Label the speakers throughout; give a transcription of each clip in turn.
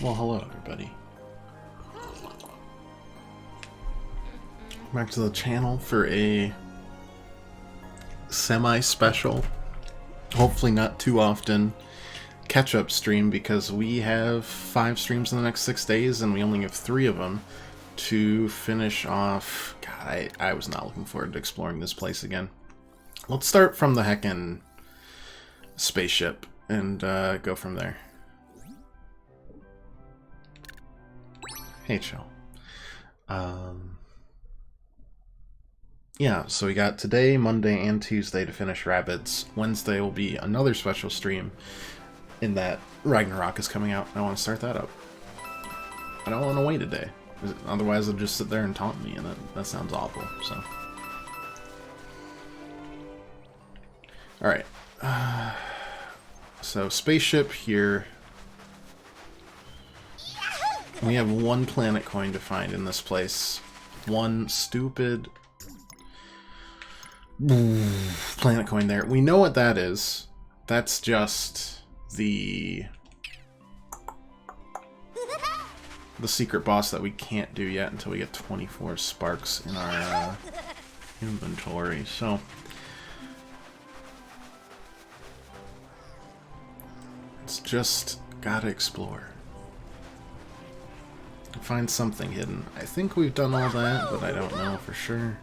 Speaker 1: Well, hello everybody. Back to the channel for a semi-special, hopefully not too often, catch-up stream because we have 5 streams in the next 6 days and we only have 3 of them to finish off. God, I was not looking forward to exploring this place again. Let's start from the heckin' spaceship and go from there. Hey, chill. Yeah, so we got today, Monday, and Tuesday to finish Rabbids. Wednesday will be another special stream in that Ragnarok is coming out. I want to start that up. I don't want to wait a day. Otherwise, they'll just sit there and taunt me, and that sounds awful, so. Alright. So, spaceship here. We have 1 planet coin to find in this place. 1 stupid planet coin there. We know what that is. That's just the secret boss that we can't do yet until we get 24 sparks in our inventory. So it's just gotta explore. Find something hidden. I think we've done all that, but I don't know for sure.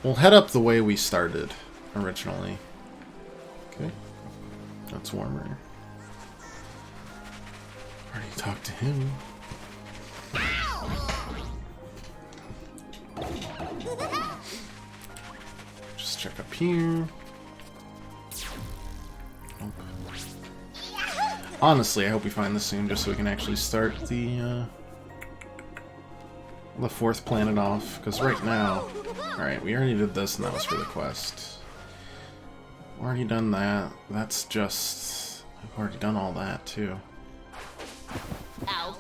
Speaker 1: We'll head up the way we started originally. Okay. That's warmer. Already talked to him. Just check up here. Nope. Honestly, I hope we find this soon, just so we can actually start the 4th planet off. Because right now, alright, we already did this, and that was for the quest. Already done that. That's just, I've already done all that too.
Speaker 2: Ow.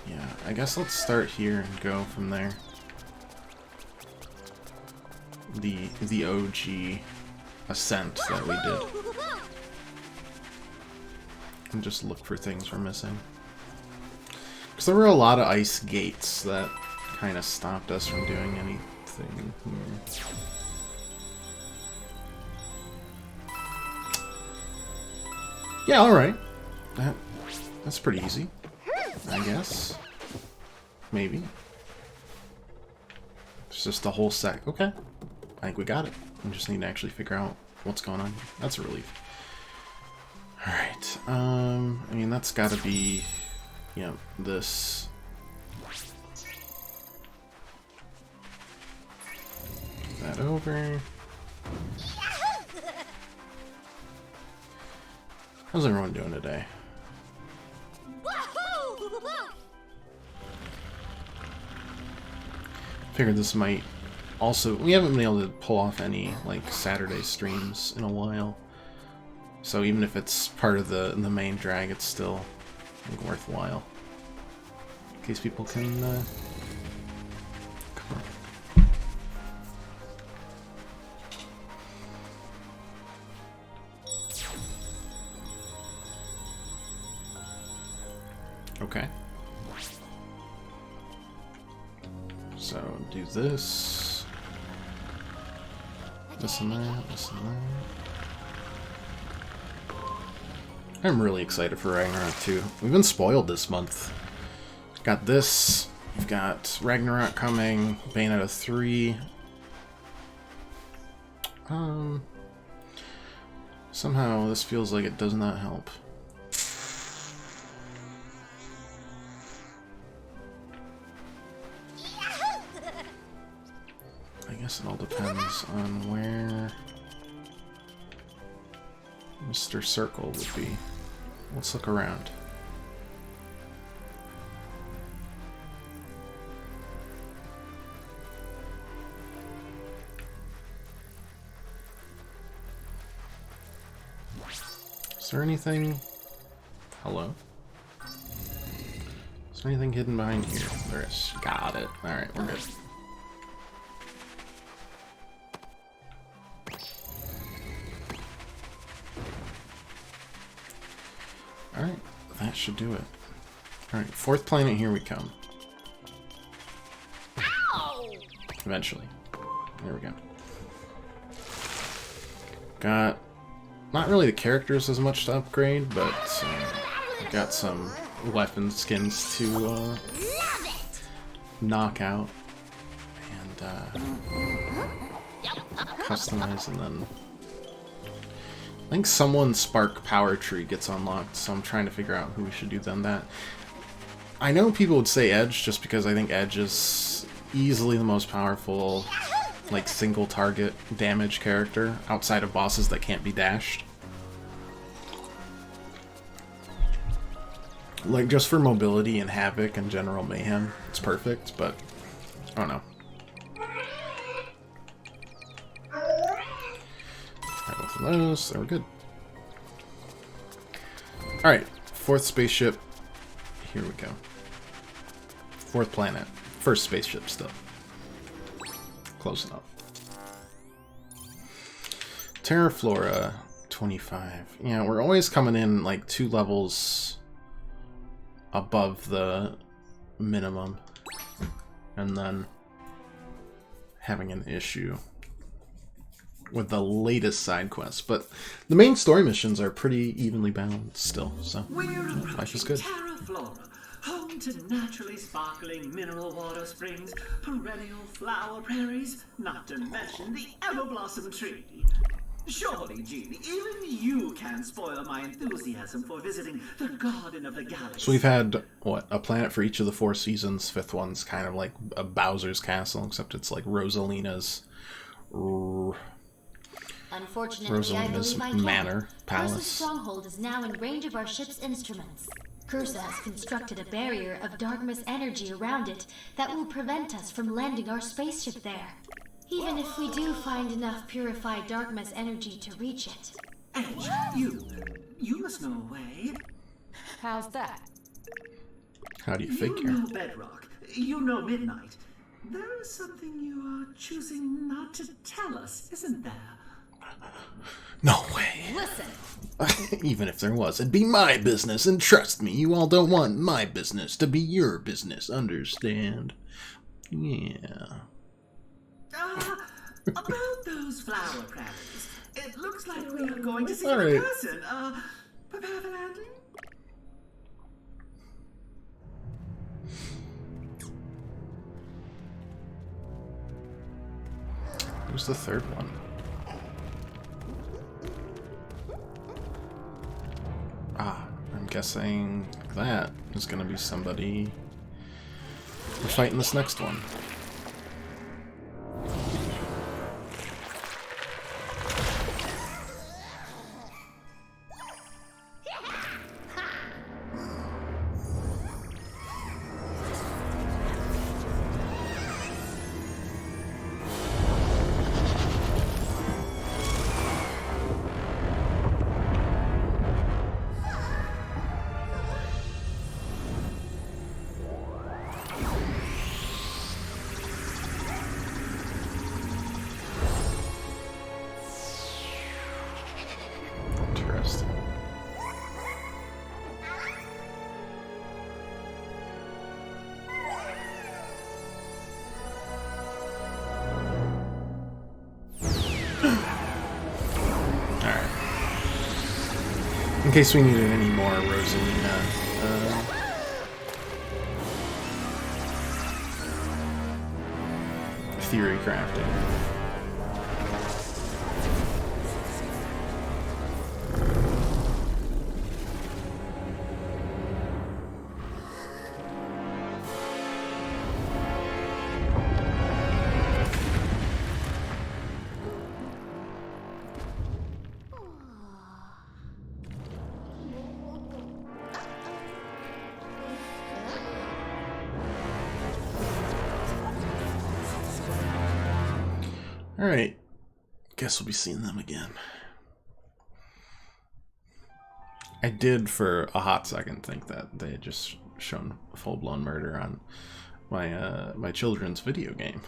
Speaker 1: Yeah, I guess let's start here and go from there. The OG ascent that we did. And just look for things we're missing. Because there were a lot of ice gates that kind of stopped us from doing anything here. Yeah, alright. That's pretty easy, I guess. Maybe. It's just a whole sec. Okay. I think we got it. We just need to actually figure out what's going on. That's a relief. Alright, I mean, that's gotta be, you know, this. That over. How's everyone doing today? Figured this might also, we haven't been able to pull off any, like, Saturday streams in a while. So even if it's part of the main drag, it's still, I think, worthwhile. In case people can, come on. Okay. So, do this. This and that, this and that. I'm really excited for Ragnarok 2. We've been spoiled this month. Got this. We've got Ragnarok coming. Bayonetta 3. Somehow this feels like it does not help. I guess it all depends on where Mr. Circle would be. Let's look around. Is there anything? Hello? Is there anything hidden behind here? There is. Got it. Alright, we're good. that should do it. Alright, 4th planet, here we come.
Speaker 2: Ow!
Speaker 1: Eventually. There we go. Got not really the characters as much to upgrade, but got some weapon skins to
Speaker 2: Love it!
Speaker 1: knock out and customize, and then I think someone's Spark Power Tree gets unlocked, so I'm trying to figure out who we should do then that. I know people would say Edge just because I think Edge is easily the most powerful, like, single target damage character outside of bosses that can't be dashed. Like, just for mobility and havoc and general mayhem, it's perfect, but I don't know. Alright, both of those, there we're good. Alright, 4th spaceship, here we go. 4th planet, 1st spaceship still. Close enough. Terraflora, 25. Yeah, we're always coming in like 2 levels above the minimum, and then having an issue with the latest side quests. But the main story missions are pretty evenly balanced still, so life is good.
Speaker 3: Terraflora, home to naturally sparkling mineral water springs, perennial flower prairies, not to mention the ever-blossom tree. Surely, Genie, even you can spoil my enthusiasm for visiting the Garden of the Galaxy.
Speaker 1: So we've had, what, a planet for each of the 4 seasons. 5th one's kind of like a Bowser's Castle, except it's like Rosalina's
Speaker 2: Unfortunately, I believe I can.
Speaker 1: manor
Speaker 2: Cursa's
Speaker 1: palace.
Speaker 2: stronghold is now in range of our ship's instruments. Cursa has constructed a barrier of Darkmas energy around it that will prevent us from landing our spaceship there. Even if we do find enough purified Darkmas energy to reach it.
Speaker 3: Edge, you must know a way.
Speaker 4: How's that?
Speaker 1: How do you
Speaker 3: You
Speaker 1: figure?
Speaker 3: know Bedrock. You know Midnight. There is something you are choosing not to tell us, isn't there?
Speaker 1: No way.
Speaker 4: Listen,
Speaker 1: Even if there was, it'd be my business, and trust me, you all don't want my business to be your business, understand? Yeah.
Speaker 3: About those flower prairies. It looks like we are going to see
Speaker 1: All
Speaker 3: a
Speaker 1: right.
Speaker 3: person. Prepare for landing?
Speaker 1: Who's the 3rd one? Ah, I'm guessing that is going to be somebody we're fighting this next one. Interesting. Alright. In case we needed any more Rosalina, theory crafting. Alright. Guess we'll be seeing them again. I did for a hot second think that they had just shown full-blown murder on my my children's video game.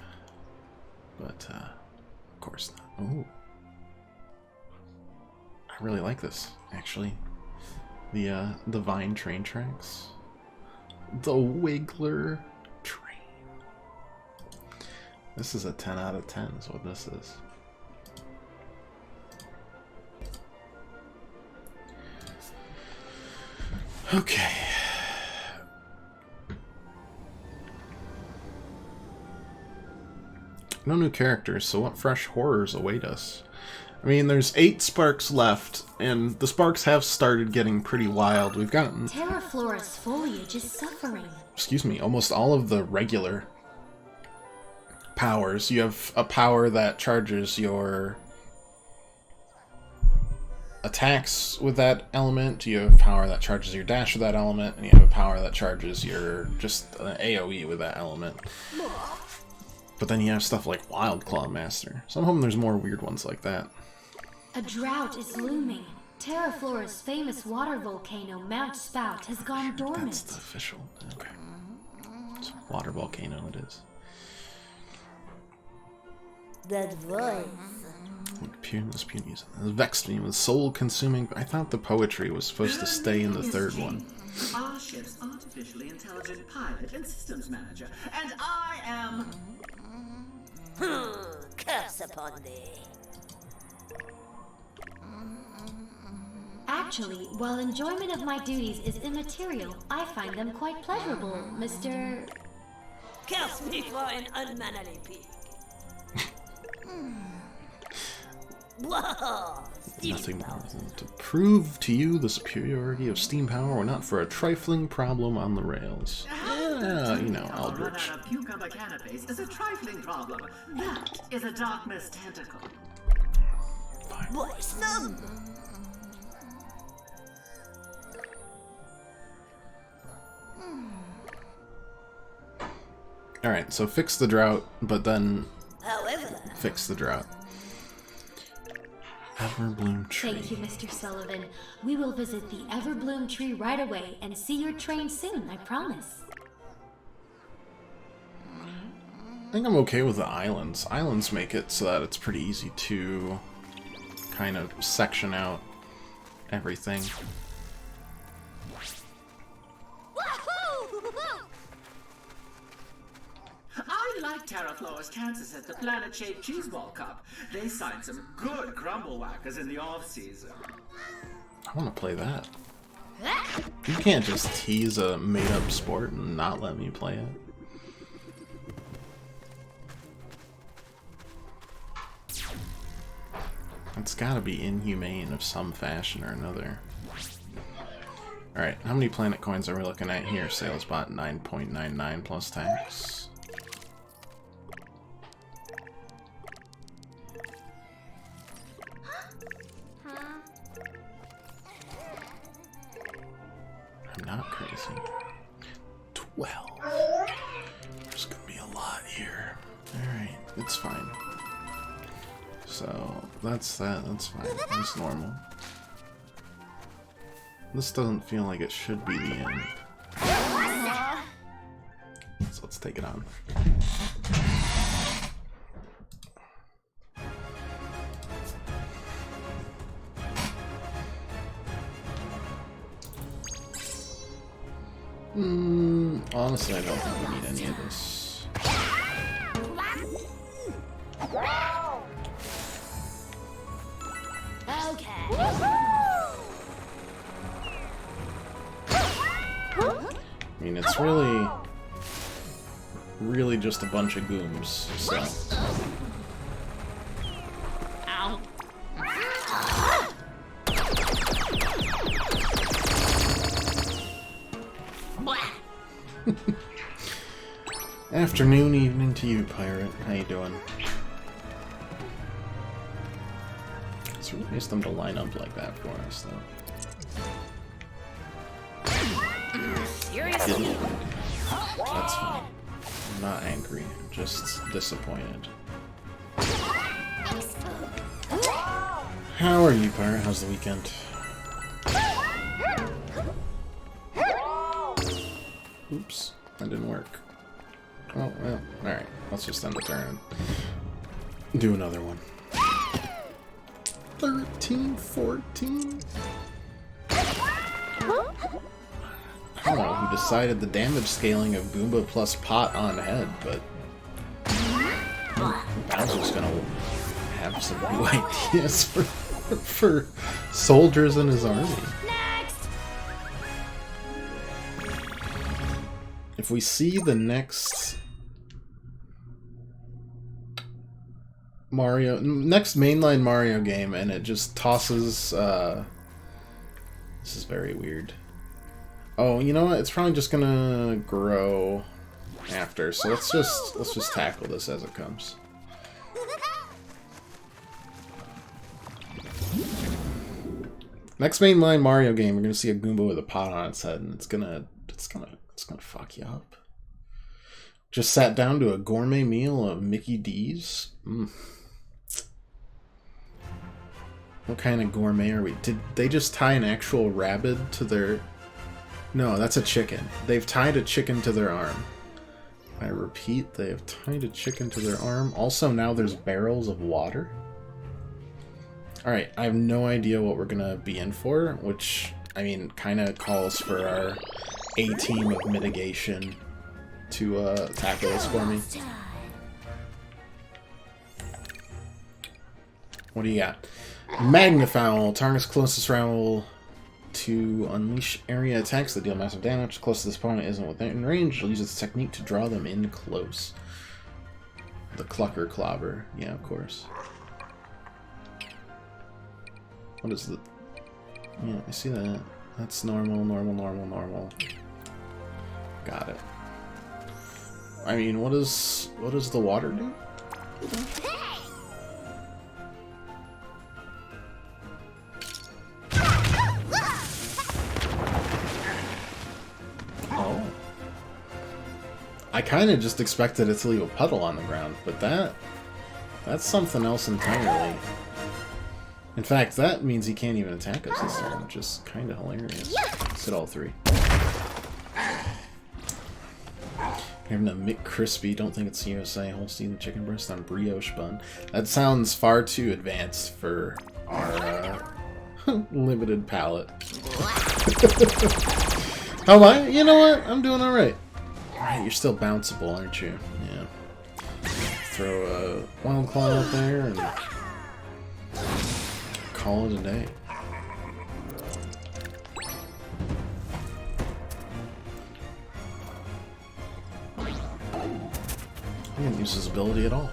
Speaker 1: But of course not. Oh. I really like this, actually. the Vine train tracks. The Wiggler train. This is a 10 out of 10 is what this is. Okay. No new characters, so what fresh horrors await us? I mean, there's 8 sparks left, and the sparks have started getting pretty wild. We've gotten...
Speaker 2: Terraflora's foliage is suffering.
Speaker 1: Excuse me, almost all of the regular powers. You have a power that charges your attacks with that element, you have power that charges your dash with that element, and you have a power that charges your just AoE with that element. But then you have stuff like Wild Claw Master. Some of them there's more weird ones like that.
Speaker 2: A drought is looming. Terraflora's famous water volcano, Mount Spout, has gone dormant.
Speaker 1: That's the official. Okay. So water volcano it is.
Speaker 5: That voice.
Speaker 1: This puny vexed me with soul-consuming. I thought the poetry was supposed to stay in the third one.
Speaker 3: Our ship's artificially intelligent pilot and systems manager, and I am...
Speaker 5: Curse upon thee.
Speaker 2: Actually, while enjoyment of my duties is immaterial, I find them quite pleasurable, Mr.
Speaker 5: Curse me for an unmannerly pig. Whoa!
Speaker 1: Nothing more than to prove to you the superiority of steam power were not for a trifling problem on the rails. Yeah, you know, Aldrich.
Speaker 3: Run out of cucumber canopies is a trifling problem. That is a darkness tentacle.
Speaker 1: Fine.
Speaker 5: Voice them.
Speaker 1: Alright, so fix the drought, but then
Speaker 5: However,
Speaker 1: fix the drought. Everbloom tree.
Speaker 2: Thank you, Mr. Sullivan. We will visit the Everbloom tree right away and see your train soon, I promise.
Speaker 1: I think I'm okay with the islands. Islands make it so that it's pretty easy to kind of section out everything.
Speaker 3: I like Terraflora's chances at the planet-shaped cheeseball cup. They signed some good crumble whackers in the off-season.
Speaker 1: I want to play that. You can't just tease a made-up sport and not let me play it. It's gotta be inhumane of some fashion or another. Alright, how many planet coins are we looking at here? Sales bot 9.99 plus tax. I'm not crazy. 12. There's gonna be a lot here. Alright, it's fine. So, that's that. That's fine. That's normal. This doesn't feel like it should be the end. So let's take it on. Honestly, I don't think we need any of this.
Speaker 5: okay.
Speaker 1: I mean, it's really just a bunch of gooms, so...
Speaker 5: Ow.
Speaker 1: Afternoon, evening to you, pirate. How you doing? It's really nice of them to line up like that for us, though.
Speaker 5: Seriously?
Speaker 1: That's fine. I'm not angry, I'm just disappointed. How are you, pirate? How's the weekend? Oops, that didn't work. Oh, well, alright. Let's just end the turn and do another one. 13, 14. I don't know who decided the damage scaling of Goomba plus pot on head, but Bowser's gonna have some new ideas for soldiers in his army.
Speaker 2: Next!
Speaker 1: If we see the next mainline Mario game and it just tosses, this is very weird. Oh, you know what? It's probably just gonna grow after. So let's just tackle this as it comes. Next mainline Mario game, we're gonna see a Goomba with a pot on its head, and it's gonna fuck you up. Just sat down to a gourmet meal of Mickey D's. What kind of gourmet are we? Did they just tie an actual rabbit to their... No, that's a chicken. They've tied a chicken to their arm. I repeat, they have tied a chicken to their arm. Also, now there's barrels of water. Alright, I have no idea what we're gonna be in for, which, I mean, kind of calls for our A-team of mitigation to tackle this for me. What do you got? Magnifowl. Target's closest rival to unleash area attacks that deal massive damage. Close to this opponent isn't within range. You'll use its technique to draw them in close. The Clucker Clobber. Yeah, of course. What is the... Yeah, I see that. That's normal, normal, normal, normal. Got it. I mean, what does the water do? Oh. I kind of just expected it to leave a puddle on the ground, but that's something else entirely. In fact, that means he can't even attack us this turn, which is kind of hilarious. Let's hit all three. Having a McCrispy, don't think it's USA, Holstein chicken breast on brioche bun. That sounds far too advanced for our limited palate. How am I? You know what? I'm doing alright. Alright, you're still bounceable, aren't you? Yeah. Throw a Wild Claw out there and call it a day. I didn't use his ability at all.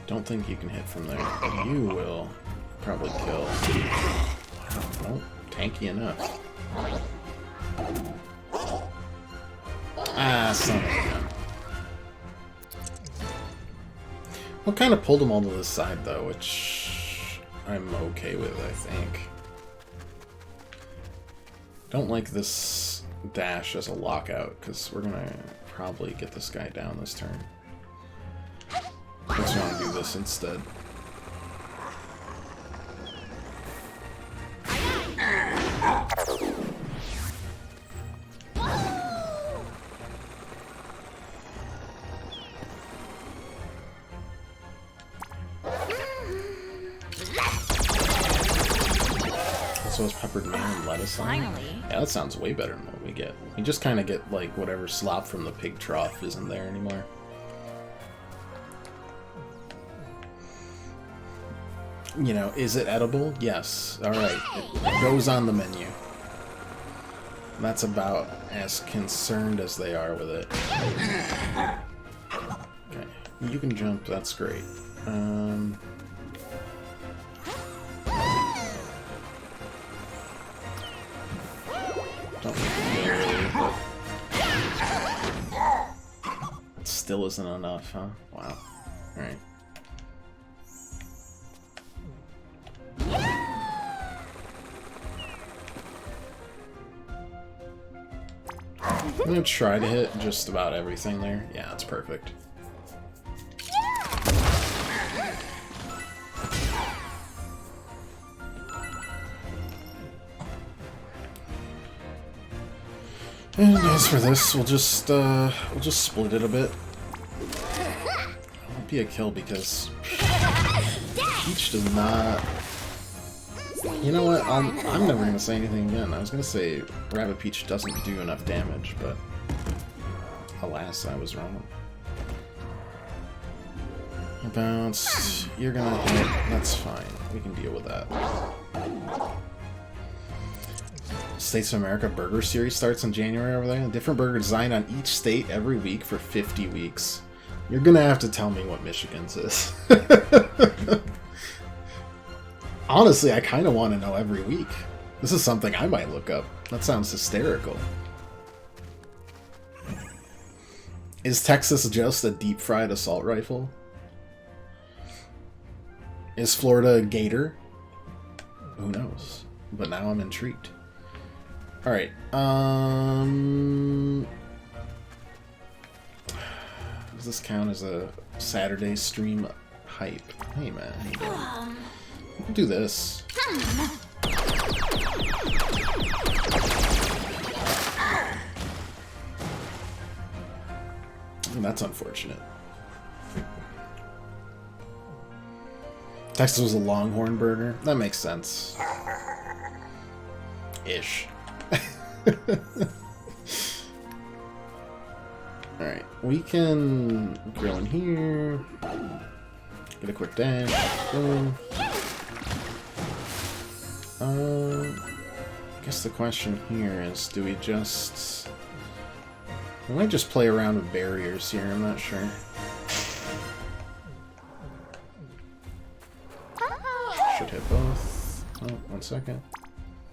Speaker 1: Don't think you can hit from there. You will probably kill. Nope, tanky enough. Ah, son of a gun. What kind of pulled them all to the side, though, which I'm okay with, I think. Don't like this dash as a lockout, because we're gonna probably get this guy down this turn. Let's want to do this instead. Also has peppered mayo and lettuce on it. Yeah, that sounds way better than what we get. We just kind of get, like, whatever slop from the pig trough isn't there anymore. You know, is it edible? Yes. Alright. It goes on the menu. That's about as concerned as they are with it. Okay. You can jump, that's great. Don't really, but it still isn't enough, huh? Wow. Alright. I'm gonna try to hit just about everything there. Yeah, that's perfect. And as for this, we'll just split it a bit. Won't be a kill because Peach does not. You know what? I'm never gonna say anything again. I was gonna say Rabbid Peach doesn't do enough damage, but alas, I was wrong. Bounce. You're gonna hit. That's fine. We can deal with that. States of America Burger Series starts in January over there. A different burger designed on each state every week for 50 weeks. You're gonna have to tell me what Michigan's is. Honestly, I kind of want to know every week. This is something I might look up. That sounds hysterical. Is Texas just a deep-fried assault rifle? Is Florida a gator? Who knows? But now I'm intrigued. Alright, does this count as a Saturday stream hype? Hey man, how you doing? We can do this. That's unfortunate. Texas was a Longhorn burger? That makes sense. Ish. Alright, we can grill in here. Get a quick dash. Boom. I guess the question here is, do we just... We might just play around with barriers here, I'm not sure. Should hit both. Oh, 1 second.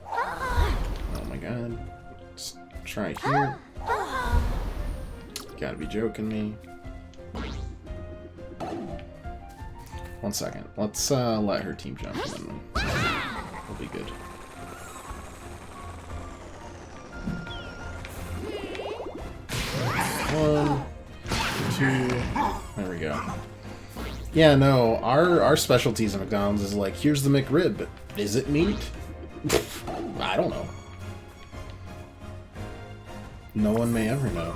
Speaker 1: Oh my god. Let's try here. Gotta be joking me. 1 second. Let's let her team jump and then we'll be good. One, two, there we go. Yeah, no, our specialties at McDonald's is like, here's the McRib, but is it meat? I don't know. No one may ever know.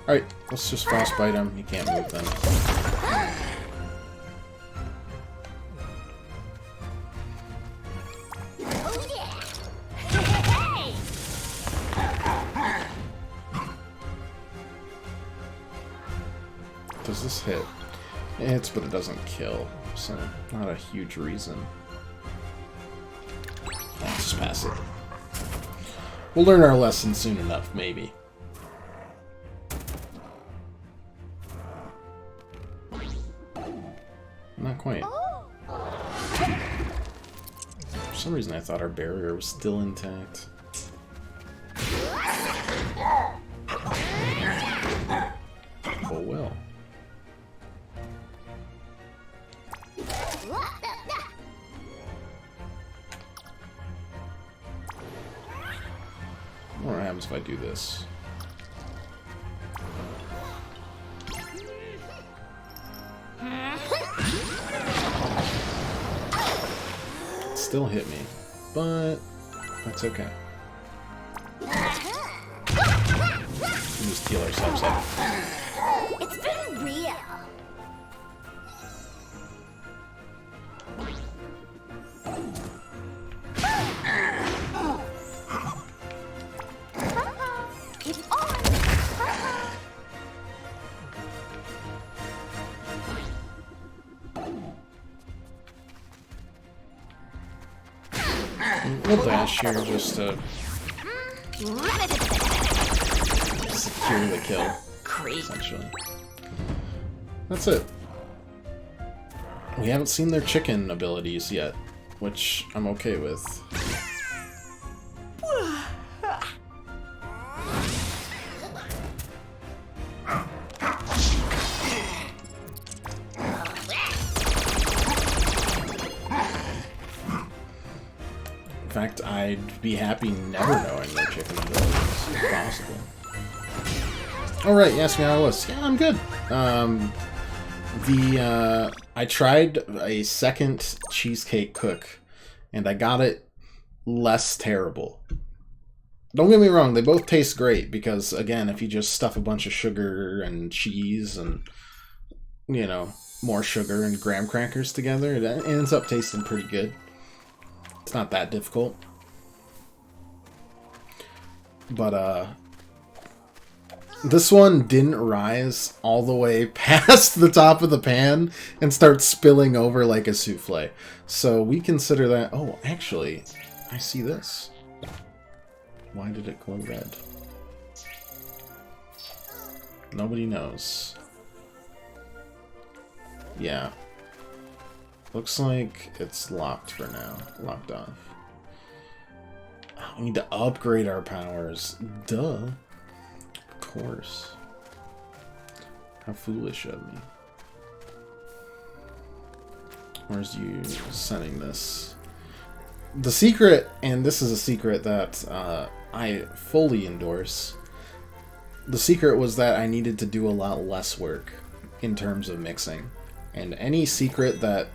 Speaker 1: Alright, let's just frostbite him. He can't move then. Does this hit? It hits, but it doesn't kill, so not a huge reason. Let's just pass it. We'll learn our lesson soon enough, maybe. Not quite. For some reason I thought our barrier was still intact. Oh well. What happens if I do this? Still hit me, but that's okay. We'll just heal ourselves up.
Speaker 2: It's been real. Keep on.
Speaker 1: We'll dash here just to secure the kill, essentially. That's it. We haven't seen their chicken abilities yet, which I'm okay with. In fact, I'd be happy never knowing their chicken abilities, if possible. Alright, you asked me how I was. Yeah, I'm good. I tried a second cheesecake cook, and I got it less terrible. Don't get me wrong, they both taste great because, again, if you just stuff a bunch of sugar and cheese and, you know, more sugar and graham crackers together, it ends up tasting pretty good. It's not that difficult. But, this one didn't rise all the way past the top of the pan and start spilling over like a souffle. So we consider that... Oh, actually, I see this. Why did it glow red? Nobody knows. Yeah. Looks like it's locked for now. Locked off. Oh, we need to upgrade our powers. Duh. Of course. How foolish of me. Where's you sending this? The secret, and this is a secret that I fully endorse. The secret was that I needed to do a lot less work in terms of mixing. And any secret that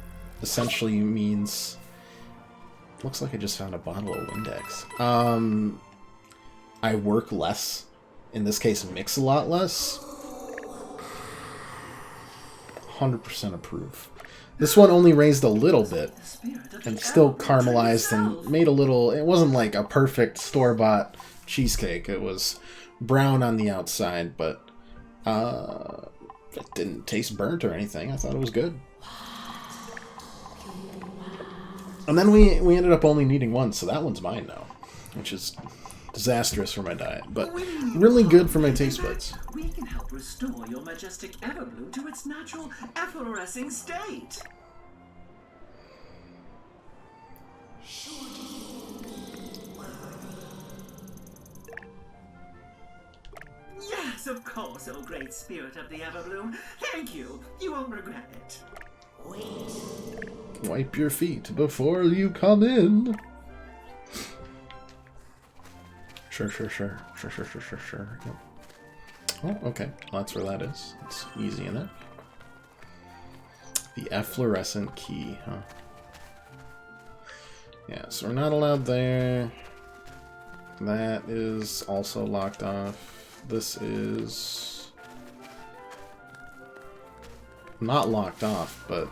Speaker 1: essentially means... Looks like I just found a bottle of Windex. I work less. In this case, mix a lot less. 100% approve. This one only raised a little bit. And still caramelized and made a little... It wasn't like a perfect store-bought cheesecake. It was brown on the outside, but it didn't taste burnt or anything. I thought it was good. And then we ended up only needing one, so that one's mine now. Which is disastrous for my diet, but really good for my taste buds.
Speaker 3: We can help restore your majestic Everbloom to its natural efflorescing state. Yes, of course, oh great spirit of the Everbloom. Thank you. You won't regret it.
Speaker 1: Wipe your feet before you come in. Sure. Yep. Oh, okay. Well, that's where that is. It's easy enough. The efflorescent key, huh? Yeah, so we're not allowed there. That is also locked off. This is not locked off, but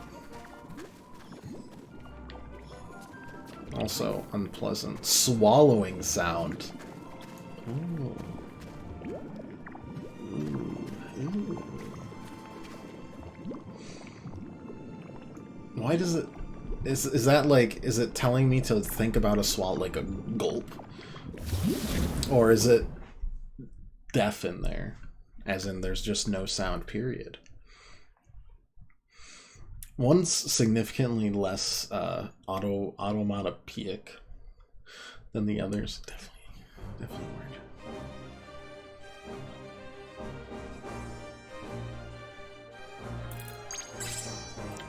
Speaker 1: also unpleasant. Swallowing sound. Ooh. Ooh. Why does it... Is that like... Is it telling me to think about a swallow, like a gulp? Or is it deaf in there? As in there's just no sound, period. One's significantly less automatopoeic than the others. Definitely weird.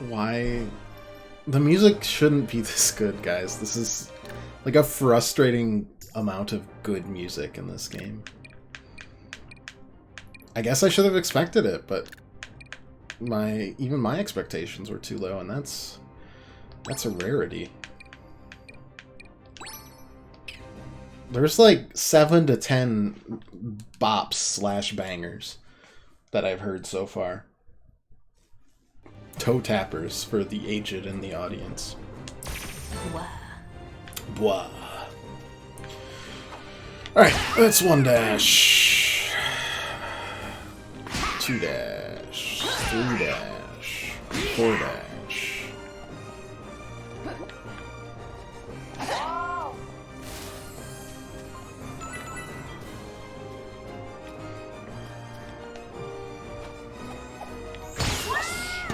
Speaker 1: Why? The music shouldn't be this good, guys. This is like a frustrating amount of good music in this game. I guess I should have expected it, but even my expectations were too low, and that's a rarity. There's like 7 to 10 bops / bangers that I've heard so far. Toe tappers for the aged in the audience. Blah. Alright, that's 1 dash. 2 dash. 3 dash. 4 dash.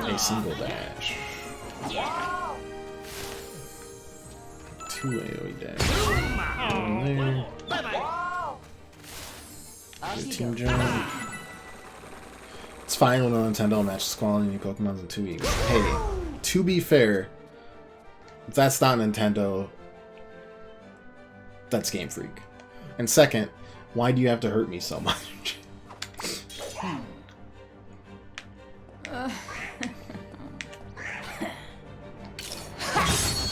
Speaker 1: A single dash. 2 AoE dash. One there. Good team jump. It's fine when a Nintendo matches quality new Pokemons in 2 weeks. Hey, to be fair, if that's not Nintendo, that's Game Freak. And second, why do you have to hurt me so much?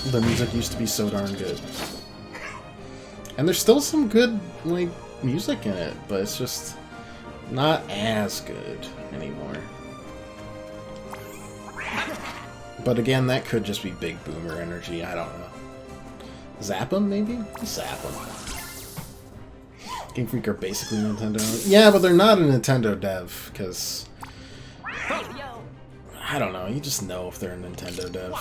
Speaker 1: The music used to be so darn good. And there's still some good, like, music in it, but it's just not as good anymore. But again, that could just be big boomer energy, I don't know. Zap 'em, maybe? Zap 'em. Game Freak are basically Nintendo. Yeah, but they're not a Nintendo dev, because... I don't know, you just know if they're a Nintendo dev.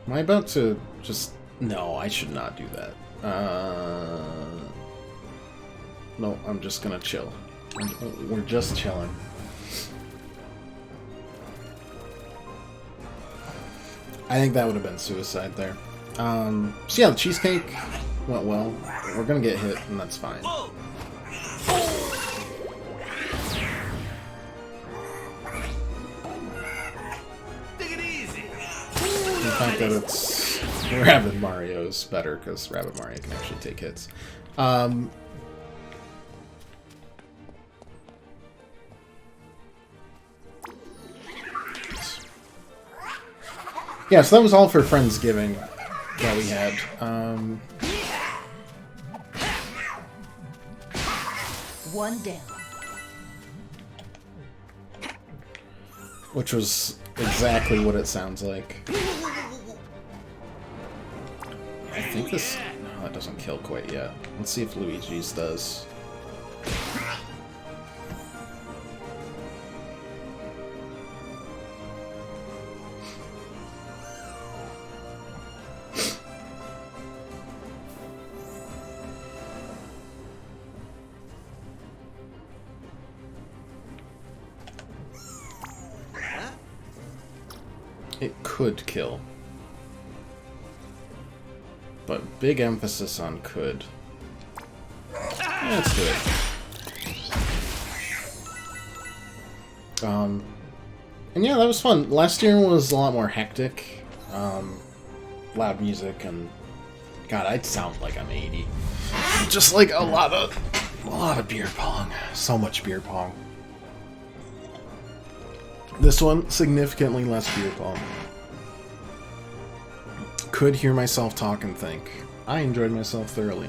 Speaker 1: Am I about to just... No, I should not do that. No, I'm just gonna chill. We're just chilling. I think that would have been suicide there. So yeah, the cheesecake went well. We're gonna get hit, and that's fine. The fact that it's Rabbid Mario is better, because Rabbid Mario can actually take hits. Yeah, so that was all for Friendsgiving that we had.
Speaker 4: One down.
Speaker 1: Which was exactly what it sounds like. I think this... No, it doesn't kill quite yet. Let's see if Luigi's does. It could kill. But big emphasis on could. Let's do it. And yeah, that was fun. Last year was a lot more hectic. Loud music and... God, I'd sound like I'm 80. Just like a lot of beer pong. So much beer pong. This one, significantly less beer pong. Could hear myself talk and think. I enjoyed myself thoroughly.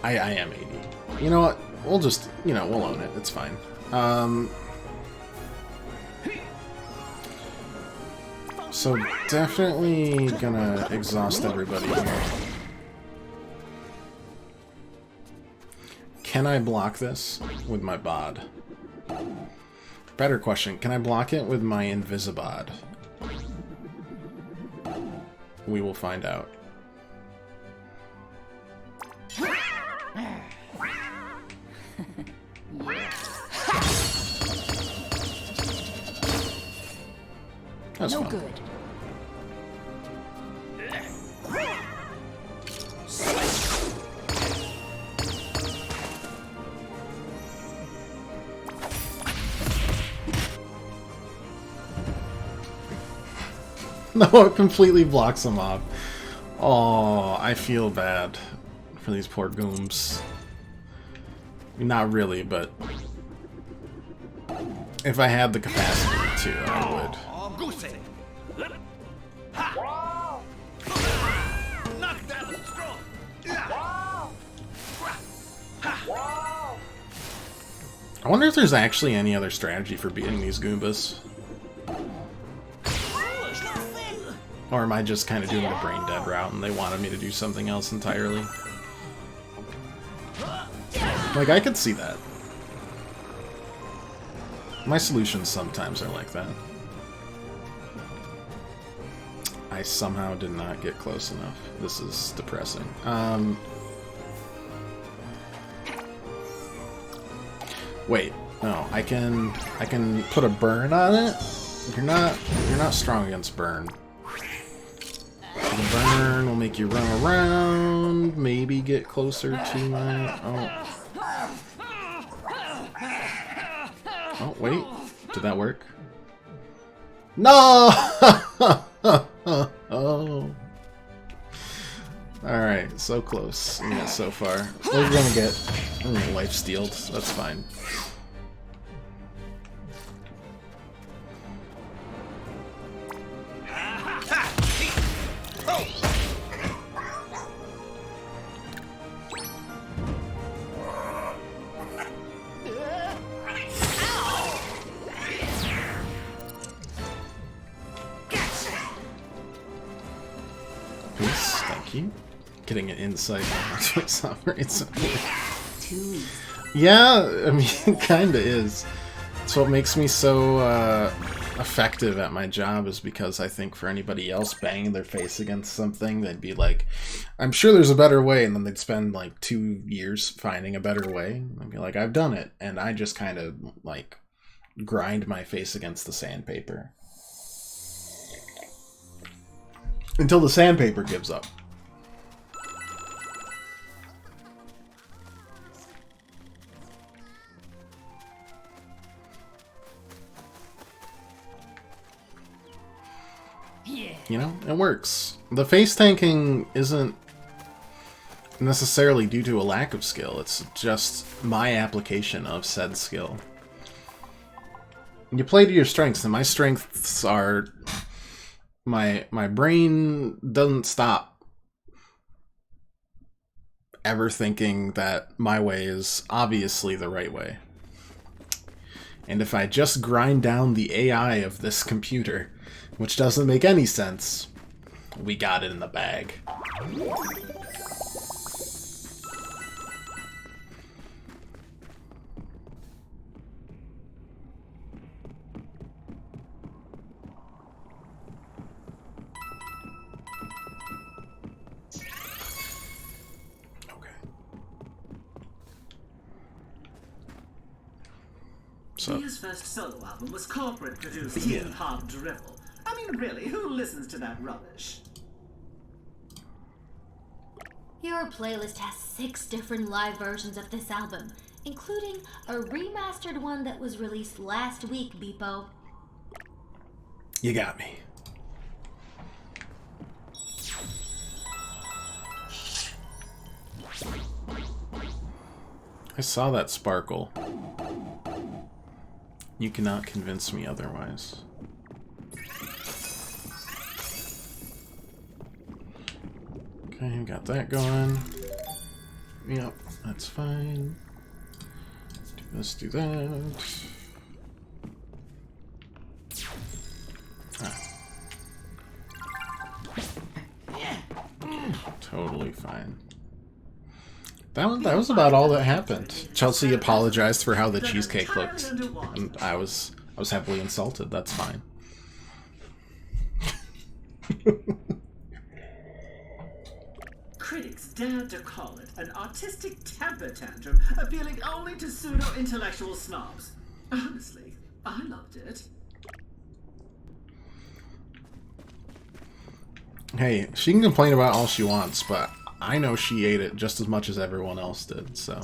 Speaker 1: I am 80. You know what? We'll just, we'll own it. It's fine. So definitely gonna exhaust everybody here. Can I block this with my bod? Better question, can I block it with my Invisibod? We will find out. That's
Speaker 4: no
Speaker 1: fun.
Speaker 4: good.
Speaker 1: No, it completely blocks them off. Oh, I feel bad for these poor gooms. Not really, but if I had the capacity to, I would. I wonder if there's actually any other strategy for beating these Goombas. Or am I just kind of doing the brain dead route and they wanted me to do something else entirely? Like, I could see that. My solutions sometimes are like that. I somehow did not get close enough. This is depressing. Wait, no, I can put a burn on it. You're not strong against burn. The burn will make you run around, maybe get closer to my... Oh, wait. Did that work? No! Oh. Alright, so close. Yeah, so far. We're gonna get life stealed. That's fine. Peace, thank you. Getting an insight on Twix operates. Yeah, I mean, it kinda is. It's what makes me so effective at my job, is because I think for anybody else banging their face against something, they'd be like, I'm sure there's a better way, and then they'd spend like 2 years finding a better way. I'd be like, I've done it, and I just kind of like grind my face against the sandpaper. Until the sandpaper gives up. You know, it works. The face tanking isn't necessarily due to a lack of skill, it's just my application of said skill. You play to your strengths, and my strengths are... My brain doesn't stop ever thinking that my way is obviously the right way. And if I just grind down the AI of this computer, which doesn't make any sense, we got it in the bag.
Speaker 3: Mia's first solo album was corporate produced hip-hop drivel. I mean, really, who listens to that rubbish?
Speaker 2: Your playlist has 6 different live versions of this album, including a remastered one that was released last week, Beepo.
Speaker 1: You got me. I saw that sparkle. You cannot convince me otherwise. Okay, got that going. Yep, that's fine. Do this, do that. Ah. Totally fine. That was about all that happened. Chelsea apologized for how the cheesecake looked, and I was heavily insulted. That's fine.
Speaker 3: Critics dared to call it an artistic temper tantrum, appealing only to pseudo-intellectual snobs. Honestly, I loved it.
Speaker 1: Hey, she can complain about all she wants, but I know she ate it just as much as everyone else did, so...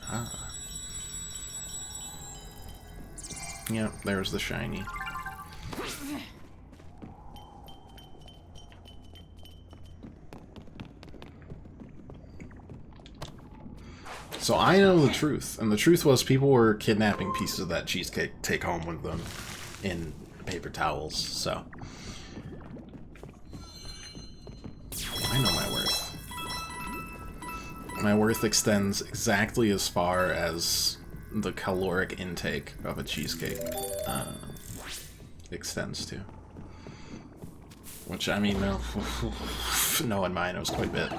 Speaker 1: Ah. Yep, there's the shiny. So I know the truth, and the truth was people were kidnapping pieces of that cheesecake to take home with them in paper towels, so... I know my worth. My worth extends exactly as far as the caloric intake of a cheesecake extends to. Which, I mean, knowing mine, it was quite a bit.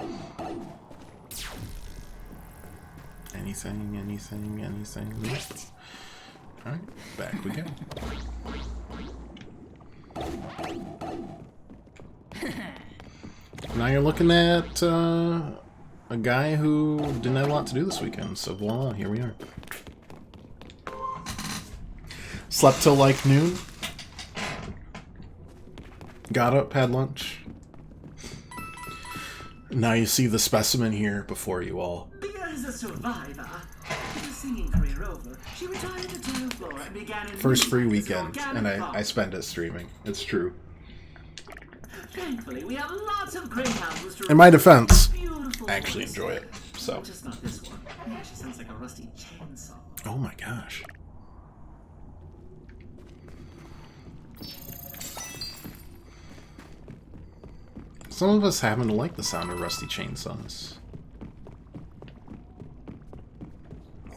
Speaker 1: Anything. Alright, back we go. Now you're looking at a guy who didn't have a lot to do this weekend, so voila, here we are. Slept till like noon. Got up, had lunch. Now you see the specimen here before you all.
Speaker 3: Bia is a survivor. With her singing career over, she retired to Terra Flora and began in
Speaker 1: First free weekend, and I spend it streaming. It's true.
Speaker 3: Thankfully, we have lots of greyhounds to
Speaker 1: In my defense,
Speaker 3: beautiful
Speaker 1: I actually
Speaker 3: voice.
Speaker 1: enjoy it. So,
Speaker 3: Just not this one. It actually sounds like a rusty chainsaw.
Speaker 1: oh my gosh. Some of us happen to like the sound of rusty chainsaws.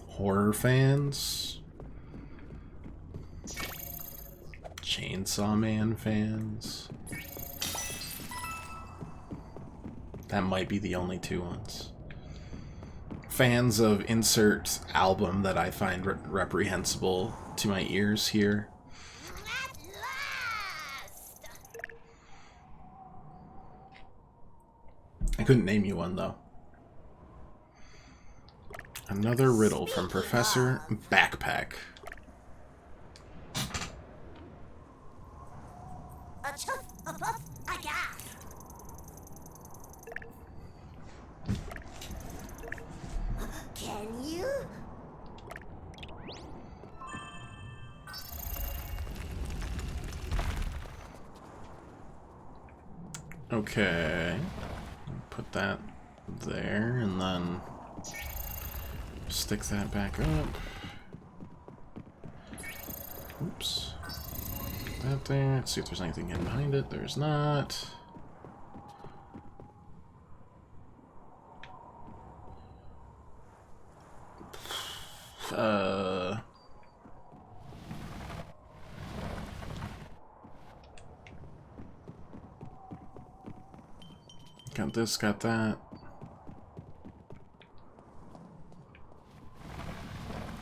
Speaker 1: Horror fans. Chainsaw Man fans. That might be the only two ones. Fans of insert album that I find reprehensible to my ears here. I couldn't name you one, though. Another riddle from Professor Backpack.
Speaker 5: A chuff, a puff, a gas. Can you?
Speaker 1: Okay. Put that there, and then stick that back up. Oops. Put that there. Let's see if there's anything in behind it. There's not. Got this, got that.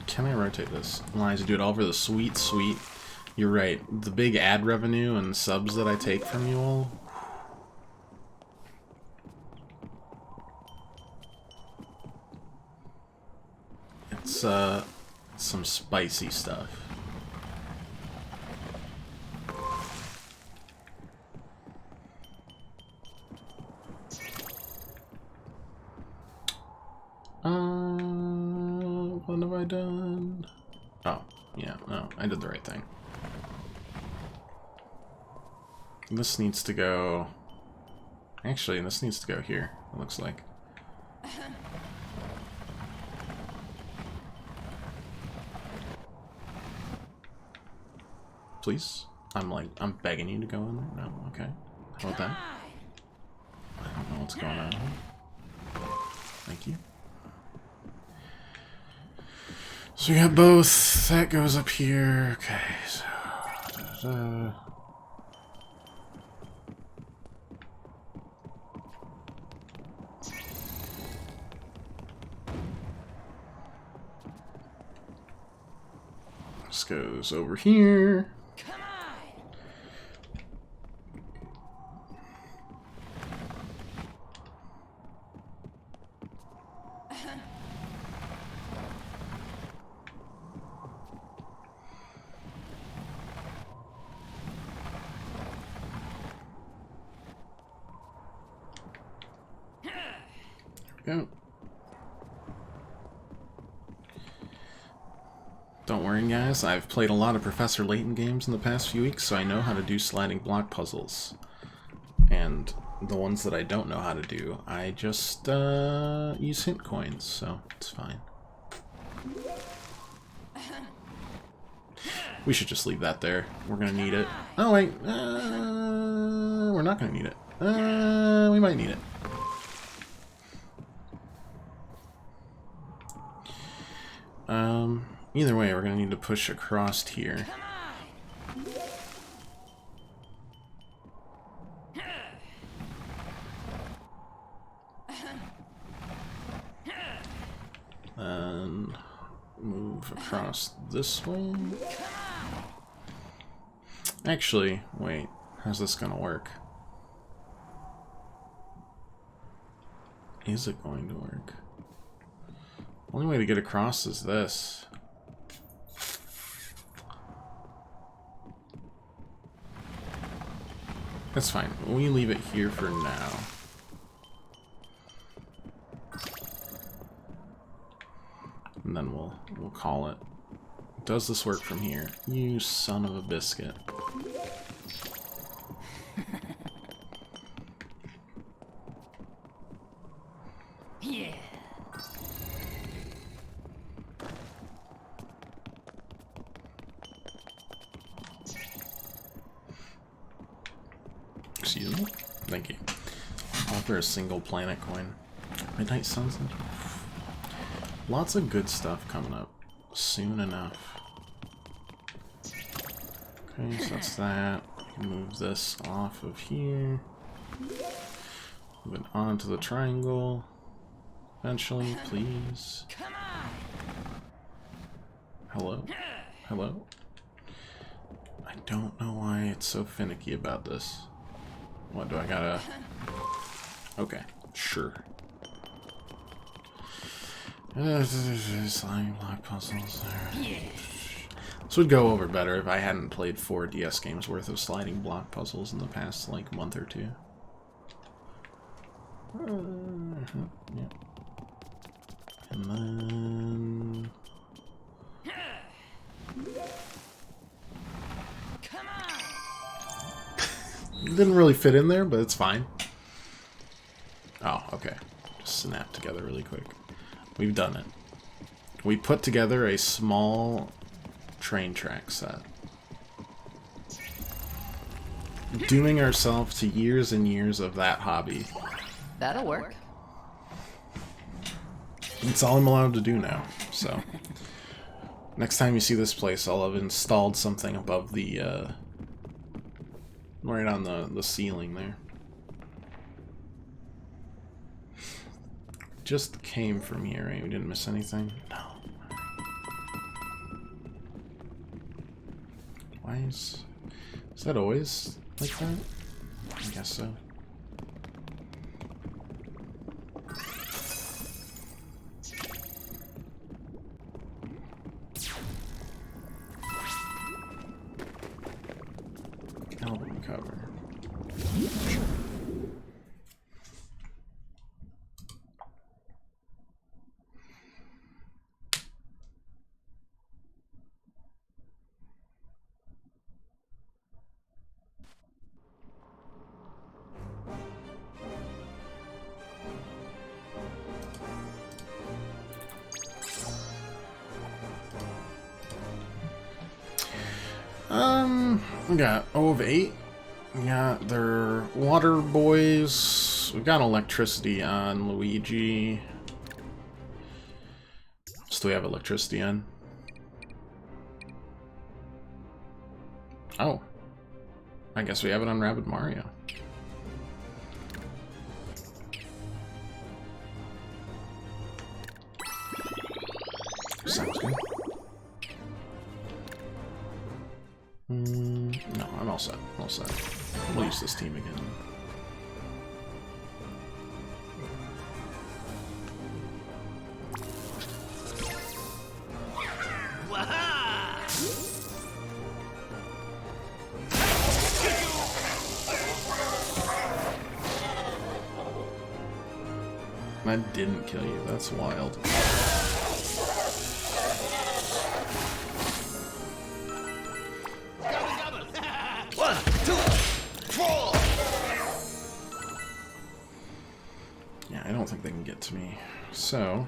Speaker 1: Can I rotate this? Eliza, do it all for the sweet. You're right. The big ad revenue and subs that I take from you all. It's, some spicy stuff. What have I done? Oh, yeah, no, I did the right thing. This needs to go... Actually, this needs to go here, it looks like. Please? I'm begging you to go in there? No, okay. How about that? I don't know what's going on. Thank you. So we got both. That goes up here. Okay, so... This goes over here.
Speaker 5: Come
Speaker 1: Go. Don't worry, guys. I've played a lot of Professor Layton games in the past few weeks, so I know how to do sliding block puzzles. And the ones that I don't know how to do, I just use hint coins, so it's fine. We should just leave that there. We're gonna need it. Oh wait, we're not gonna need it. We might need it. Either way, we're gonna need to push across here. And move across this way. Actually, wait, how's this gonna work? Is it going to work? Only way to get across is this. That's fine. We leave it here for now. and then we'll call it. Does this work from here? You son of a biscuit.
Speaker 5: Yeah.
Speaker 1: Excuse me? Thank you. All for a single planet coin. Midnight Suns. Lots of good stuff coming up soon enough. Okay, so that's that. I can move this off of here. Move it on to the triangle. Eventually, please.
Speaker 5: Come on.
Speaker 1: Hello? Hello? I don't know why it's so finicky about this. What, do I gotta... Okay, sure. Slime block puzzles there.
Speaker 5: Yeah.
Speaker 1: This would go over better if I hadn't played 4 DS games worth of sliding block puzzles in the past, like, month or two. Yeah. And then...
Speaker 5: Come on.
Speaker 1: Didn't really fit in there, but it's fine. Oh, okay. Just snap together really quick. We've done it. We put together a small train track set. Dooming ourselves to years and years of that hobby.
Speaker 4: That'll work.
Speaker 1: It's all I'm allowed to do now, so... Next time you see this place, I'll have installed something above the, right on the ceiling there. Just came from here, right? We didn't miss anything? No. Why is that always like that? I guess so. Album cover. We got O of 8. We got their water boys. We got electricity on Luigi. Still have electricity on. Oh. I guess we have it on Rabbid Mario. Sounds good. No, I'm all set. All set. We'll use this team again. I didn't kill you. That's wild. Yeah, I don't think they can get to me. So...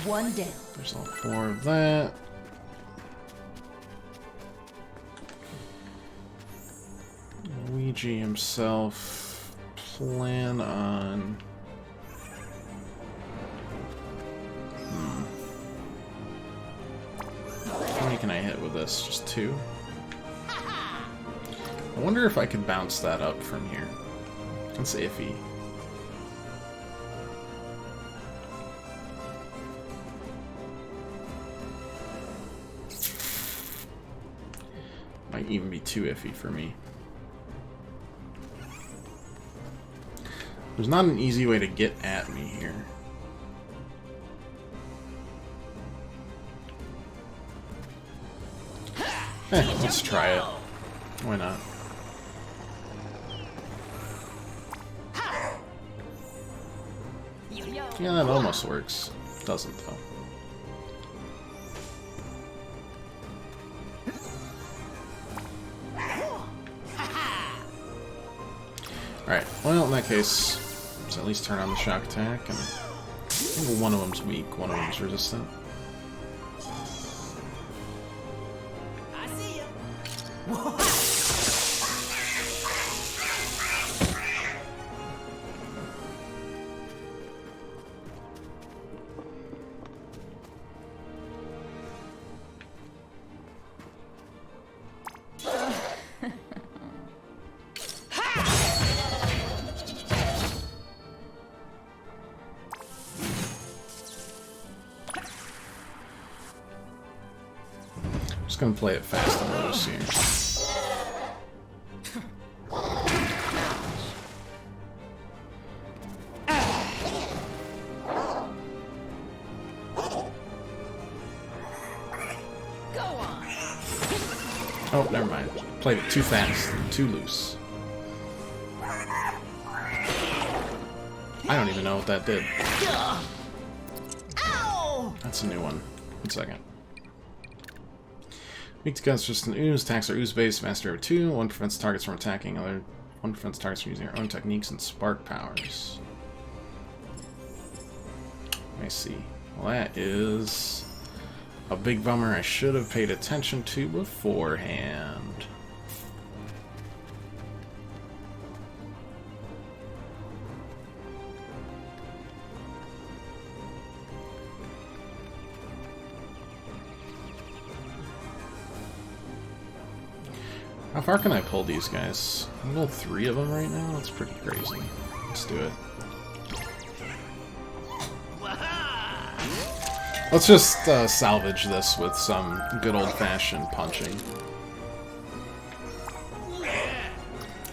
Speaker 4: One down.
Speaker 1: There's all 4 of that. Luigi himself plan on... How many can I hit with this? Just 2? I wonder if I could bounce that up from here. That's iffy. Might even be too iffy for me. There's not an easy way to get at me here. Let's try it. Why not? Yeah, that almost works. Doesn't, though. Alright, well, in that case, let's at least turn on the shock attack, and I think one of them's weak, one of them's resistant.
Speaker 5: I see ya.
Speaker 1: Just gonna play it fast and loose here.
Speaker 4: Go on.
Speaker 1: Oh, never mind. Played it too fast, too loose. I don't even know what that did.
Speaker 5: Ow!
Speaker 1: That's a new one. 1 second. Weak to guns, just an ooze. Attacks are ooze-based. Master over 2. One prevents targets from attacking. Other one prevents targets from using their own techniques and spark powers. I see. Well, that is a big bummer I should have paid attention to beforehand. How far can I pull these guys? I'm level 3 of them right now? That's pretty crazy. Let's do it. Let's just salvage this with some good old-fashioned punching.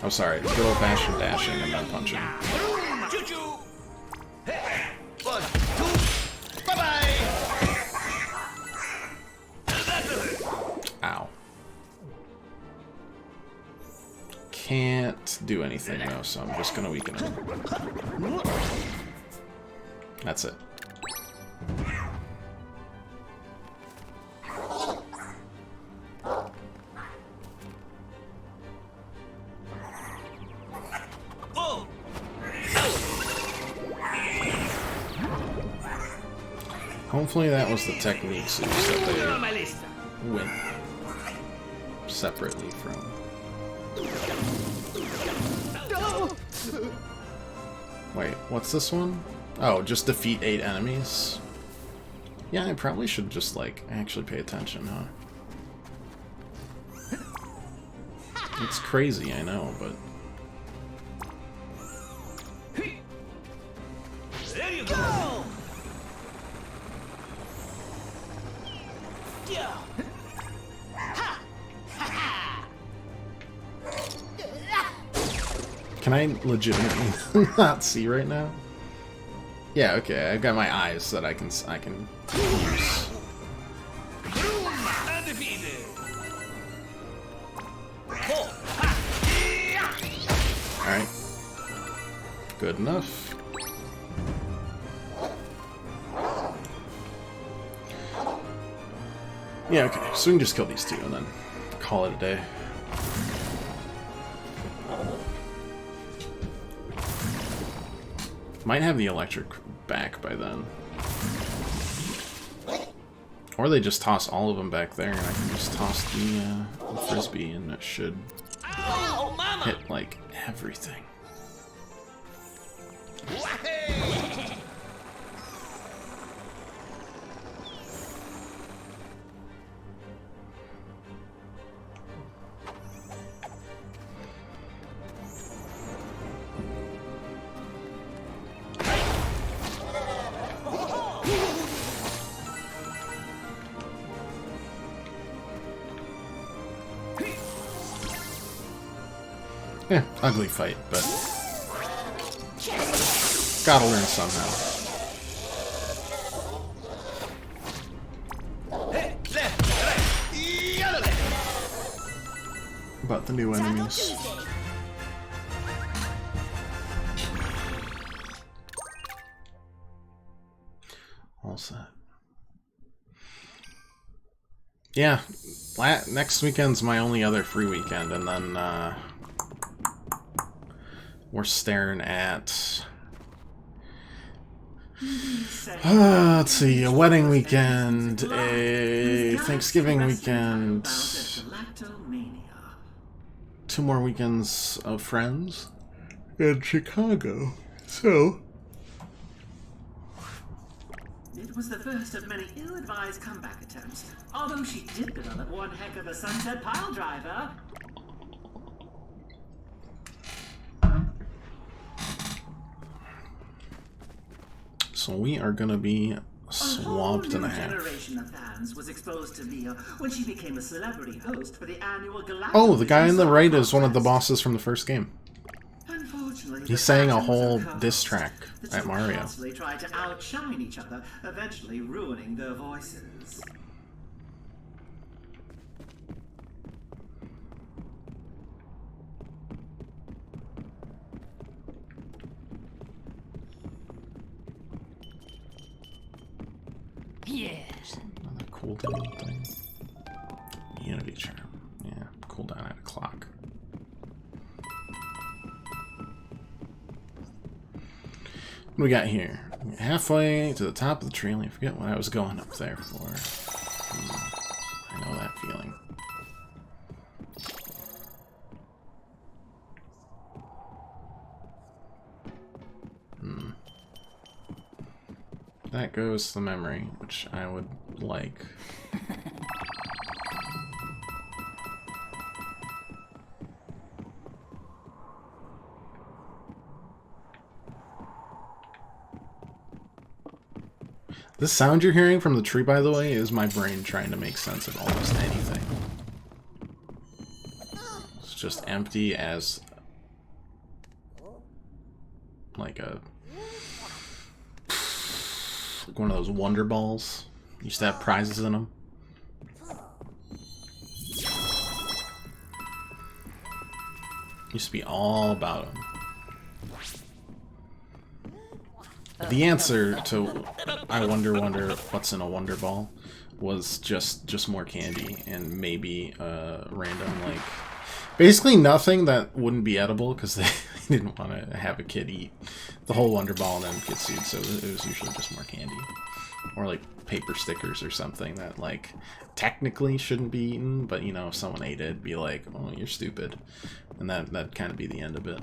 Speaker 1: Oh, sorry. Good old-fashioned dashing and then punching.
Speaker 6: Choo-choo! Hey! 1, 2, bye-bye!
Speaker 1: Ow. Can't do anything though, so I'm just gonna weaken him. That's it.
Speaker 6: Oh!
Speaker 1: Hopefully that was the techniques that
Speaker 6: On my
Speaker 1: they
Speaker 6: list.
Speaker 1: went separately from. Wait, what's this one? Oh, just defeat 8 enemies? Yeah, I probably should just, like, actually pay attention, huh? It's crazy, I know, but...
Speaker 6: There you go!
Speaker 1: Can I legitimately not see right now? Yeah, okay, I've got my eyes that I can use.
Speaker 6: Undefeated!
Speaker 1: Alright. Good enough. Yeah, okay, so we can just kill these two and then call it a day. Might have the electric back by then. Or they just toss all of them back there and I can just toss the frisbee and it should
Speaker 6: Oh, mama!
Speaker 1: hit, like, everything. Yeah, ugly fight, but gotta learn somehow.
Speaker 6: Hey, left, right, yellow.
Speaker 1: About the new enemies. Yeah, next weekend's my only other free weekend, and then we're staring at let's see, a wedding weekend, a Thanksgiving weekend, 2 more weekends of Friends in Chicago. So
Speaker 3: it was the first of many ill-advised comeback attempts, although she did develop one heck of a sunset pile driver.
Speaker 1: So we are gonna be swamped in a half.
Speaker 3: Generation of fans was exposed to Mia when she became a celebrity host for the annual Galactic.
Speaker 1: Oh, the guy on the right is one of the bosses from the first game.
Speaker 3: Unfortunately,
Speaker 1: He sang a whole diss track at Mario.
Speaker 3: Constantly tried to outshine each other, eventually ruining their voices.
Speaker 5: Yes.
Speaker 1: Another cooldown thing. Unity charm. Yeah, cooldown at a clock. What do we got here? Halfway to the top of the tree. I forget what I was going up there for. I know that feeling. That goes to the memory, which I would like. This sound you're hearing from the tree, by the way, is my brain trying to make sense of almost anything. It's just empty as like one of those Wonder Balls. Used to have prizes in them. Used to be all about them. The answer to I wonder what's in a Wonder Ball was just more candy and maybe random, like, basically nothing that wouldn't be edible because they didn't want to have a kid eat the whole Wonder Ball and then get sued, so it was usually just more candy. Or like paper stickers or something that, like, technically shouldn't be eaten, but, you know, if someone ate it, it'd be like, oh, you're stupid. And that'd kind of be the end of it.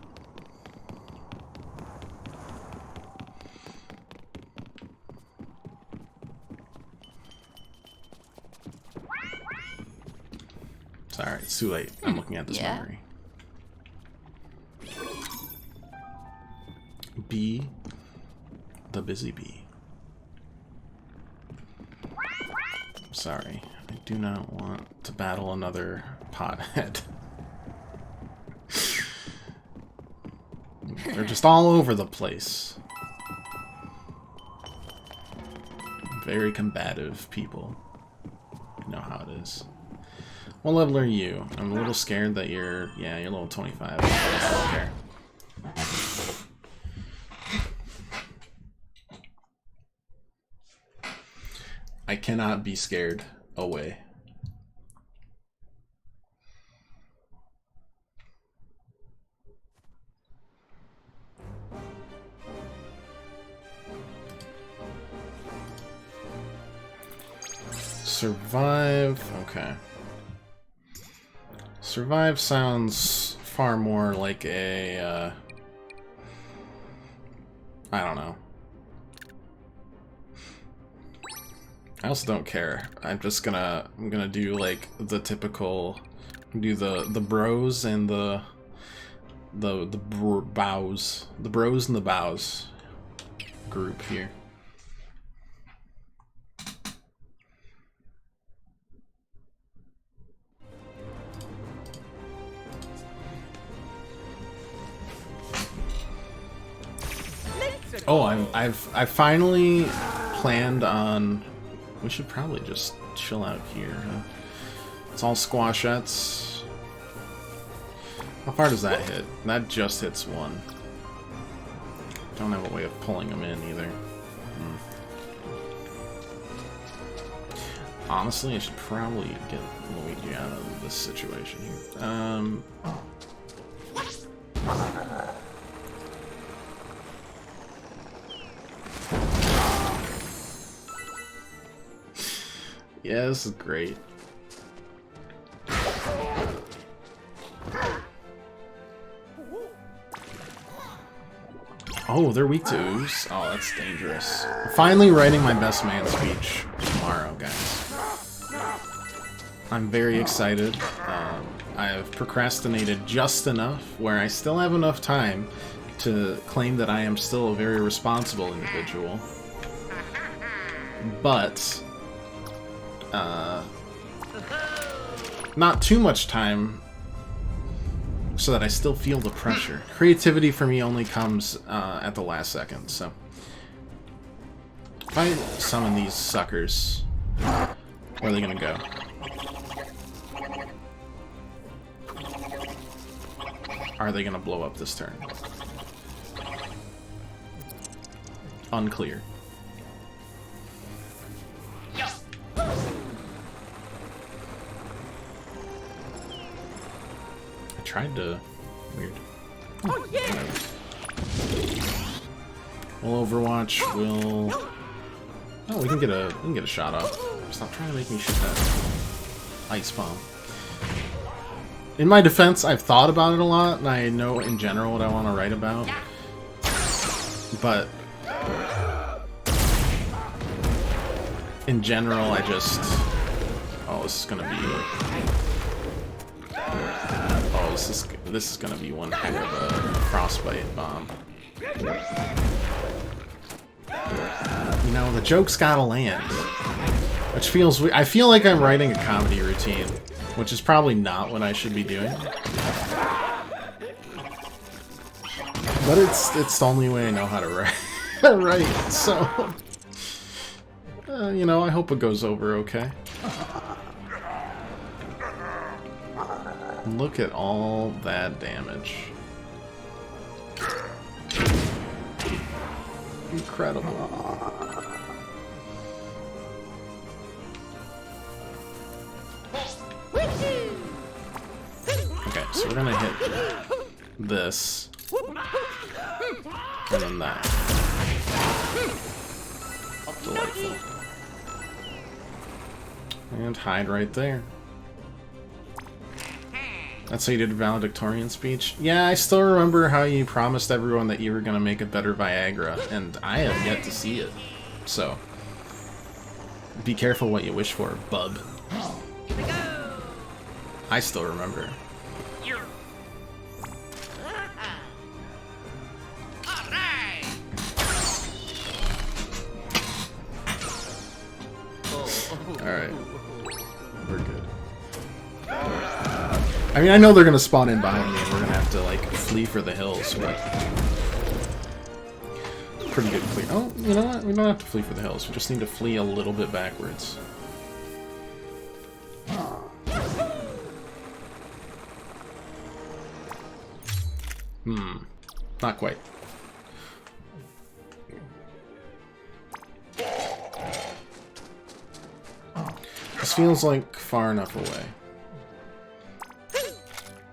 Speaker 1: Sorry, it's too late. I'm looking at this memory. Bee, the busy bee. Sorry, I do not want to battle another pothead. They're just all over the place. Very combative people. You know how it is. What level are you? I'm a little scared that you're level 25. I don't care. I cannot be scared away. Survive, okay. Survive sounds far more like a, I don't know. I also don't care. I'm gonna do like the typical, do the bros and the bows, the bros and the bows group here. Oh, I've finally planned on. We should probably just chill out here. Huh? It's all squashettes. How far does that hit? That just hits one. Don't have a way of pulling them in either. Honestly, I should probably get Luigi out of this situation here. Yeah, this is great. Oh, they're weak to ooze. Oh, that's dangerous. I'm finally writing my best man speech tomorrow, guys. I'm very excited. I've procrastinated just enough where I still have enough time to claim that I am still a very responsible individual. But, not too much time so that I still feel the pressure. Creativity for me only comes at the last second, so. If I summon these suckers, where are they gonna go? Are they gonna blow up this turn? Unclear. I tried to... Weird.
Speaker 5: Oh, yeah.
Speaker 1: Well, Overwatch will... Oh, we can get a shot off. Stop trying to make me shoot that ice bomb. In my defense, I've thought about it a lot, and I know in general what I want to write about. But in general, I just... Oh, this is gonna be... Oh, this is gonna be one heck of a frostbite bomb. You know, the joke's gotta land. Which feels weird. I feel like I'm writing a comedy routine, which is probably not what I should be doing. But it's the only way I know how to write. So, you know, I hope it goes over okay. Look at all that damage. Incredible. Okay, so we're gonna hit this. And then that. Delightful. And hide right there. That's how you did a valedictorian speech? Yeah, I still remember how you promised everyone that you were gonna make a better Viagra, and I have yet to see it. So, be careful what you wish for, bub. I still remember. Alright. We're good. I mean, I know they're gonna spawn in behind me and we're gonna have to, like, flee for the hills, but... Pretty good clear. Oh, you know what? We don't have to flee for the hills. We just need to flee a little bit backwards. Not quite. This feels like far enough away.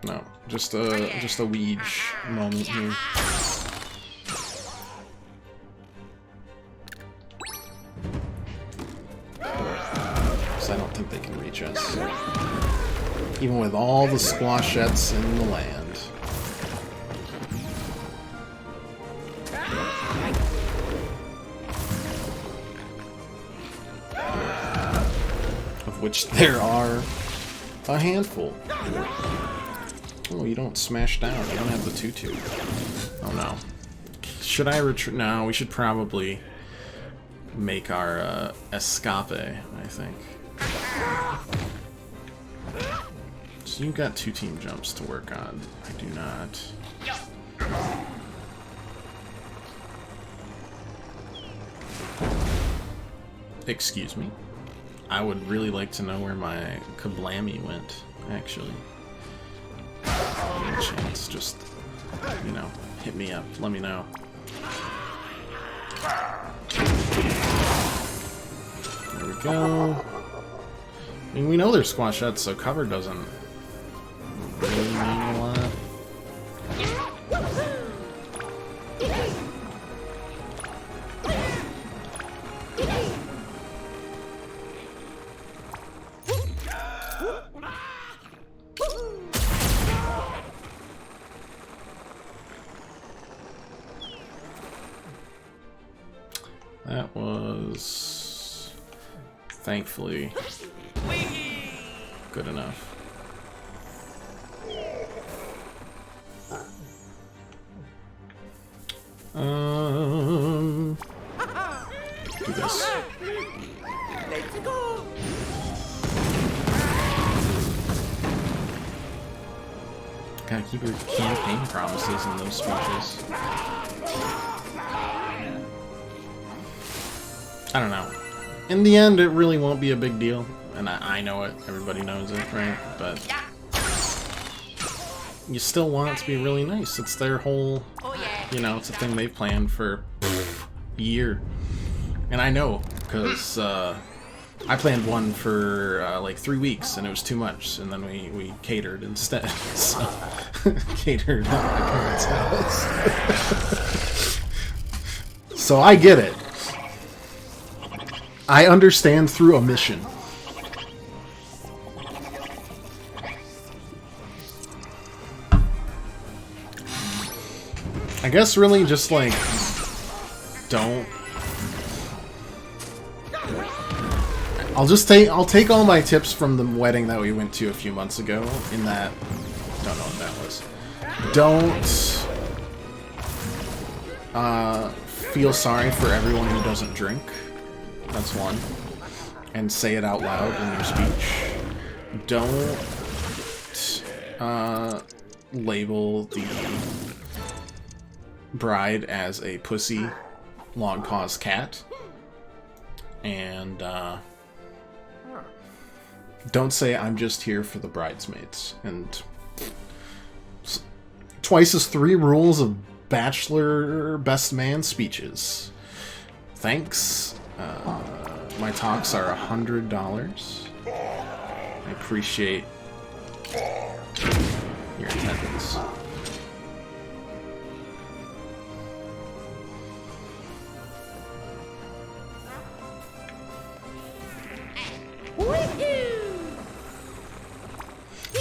Speaker 1: No, just a Weege moment here. So I don't think they can reach us. Even with all the squashettes in the land. Of which there are a handful. Oh, you don't smash down. You don't have the tutu. Oh no. Should I retreat? No, we should probably make our escape, I think. So you've got 2 team jumps to work on. I do not. Excuse me. I would really like to know where my Kablammy went, actually. Any chance, just, you know, hit me up, let me know. There we go. I mean, we know they're squashettes, so cover doesn't really mean a lot. That was thankfully good enough. Do this.
Speaker 5: Let's go.
Speaker 1: Gotta keep your campaign promises in those speeches. I don't know. In the end, it really won't be a big deal. And I know it. Everybody knows it, right? But you still want it to be really nice. It's their whole, you know, it's a thing they've planned for a year. And I know, because I planned one for like 3 weeks, and it was too much. And then we catered instead. So, catered at my parents' house. So I get it. I understand through omission. I guess really just like don't. I'll take all my tips from the wedding that we went to a few months ago. In that, don't know what that was. Don't feel sorry for everyone who doesn't drink. That's one. And say it out loud in your speech. Don't label the bride as a pussy long-paws cat. And don't say I'm just here for the bridesmaids. And twice as 3 rules of bachelor best man speeches. Thanks. My talks are $100. I appreciate your attendance.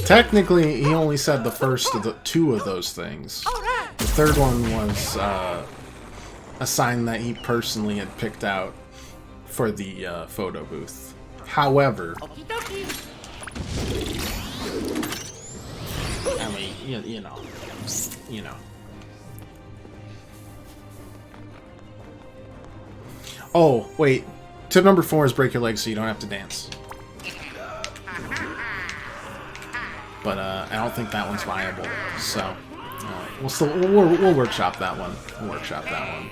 Speaker 1: Technically, he only said the first of the 2 of those things. The third one was a sign that he personally had picked out for the photo booth. However, I mean, you know. Oh, wait. Tip number 4 is break your legs so you don't have to dance. But I don't think that one's viable. So we'll workshop that one. We'll workshop that one.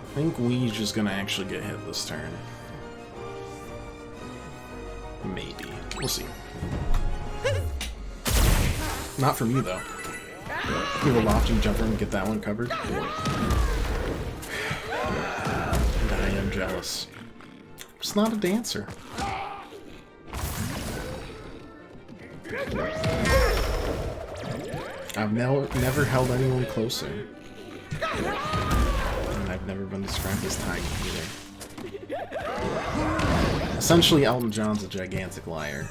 Speaker 1: I think Ouija's is gonna actually get hit this turn. Maybe. We'll see. Not for me, though. Give a loft and jumper and get that one covered. And I am jealous. I'm just not a dancer. I've never held anyone closer. I've never been described as tiny either. Essentially, Elton John's a gigantic liar.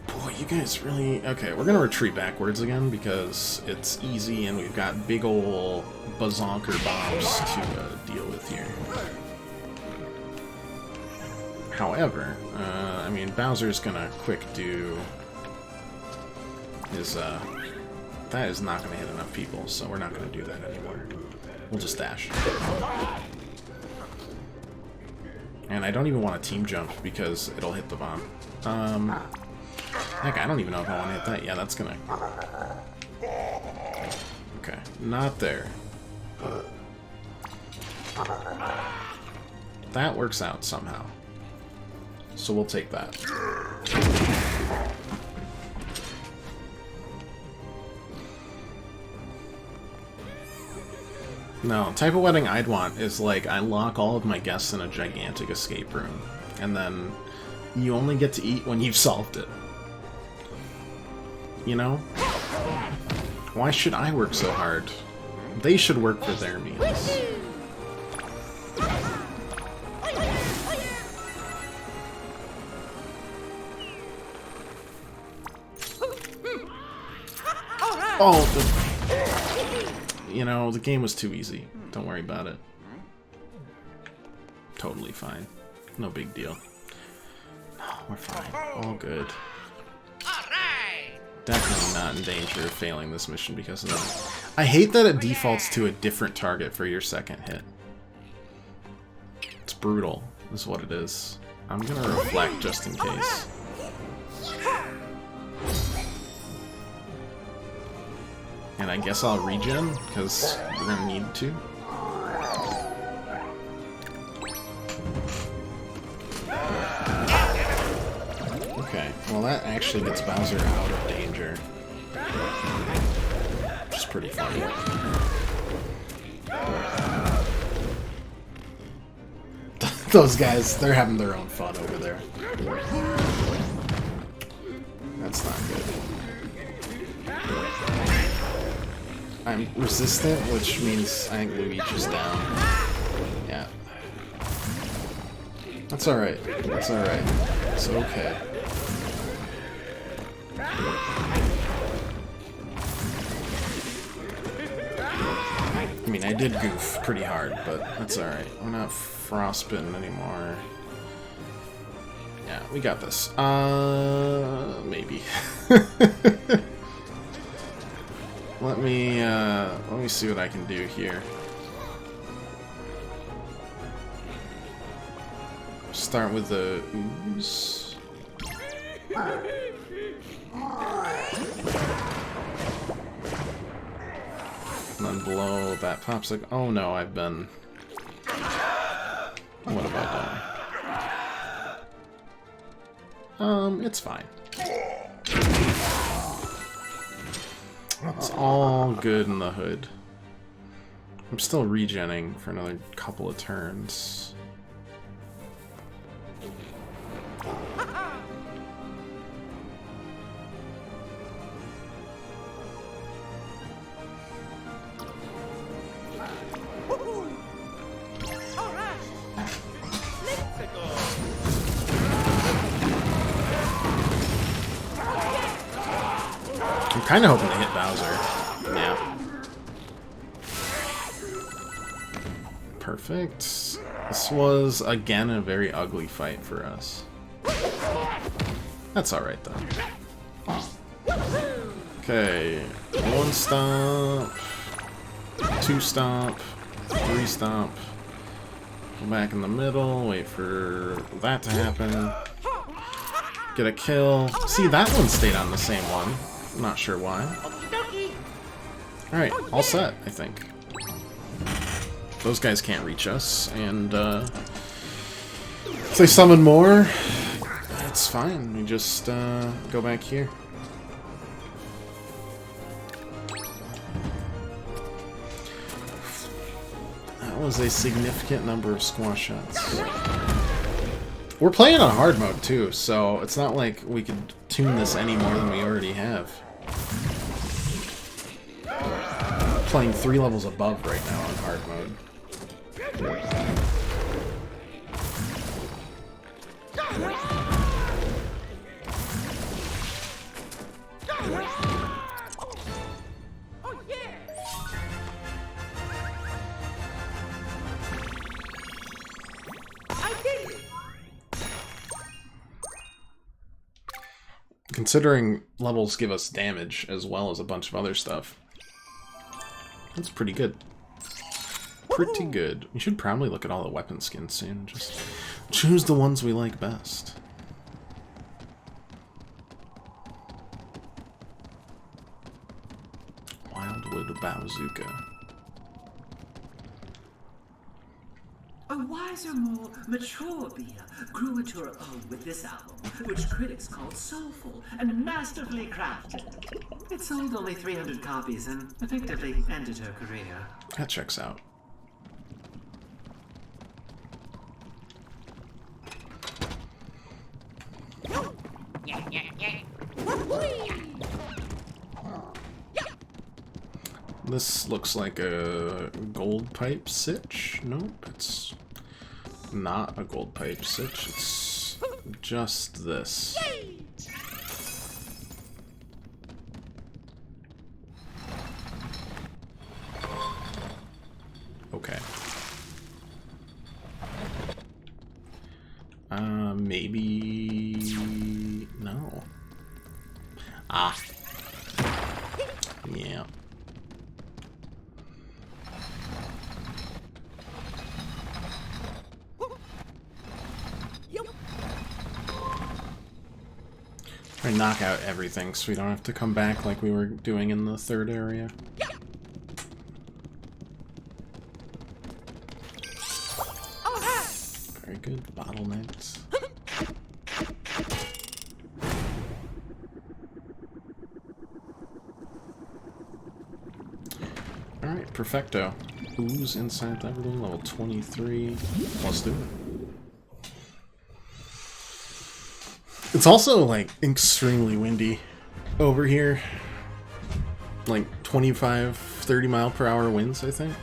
Speaker 1: Boy, you guys really... Okay, we're gonna retreat backwards again because it's easy and we've got big ol' bazonker bombs to deal with here. However, I mean, Bowser's gonna quick do his, that is not going to hit enough people, so we're not going to do that anymore. We'll just dash. And I don't even want to team jump because it'll hit the bomb. Heck, I don't even know if I want to hit that. Yeah, that's going to... Okay, not there. That works out somehow. So we'll take that. No, type of wedding I'd want is like I lock all of my guests in a gigantic escape room, and then you only get to eat when you've solved it. You know? Why should I work so hard? They should work for their meals. Oh, you know, the game was too easy. Don't worry about it. Totally fine. No big deal. No, we're fine. All good. Definitely not in danger of failing this mission because of that. I hate that it defaults to a different target for your second hit. It's brutal, is what it is. I'm gonna reflect just in case. And I guess I'll regen, because we're gonna need to. Okay, well that actually gets Bowser out of danger. Which is pretty funny. Those guys, they're having their own fun over there. That's not good. I'm resistant, which means I think Luigi is down. Yeah. That's alright. That's alright. It's okay. I mean, I did goof pretty hard, but that's alright. I'm not frostbitten anymore. Yeah, we got this. Maybe. Let me see what I can do here. Start with the ooze. And then blow that popsicle. Oh no, I've been... What have I done? It's fine. It's all good in the hood. I'm still regenning for another couple of turns. I'm kind of hoping to hit Bowser. Yeah. Perfect. This was, again, a very ugly fight for us. That's alright, though. Okay. 1 stomp. 2 stomp. 3 stomp. Go back in the middle. Wait for that to happen. Get a kill. See, that one stayed on the same one. I'm not sure why. Alright, all set, I think. Those guys can't reach us, and if they summon more, it's fine. We just go back here. That was a significant number of squash shots. We're playing on hard mode too, so it's not like we could tune this any more than we already have. Playing 3 levels above right now on hard mode.
Speaker 5: Oh yeah! I did it!
Speaker 1: Considering levels give us damage as well as a bunch of other stuff, that's pretty good. Pretty good. We should probably look at all the weapon skins soon. Just choose the ones we like best. Wildwood Bazooka.
Speaker 3: A wiser, more mature beer grew into her own with this album, which critics called soulful and masterfully crafted. It sold only 300 copies and effectively ended her career.
Speaker 1: That checks out. This looks like a gold pipe sitch. Nope, it's not a gold pipe sitch. It's just this. Okay. Maybe... no. Ah. Yeah. Try to knock out everything so we don't have to come back like we were doing in the third area. Very good. Bottlenecks. Alright, perfecto. Ooze inside that room, level 23. Let's do it. It's also, like, extremely windy over here. Like, 25, 30 mile per hour winds, I think.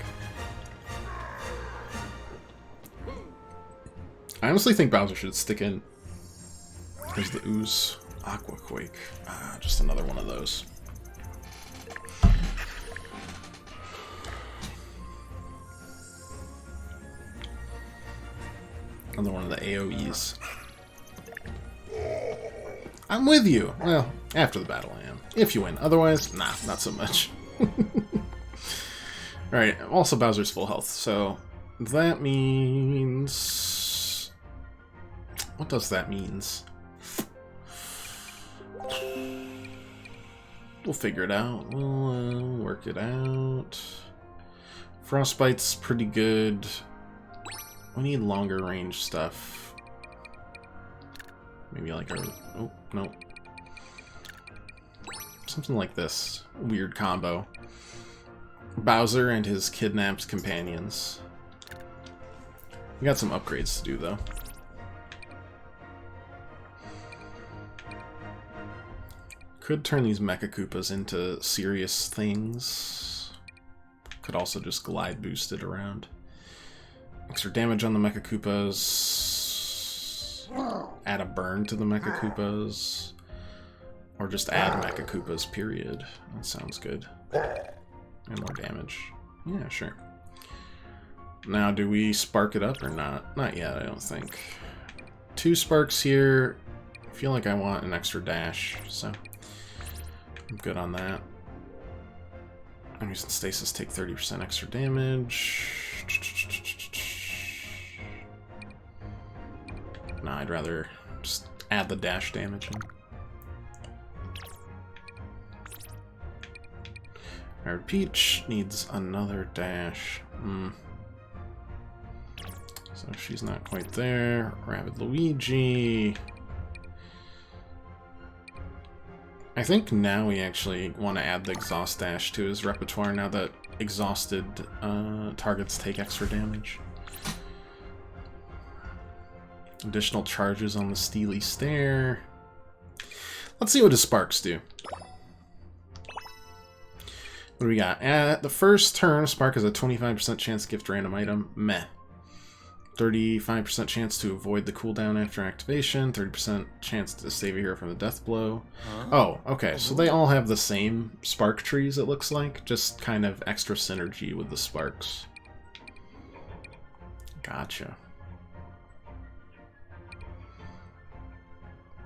Speaker 1: I honestly think Bowser should stick in. There's the Ooze. Aqua Quake. Ah, just another one of those. Another one of the AoEs. I'm with you! Well, after the battle I am. If you win. Otherwise, nah, not so much. Alright, also Bowser's full health, so that means... what does that means? We'll figure it out. We'll work it out. Frostbite's pretty good. We need longer range stuff. Maybe like a... oh, no. Something like this. Weird combo. Bowser and his kidnapped companions. We got some upgrades to do, though. Could turn these Mecha Koopas into serious things. Could also just glide boost it around. Extra damage on the Mecha Koopas. Add a burn to the Mecha Koopas. Or just add Mecha Koopas, period. That sounds good. And more damage. Yeah, sure. Now, do we spark it up or not? Not yet, I don't think. 2 sparks here. I feel like I want an extra dash, so I'm good on that. Enemies in stasis take 30% extra damage. Nah, I'd rather just add the dash damage in. Our Peach needs another dash. So she's not quite there. Rabbid Luigi. I think now we actually want to add the exhaust dash to his repertoire now that exhausted targets take extra damage. Additional charges on the Steely Stare. Let's see what his sparks do. What do we got? At the first turn, Spark has a 25% chance to gift random item. Meh. 35% chance to avoid the cooldown after activation. 30% chance to save a hero from the death blow. Oh, okay. So they all have the same spark trees, it looks like. Just kind of extra synergy with the sparks. Gotcha.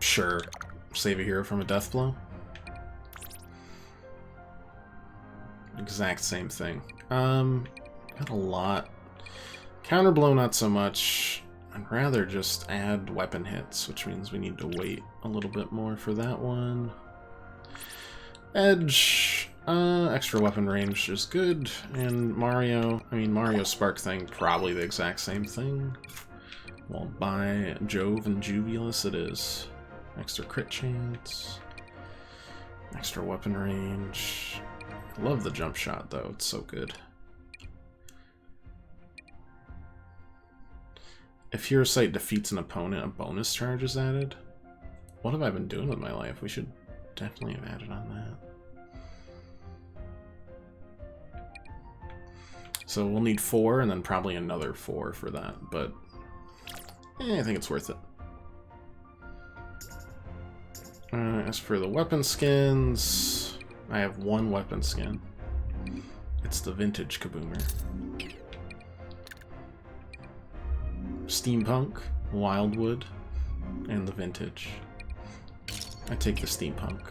Speaker 1: Sure. Save a hero from a death blow. Exact same thing. Got a lot. Counterblow, not so much. I'd rather just add weapon hits, which means we need to wait a little bit more for that one. Edge, extra weapon range is good. And Mario, Mario's spark thing, probably the exact same thing. Well, by Jove and Jubilus it is. Extra crit chance. Extra weapon range. I love the jump shot, though. It's so good. If Hero Sight defeats an opponent, a bonus charge is added. What have I been doing with my life? We should definitely have added on that. So we'll need 4 and then probably another 4 for that, but I think it's worth it. As for the weapon skins, I have 1 weapon skin. It's the vintage Kaboomer. Steampunk, Wildwood, and the vintage. I take the Steampunk.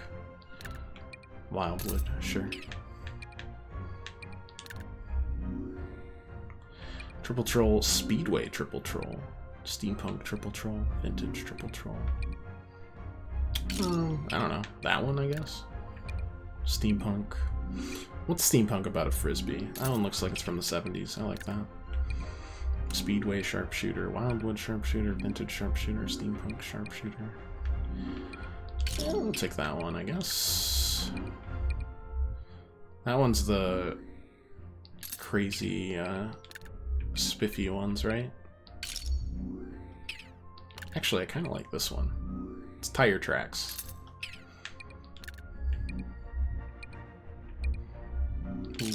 Speaker 1: Wildwood, sure. Triple Troll, Speedway Triple Troll, Steampunk Triple Troll, Vintage Triple Troll. I don't know. That one, I guess? Steampunk. What's Steampunk about a Frisbee? That one looks like it's from the 70s. I like that. Speedway Sharpshooter, Wildwood Sharpshooter, Vintage Sharpshooter, Steampunk Sharpshooter. Yeah, we'll take that one, I guess. That one's the crazy, spiffy ones, right? Actually, I kind of like this one. It's tire tracks. Ooh.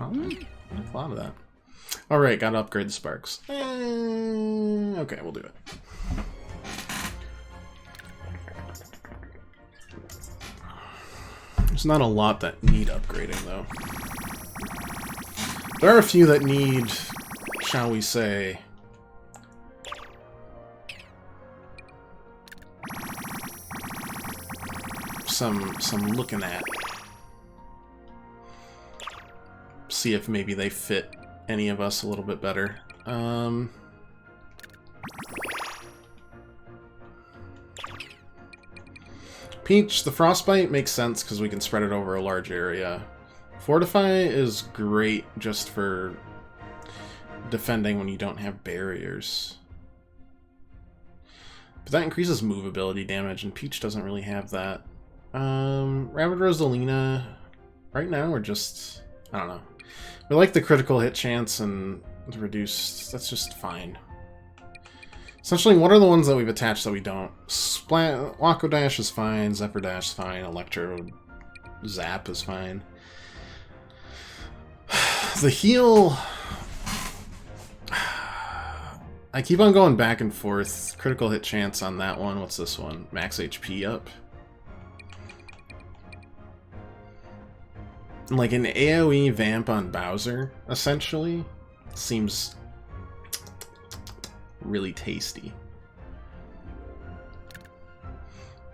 Speaker 1: Oh, I like a lot of that. Alright, gotta upgrade the sparks. Okay, we'll do it. There's not a lot that need upgrading, though. There are a few that need, shall we say, some looking at. See if maybe they fit any of us a little bit better. Peach, the Frostbite makes sense because we can spread it over a large area. Fortify is great just for defending when you don't have barriers. But that increases movability damage, and Peach doesn't really have that. Rabbid Rosalina, right now we're just, I don't know. We like the critical hit chance and the reduced, that's just fine. Essentially, what are the ones that we've attached that we don't? Wako Dash is fine, Zephyr Dash is fine, Electro Zap is fine. The heal... I keep on going back and forth. Critical hit chance on that one. What's this one? Max HP up. Like an AoE vamp on Bowser, essentially, seems really tasty.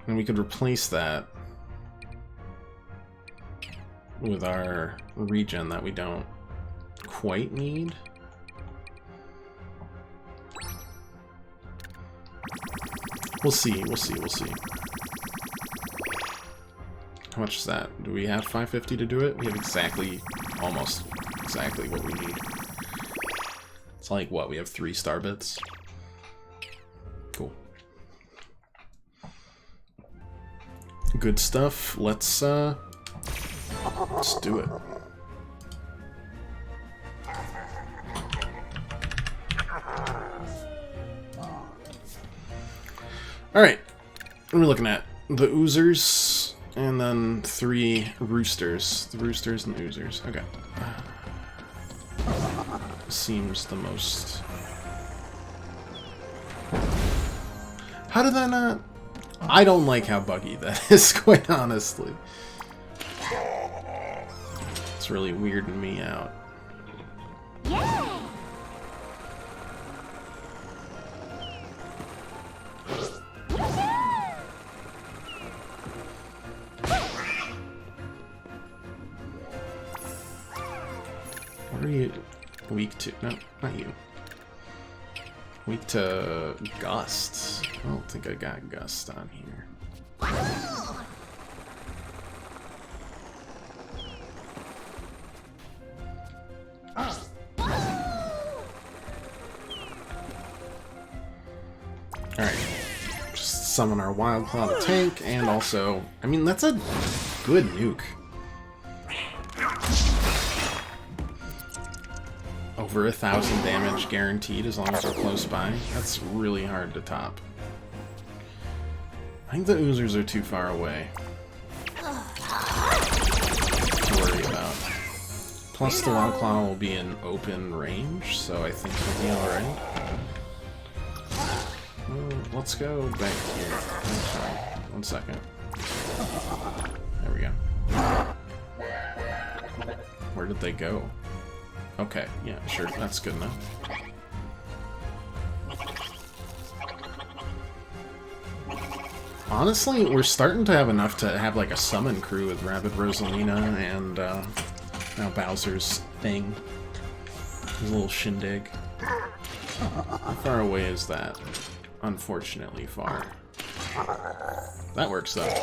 Speaker 1: And we could replace that with our regen that we don't quite need. We'll see, we'll see, we'll see. How much is that? Do we have 550 to do it? We have exactly, almost exactly what we need. It's like, what, we have 3 star bits? Cool. Good stuff. Let's do it. Alright. What are we looking at? The Oozers. And then 3 roosters. The roosters and the oozers. Okay. Seems the most... How did that not... I don't like how buggy that is, quite honestly. It's really weirding me out. What are you weak to? No, not you. Weak to Gust. I don't think I got Gust on here. Alright. Just summon our Wild Claw to tank, and also, I mean, that's a good nuke. Over 1,000 damage guaranteed as long as we're close by. That's really hard to top. think the oozers are too far away to worry about. Plus the Wildclaw will be in open range, so I think he'll be alright. Let's go back here. I'm sorry. 1 second. There we go. Where did they go? Okay, yeah, sure, that's good enough. Honestly, we're starting to have enough to have like a summon crew with Rabbid Rosalina and now Bowser's thing. His little shindig. How far away is that? Unfortunately far. That works though.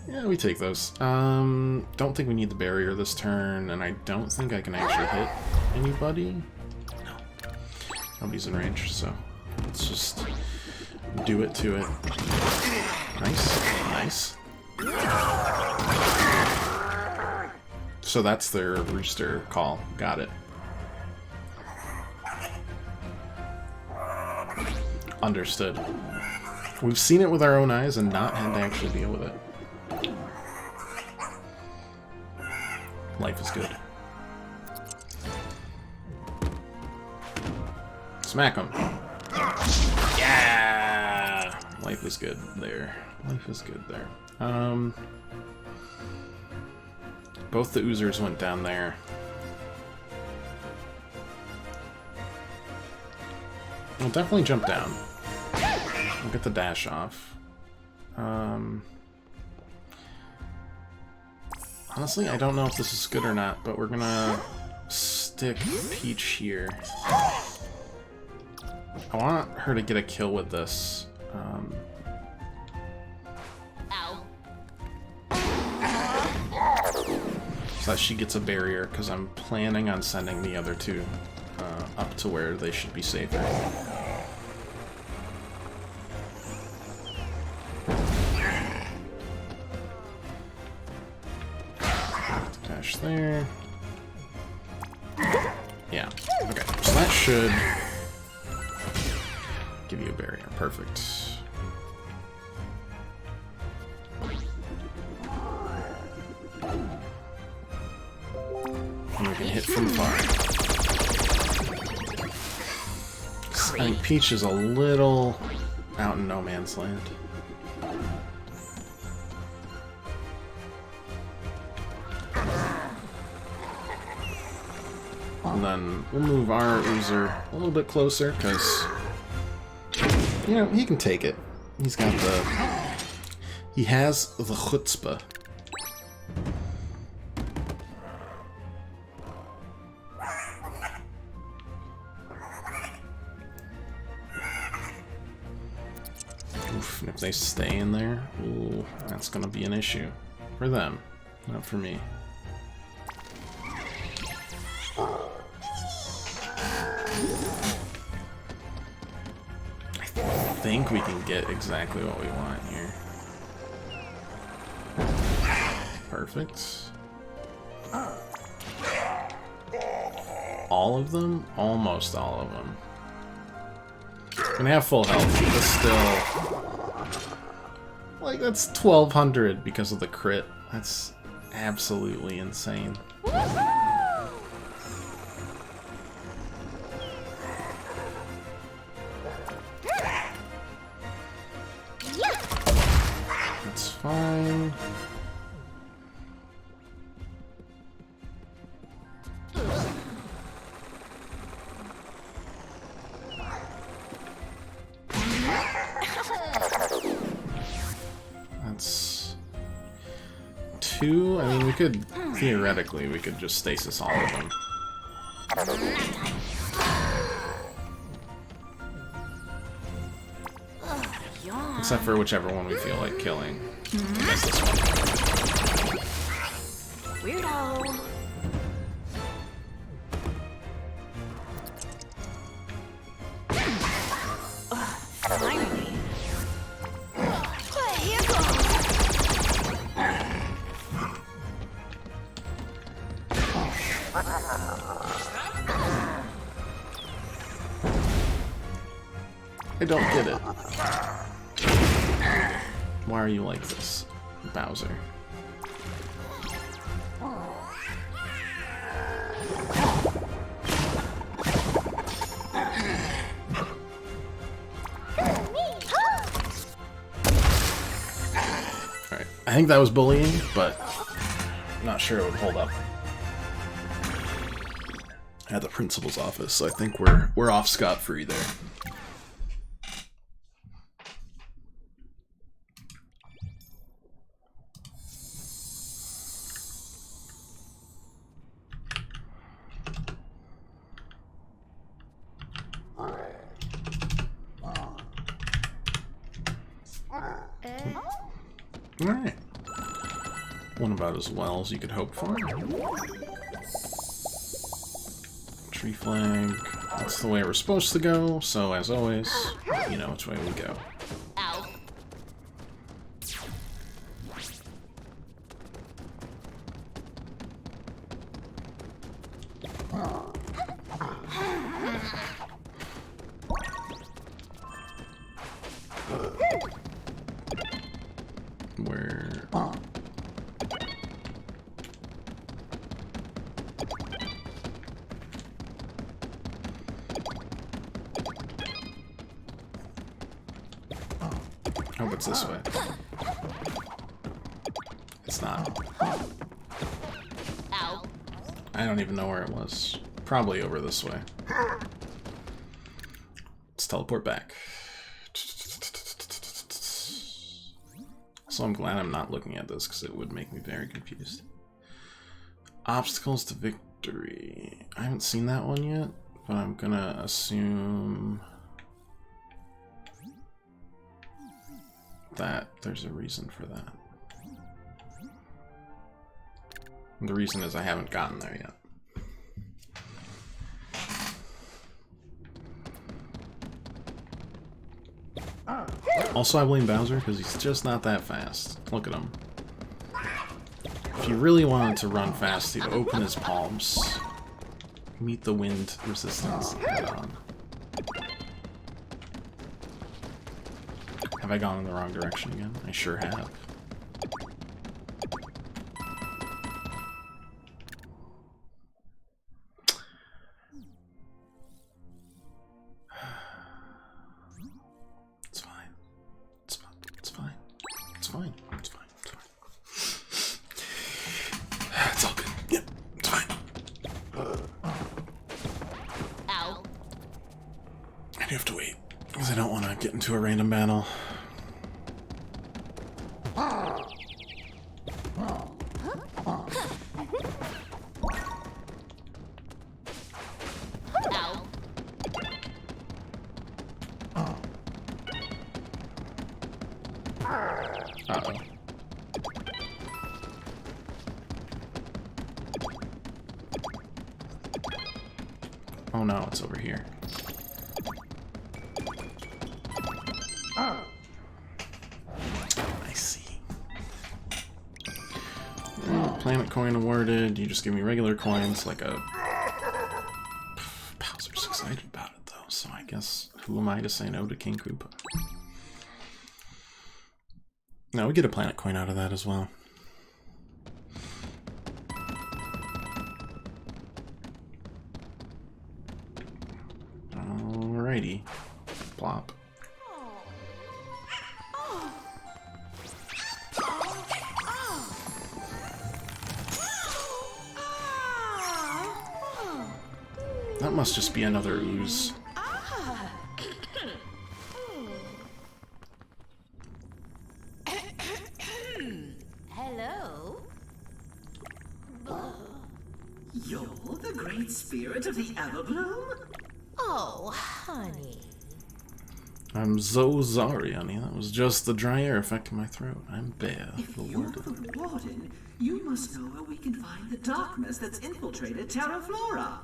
Speaker 1: Yeah, we take those. Don't think we need the barrier this turn, and I don't think I can actually hit anybody. No. Nobody's in range, so let's just do it to it. Nice. Nice. So that's their rooster call. Got it. Understood. We've seen it with our own eyes and not had to actually deal with it. Life is good. Smack him. Yeah! Life is good there. Life is good there. Both the oozers went down there. We'll definitely jump down. We'll get the dash off. Honestly, I don't know if this is good or not, but we're gonna stick Peach here. I want her to get a kill with this. So that she gets a barrier, because I'm planning on sending the other two up to where they should be safer. Dash there. Yeah, okay, so that should give you a barrier. Perfect. And we can hit from far. I think Peach is a little out in no man's land. And then we'll move our Oozer a little bit closer, because, you know, he can take it. He's got the... He has the chutzpah. Oof, and if they stay in there, ooh, that's gonna be an issue. For them, not for me. I think we can get exactly what we want here. Perfect. All of them? Almost all of them. Gonna have full health, but still... Like, that's 1,200 because of the crit. That's absolutely insane. That's fine. That's 2. I mean, we could, theoretically, we could just stasis all of them. Except for whichever one we feel like killing. I guess this one.
Speaker 5: Weirdo. Finally. Here goes.
Speaker 1: I don't get it. Why are you like this, Bowser? Alright, I think that was bullying, but I'm not sure it would hold up at the principal's office, so I think we're off scot-free there. Alright. One about as well as you could hope for. Tree flag. That's the way we're supposed to go, so as always, you know which way we go.
Speaker 5: Ow.
Speaker 1: Where... Oh, it's this way. It's not.
Speaker 5: Ow.
Speaker 1: I don't even know where it was. Probably over this way. Let's teleport back. So I'm glad I'm not looking at this because it would make me very confused. Obstacles to victory. I haven't seen that one yet, but I'm gonna assume that there's a reason for that. And the reason is I haven't gotten there yet. Also, I blame Bowser because he's just not that fast. Look at him. If he really wanted to run fast, he'd open his palms, meet the wind resistance head on. Have I gone in the wrong direction again? I sure have. It's fine. It's fine. It's fine. It's fine. It's fine. It's fine. It's all good. Yep. It's fine.
Speaker 5: Ow.
Speaker 1: I do have to wait because I don't want to get into a random battle.
Speaker 5: Ow.
Speaker 1: Uh-oh. Oh no, it's over here. I see. Planet coin awarded. You just give me regular coins like a... Bowser's excited about it though, so I guess who am I to say no to King Koopa? No, we get a planet coin out of that as well. Alrighty. Plop. That must just be another ooze.
Speaker 5: Hello.
Speaker 3: You're the great spirit of the Everbloom?
Speaker 5: Oh, honey.
Speaker 1: I'm so sorry, honey. That was just the dry air affecting my throat. I'm Bear,
Speaker 3: If
Speaker 1: the
Speaker 3: you're
Speaker 1: warden.
Speaker 3: the warden, you must know where we can find the darkness that's infiltrated Terra Flora.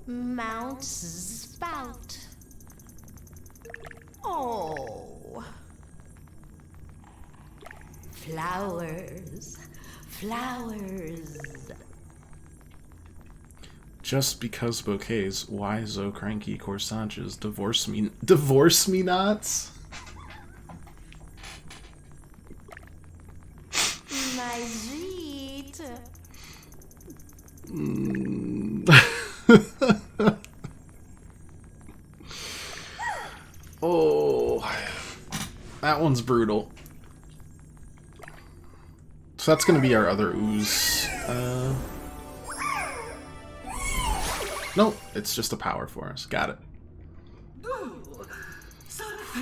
Speaker 5: Mount Spout. Oh. Flowers. Flowers.
Speaker 1: Just because bouquets, why so cranky corsages, divorce me nots?
Speaker 4: My sweet.
Speaker 1: Oh, that one's brutal. So that's gonna be our other ooze. Nope, it's just a power for us. Got it.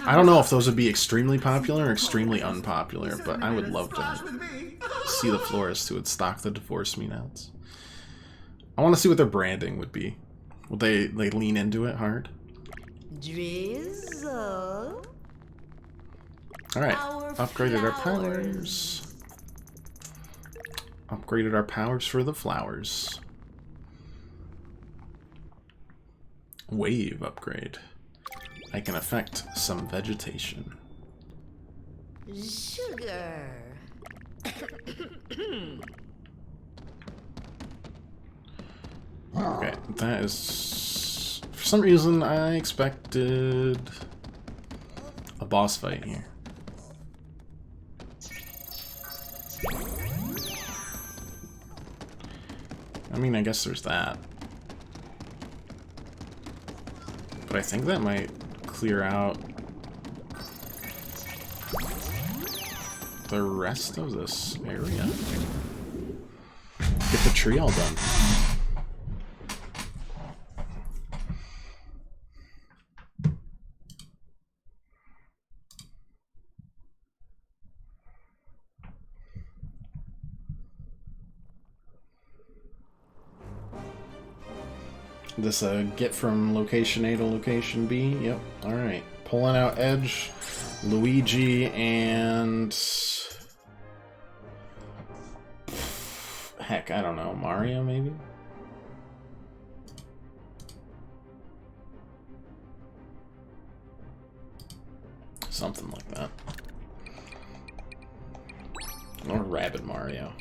Speaker 1: I don't know if those would be extremely popular or extremely unpopular, but I would love to see the florist who would stock the Divorce Me Nuts. I want to see what their branding would be. Would they lean into it hard?
Speaker 4: Drizzle.
Speaker 1: Alright,
Speaker 4: Our
Speaker 1: upgraded our
Speaker 4: flowers.
Speaker 1: powers. Upgraded our powers for the flowers. Wave upgrade. I can affect some vegetation.
Speaker 4: Sugar.
Speaker 1: Okay, that is... For some reason, I expected a boss fight here. I mean, I guess there's that. But I think that might clear out the rest of this area. Get the tree all done. This get from location A to location B. Yep. All right. Pulling out Edge, Luigi, and heck, I don't know, Mario maybe. Something like that. Or Rabbid Mario.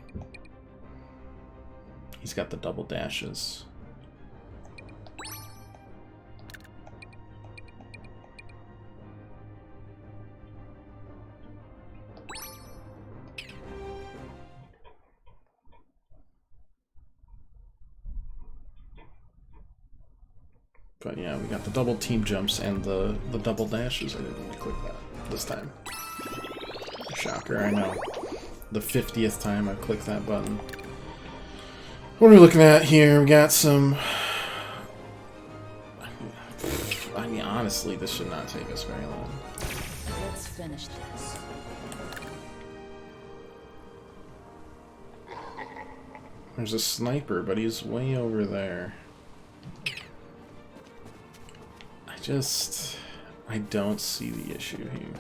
Speaker 1: He's got the double dashes. But yeah, we got the double team jumps and the double dashes. I didn't really click that this time. Shocker, I know. The 50th time I clicked that button. What are we looking at here? We got some... I mean, honestly, this should not take us very long.
Speaker 4: Let's finish this.
Speaker 1: There's a sniper, but he's way over there. I don't see the issue here.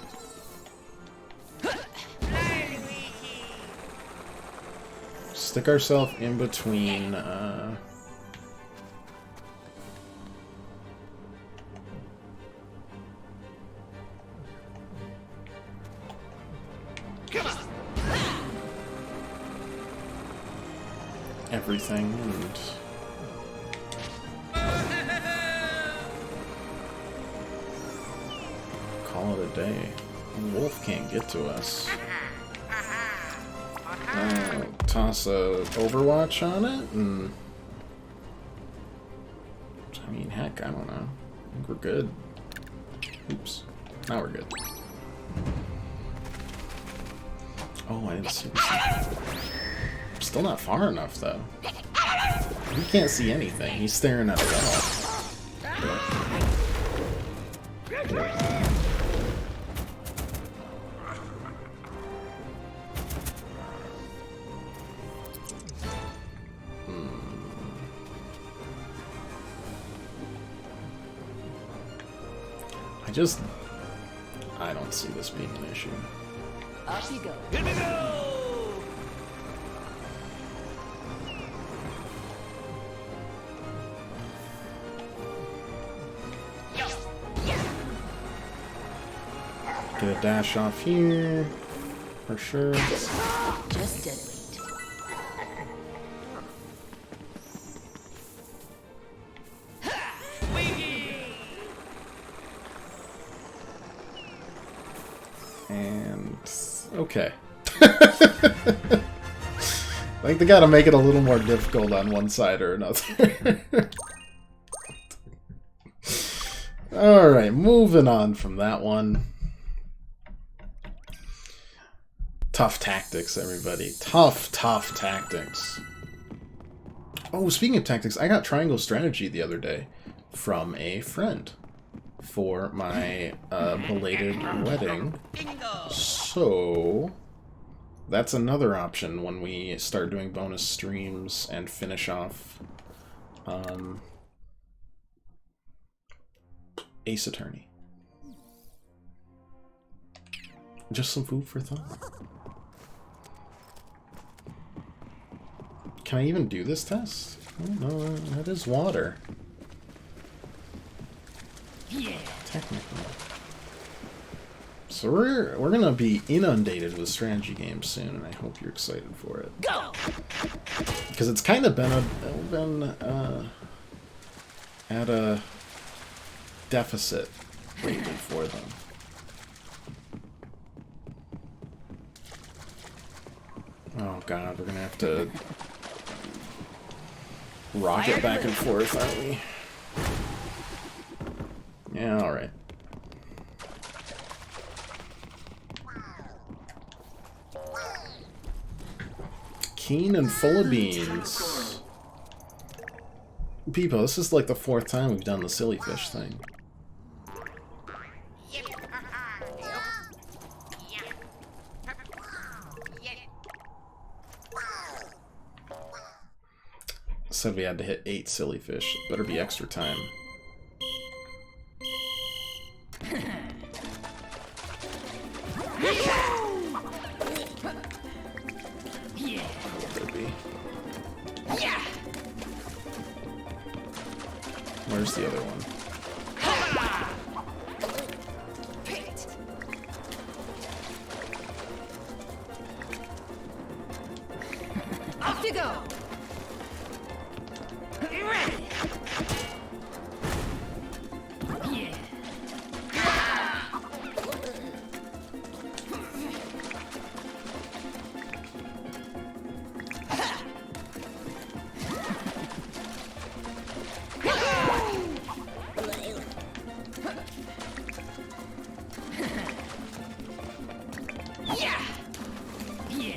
Speaker 1: Stick ourselves in between, everything and... call it a day. Wolf can't get to us. Toss a Overwatch on it, and I mean, heck, I don't know. I think we're good. Oops. Now we're good. Oh, I didn't see this. Still not far enough, though. He can't see anything. He's staring at a wall. I don't see this being an issue.
Speaker 4: Up you go.
Speaker 6: Here we go!
Speaker 1: Get a dash off here, for sure.
Speaker 4: Just dead weight.
Speaker 1: Okay. Like, they gotta make it a little more difficult on one side or another. Alright, moving on from that one. Tough tactics, everybody. Tough tactics. Oh, speaking of tactics, I got Triangle Strategy the other day from a friend for my belated wedding. So, that's another option when we start doing bonus streams and finish off Ace Attorney. Just some food for thought. Can I even do this test? Oh, no, that is water.
Speaker 5: Yeah.
Speaker 1: Technically. So we're gonna be inundated with strategy games soon, and I hope you're excited for it.
Speaker 5: Go.
Speaker 1: Because it's kind of been at a deficit lately for them. Oh god, we're gonna have to rocket back and forth, aren't we? Yeah, alright. Keen and full of beans. Peepo, this is like the 4th time we've done the silly fish thing. Said we had to hit 8 silly fish. Better be extra time. Where's the other one?
Speaker 5: Off you go. Ready. Yeah.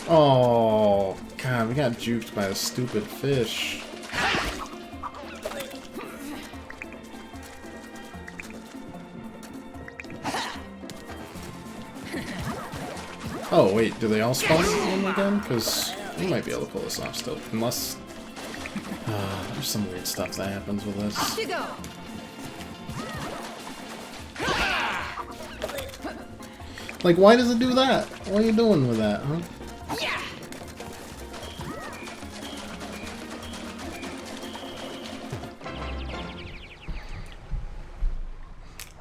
Speaker 1: Oh, God, we got juked by a stupid fish. Oh, wait, do they all spawn in again? Because we might be able to pull this off still. Unless... there's some weird stuff that happens with this.
Speaker 5: Off you go.
Speaker 1: Like, why does it do that? What are you doing with that, huh?
Speaker 5: Yeah.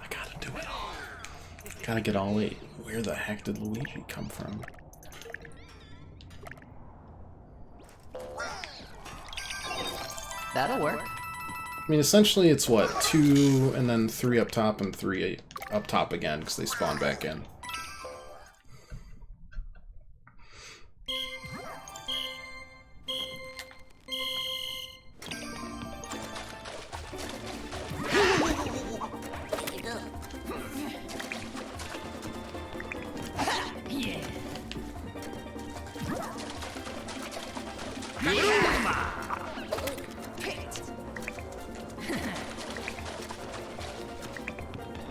Speaker 1: I gotta do it all. Gotta get all 8. Where the heck did Luigi come from?
Speaker 4: That'll work.
Speaker 1: I mean, essentially it's what? 2 and then 3 up top and 3 up top again because they spawn back in.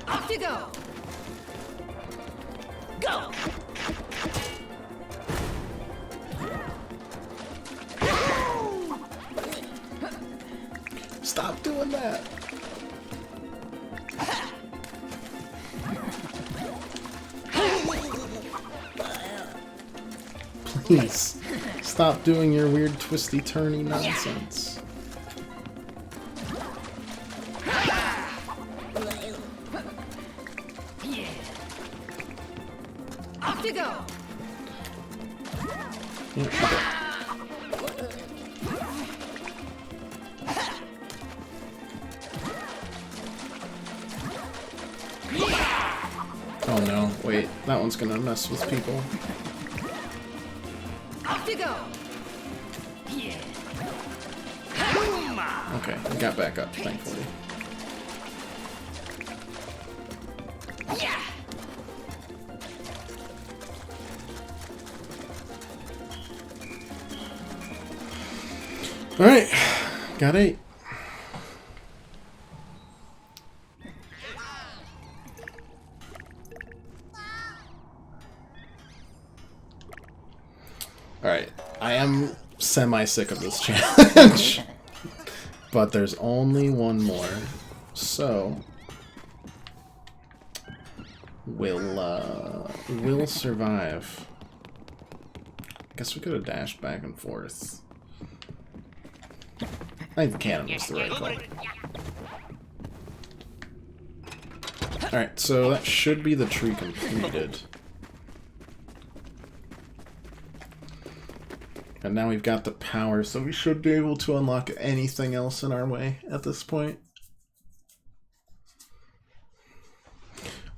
Speaker 5: Off you go. Go.
Speaker 1: Stop doing that! Please, stop doing your weird twisty-turny nonsense.
Speaker 5: Off you go.
Speaker 1: Yeah, okay. Oh no, wait, that one's gonna mess with people.
Speaker 4: Off you go.
Speaker 1: Okay, we got back up, thankfully. Alright, got 8. Alright, I am semi-sick of this challenge. But there's only one more. So we'll survive. Guess we could have dashed back and forth. I think the cannon was the right call. Alright, so that should be the tree completed. And now we've got the power, so we should be able to unlock anything else in our way at this point.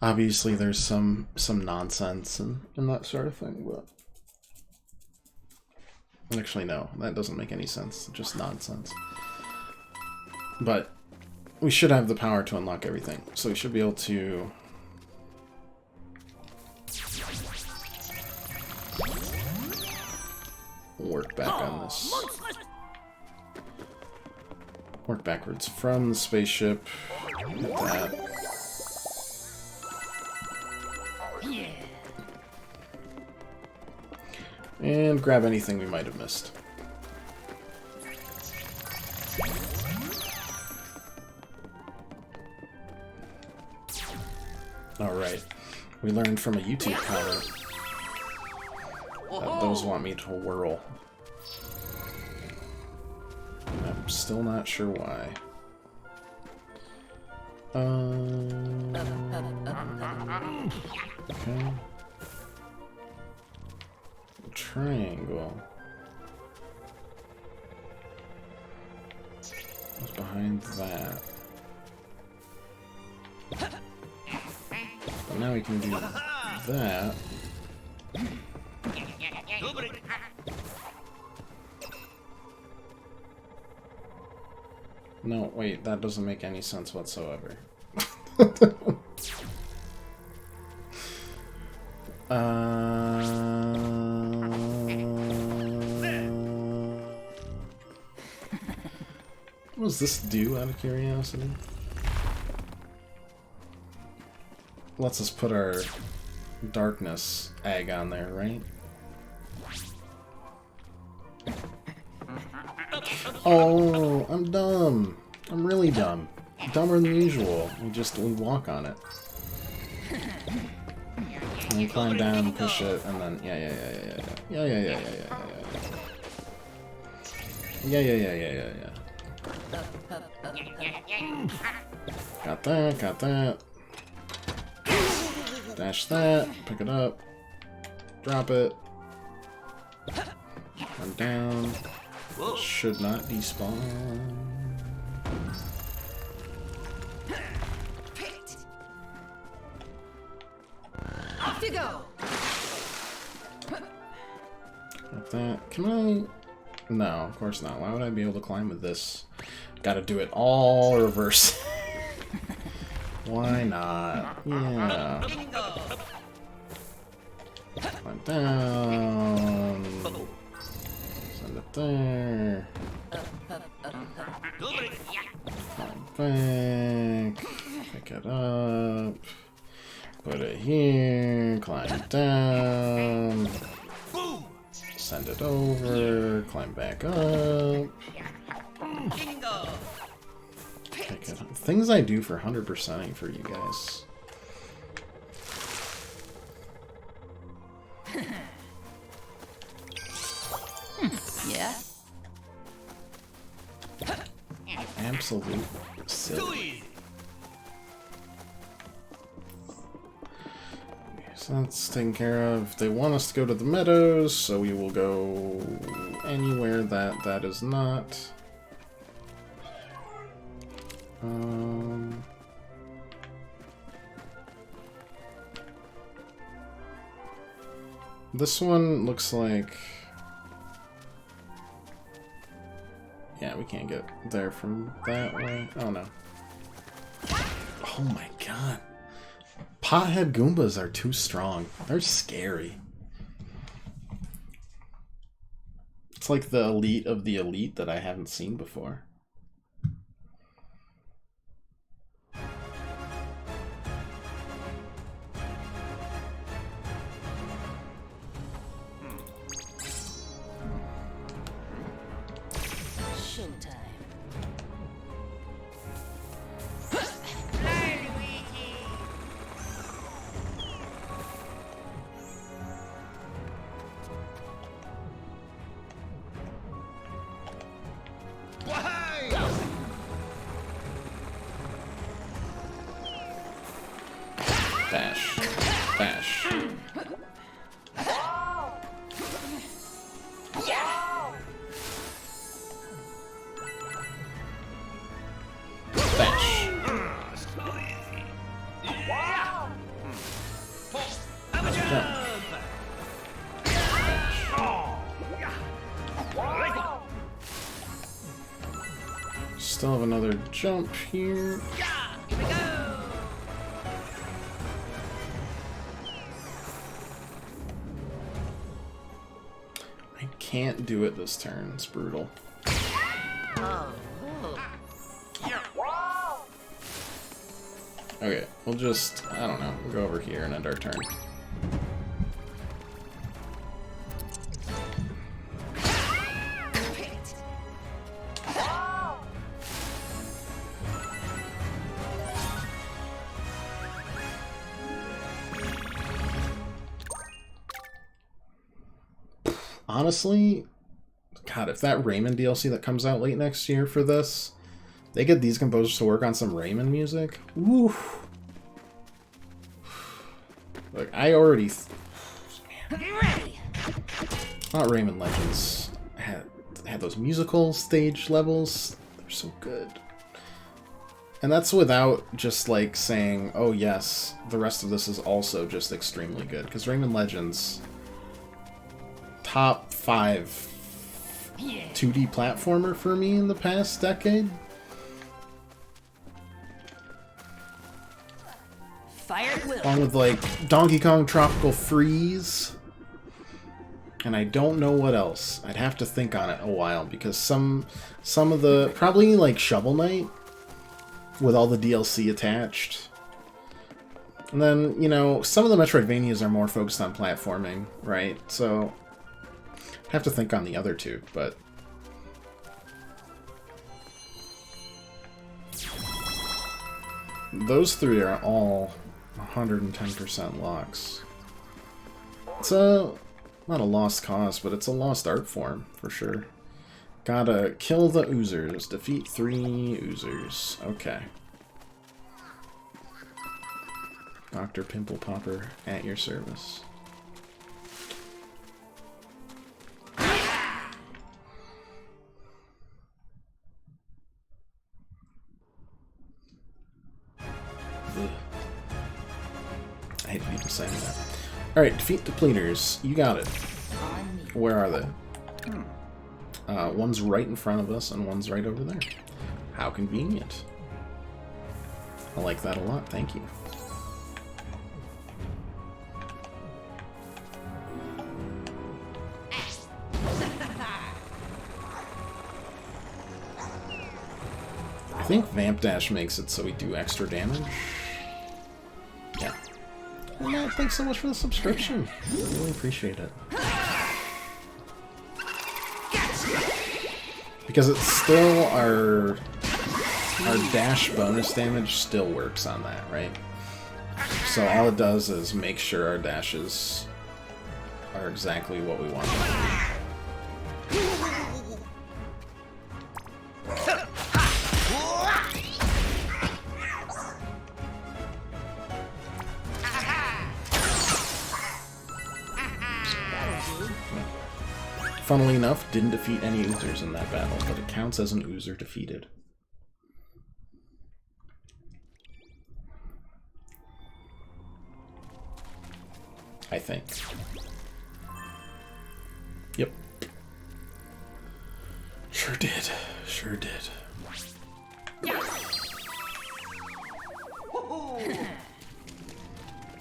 Speaker 1: Obviously there's some nonsense and that sort of thing, but... Actually, no, that doesn't make any sense. Just nonsense. But we should have the power to unlock everything, so we should be able to... work back on this. Work backwards from the spaceship. Hit that. And grab anything we might have missed. Alright. We learned from a YouTube comment that those want me to whirl. I'm still not sure why. Okay. Triangle. What's behind that? But now we can do that. No, wait, that doesn't make any sense whatsoever. What does this do, out of curiosity? Lets us put our darkness egg on there, right? Oh, I'm dumb. I'm really dumb. Dumber than usual. We walk on it. And we climb down, push it, and then yeah. Got that. Dash that, pick it up, drop it, come down. Should not despawn.
Speaker 4: Off you go.
Speaker 1: Like that. Can I? No, of course not. Why would I be able to climb with this? Gotta do it all reverse. Why not? Yeah. Climb down. Send it there. Climb back. Pick it up. Put it here. Climb down. Send it over. Climb back up. Pick it up. Things I do for 100%ing for you guys.
Speaker 4: Yeah.
Speaker 1: Absolute silly. So that's taken care of. They want us to go to the meadows, so we will go anywhere that is not. This one looks like... Yeah, we can't get there from that way. Oh no. Oh my god. Pothead Goombas are too strong. They're scary. It's like the elite of the elite that I haven't seen before. Bash. Bash. Bash. Still have another jump here. I can't do it this turn. It's brutal. Okay, we'll just, I don't know, we'll go over here and end our turn. Honestly, God, if that Raymond DLC that comes out late next year for this, they get these composers to work on some Raymond music. Woo! Like, I already... Not Raymond Legends. Had those musical stage levels. They're so good. And that's without just, like, saying, oh yes, the rest of this is also just extremely good. Because Raymond Legends... Top 5 2D platformer for me in the past decade.
Speaker 4: Fire at will.
Speaker 1: Along with like Donkey Kong Tropical Freeze. And I don't know what else. I'd have to think on it a while because some of the probably like Shovel Knight with all the DLC attached. And then, you know, some of the Metroidvanias are more focused on platforming, right? So have to think on the other two, but those three are all 110% locks. It's not a lost cause, but it's a lost art form for sure. Gotta kill the oozers, defeat 3 oozers. Okay. Dr. Pimple Popper at your service. I hate people saying that. Alright, defeat depleters. You got it. Where are they? One's right in front of us and one's right over there. How convenient. I like that a lot, thank you. I think Vamp Dash makes it so we do extra damage. Yeah. Well, Matt, thanks so much for the subscription. I really appreciate it. Because it's still our dash bonus damage still works on that, right? So all it does is make sure our dashes are exactly what we want them to be. Funnily enough, didn't defeat any oozers in that battle, but it counts as an oozer defeated. I think. Yep. Sure did. Sure did.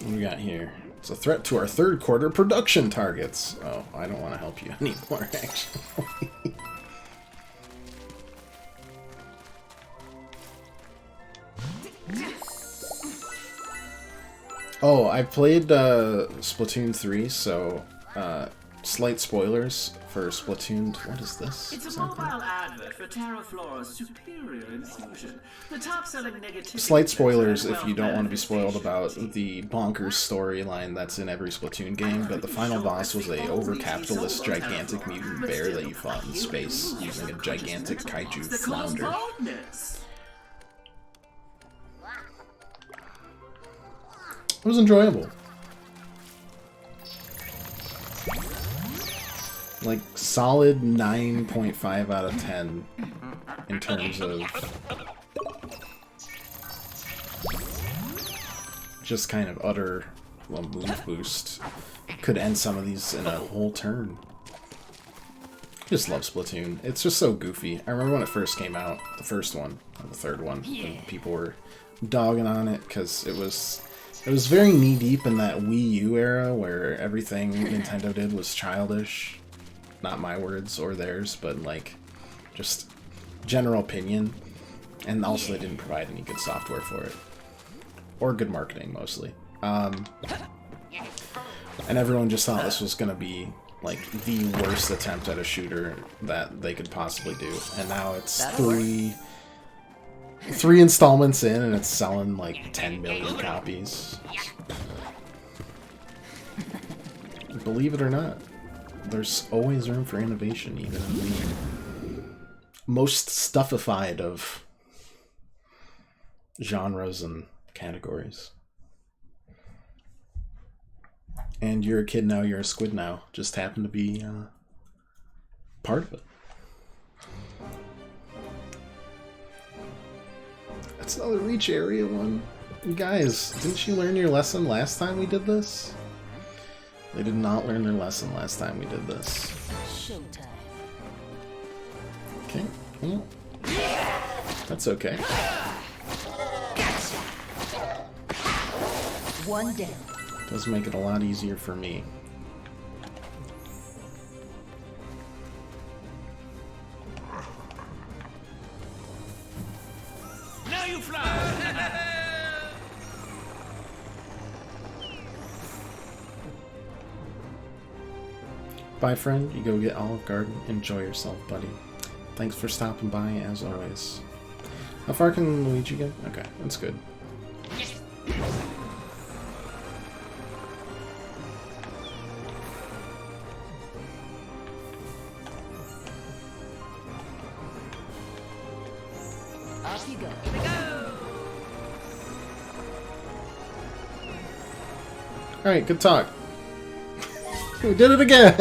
Speaker 1: What do we got here? It's a threat to our third quarter production targets. Oh, I don't want to help you anymore, actually. Oh, I played Splatoon 3, so slight spoilers for Splatoon. What is this?
Speaker 3: It's a
Speaker 1: exactly?
Speaker 3: mobile advert for Terraflora's superior infusion. The top-selling negativity.
Speaker 1: Slight spoilers if you don't want to be spoiled about the bonkers storyline that's in every Splatoon game, but the final boss was a over-capitalist gigantic mutant bear that you fought in space using a gigantic kaiju flounder. It was enjoyable. Like, solid 9.5 out of 10 in terms of just kind of utter move boost. Could end some of these in a whole turn. Just love Splatoon. It's just so goofy. I remember when it first came out, the first one, or the third one, and people were dogging on it because it was very knee-deep in that Wii U era where everything Nintendo did was childish. Not my words or theirs, but like, just general opinion. And also they didn't provide any good software for it. Or good marketing, mostly. And everyone just thought this was gonna be, like, the worst attempt at a shooter that they could possibly do. And now it's three installments in, and it's selling, like, 10 million copies. Believe it or not, there's always room for innovation, even in the most stuffified of genres and categories. And you're a kid now, you're a squid now. Just happen to be part of it. That's another reach area one. You guys, didn't you learn your lesson last time we did this? They did not learn their lesson last time we did this.
Speaker 4: Showtime.
Speaker 1: Okay, well, that's okay.
Speaker 4: One down.
Speaker 1: Does make it a lot easier for me.
Speaker 6: Now you fly!
Speaker 1: Bye, friend. You go get Olive Garden. Enjoy yourself, buddy. Thanks for stopping by, as always. How far can Luigi get? Okay, that's good.
Speaker 4: Off you go.
Speaker 1: Alright, good talk. We did it again!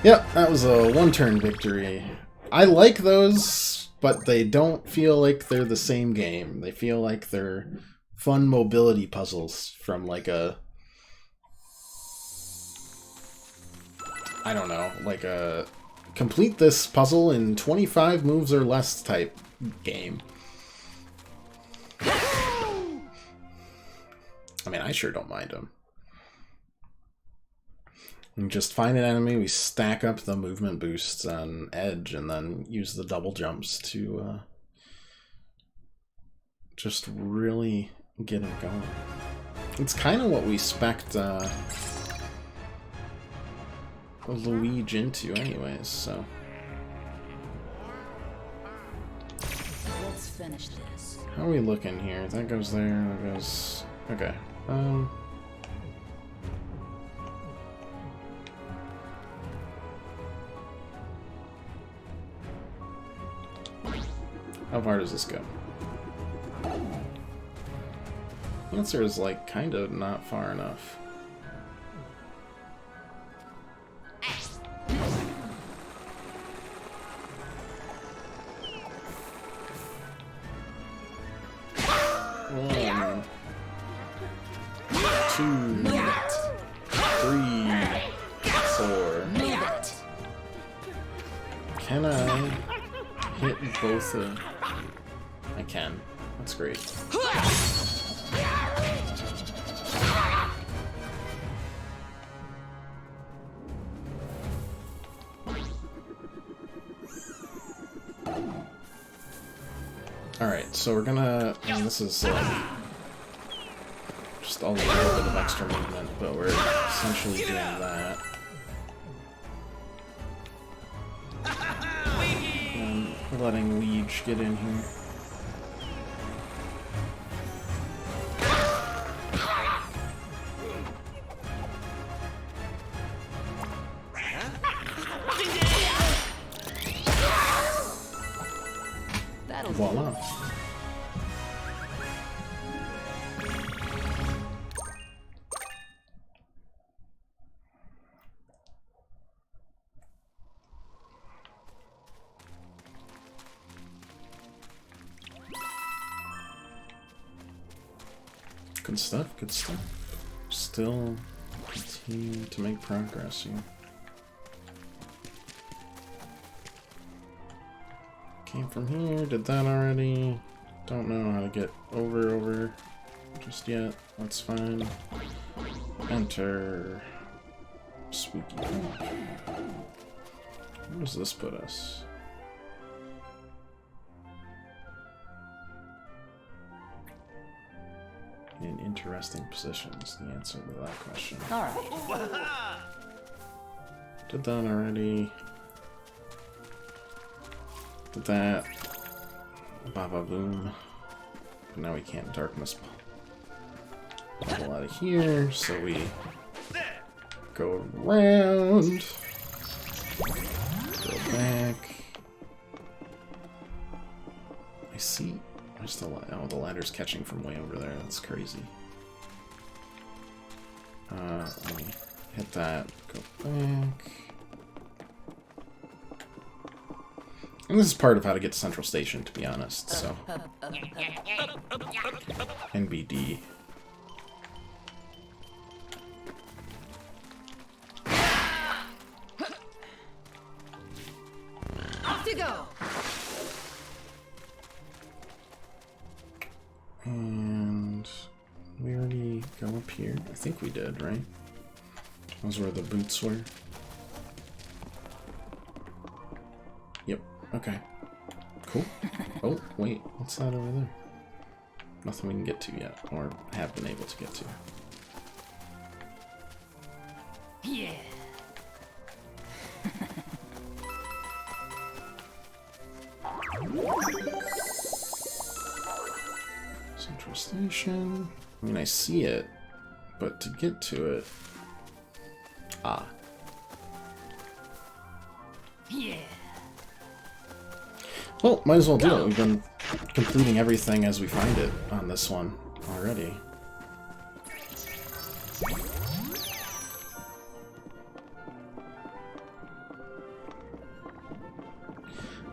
Speaker 1: Yep, that was a one-turn victory. I like those, but they don't feel like they're the same game. They feel like they're fun mobility puzzles from like a... I don't know, like a complete this puzzle in 25 moves or less type game. I mean, I sure don't mind them. We just find an enemy, we stack up the movement boosts on edge, and then use the double jumps to just really get it going. It's kind of what we spec'd Luigi into anyways, so...
Speaker 4: Let's finish this.
Speaker 1: How are we looking here? That goes there, that goes... Okay, how far does this go? The answer is, like, kind of not far enough. One, two, three, four. Can I hit both I can. That's great. Alright, so we're gonna... and this is just a little bit of extra movement, but we're essentially doing that. And we're letting Liege get in here. Voila. Good stuff, good stuff. Still continue to make progress here. Came from here, did that already. Don't know how to get over just yet. That's fine. Enter. Spooky. Where does this put us? In interesting positions, the answer to that question.
Speaker 4: Alright.
Speaker 1: Did that already. Did that. Baba boom. But now we can't darkness bubble out of here, so we go around. Go back. I see. There's the oh, the ladder's catching from way over there. That's crazy. Let me hit that. Go back. And this is part of how to get to Central Station, to be honest, so... NBD.
Speaker 4: Off you go!
Speaker 1: And... we already go up here? I think we did, right? Those were the boots were. Yep. Okay. Cool. Oh, wait. What's that over there? Nothing we can get to yet, or have been able to get to.
Speaker 4: Yeah.
Speaker 1: Central Station. I mean, I see it, but to get to it... Ah.
Speaker 4: Yeah.
Speaker 1: Well, might as well do it. We've been completing everything as we find it on this one already.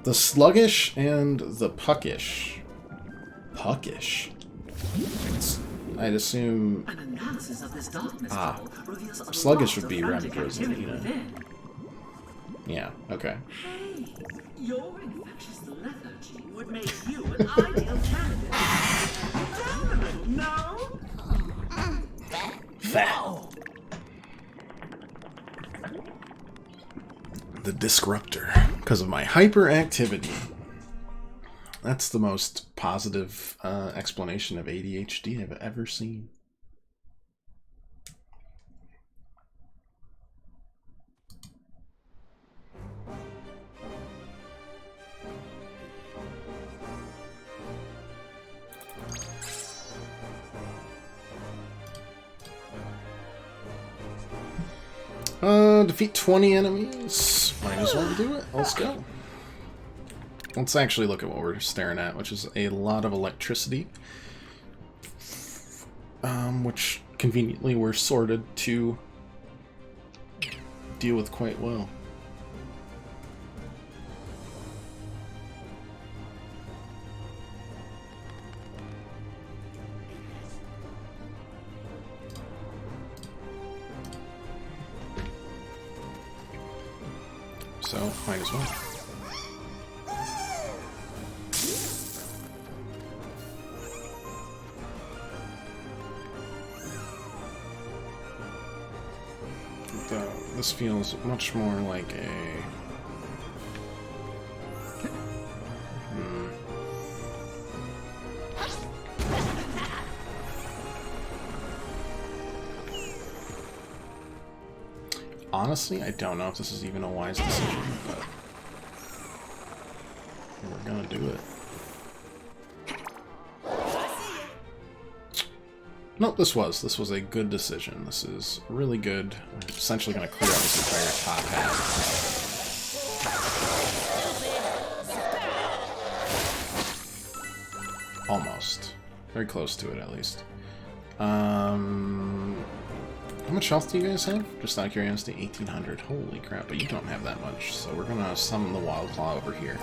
Speaker 1: The sluggish and the puckish. Puckish? I'd assume...
Speaker 3: An analysis of this darkness bubble reveals a
Speaker 1: sluggish
Speaker 3: lot
Speaker 1: would be
Speaker 3: of
Speaker 1: around
Speaker 3: frantic
Speaker 1: prison,
Speaker 3: activity
Speaker 1: you know.
Speaker 3: within.
Speaker 1: Yeah, okay.
Speaker 3: Hey, your infectious lethargy would make you an ideal candidate. Down a little, no?
Speaker 1: Fat. The Disruptor. Because of my hyperactivity. That's the most positive explanation of ADHD I've ever seen. Defeat 20 enemies. Might as well do it. Let's go. Let's actually look at what we're staring at, which is a lot of electricity. Which conveniently we're sorted to deal with quite well. So, might as well. though. This feels much more like a... Honestly, I don't know if this is even a wise decision, but we're gonna do it. Nope, this was a good decision. This is really good. I'm essentially gonna clear out this entire top half. Almost. Very close to it, at least. How much health do you guys have? Just out of curiosity, 1800. Holy crap, but you don't have that much, so we're gonna summon the Wild Claw over here.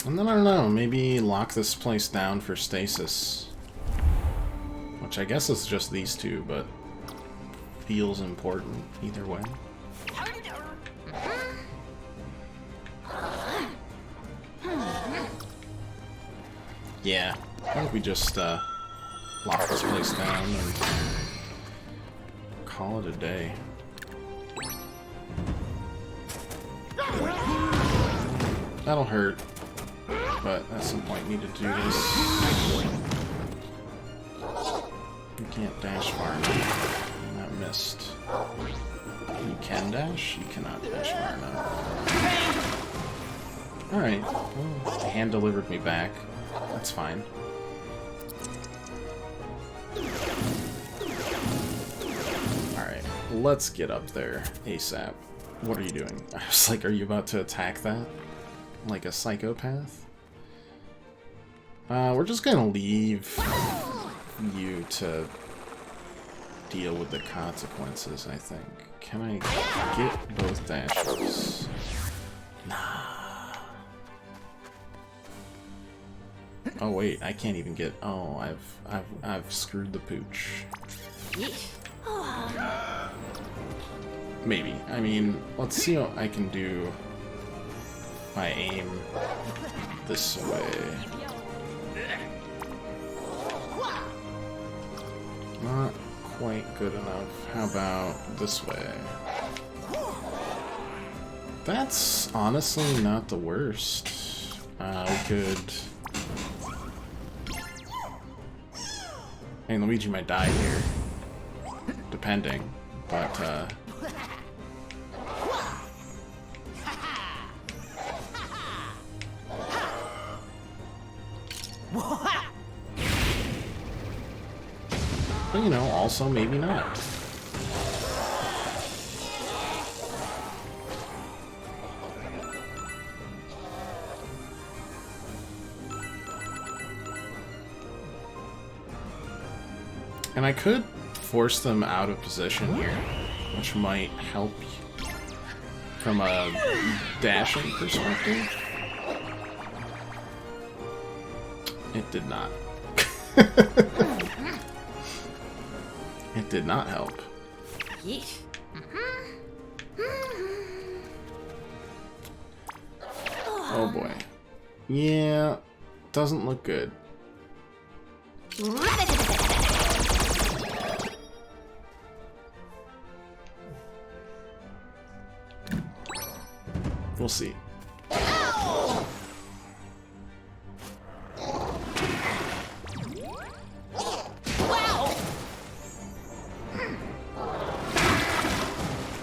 Speaker 1: And then, I don't know, maybe lock this place down for stasis. Which I guess is just these two, but feels important either way. Yeah, I think we just lock this place down and call it a day. That'll hurt, but at some point need to do this. You can't dash far enough. That missed. You can dash? You cannot dash far enough. Alright, well, hand delivered me back. That's fine. Alright, let's get up there ASAP. What are you doing? I was like, are you about to attack that? Like a psychopath? We're just gonna leave you to deal with the consequences, I think. Can I get both dashes? Nah. Oh wait, I can't even get. Oh, I've screwed the pooch. Maybe. I mean, let's see what I can do if I aim this way. Not quite good enough. How about this way? That's honestly not the worst. We could... I mean, Luigi might die here, depending, but, but, you know, also maybe not. And I could force them out of position here, which might help from a dashing perspective. It did not. It did not help. Oh boy. Yeah, doesn't look good. We'll see.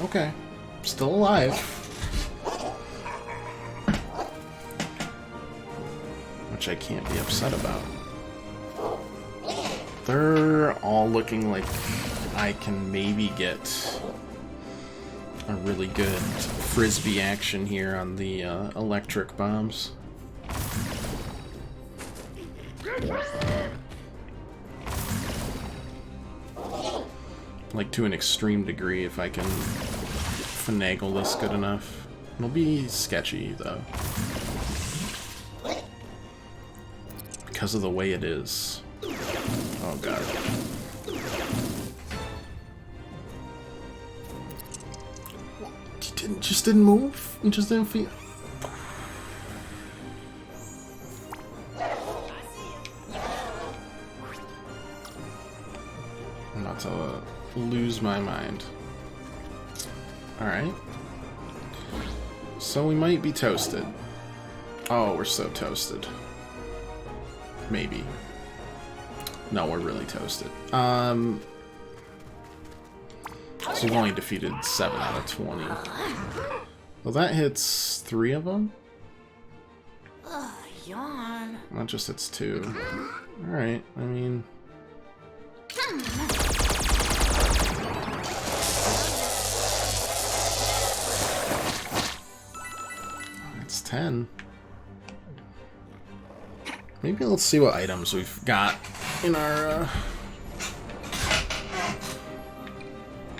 Speaker 1: Okay. Still alive. Which I can't be upset about. They're all looking like I can maybe get a really good frisbee action here on the electric bombs. Like to an extreme degree if I can finagle this good enough. It'll be sketchy though. Because of the way it is. Oh god. just didn't move. It just didn't feel. I'm about to lose my mind. Alright. So we might be toasted. Oh, we're so toasted. Maybe. No, we're really toasted. So we've only defeated 7 out of 20. Well, that hits 3 of them?
Speaker 5: Yawn.
Speaker 1: Not just hits 2. Alright, I mean... It's 10. Maybe let's see what items we've got in our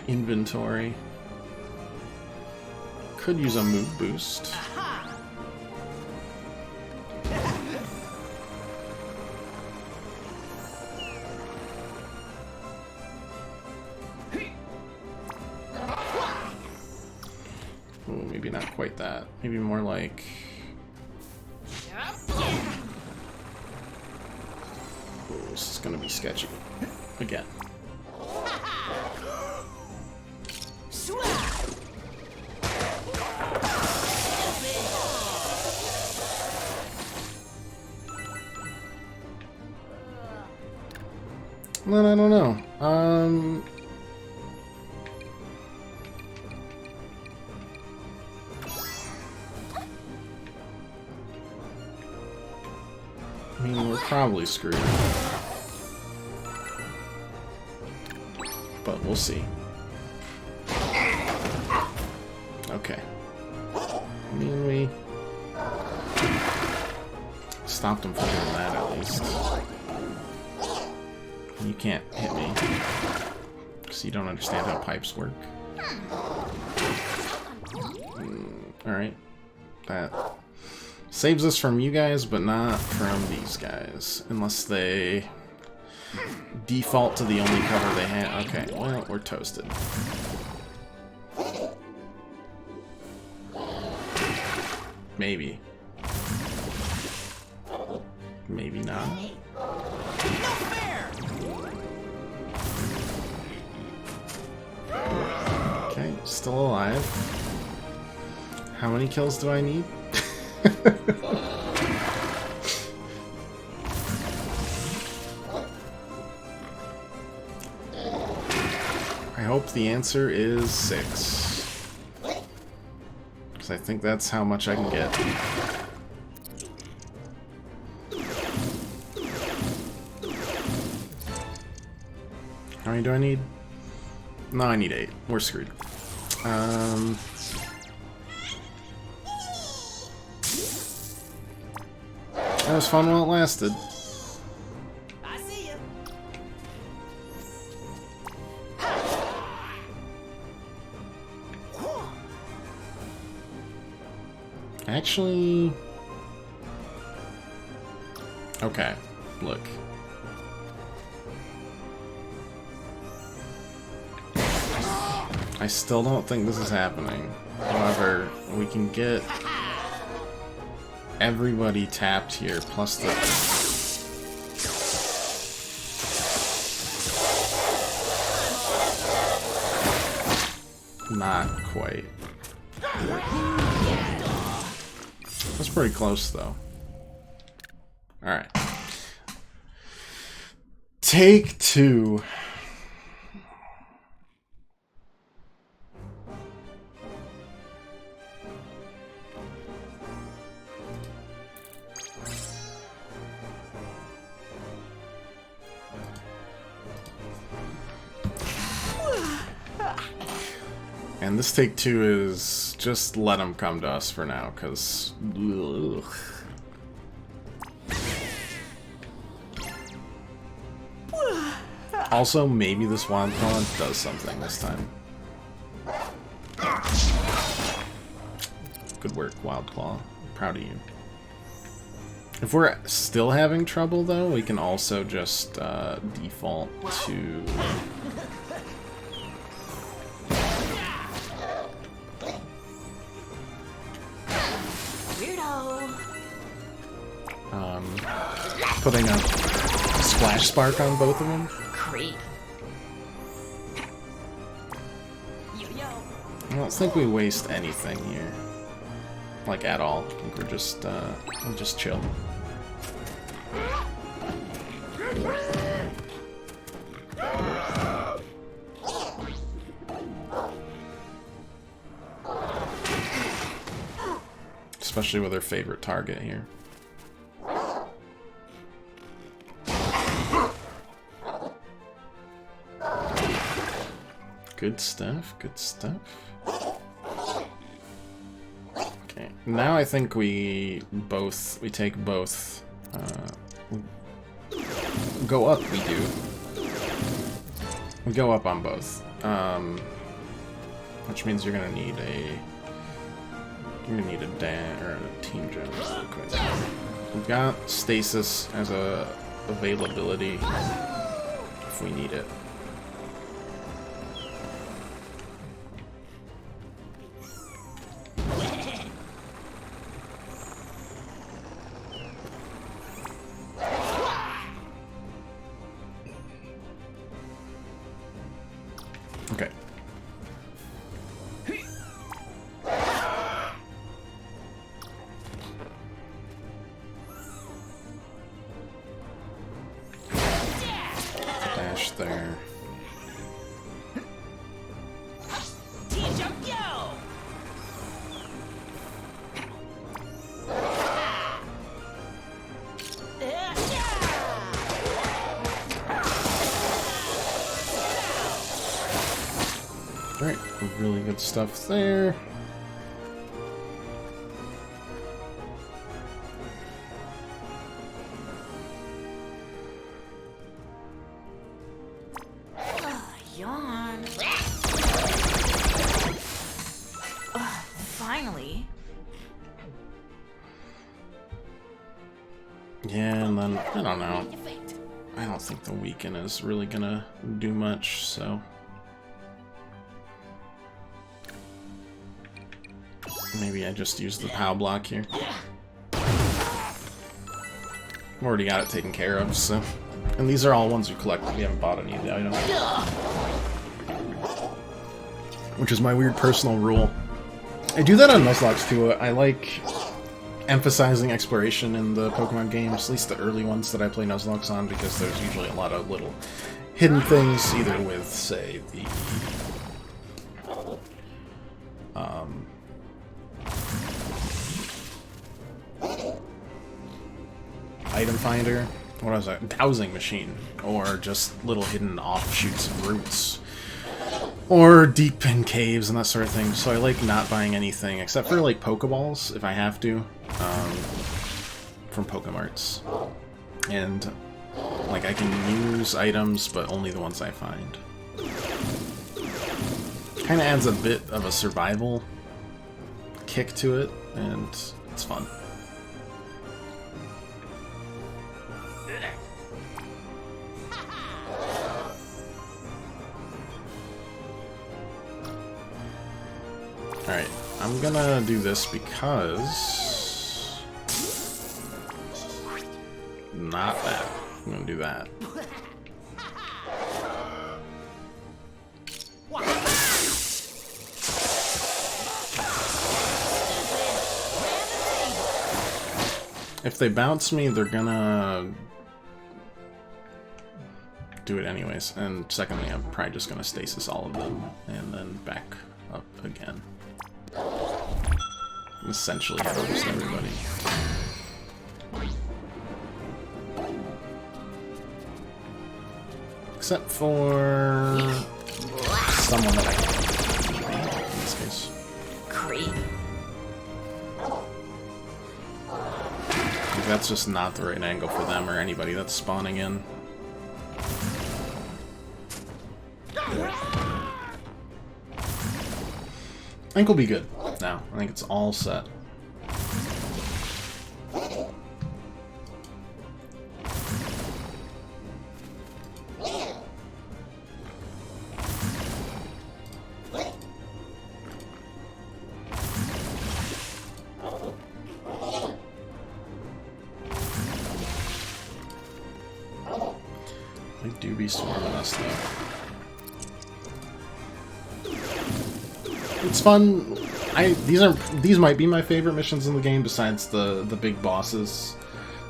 Speaker 1: inventory. Could use a move boost. Ooh, maybe not quite that. Maybe more like... Ooh, this is gonna be sketchy. Again. Then I don't know. I mean, we're probably screwed. But we'll see. Okay. I mean, we stopped him from doing that at least. You can't hit me, because you don't understand how pipes work. Alright. That saves us from you guys, but not from these guys. Unless they default to the only cover they have. Okay, well, we're toasted. Maybe. Maybe not. Okay, still alive. How many kills do I need? I hope the answer is 6. Because I think that's how much I can get. How many do I need? No, I need 8. We're screwed. That was fun while it lasted.
Speaker 5: I see you.
Speaker 1: Actually... Okay, look. I still don't think this is happening. However, we can get everybody tapped here, plus the... Not quite. That's pretty close, though. Alright. Take 2. And this take 2 is just let them come to us for now, because... Also, maybe this Wild Claw does something this time. Good work, Wild Claw. I'm proud of you. If we're still having trouble, though, we can also just default to... Putting a splash spark on both of them.
Speaker 4: Creep.
Speaker 1: I don't think we waste anything here. Like, at all. I think we'll just chill. Especially with our favorite target here. Good stuff, good stuff. Okay, now I think we take both. Go up, we do. We go up on both. Which means you're gonna need a team gem really quick. We've got stasis as a availability if we need it. Okay. Dash there. Alright, really good stuff there.
Speaker 4: Yawn. Finally.
Speaker 1: Yeah, and then, I don't know. I don't think the weaken is really gonna do much, so... Maybe I just use the POW block here. Already got it taken care of, so... And these are all ones we collect. We haven't bought any of the items. Which is my weird personal rule. I do that on Nuzlocke too. I like emphasizing exploration in the Pokemon games, at least the early ones that I play Nuzlocke on, because there's usually a lot of little hidden things, either with, say, the... item finder, what was that? Dowsing machine, or just little hidden offshoots of roots, or deep in caves and that sort of thing. So I like not buying anything except for like Pokeballs if I have to, from Pokemarts, and like I can use items, but only the ones I find. Kind of adds a bit of a survival kick to it, and it's fun. Alright, I'm gonna do this because... Not that. I'm gonna do that. If they bounce me, they're gonna do it anyways. And secondly, I'm probably just gonna stasis all of them and then back up again. Essentially almost everybody. Except for someone that I can in this case.
Speaker 4: Creep.
Speaker 1: That's just not the right angle for them or anybody that's spawning in. I think we'll be good now. I think it's all set. do be swarming us though. It's fun. These might be my favorite missions in the game besides the big bosses.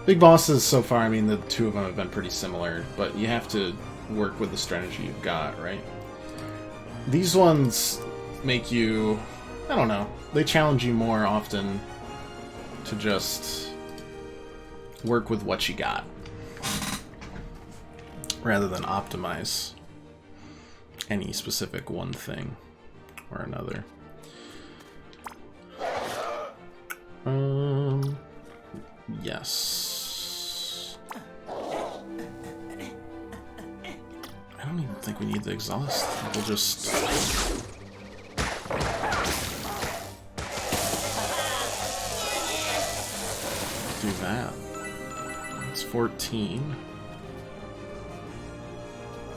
Speaker 1: Big bosses so far, I mean the two of them have been pretty similar, but you have to work with the strategy you've got, right? These ones make you, I don't know, they challenge you more often to just work with what you got rather than optimize any specific one thing or another. Yes. I don't even think we need the exhaust. We'll just... do that. It's 14.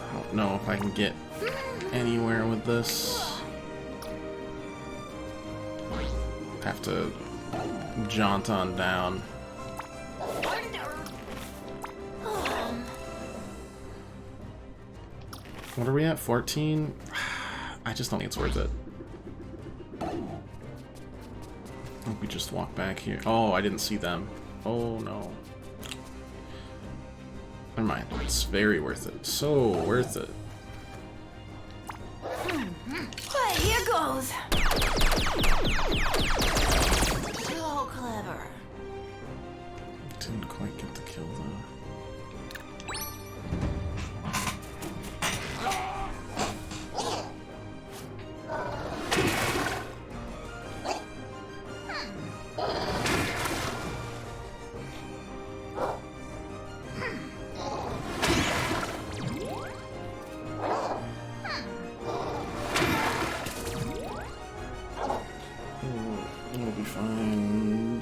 Speaker 1: I don't know if I can get anywhere with this. Have to jaunt on down. What are we at? 14? I just don't think it's worth it. We just walk back here. Oh, I didn't see them. Oh no. Never mind. It's very worth it. So worth it.
Speaker 4: Well, here goes. So clever.
Speaker 1: Didn't quite get the kill though. It'll be fine.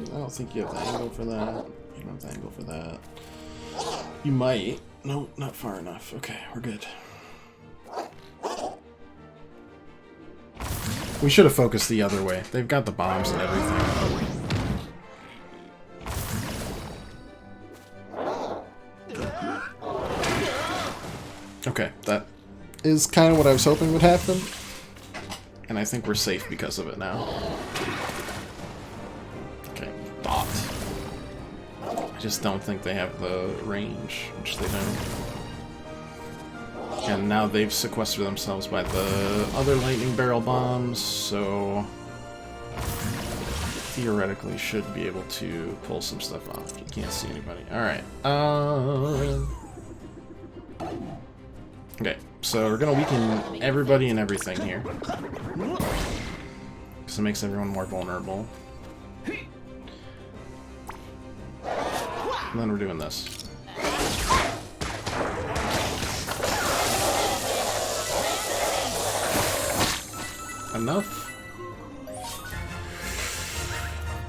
Speaker 1: I don't think you have the angle for that. You don't have the angle for that. You might. No, not far enough. Okay, we're good. We should have focused the other way. They've got the bombs and everything. Okay, that is kind of what I was hoping would happen. And I think we're safe because of it now. Okay, thought. I just don't think they have the range, which they don't. And now they've sequestered themselves by the other lightning barrel bombs, so theoretically should be able to pull some stuff off. You can't see anybody. Alright. Okay, so we're gonna weaken everybody and everything here. Because it makes everyone more vulnerable. And then we're doing this. Enough?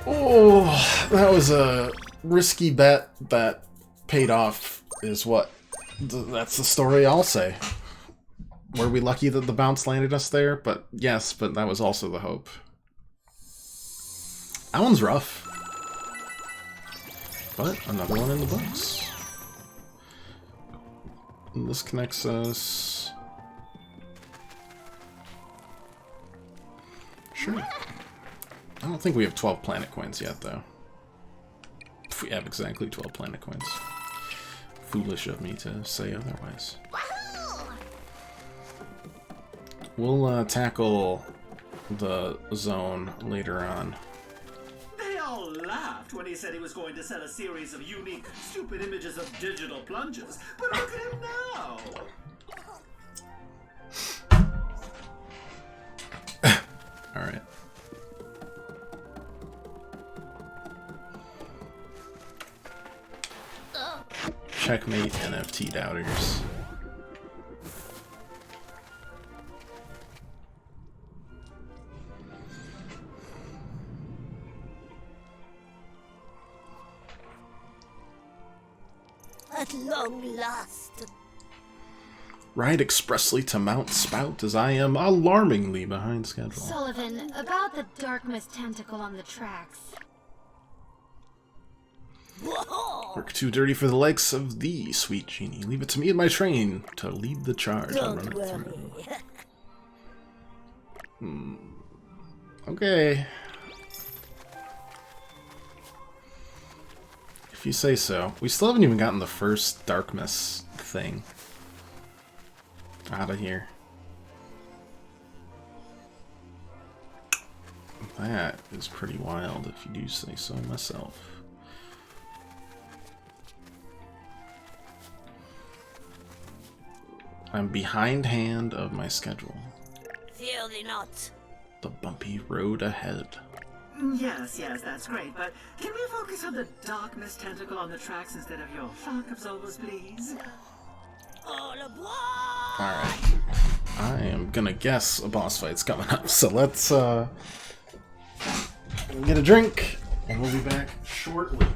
Speaker 1: Oh, that was a risky bet that paid off, is what. That's the story I'll say. Were we lucky that the bounce landed us there? But yes, but that was also the hope. That one's rough. But another one in the books. And this connects us... Sure. I don't think we have 12 planet coins yet, though. If we have exactly 12 planet coins. Foolish of me to say otherwise. We'll tackle the zone later on.
Speaker 3: They all laughed when he said he was going to sell a series of unique, stupid images of digital plunges. But look at him now!
Speaker 1: Alright. Checkmate NFT doubters.
Speaker 5: At long last.
Speaker 1: Ride expressly to Mount Spout, as I am alarmingly behind schedule.
Speaker 2: Sullivan, about the dark mist tentacle on the tracks.
Speaker 1: Work too dirty for the likes of thee, sweet genie. Leave it to me and my train to lead the charge. I'll run it through. Okay. If you say so. We still haven't even gotten the first Darkness thing out of here. That is pretty wild, if you do say so myself. I'm behindhand of my schedule.
Speaker 5: Fear thee not.
Speaker 1: The bumpy road ahead.
Speaker 3: Yes, that's great, but can we focus on the darkness tentacle on the tracks instead of your shock absorbers, please?
Speaker 5: All aboard!
Speaker 1: Alright. I am gonna guess a boss fight's coming up, so let's get a drink, and we'll be back shortly.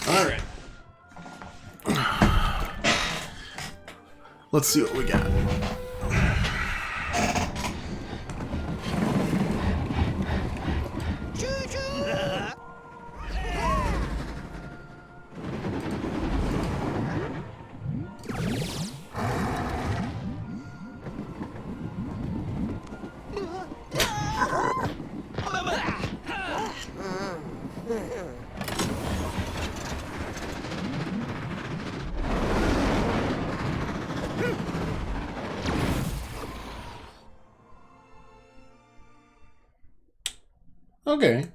Speaker 1: Alright. Let's see what we got. Okay.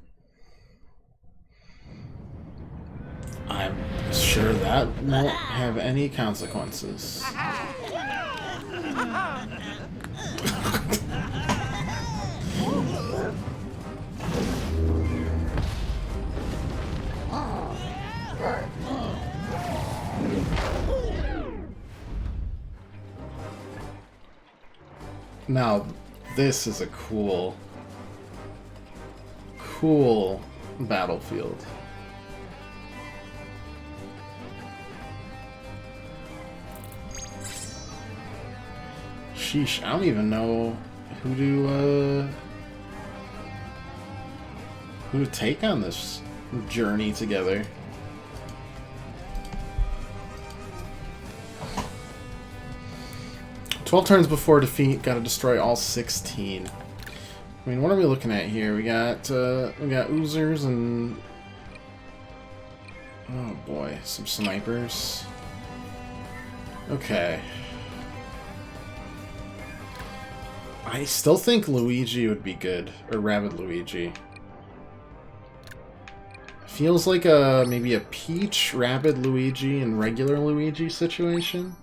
Speaker 1: I'm sure that won't have any consequences. Now, this is a cool battlefield. Sheesh, I don't even know who to take on this journey together. "12 turns before defeat, gotta destroy all 16. I mean, what are we looking at here? We got oozers and... oh boy, some snipers. Okay. I still think Luigi would be good, or Rabbid Luigi. Feels like maybe a Peach, Rabbid Luigi, and regular Luigi situation.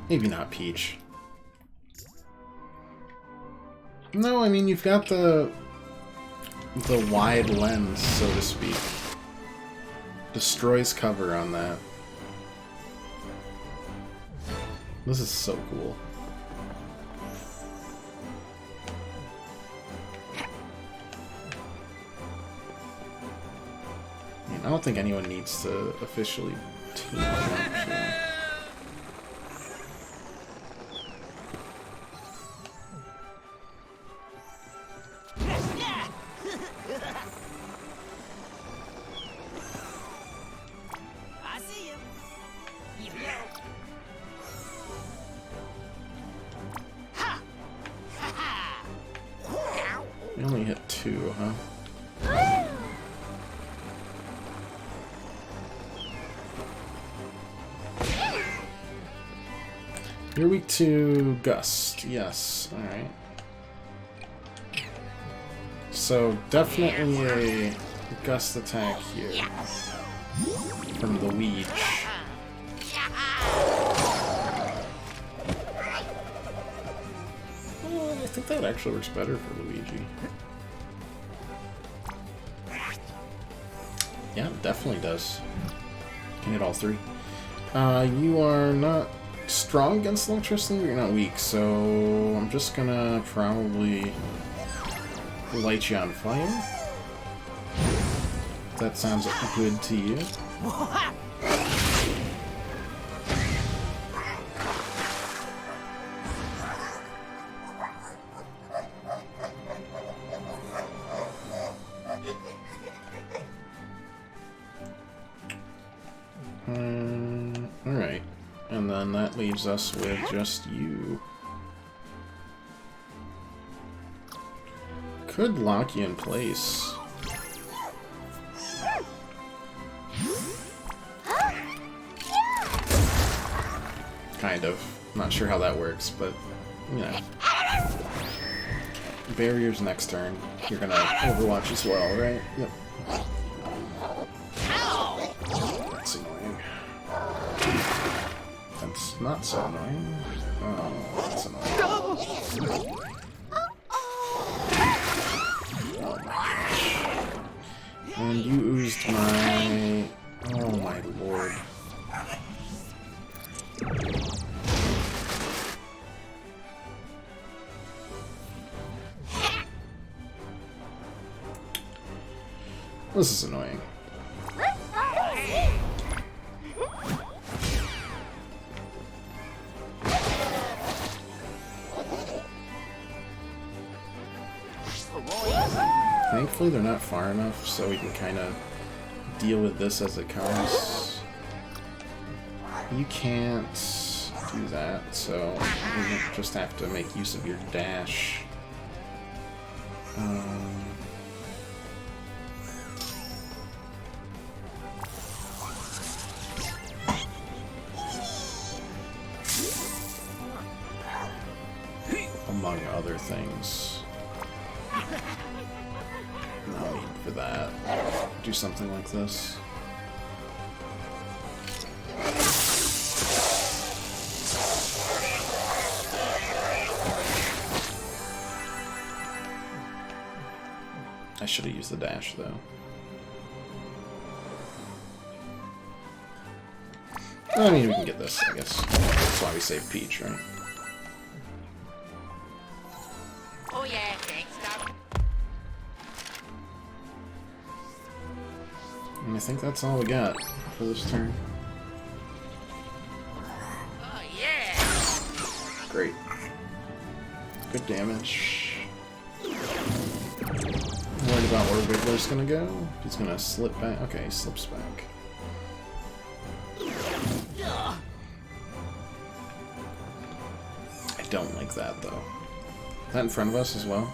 Speaker 1: Maybe not Peach. No, I mean, you've got the wide lens, so to speak. Destroys cover on that. This is so cool. I mean, I don't think anyone needs to officially team up. You only hit 2, huh? You're weak to Gust. Yes. Alright. So, definitely a Gust attack here. From the Weege. I think that actually works better for Luigi. Yeah, it definitely does. Can hit all 3. You are not strong against electricity, but you're not weak, so I'm just gonna probably light you on fire. If that sounds good to you. Alright. And then that leaves us with just you. Could lock you in place. Kind of. Not sure how that works, but, you know. Barriers next turn. You're gonna Overwatch as well, right? Yep. That's annoying. That's not so annoying. Oh, that's annoying. Oh my gosh. And you oozed my... oh my lord. This is annoying. Thankfully they're not far enough, so we can kind of deal with this as it comes. You can't do that, so you just have to make use of your dash. Among other things. No need for that. Do something like this. should have used the dash, though. I mean, we can get this, I guess. That's why we saved Peach, right?
Speaker 7: Oh yeah, thanks, Doc.
Speaker 1: And I think that's all we got for this turn.
Speaker 7: Oh yeah.
Speaker 1: Great. Good damage. I'm worried about where Wiggler's gonna go. He's gonna slip back. Okay, he slips back. I don't like that, though. Is that in front of us as well?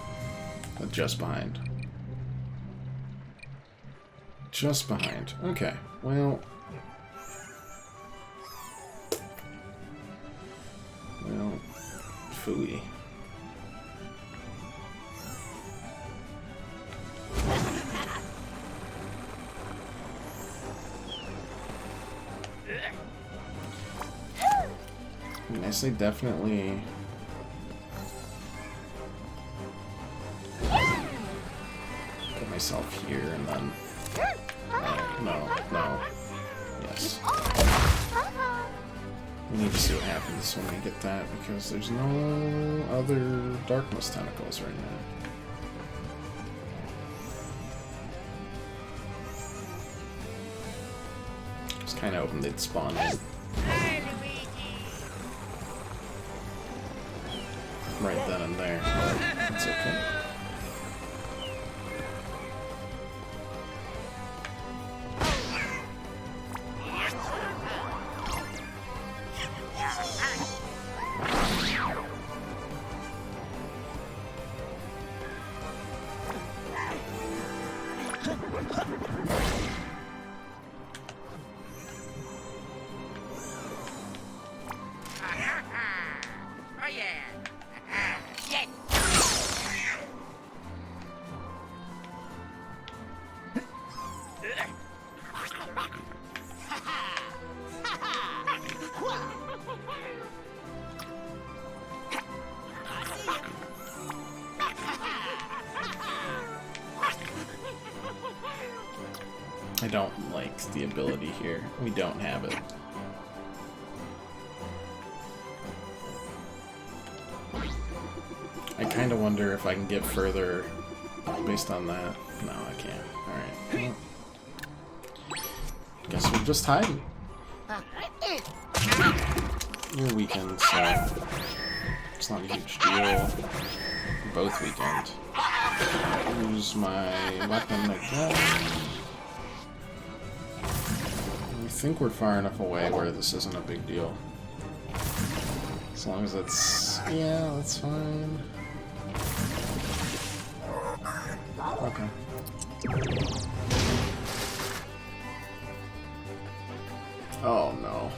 Speaker 1: Or just behind? Just behind. Okay, well... Well... Phooey. I mean, I say definitely... Put myself here and then... No. Yes. We need to see what happens when we get that, because there's no other Darkness tentacles right now. I was kind of hoping they'd spawn in. Right then and there, but that's okay.
Speaker 7: Oh yeah. Shit.
Speaker 1: I don't like the ability here. We don't have it. I kind of wonder if I can get further based on that. No, I can't. Alright. Well, guess we'll just hide. You're weakened, so it's not a huge deal. We're both weakened. Use my weapon again. I think we're far enough away where this isn't a big deal. As long as it's... yeah, that's fine. Okay. Oh no.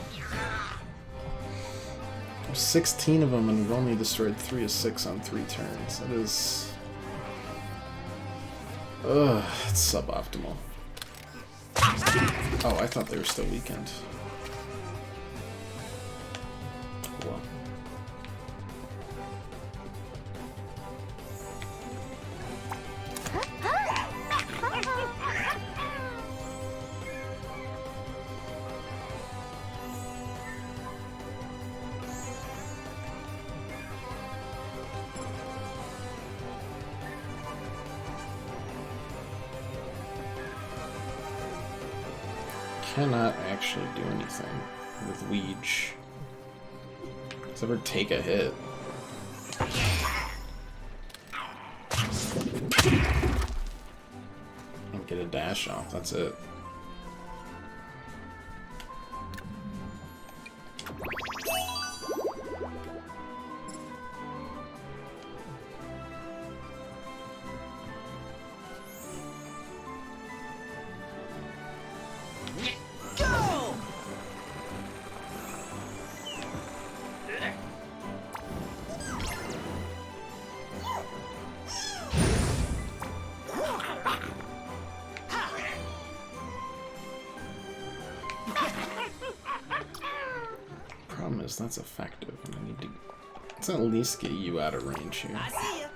Speaker 1: There's 16 of them and we've only destroyed 3 of 6 on 3 turns. That is... ugh, it's suboptimal. Oh, I thought they were still weakened. Cool. Cannot actually do anything with Weege. Does ever take a hit? And get a dash off, that's it. Problem is, that's effective, and I need to... let's at least get you out of range here.
Speaker 5: I see ya.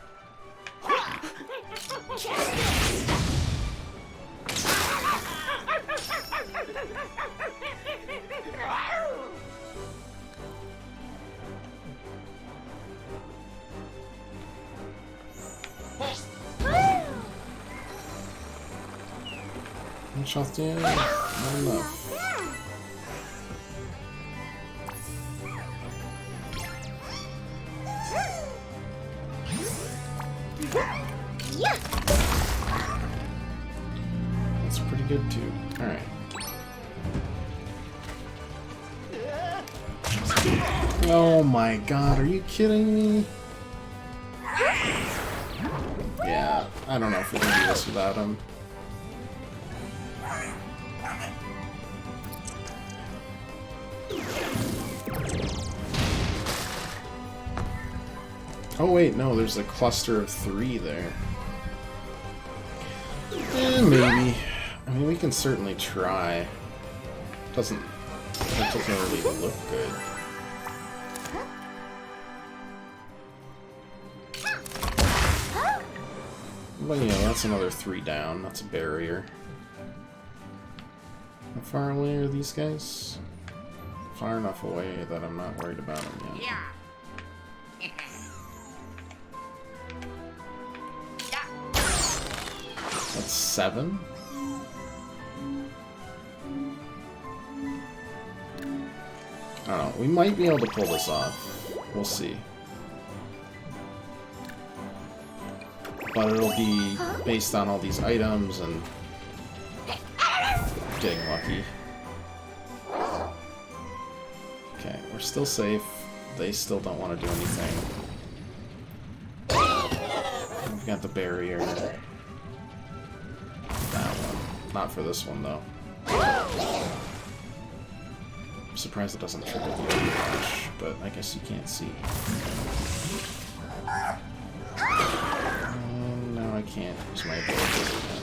Speaker 1: Shots, yeah, not enough. That's pretty good too. Alright. Oh my god, are you kidding me? Yeah, I don't know if we can do this without him. Oh wait, no, there's a cluster of 3 there. Maybe. I mean, we can certainly try. Doesn't particularly look good. But yeah, that's another 3 down. That's a barrier. How far away are these guys? Far enough away that I'm not worried about them yet.
Speaker 7: Yeah.
Speaker 1: That's 7? I don't know. We might be able to pull this off. We'll see. But it'll be based on all these items and getting lucky. Okay, we're still safe. They still don't want to do anything. We've got the barrier. That one. Not for this one, though. I'm surprised it doesn't trigger the overwatch, but I guess you can't see. No, I can't use my abilities again.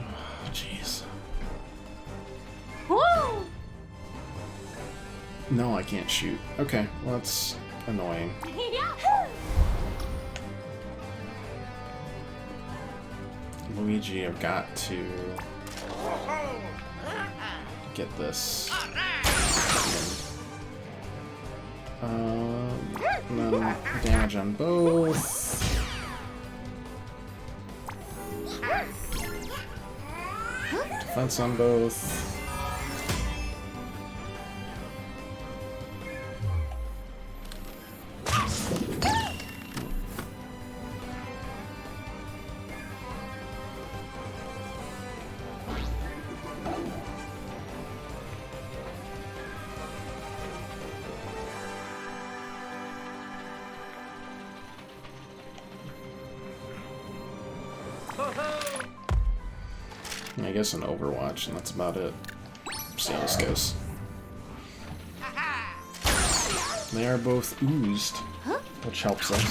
Speaker 1: Oh, jeez. No, I can't shoot. Okay, well, that's annoying. Luigi, I've got to get this. And then damage on both. Defense on both. I guess an Overwatch, and that's about it. See how this goes. They are both oozed, which helps us.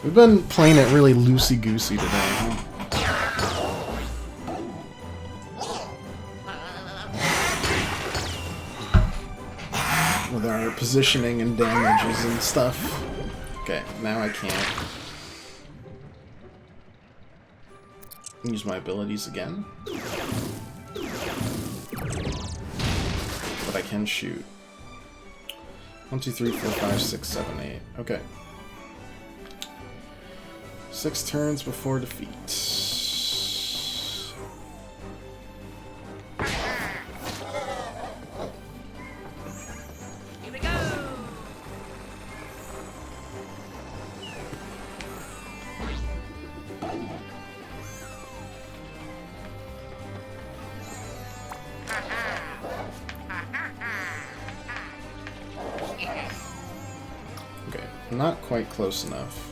Speaker 1: We've been playing it really loosey-goosey today, huh? With our positioning and damages and stuff. Okay, now I can't use my abilities again. But I can shoot. 1, 2, 3, 4, 5, 6, 7, 8. Okay. 6 turns before defeat.
Speaker 7: Here we go.
Speaker 1: Okay, not quite close enough.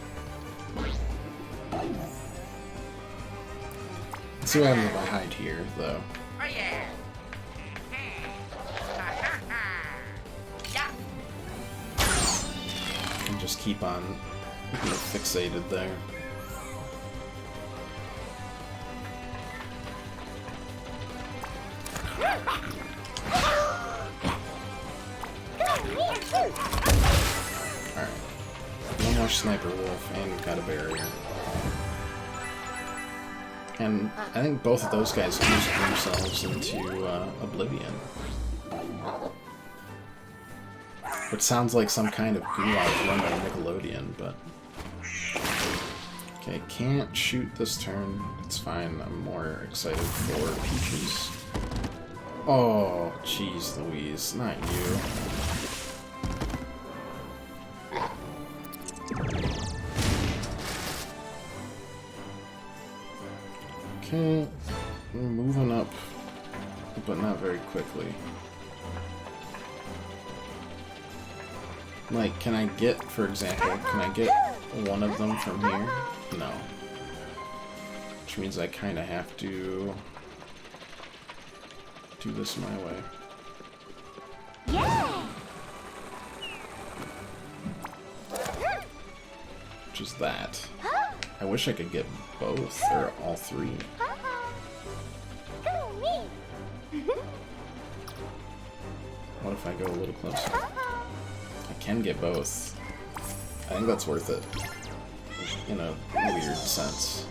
Speaker 1: Let's see what happens if I hide here, though.
Speaker 7: Oh yeah. Yeah.
Speaker 1: And just keep on being fixated there. Alright. One more Sniper Wolf, and we've got a barrier. And I think both of those guys used themselves into oblivion. Which sounds like some kind of gulag run by Nickelodeon, but... Okay, can't shoot this turn. It's fine. I'm more excited for Peaches. Oh, jeez Louise. Not you. Okay, we're moving up, but not very quickly. Like, can I get, for example, can I get one of them from here? No. Which means I kind of have to do this my way.
Speaker 2: Yeah.
Speaker 1: Which is that. I wish I could get both, or all three. What if I go a little closer? I can get both. I think that's worth it. In a weird sense.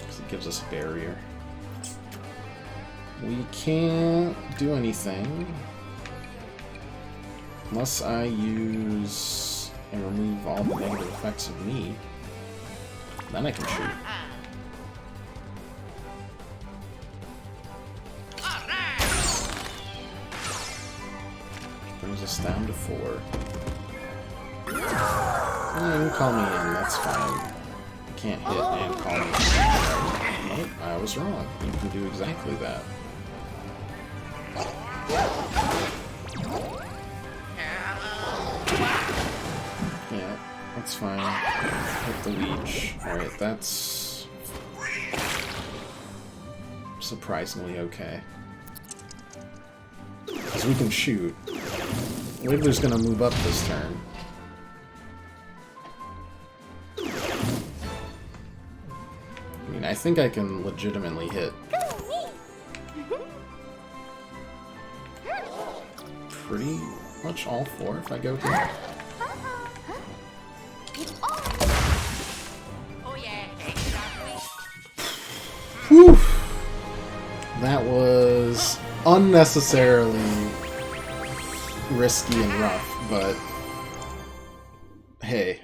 Speaker 1: It gives us a barrier. We can't do anything unless I use and remove all the negative effects of me. Then I can shoot. Which brings us down to 4. Yeah, you can call me in, that's fine. You can't hit and call me in. Nope, I was wrong. You can do exactly that. Yeah, that's fine. Hit the leech. Alright, that's surprisingly okay. Because we can shoot. Wiggler's gonna move up this turn. I mean, I think I can legitimately hit pretty much all 4 if I go here.
Speaker 7: Oh yeah, exactly.
Speaker 1: Whew! That was unnecessarily risky and rough, but hey,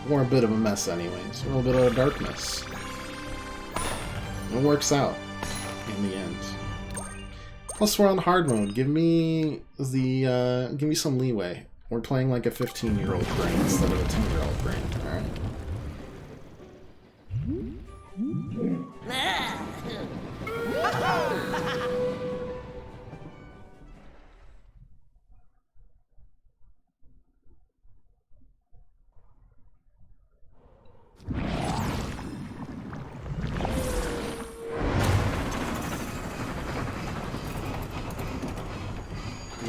Speaker 1: we're a bit of a mess anyways. We're a bit of a darkness. It works out in the end. Plus, we're on hard mode. Give me some leeway. We're playing like a 15-year-old brain instead of a 10-year-old brain. All right.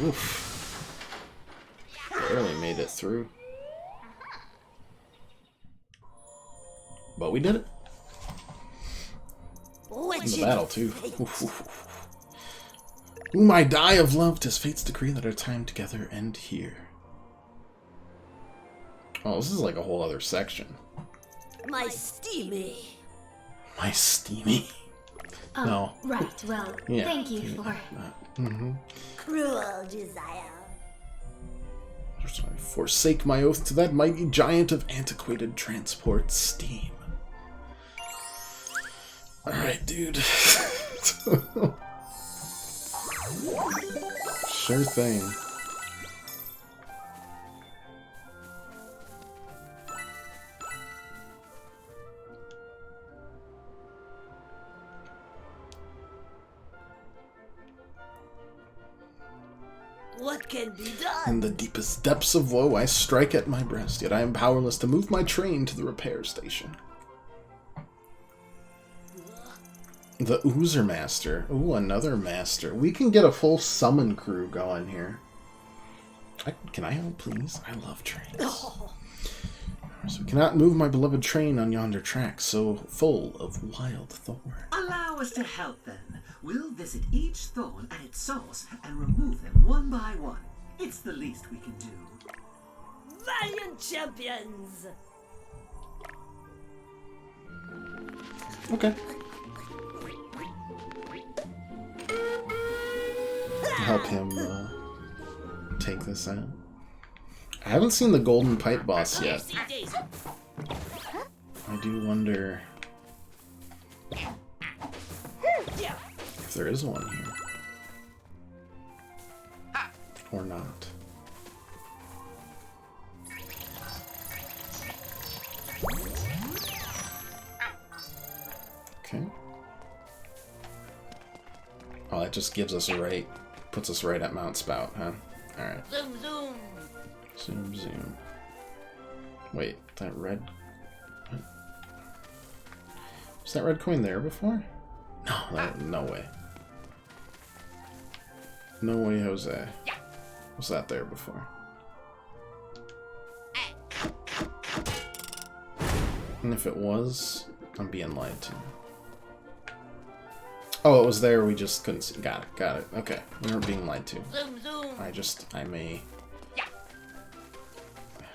Speaker 1: Oof. Barely made it through. But we did it. In the battle, too. Whom I die of love, 'tis fate's decree that our time together end here. Oh, this is like a whole other section.
Speaker 5: My steamy.
Speaker 1: My steamy.
Speaker 2: Oh,
Speaker 1: No.
Speaker 2: right. Well,
Speaker 1: Yeah.
Speaker 2: thank you for...
Speaker 5: Cruel desire.
Speaker 1: I forsake my oath to that mighty giant of antiquated transport, steam. Alright, dude. Sure thing.
Speaker 5: What can be done?
Speaker 1: In the deepest depths of woe, I strike at my breast, yet I am powerless to move my train to the repair station. The Oozer Master. Ooh, another master. We can get a full summon crew going here. Can I help, please? I love trains. So we cannot move my beloved train on yonder track, so full of wild thorn.
Speaker 3: Allow us to help then. We'll visit each thorn at its source and remove them one by one. It's the least we can do.
Speaker 5: Valiant champions!
Speaker 1: Okay. Help him take this out. I haven't seen the golden pipe boss yet. I do wonder if there is one here. Or not. Okay. Oh, that just gives us a right, puts us right at Mount Spout, huh? Alright.
Speaker 5: Zoom, zoom!
Speaker 1: Zoom, zoom. Wait, that red... What? Was that red coin there before? No, no way. No way, Jose. Was that there before? And if it was, I'm being lied to. Oh, it was there, we just couldn't see. Got it. Okay, we weren't being lied to.
Speaker 5: Zoom, zoom!
Speaker 1: I may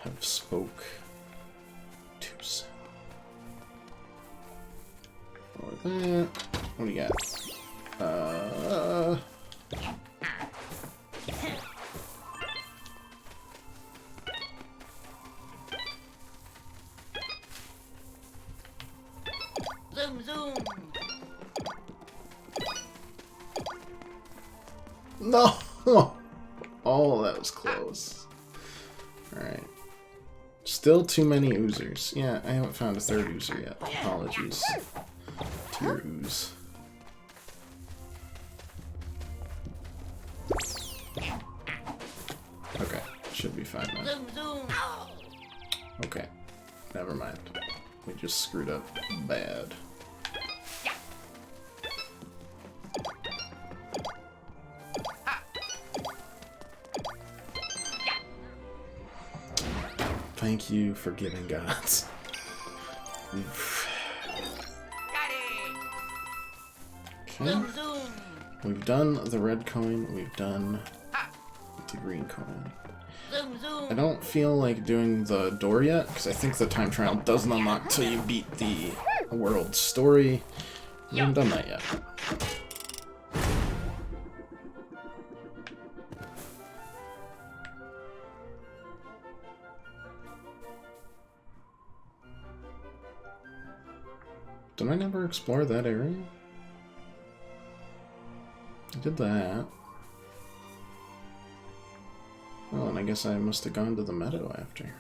Speaker 1: have spoke too soon. Or that. What do you got?
Speaker 5: Zoom, zoom!
Speaker 1: No! Oh, that was close. Alright. Still too many oozers. Yeah, I haven't found a third oozer yet. Apologies to your ooze. Okay, should be fine now.
Speaker 5: Zoom, zoom!
Speaker 1: Okay, never mind. We just screwed up bad. Thank you for giving gods. Okay.
Speaker 5: Zoom, zoom!
Speaker 1: We've done the red coin, we've done the green coin.
Speaker 5: Zoom, zoom!
Speaker 1: I don't feel like doing the door yet, because I think the time trial doesn't unlock till you beat the world story. We haven't done that yet. Did I never explore that area? I did that. Oh, and I guess I must have gone to the meadow after.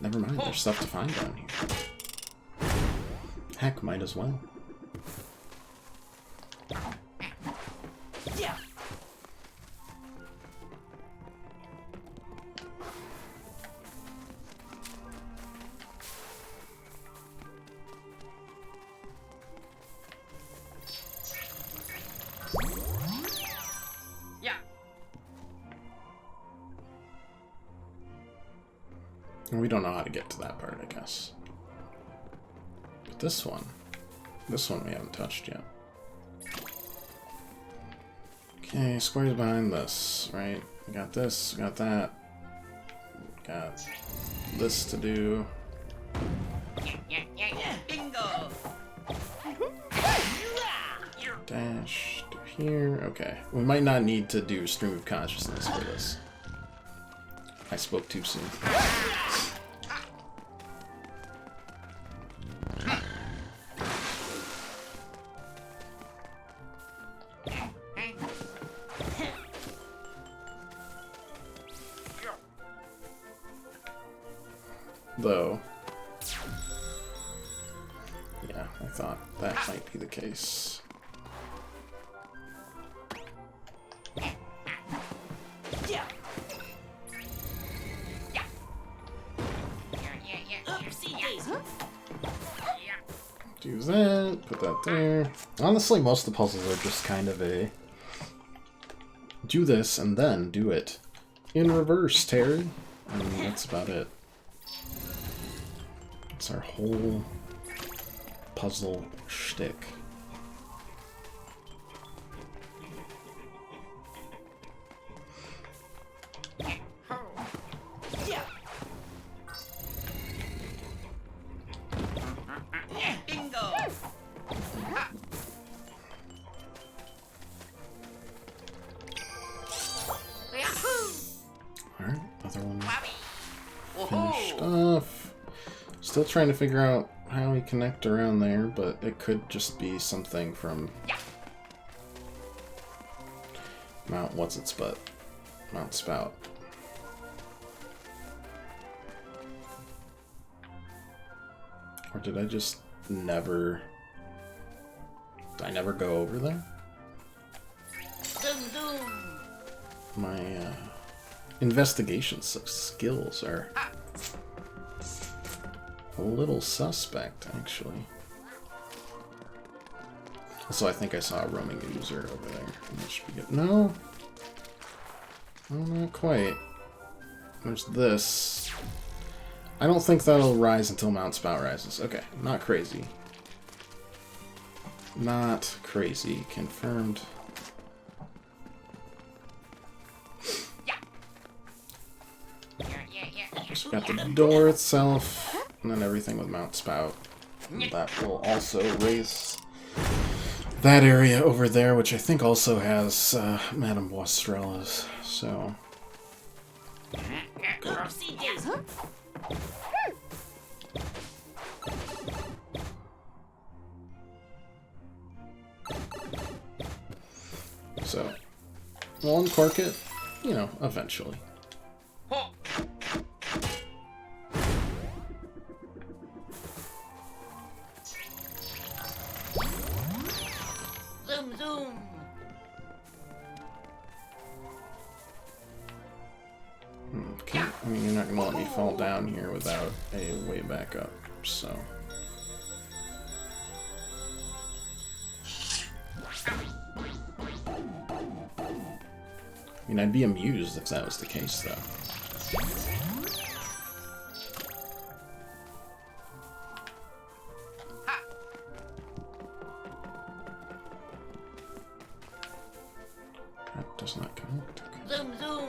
Speaker 1: Never mind, there's stuff to find down here. Heck, might as well.
Speaker 5: Yeah!
Speaker 1: We don't know how to get to that part, I guess. But this one we haven't touched yet. Okay, squares behind this, right? We got this, we got that. Got this to do.
Speaker 7: Bingo!
Speaker 1: Dash to here. Okay. We might not need to do stream of consciousness for this. I spoke too soon. Though, yeah, I thought that might be the case.
Speaker 5: Yeah!
Speaker 7: Oopsie daisy.
Speaker 1: Do that, put that there. Honestly, most of the puzzles are just kind of a do this and then do it in reverse, Terry. And that's about it. It's our whole puzzle shtick. finished off. Still trying to figure out how we connect around there, but it could just be something from Mount What's-Its-Butt. Mount Spout. Or did I just never... Did I never go over there?
Speaker 7: Zoom, zoom.
Speaker 1: My investigation skills are a little suspect, actually. Also, I think I saw a roaming user over there. That should be good. No! No, not quite. There's this. I don't think that'll rise until Mount Spout rises. Okay, not crazy. Not crazy. Confirmed. Just got the door itself, and then everything with Mount Spout. And that will also raise that area over there, which I think also has Madame Boistrella's. So.
Speaker 7: Oopsie daisy.
Speaker 1: So, we'll uncork it, you know, eventually.
Speaker 7: Zoom, zoom.
Speaker 1: Okay, I mean, you're not gonna let me fall down here without a way back up, so. I mean, I'd be amused if that was the case, though. That does not connect. Okay.
Speaker 7: Zoom, zoom.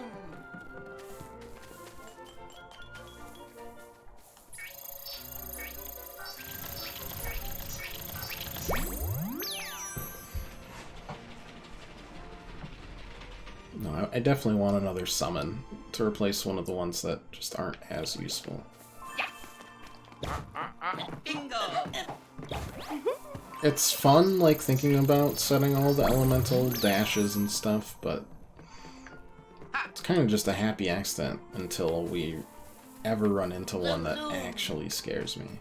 Speaker 1: No, I definitely want another summon to replace one of the ones that just aren't as useful.
Speaker 7: Bingo.
Speaker 1: It's fun, like, thinking about setting all the elemental dashes and stuff, but it's kind of just a happy accident until we ever run into one that actually scares me.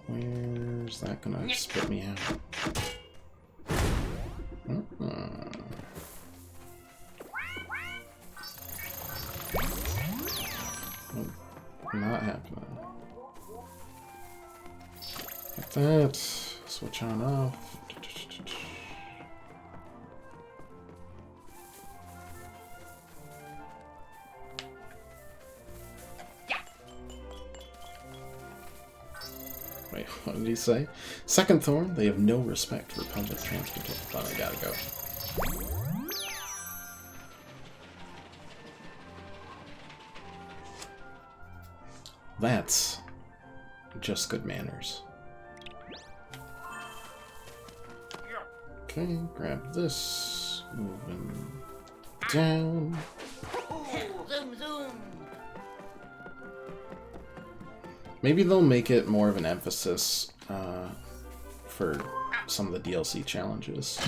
Speaker 1: Where's that gonna spit me out? Not happening. Get that. Switch on off. Wait, what did he say? Second Thorn, they have no respect for public transportation. But I gotta go. That's just good manners. Okay, grab this. Moving down.
Speaker 7: Zoom, zoom.
Speaker 1: Maybe they'll make it more of an emphasis for some of the DLC challenges.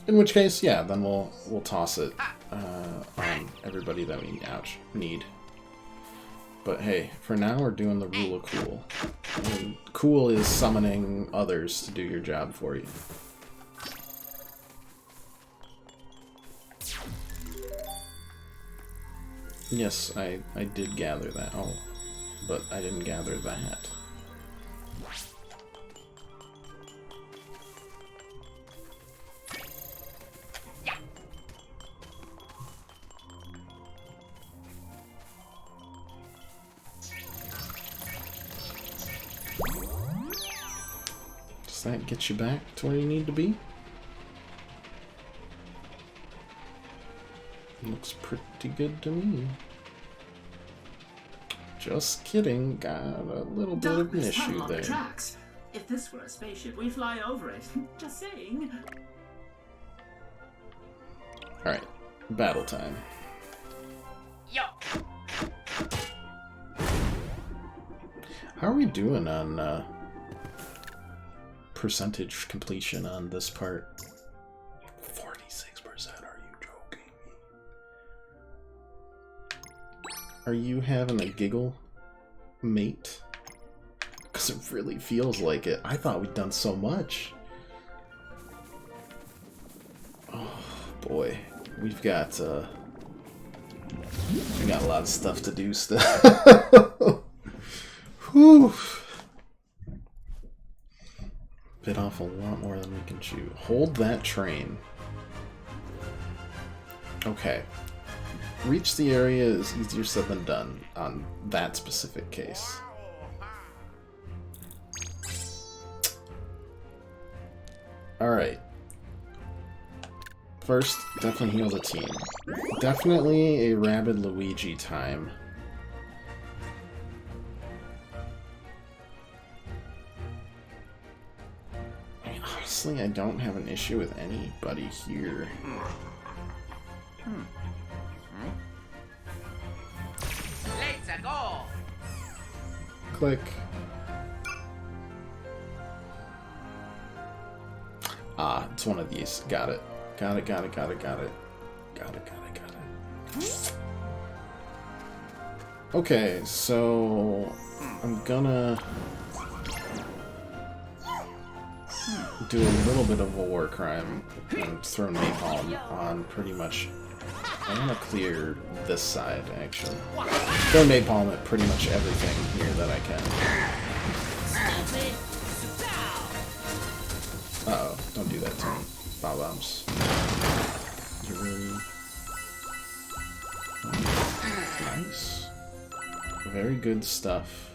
Speaker 1: In which case, yeah, then we'll toss it on everybody that we need. But hey, for now we're doing the rule of cool. And cool is summoning others to do your job for you. Yes, I did gather that. Oh, but I didn't gather that. Does that get you back to where you need to be? Looks pretty good to me. Just kidding, got a little bit of an issue there.
Speaker 3: Tracks. If this were a spaceship, we'd fly over it. Just saying.
Speaker 1: Alright, battle time.
Speaker 7: Yo.
Speaker 1: How are we doing on percentage completion on this part? 46%, are you joking? Are you having a giggle, mate? Because it really feels like it. I thought we'd done so much. Oh boy, we got a lot of stuff to do still. Whew. Bit off a lot more than we can chew. Hold that train. Okay. Reach the area is easier said than done on that specific case. Alright. First, definitely heal the team. Definitely a Rabbid Luigi time. Honestly, I don't have an issue with anybody here.
Speaker 7: Let's go.
Speaker 1: Click. Ah, it's one of these. Got it. Got it, got it, got it, got it. Got it, got it, got it. Okay, so I'm gonna do a little bit of a war crime and throw napalm on pretty much. I'm gonna clear this side, actually. Throw napalm at pretty much everything here that I can. Uh-oh, don't do that to me. Bob-bombs. You really... Nice. Very good stuff.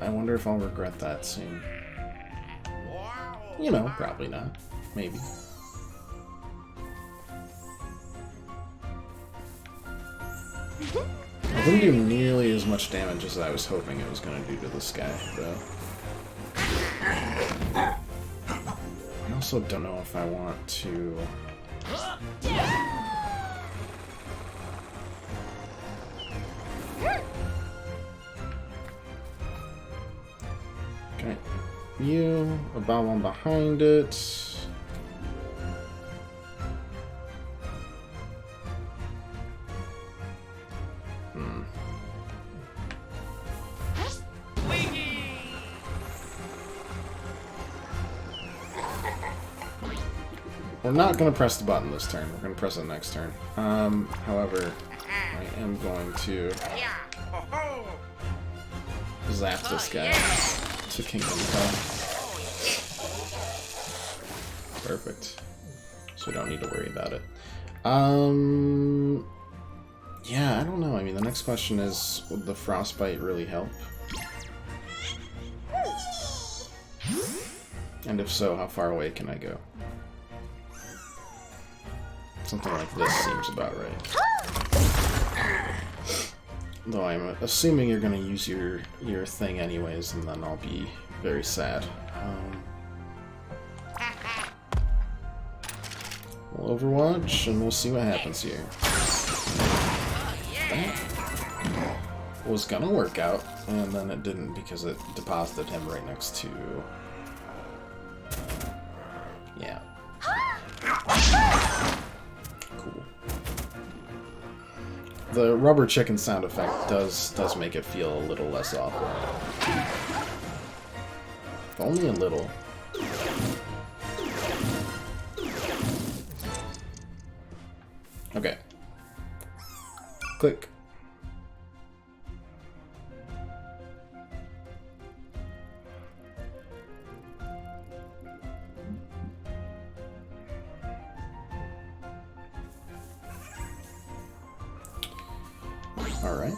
Speaker 1: I wonder if I'll regret that soon. You know, probably not. Maybe. It didn't do nearly as much damage as I was hoping it was going to do to this guy, though. I also don't know if I want to... Okay. You, a bomb behind it. We're not going to press the button this turn. We're going to press it next turn. However, I am going to zap this guy to Kingdom Come. Perfect. So we don't need to worry about it. Yeah, I don't know. I mean, the next question is, would the frostbite really help? And if so, how far away can I go? Something like this seems about right. Though I'm assuming you're going to use your thing anyways, and then I'll be very sad. We'll Overwatch, and we'll see what happens here. That was gonna work out, and then it didn't because it deposited him right next to... yeah. Cool. The rubber chicken sound effect does make it feel a little less awful. If only a little. Okay. Click. Alright.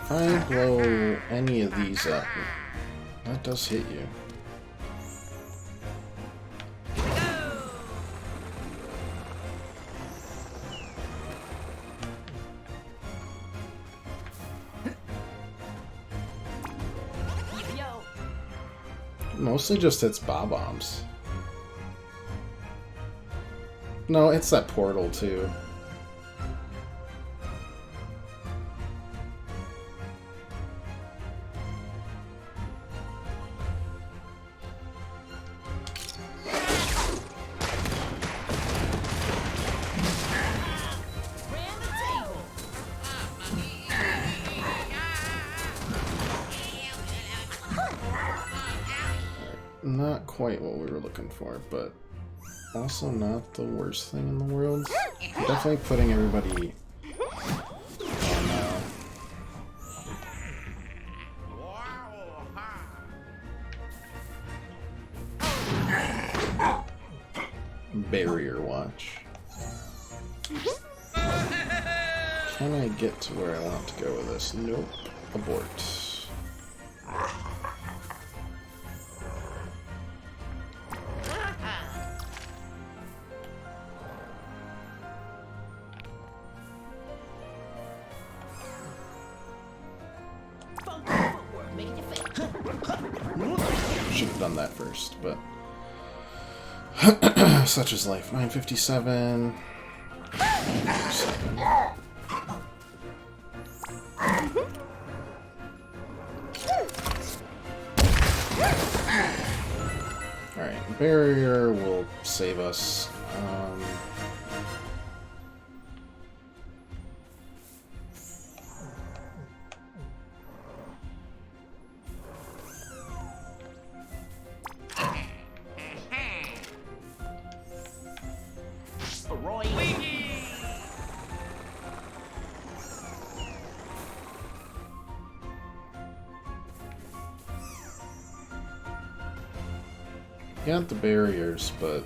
Speaker 1: If I blow any of these up, that does hit you. Mostly just hits bob-bombs. No, it's that portal, too. Not quite what we were looking for, but also not the worst thing in the world. Definitely putting everybody on barrier watch. Can I get to where I want to go with this? Nope. Abort. Should have done that first, but such is life. 957. 957. Alright, barrier will save us. Got the barriers, but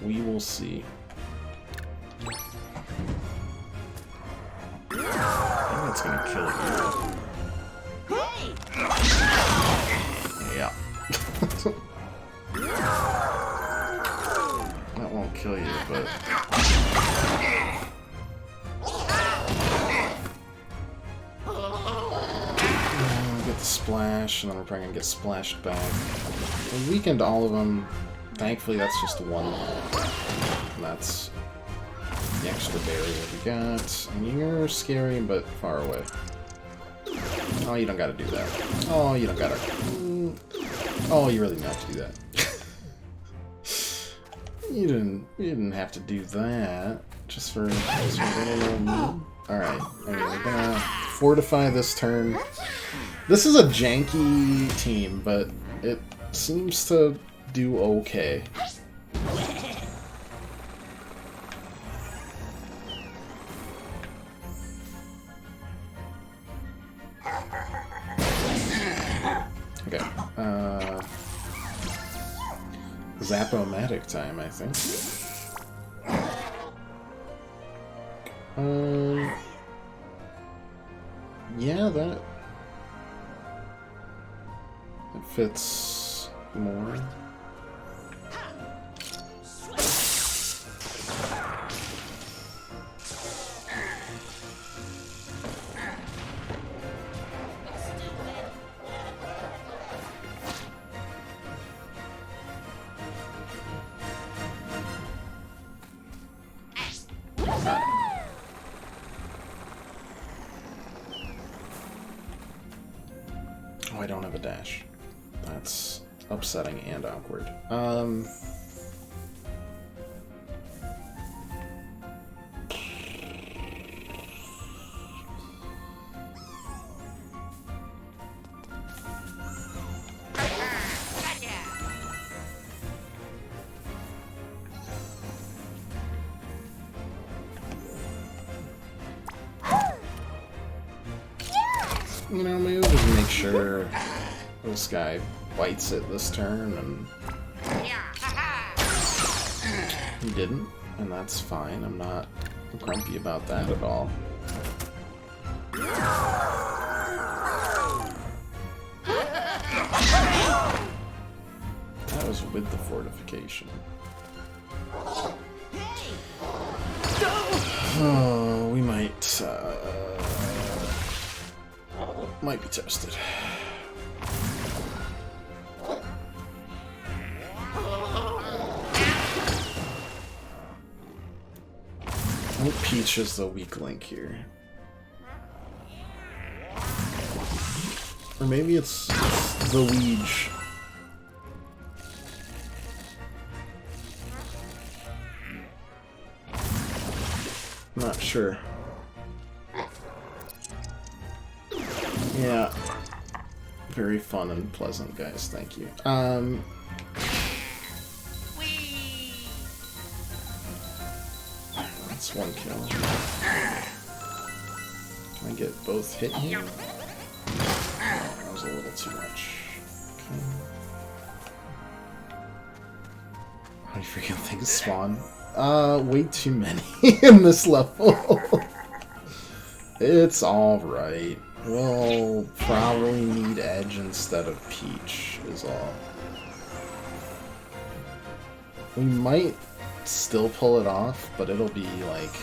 Speaker 1: we will see. I think that's gonna kill you. Yeah. That won't kill you, but splash, and then we're probably gonna get splashed back. We weakened all of them. Thankfully, that's just one. And that's the extra barrier we got. And you're scary, but far away. Oh, you don't gotta do that. Oh, you don't gotta. Oh, you really didn't have to do that. You didn't have to do that. Just for a little. Alright, okay, we're gonna fortify this turn. This is a janky team, but it seems to do okay. Okay, Zap-O-Matic time, I think. Yeah, that fits more. Oh, I don't have a dash. That's upsetting and awkward. You know, maybe we'll just make sure this guy bites it this turn, and he didn't, and that's fine. I'm not grumpy about that at all. That was with the fortification. Oh, we might be toasted. I think Peach is the weak link here. Or maybe it's the Weege. I'm not sure. Yeah. Very fun and pleasant, guys. Thank you. That's one kill. Can I get both hit here? That was a little too much. Okay. How many freaking things spawn? Way too many in this level. It's alright. We'll probably need Edge instead of Peach, is all. We might still pull it off, but it'll be like...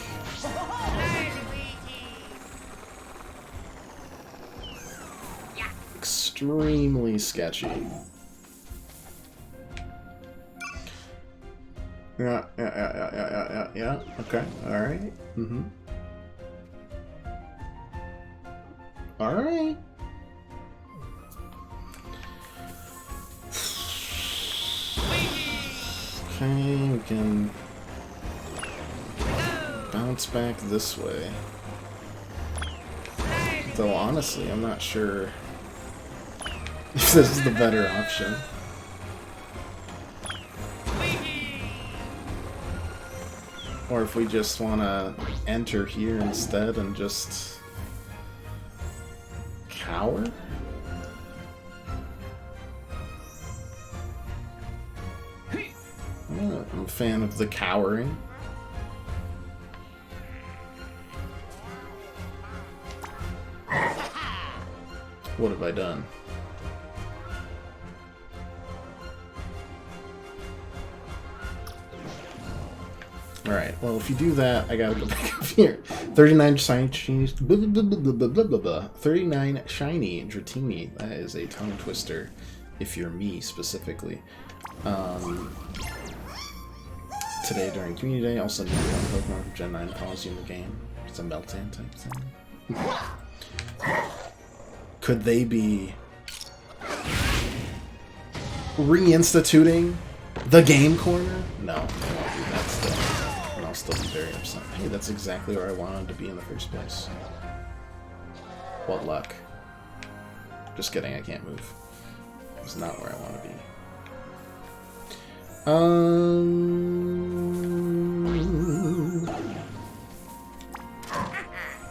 Speaker 1: extremely sketchy. Yeah. Okay, alright. Alright. Okay, we can bounce back this way. Though honestly, I'm not sure if this is the better option. Or if we just want to enter here instead and just cower? Yeah, I'm a fan of the cowering. What have I done? Alright, well, if you do that, I gotta go back up here. 39 shiny... 39 shiny Dratini. That is a tongue twister, if you're me, specifically. Today during Community Day, also new one Pokemon from Gen 9 calls you in the game. It's a Meltan type thing. Could they be reinstituting the game corner? No, they won't do that still. And I'll still be very upset. Hey, that's exactly where I wanted to be in the first place. What luck. Just kidding, I can't move. It's not where I want to be.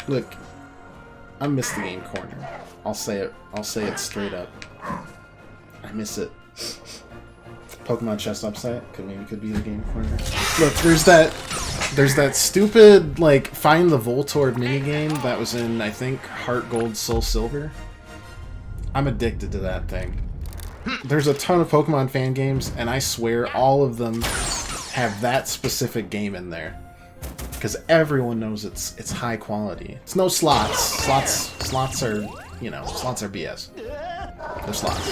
Speaker 1: Look, I miss the game corner. I'll say it straight up. I miss it. Pokemon chest upset could be the game corner. Look, there's that stupid like find the Voltorb minigame that was in I think Heart Gold Soul Silver. I'm addicted to that thing. There's a ton of Pokemon fan games, and I swear all of them have that specific game in there. Because everyone knows it's high quality. It's no slots. Slots are, you know, slots are BS. They're slots.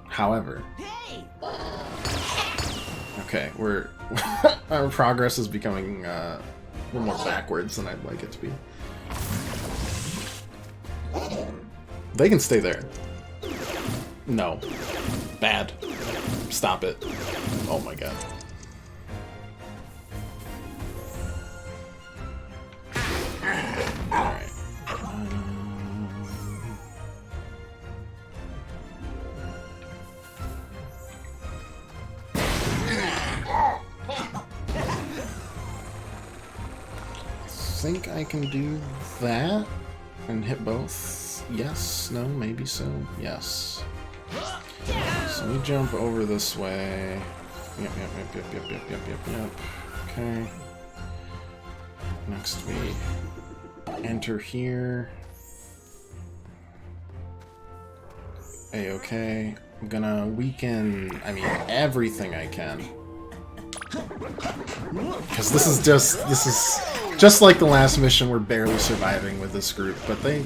Speaker 1: However, okay, our progress is becoming a little more backwards than I'd like it to be. They can stay there. No. Bad. Stop it. Oh my god. Alright. I think I can do that and hit both. Yes, no, maybe so. Yes. So we jump over this way. Yep. Okay. Next we enter here. A-okay. I'm gonna weaken, I mean, everything I can. Because this is just like the last mission, we're barely surviving with this group, but they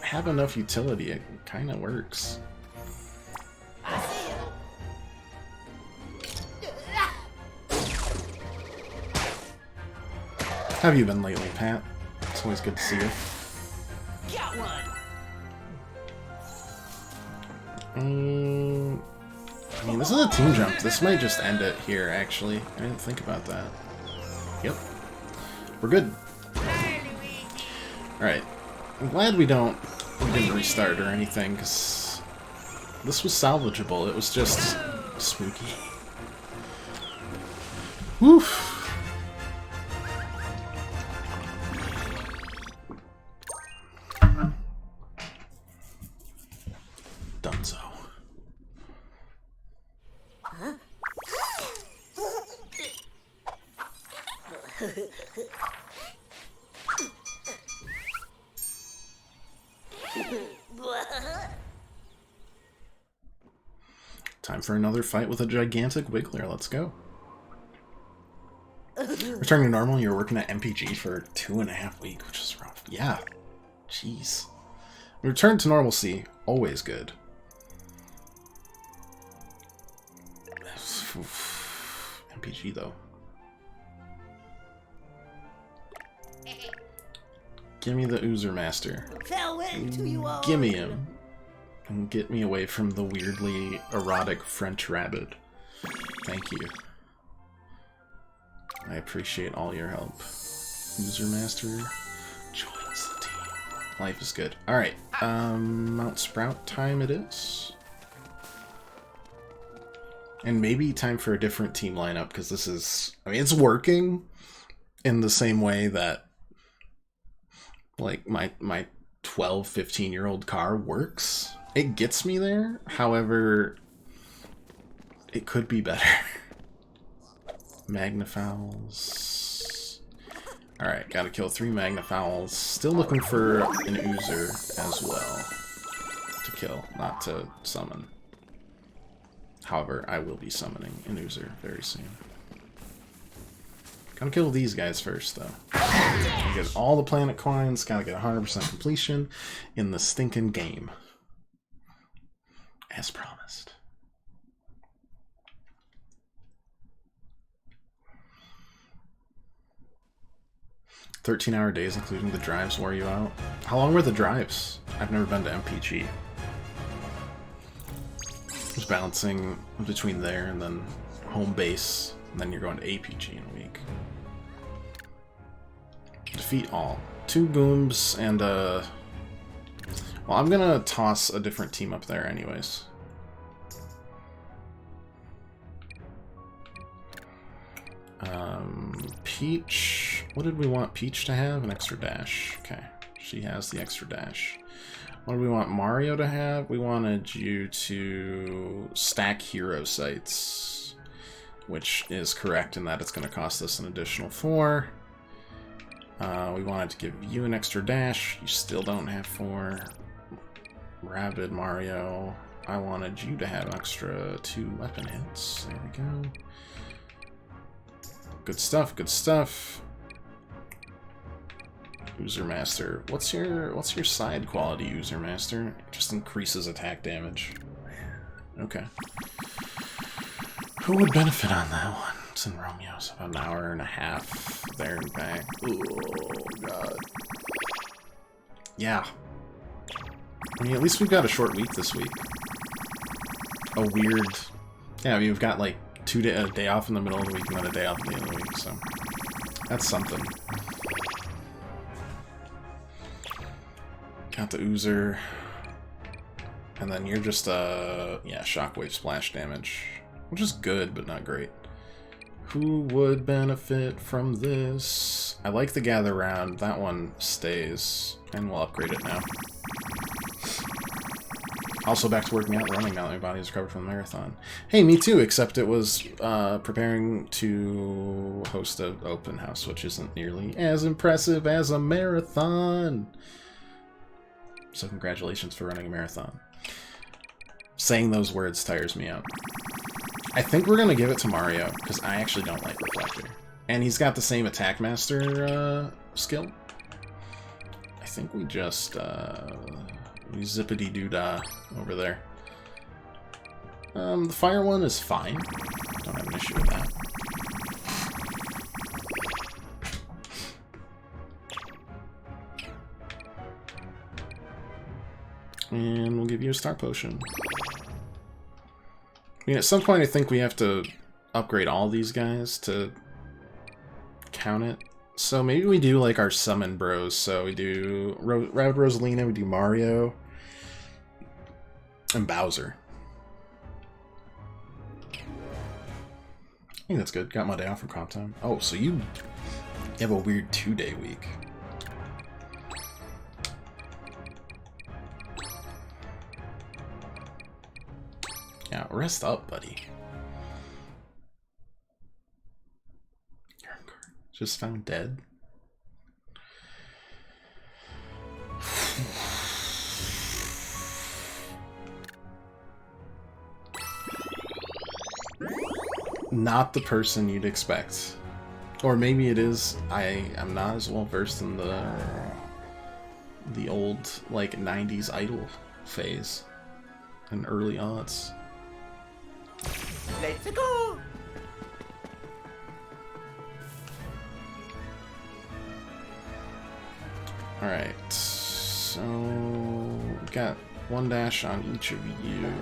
Speaker 1: have enough utility, it kind of works. How have you been lately, Pat? It's always good to see you.
Speaker 5: Got one.
Speaker 1: I mean, this is a team jump. This might just end it here, actually. I didn't think about that. Yep. We're good. Alright. I'm glad we didn't restart or anything, because this was salvageable. It was just spooky. Woof! Dunzo. Time for another fight with a gigantic Wiggler. Let's go. Returning to normal, you were working at MPG for 2.5 weeks, which is rough. Yeah. Jeez. Return to normalcy. Always good. MPG, though. Give me the Oozer Master.
Speaker 5: Farewell to you all.
Speaker 1: Give me him. And get me away from the weirdly erotic French rabbit. Thank you. I appreciate all your help. Oozer Master joins the team. Life is good. Alright, Mount Sprout time it is. And maybe time for a different team lineup, because this is... I mean, it's working in the same way that like my 12, 15-year-old car works. It gets me there, however, it could be better. Magnafowls. Alright, gotta kill 3 Magnafowls. Still looking for an Oozer as well to kill, not to summon. However, I will be summoning an Oozer very soon. Gotta kill these guys first, though. Gotta get all the planet coins, gotta get 100% completion in the stinking game. As promised. "13-hour days, including the drives, wore you out." How long were the drives? I've never been to MPG. Just balancing between there and then home base, and then you're going to APG in a week. Defeat all. 2 Gooms and well, I'm gonna toss a different team up there anyways. Peach. What did we want Peach to have? An extra dash. Okay, she has the extra dash. What do we want Mario to have? We wanted you to stack hero sites, which is correct in that it's going to cost us an additional 4. We wanted to give you an extra dash. You still don't have 4. Rabbid Mario. I wanted you to have an extra 2 weapon hits. There we go. Good stuff, good stuff. Oozer Master. What's your side quality, Oozer Master? It just increases attack damage. Okay. Who would benefit on that one? It's in Romeo's. About an hour and a half there and back. Oh, God. Yeah. I mean, at least we've got a short week this week. A weird... Yeah, I mean, we've got, like, a day off in the middle of the week and then a day off at the end of the week, so... That's something. Got the Oozer. And then you're just, yeah, Shockwave Splash damage. Which is good, but not great. Who would benefit from this? I like the Gather Round. That one stays. And we'll upgrade it now. Also back to working out, running now that my body is recovered from the marathon. Hey, me too, except it was preparing to host an open house, which isn't nearly as impressive as a marathon. So congratulations for running a marathon. Saying those words tires me out. I think we're going to give it to Mario, because I actually don't like Reflector. And he's got the same Attack Master skill. I think we just... we zippity-doo-dah over there. The fire one is fine. Don't have an issue with that. And we'll give you a star potion. I mean, at some point I think we have to upgrade all these guys to count it. So maybe we do like our summon bros. So we do Rabbid Rosalina, we do Mario, and Bowser. I think that's good. Got my day off for comp time. Oh, so you have a weird 2-day week. Yeah, rest up, buddy. Just found dead. Not the person you'd expect. Or maybe it is. I'm not as well versed in the old, like, 90s idol phase and early aughts.
Speaker 7: Let's go!
Speaker 1: Alright, so we got 1 dash on each of you.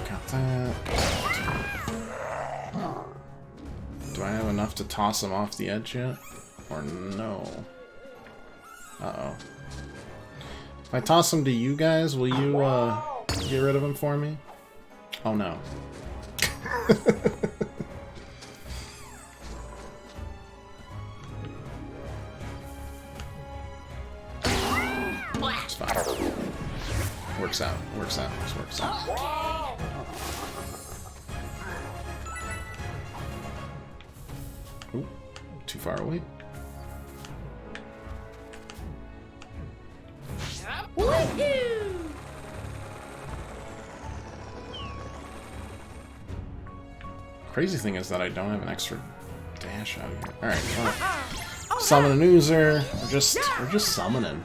Speaker 1: Got that. Do I have enough to toss him off the edge yet? Or no? Uh-oh. If I toss him to you guys, will you, get rid of him for me? Oh no. It's fine. Works out. Works out. This works out. Ooh, too far away. Crazy thing is that I don't have an extra dash out here. Alright, well, summon an oozer. We're just summoning.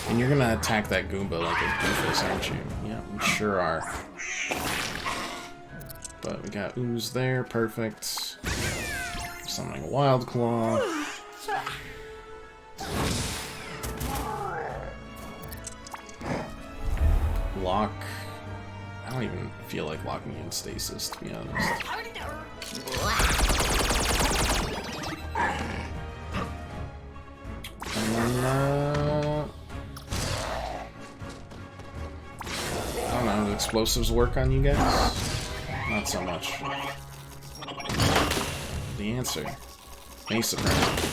Speaker 1: And you're gonna attack that Goomba like a doofus, aren't you? Yeah, we sure are. But we got ooze there, perfect. Summoning a Wild Claw. Lock. I don't even feel like locking you in stasis, to be honest. And then, I don't know, do explosives work on you guys? Not so much. The answer. May surprise you.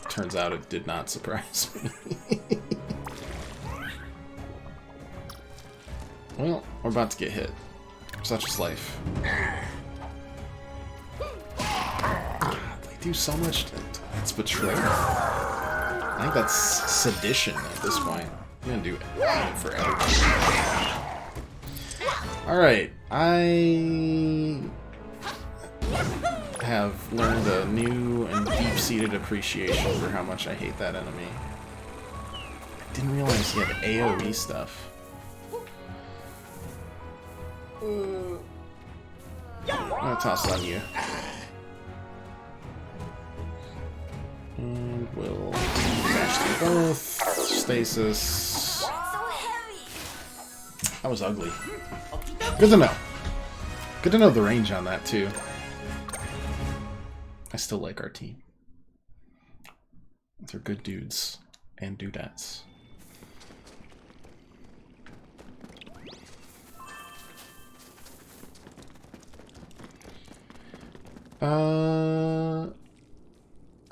Speaker 1: Turns out it did not surprise me. Well, we're about to get hit. Such is life. They do so much. That's betrayal. I think that's sedition at this point. I'm gonna do it for everybody. Alright, I have learned a new and deep-seated appreciation for how much I hate that enemy. I didn't realize he had AoE stuff. I'm gonna toss it on you. And we'll dash through both. Stasis. That was ugly. Good to know. Good to know the range on that, too. I still like our team. They're good dudes and dudettes.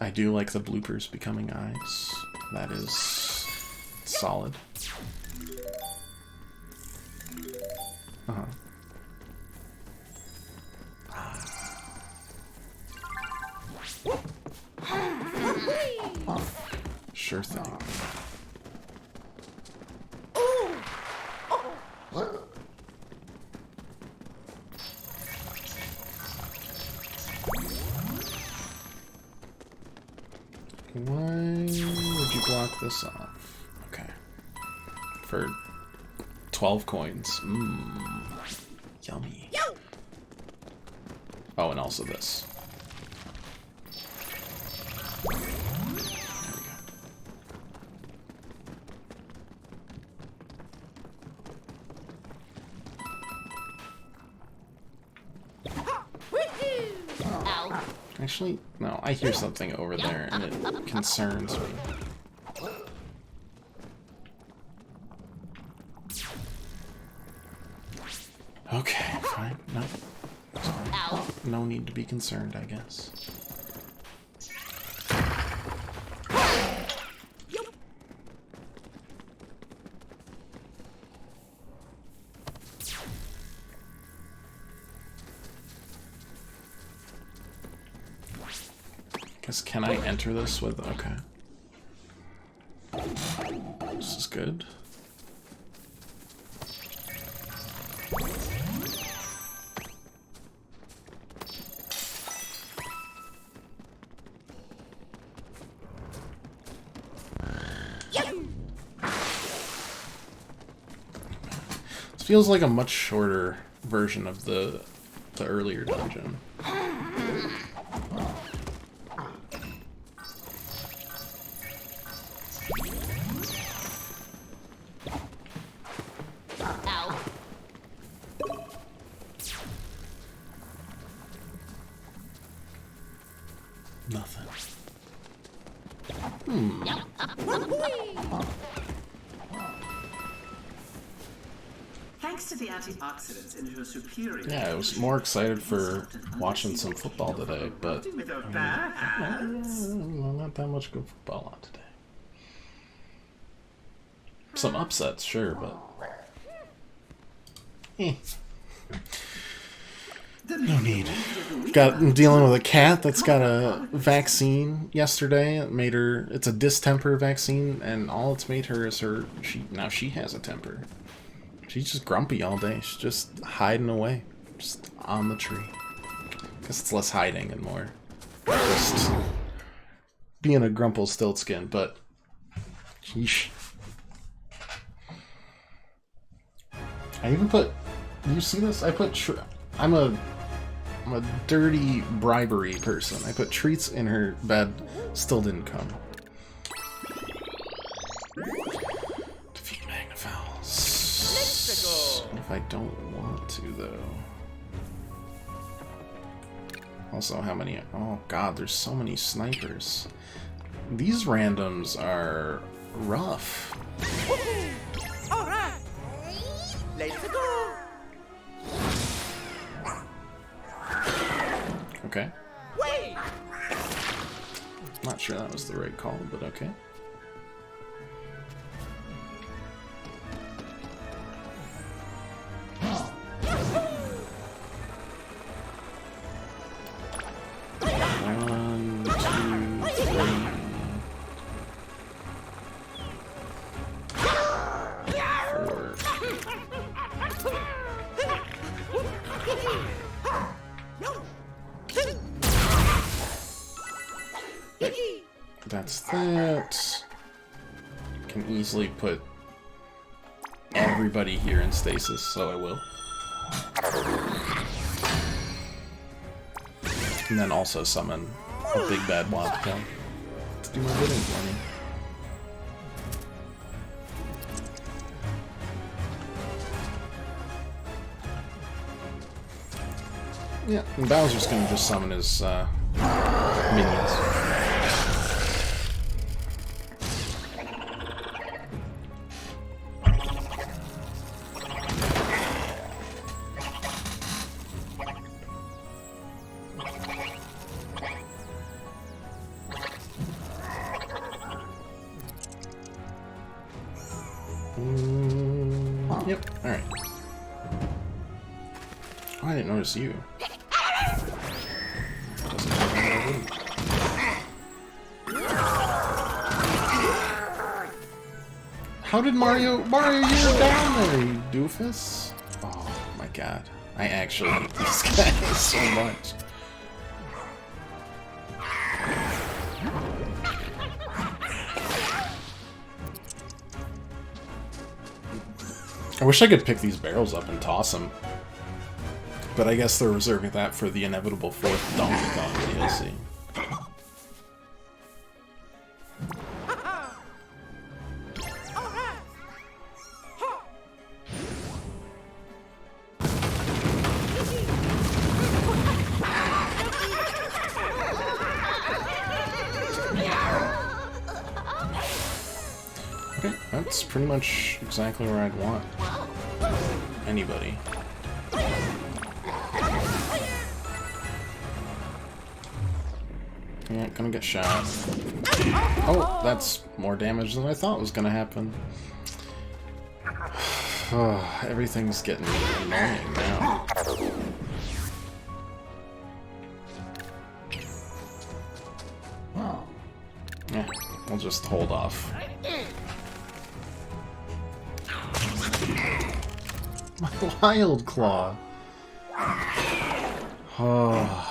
Speaker 1: I do like the bloopers becoming eyes. That is solid. Uh-huh. Sure thing. Why would you block this off? Okay. for 12 coins. Mmm. Yummy. Oh, and also this. There we go. Actually, no, I hear something over there and it concerns me. Okay, fine. No. No need to be concerned, I guess. Guess, can I enter this with... Okay. This is good. This feels like a much shorter version of the earlier dungeon. Nothing.
Speaker 3: Thanks to the antioxidants in her superior.
Speaker 1: Yeah, I was more excited for watching some football today, but
Speaker 3: Without bad hands.
Speaker 1: not that much good football on today. Some upsets, sure, but no need. I'm dealing with a cat that's got a vaccine yesterday. It made her. It's a distemper vaccine, and all it's made her is now she has a temper. She's just grumpy all day. She's just hiding away, just on the tree. Guess it's less hiding and more just being a Grumpelstiltskin. But sheesh. I even put. Do you see this? I put. I'm a dirty bribery person. I put treats in her bed. Still didn't come. Defeat Magnafowls. If I don't want to, though. Also, how many... Oh, God, there's so many snipers. These randoms are rough.
Speaker 6: Alright! Let's go!
Speaker 1: Okay.
Speaker 6: Wait!
Speaker 1: Not sure that was the right call, but okay. One, two, three. That's that. Can easily put everybody here in stasis, so I will. And then also summon a big bad Wobcom to do my bidding for me. Yeah, and Bowser's gonna just summon his minions. Yep, alright. Oh, I didn't notice you. How did Mario, you were down there, you doofus? Oh my god. I actually hate these guys so much. I wish I could pick these barrels up and toss them. But I guess they're reserving that for the inevitable 4th Donkey Kong DLC. Okay, that's pretty much exactly where I'd want anybody. Yeah, gonna get shot. Oh, that's more damage than I thought was gonna happen. Oh, everything's getting annoying now. Yeah, we'll just hold off. My Wild Claw! Oh.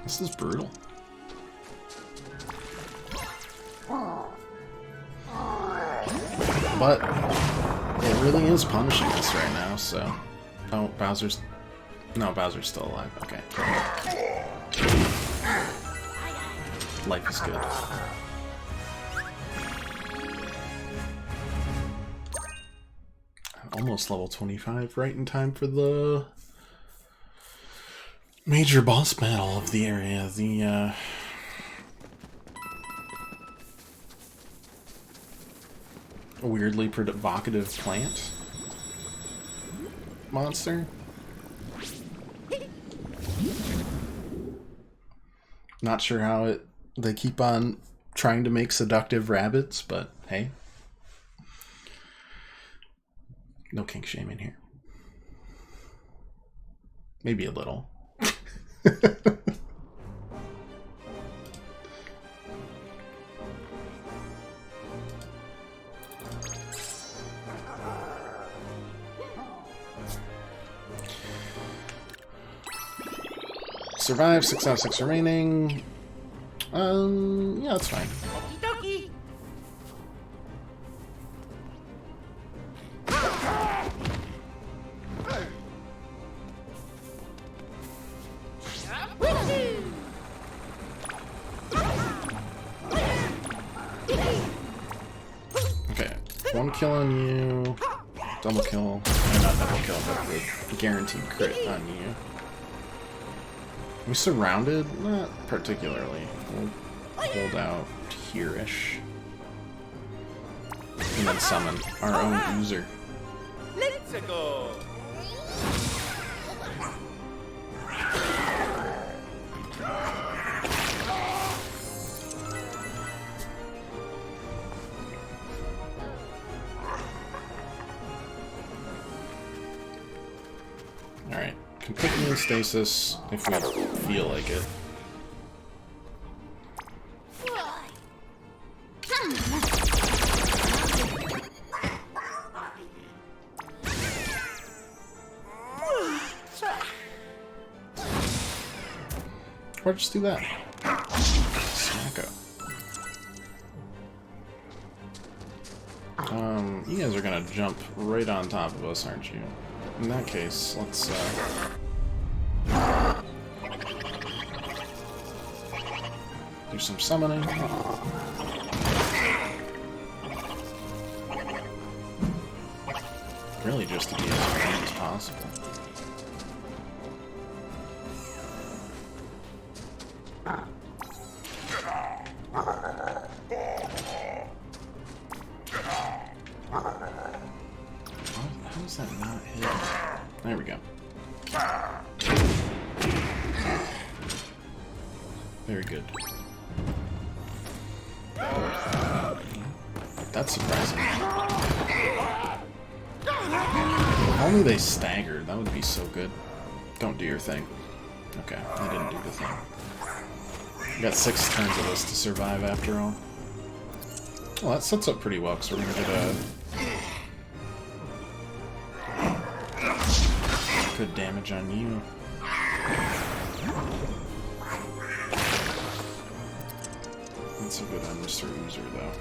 Speaker 1: This is brutal. But it really is punishing us right now, so... Oh, Bowser's... No, Bowser's still alive. Okay. Life is good. Almost level 25, right in time for the major boss battle of the area, the weirdly provocative plant monster. Not sure how they keep on trying to make seductive Rabbids, but hey. No kink shaming here. Maybe a little. Survive, 6 out of 6 remaining. Yeah, that's fine.
Speaker 6: Doki.
Speaker 1: Okay, 1 kill on you, double kill, not double kill, but the guaranteed crit on you. We surrounded? Not particularly. We'll hold out here-ish. And then summon our own user.
Speaker 6: Let's go.
Speaker 1: Alright, can put me in stasis if we feel like it. Or just do that. Smacko. You guys are gonna jump right on top of us, aren't you? In that case, let's, do some summoning. Really just to be as efficient as possible. How does that not hit? There we go. Very good. That's surprising. If only they staggered, that would be so good. Don't do your thing. Okay, I didn't do the thing. We got 6 turns of this to survive after all. Well, that sets up pretty well, because we're going to get a good damage on you. That's a good one, Mr. User, though.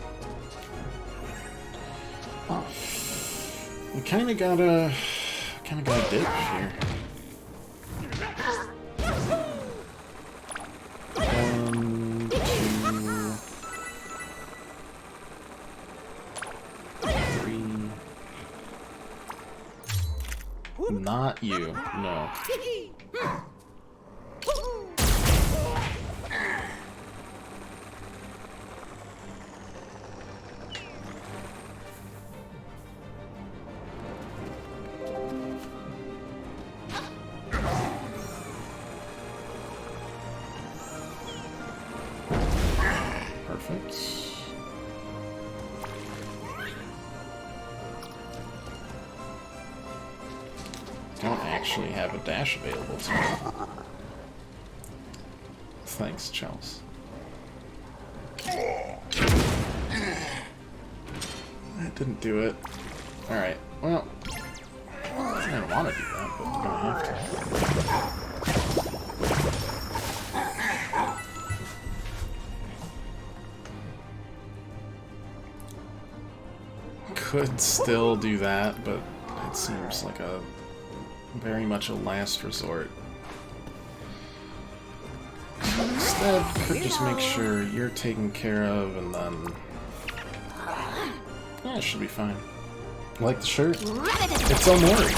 Speaker 1: We kinda gotta dip here. 1, 2, 3. Not you, no. Perfect. Don't actually have a dash available to me. Thanks, Chels. That didn't do it. Alright, well, I didn't want to do that, but I'm gonna have to. Could still do that, but it seems like a very much a last resort. Instead, could just make sure you're taken care of, and then yeah, it should be fine. Like the shirt? It's Omori.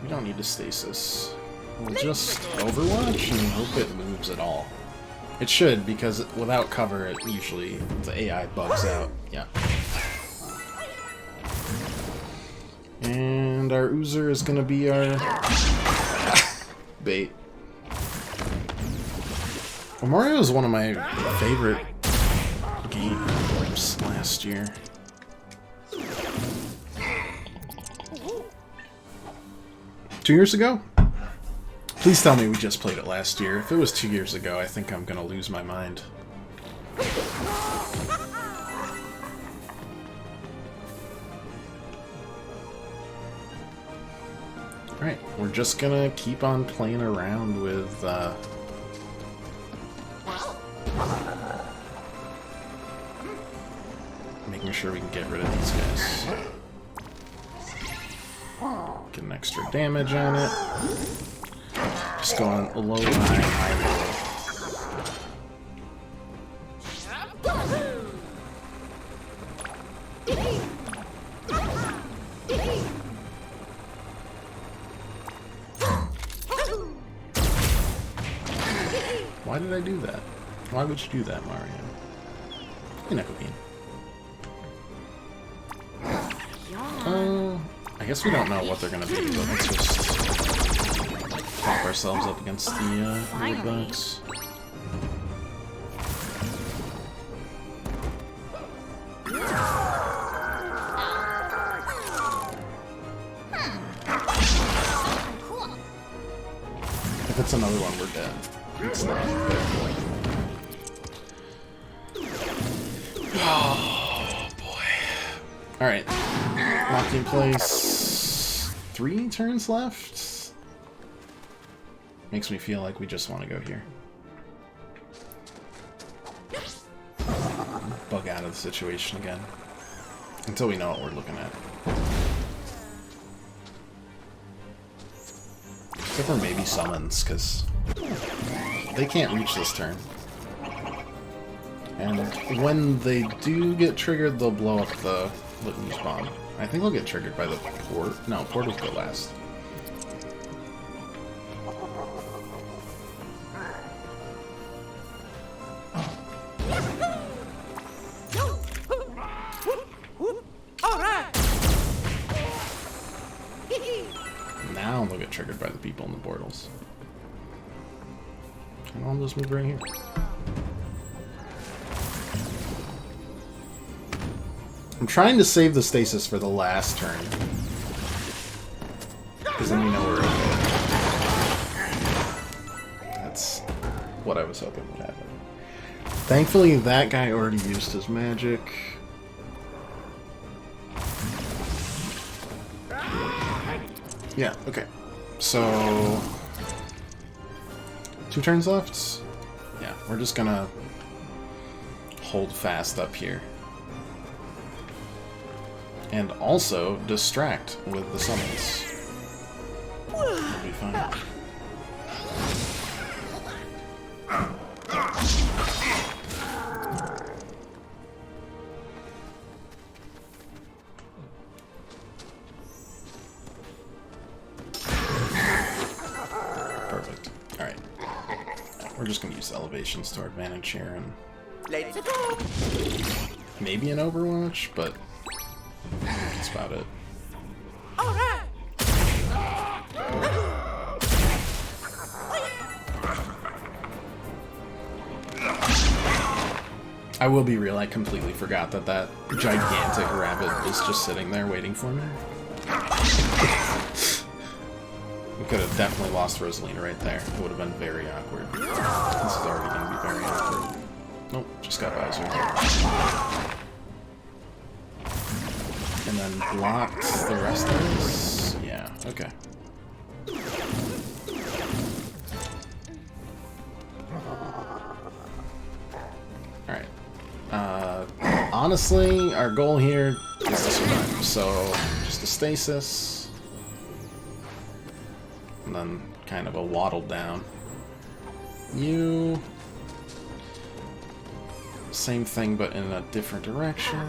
Speaker 1: We don't need to stasis. We'll just Overwatch and hope it moves at all. It should, because without cover, it usually the AI bugs out. Yeah. And our Oozer is gonna be our bait. Well, Mario is one of my favorite games last year. Two years ago? Please tell me we just played it last year. If it was 2 years ago, I think I'm gonna lose my mind. Alright, we're just gonna keep on playing around with, making sure we can get rid of these guys. Get an extra damage on it. Just going low, high, high, Why did I do that? Why would you do that, Mario? You're not bean. I guess we don't know what they're gonna be, but let's just pop ourselves up against the Rabbids. If it's another one, we're dead. It's not. Oh boy. Alright. Locked in place. 3 turns left? Makes me feel like we just want to go here. Bug out of the situation again. Until we know what we're looking at. Except for maybe summons, because they can't reach this turn. And when they do get triggered, they'll blow up the Litmus bomb. I think they'll get triggered by the port. No, portals go last. Now they'll get triggered by the people in the portals. And I'll just move right here. I'm trying to save the stasis for the last turn. Because then we know we're okay. That's what I was hoping would happen. Thankfully, that guy already used his magic. Yeah, okay. So 2 turns left? Yeah, we're just gonna hold fast up here. And also distract with the summons. It'll be fine. Perfect. Alright. We're just going to use elevations to our advantage here and
Speaker 6: Let's go.
Speaker 1: maybe an Overwatch, but that's about it.
Speaker 6: All right.
Speaker 1: I will be real, I completely forgot that that gigantic rabbit was just sitting there waiting for me. We could have definitely lost Rosalina right there. It would have been very awkward. This is already going to be very awkward. Nope, just got Bowser. And then blocked the rest of this? Yeah, okay. Alright. Honestly, our goal here is to survive. So, just a stasis. And then kind of a waddle down. You... Same thing, but in a different direction.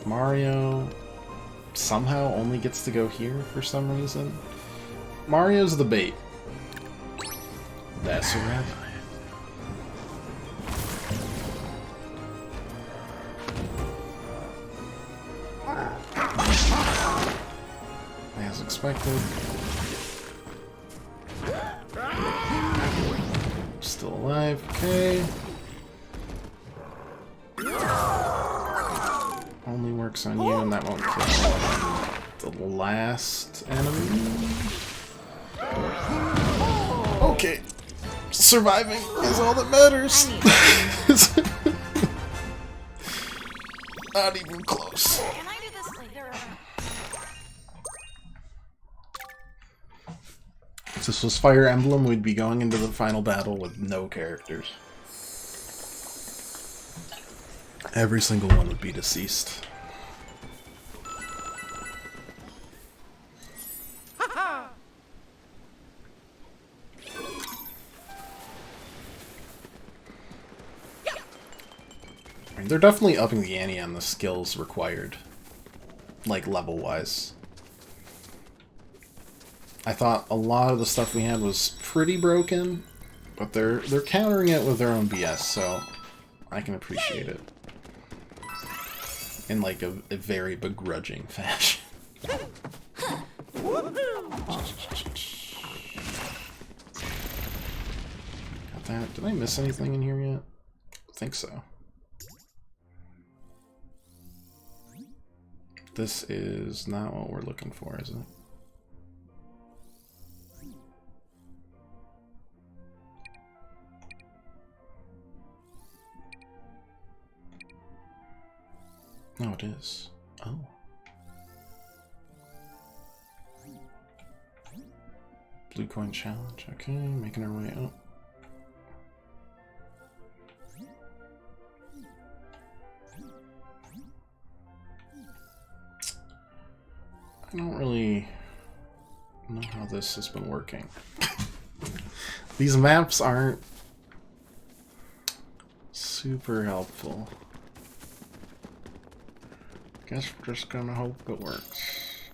Speaker 1: Mario somehow only gets to go here for some reason. Mario's the bait. That's a rabbi. As expected. Still alive, okay. Only works on you, and that won't kill the last enemy. Okay. Surviving is all that matters. Not even close.
Speaker 4: Can I do this later?
Speaker 1: If this was Fire Emblem, we'd be going into the final battle with no characters. Every single one would be deceased. I mean, they're definitely upping the ante on the skills required, like level-wise. I thought a lot of the stuff we had was pretty broken, but they're countering it with their own BS, so I can appreciate it. In like a very begrudging fashion. Got that. Did I miss anything in here yet? I think so. This is not what we're looking for, is it? No, it is. Oh. Blue coin challenge. Okay, making our way up. I don't really know how this has been working. These maps aren't super helpful. Guess we're just gonna hope it works.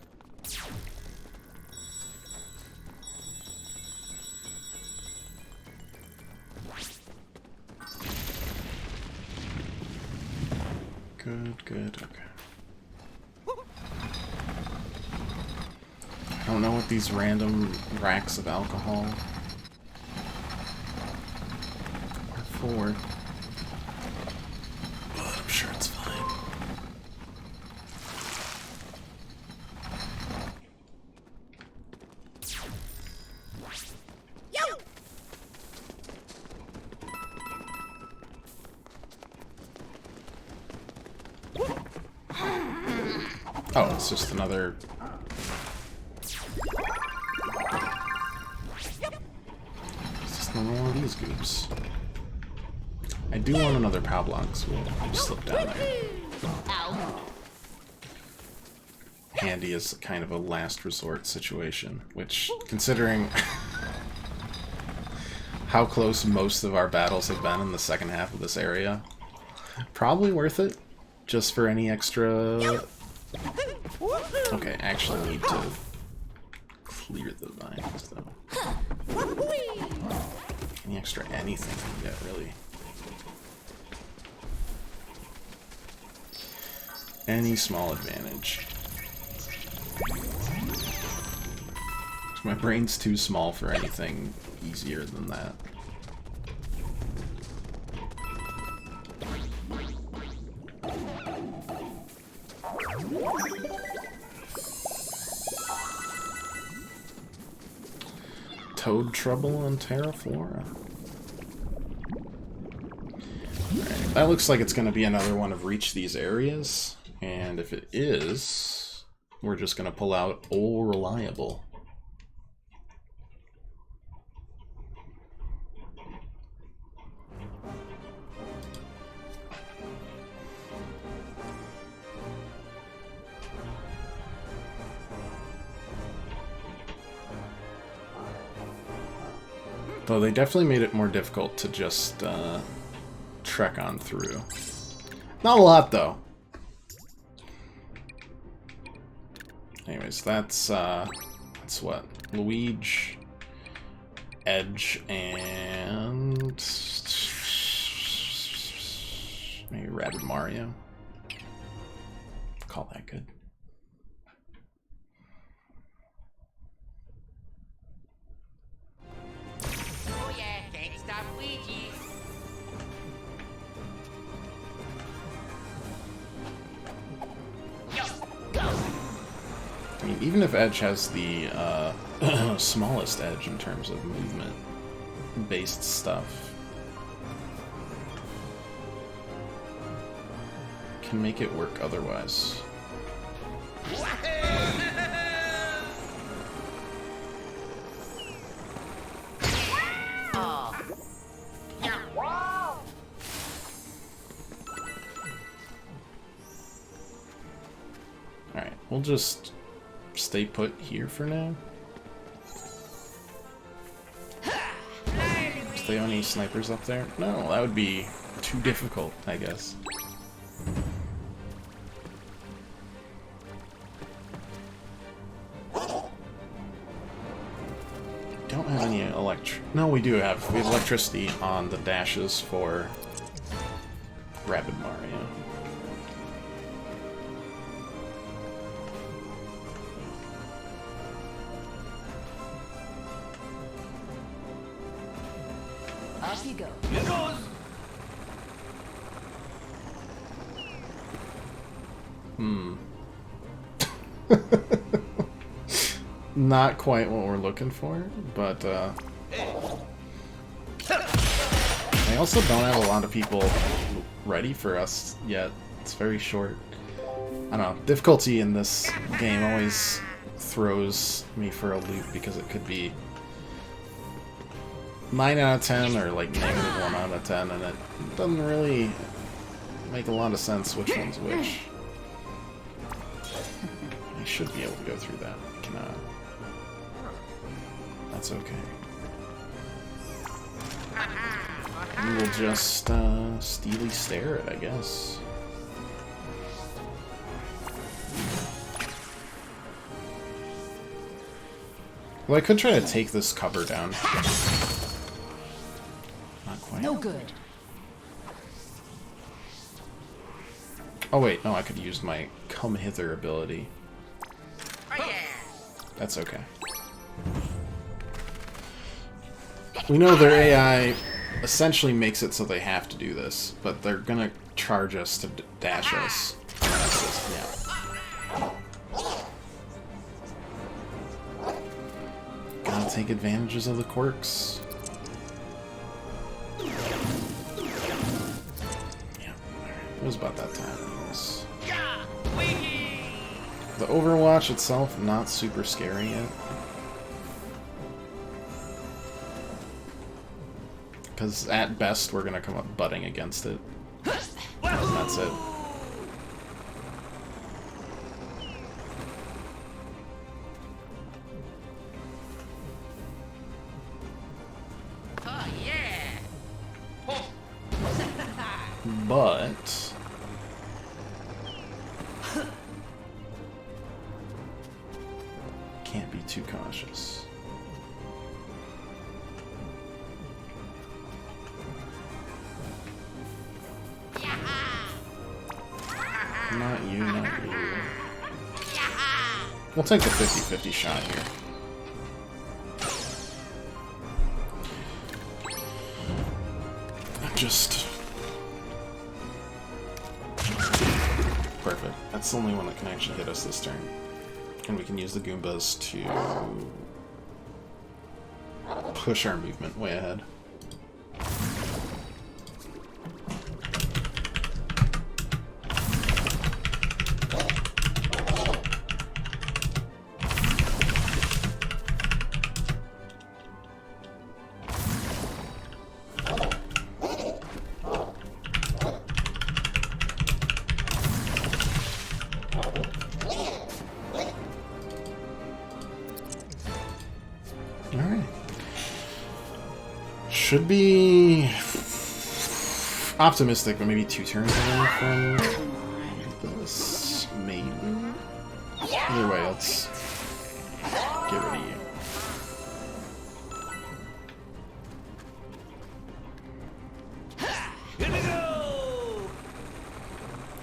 Speaker 1: Good, good, okay. I don't know what these random racks of alcohol are for, but I'm sure it's fine. Oh, it's just another... It's just another one of these goops. I do want another pow block, so we'll slip down there. Handy is kind of a last resort situation, which, considering how close most of our battles have been in the second half of this area, probably worth it, just for any extra... Okay, actually need to clear the vines, though. Any extra anything we can get, really. Any small advantage. My brain's too small for anything easier than that. Toad trouble on Terraflora. Alright, that looks like it's going to be another one of reach these areas. And if it is, we're just going to pull out Ol Reliable. Though they definitely made it more difficult to just trek on through. Not a lot, though. Anyways, that's what? Luigi, Edge, and maybe Rabbid Mario. Call that good.
Speaker 7: Oh yeah, gangsta Luigi.
Speaker 1: I mean, even if Edge has the smallest edge in terms of movement-based stuff, can make it work otherwise. Alright, we'll just stay put here for now. Is there any snipers up there? No, that would be too difficult, I guess. Don't have any No, we do have. We have electricity on the dashes for Rabbid Mario.
Speaker 4: Off you go.
Speaker 3: Here goes.
Speaker 1: Not quite what we're looking for, but I also don't have a lot of people ready for us yet. It's very short. I don't know. Difficulty in this game always throws me for a loop because it could be 9 out of 10 or like negative 1 out of 10, and it doesn't really make a lot of sense which one's which. I should be able to go through that. I cannot. That's okay. We will just steely stare it, I guess. Well, I could try to take this cover down. Not quite.
Speaker 4: No good.
Speaker 1: Oh wait, no, I could use my come hither ability.
Speaker 7: Oh yeah.
Speaker 1: That's okay. We know their AI essentially makes it so they have to do this, but they're gonna charge us to dash us. That's just, yeah. Gotta take advantages of the quirks. Yeah, it was about that time. Anyways. The Overwatch itself, not super scary yet. Because at best, we're going to come up butting against it. And that's it.
Speaker 7: Oh, yeah.
Speaker 1: But... can't be too cautious. Not you, not you. We'll take the 50-50 shot here. Just... perfect. That's the only one that can actually hit us this turn. And we can use the Goombas to push our movement way ahead. Alright. Should be optimistic, but maybe 2 turns away from this. Maybe. Either way, let's get rid of you.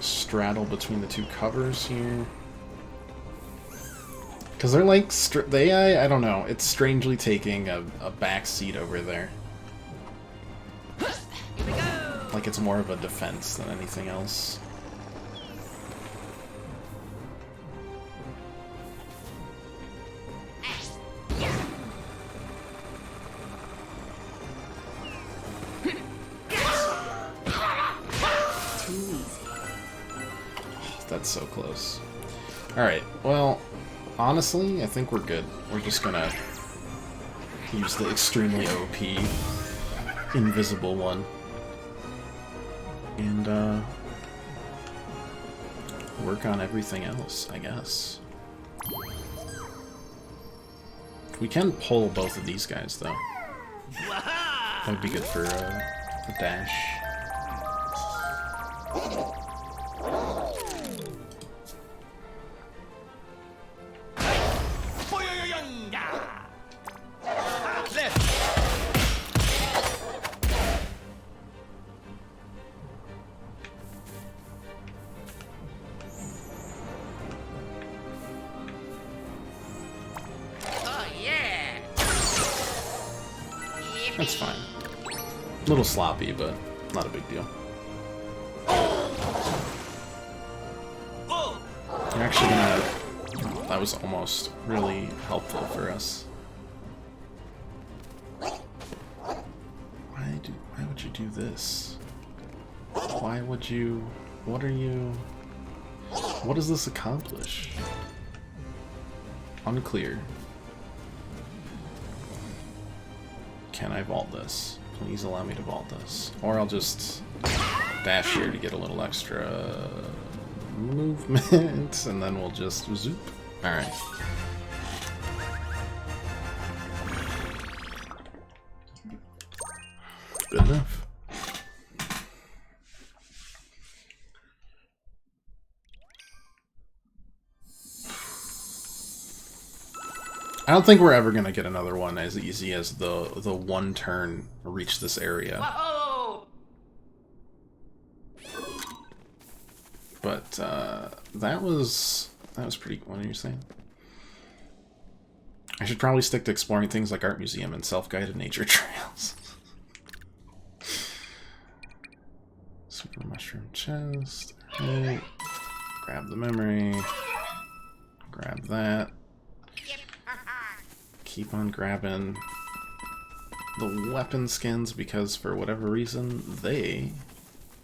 Speaker 1: Straddle between the 2 covers here. Because they're like, the AI, I don't know, it's strangely taking a back seat over there. Like it's more of a defense than anything else. Too easy. Oh, that's so close. Alright, well... honestly, I think we're good. We're just gonna use the extremely OP invisible one. And, work on everything else, I guess. We can pull both of these guys, though. That would be good for a dash. That's fine. A little sloppy, but not a big deal. You're actually gonna... oh, that was almost really helpful for us. Why would you do this? Why would you... what are you... what does this accomplish? Unclear. Can I vault this? Please allow me to vault this. Or I'll just dash here to get a little extra movement, and then we'll just zoop. Alright. Good enough. I don't think we're ever gonna get another one as easy as the one turn reach this area.
Speaker 7: Whoa!
Speaker 1: But that was pretty. What are you saying? I should probably stick to exploring things like art museum and self-guided nature trails. Super mushroom chest. Right. Grab the memory. Grab that. Keep on grabbing the weapon skins because for whatever reason they...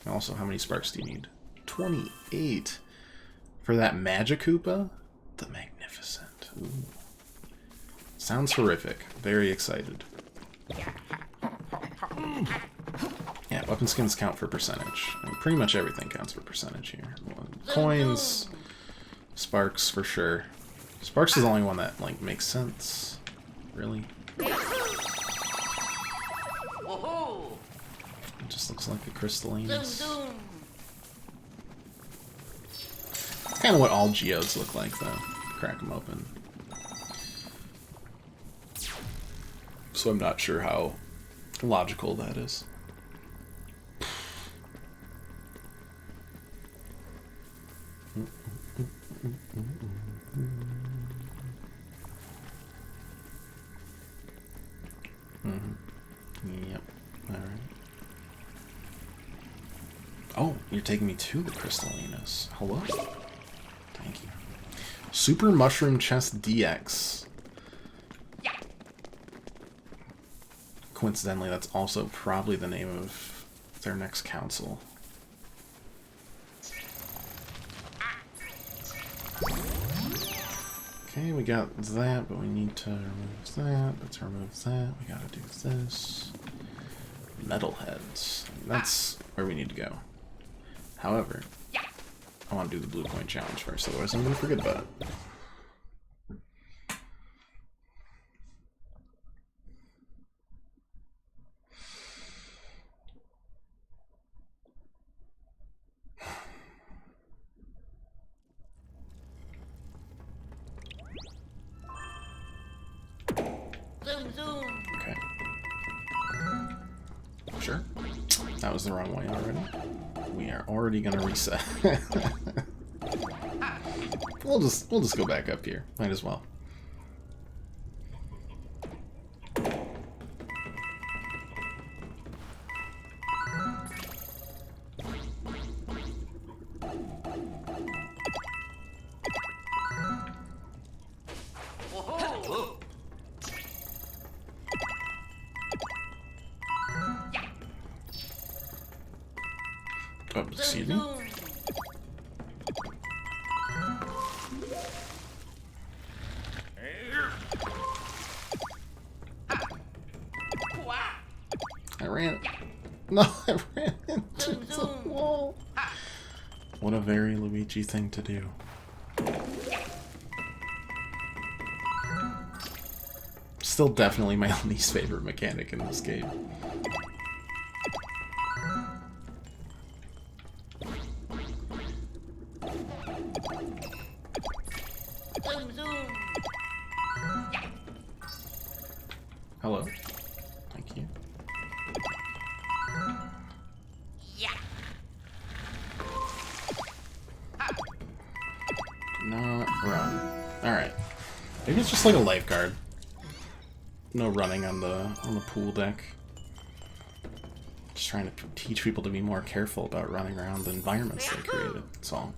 Speaker 1: Also, how many sparks do you need? 28 for that Magikoopa? The Magnificent. Ooh. Sounds horrific. Very excited. weapon skins count for percentage. I mean, pretty much everything counts for percentage here. Coins, sparks for sure. Sparks is the only one that like makes sense, really.
Speaker 7: Woohoo!
Speaker 1: It just looks like a crystalliness. Kind of what all geodes look like, though. Crack them open. So I'm not sure how logical that is. Yep. Alright. Oh, you're taking me to the crystalliness. Hello. Thank you. Super Mushroom Chest DX. Coincidentally, that's also probably the name of their next council. Okay, we got that, but we need to remove that. Let's remove that. We gotta do this. Metalheads. That's where we need to go. However, I want to do the blue coin challenge first, otherwise I'm going to forget about it.
Speaker 5: Zoom, zoom.
Speaker 1: Okay. Sure. That was the wrong way already. We are already gonna reset. We'll just go back up here. Might as well. Oh, excuse me. I ran. No, I ran into the wall. What a very Luigi thing to do. Still definitely my least favorite mechanic in this game.
Speaker 5: Zoom, zoom.
Speaker 1: Hello. Thank you.
Speaker 7: Yeah.
Speaker 1: Do not run. Alright. Maybe it's just like a lifeguard. No running on the pool deck. Just trying to teach people to be more careful about running around the environments they created. That's all.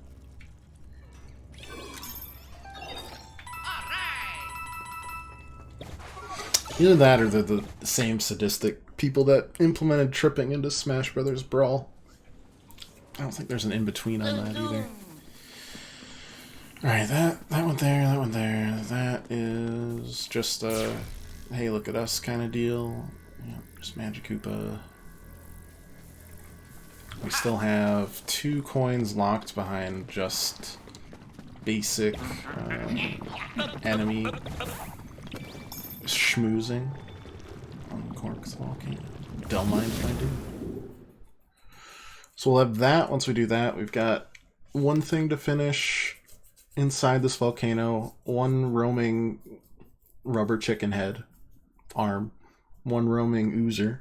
Speaker 1: Either that or they're the same sadistic people that implemented tripping into Smash Brothers Brawl. I don't think there's an in-between on that either. Alright, that went there, that went there. That is just a hey, look at us kind of deal. Yeah, just Magikoopa. We still have 2 coins locked behind just basic enemy schmoozing on Cork's Volcano. Don't mind if I do. So we'll have that. Once we do that, we've got one thing to finish inside this volcano. One roaming rubber chicken head arm. One roaming oozer.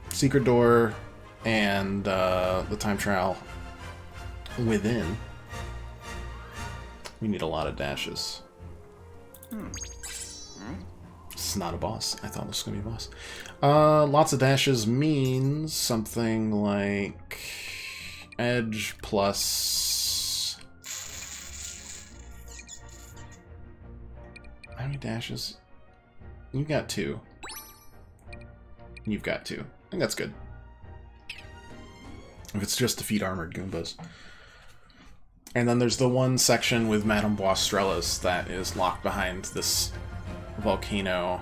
Speaker 1: Secret door and the time trial within. We need a lot of dashes. It's not a boss. I thought this was going to be a boss. Lots of dashes means something like edge plus... How many dashes? You've got 2. You've got 2. I think that's good. If it's just defeat armored Goombas. And then there's the one section with Madame Boistrella's that is locked behind this volcano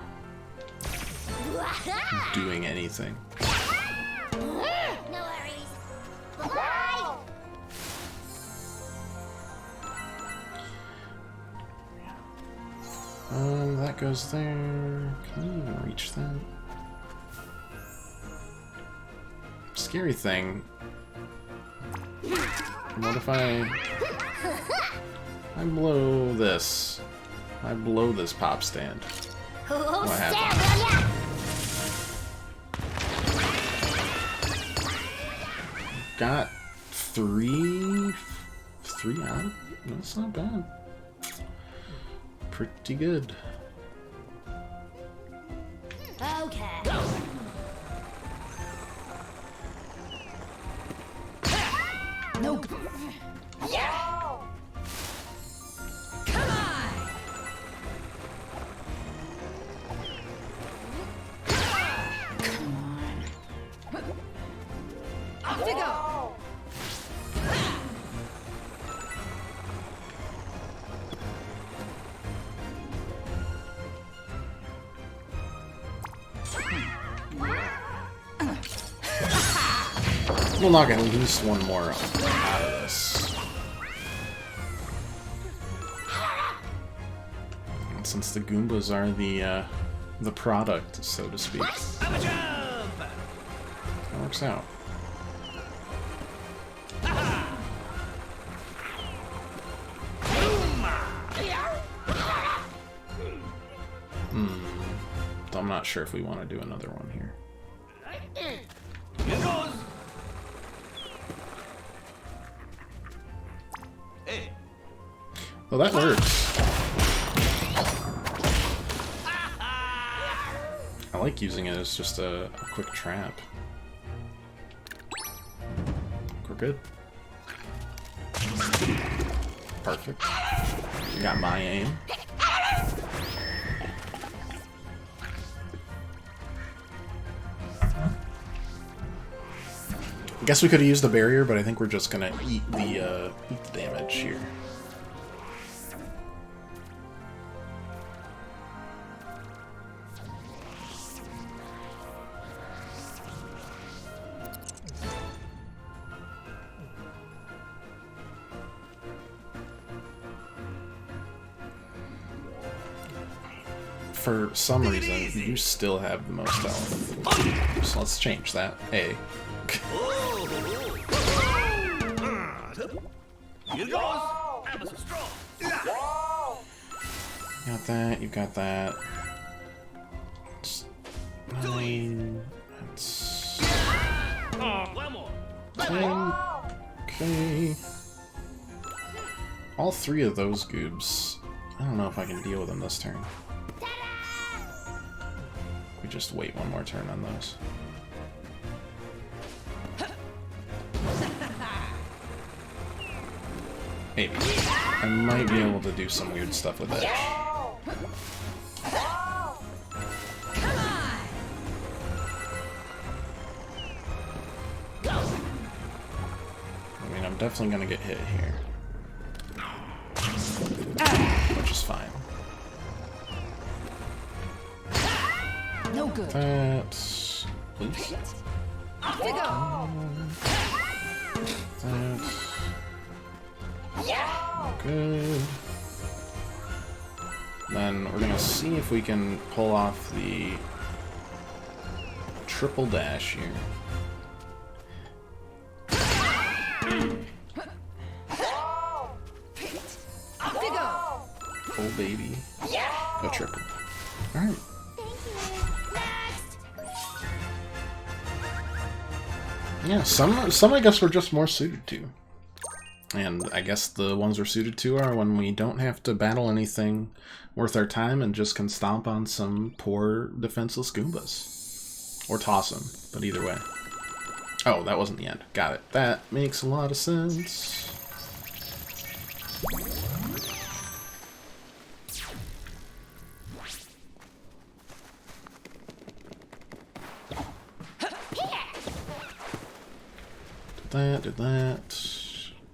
Speaker 1: doing anything.
Speaker 2: No worries. Bye.
Speaker 1: That goes there. Can you even reach that? Scary thing. What if I blow this? I blow this pop stand. What happens? Got three out. That's not bad. Pretty good.
Speaker 2: Okay.
Speaker 4: No. Yeah. Come on. Come on. Off you go.
Speaker 1: We'll knock at least one more out of this. And since the Goombas are the product, so to speak, that works out. So I'm not sure if we want to do another one here.
Speaker 3: Here goes.
Speaker 1: Well, that works. I like using it as just a quick trap. We're good. Perfect. You got my aim. I guess we could have used the barrier, but I think we're just gonna eat the damage here. For some reason, you still have the most health. So let's change that. A.
Speaker 3: Here goes. Ever so strong.
Speaker 1: You got that, you got that. 9. That's
Speaker 3: One more.
Speaker 1: 10. Okay. All three of those goobs. I don't know if I can deal with them this turn. We just wait one more turn on those. Maybe. I might be able to do some weird stuff with it. I mean, I'm definitely gonna get hit here. Which is fine.
Speaker 4: No good.
Speaker 1: That's... Please.
Speaker 4: Off you go.
Speaker 1: That's... Good. Then we're gonna see if we can pull off the triple dash here.
Speaker 4: Off you go.
Speaker 1: Oh baby. Go triple. Alright. Yeah, some I guess we're just more suited to. And I guess the ones we're suited to are when we don't have to battle anything worth our time and just can stomp on some poor defenseless Goombas. Or toss them, but either way. Oh, that wasn't the end. Got it. That makes a lot of sense. Did that.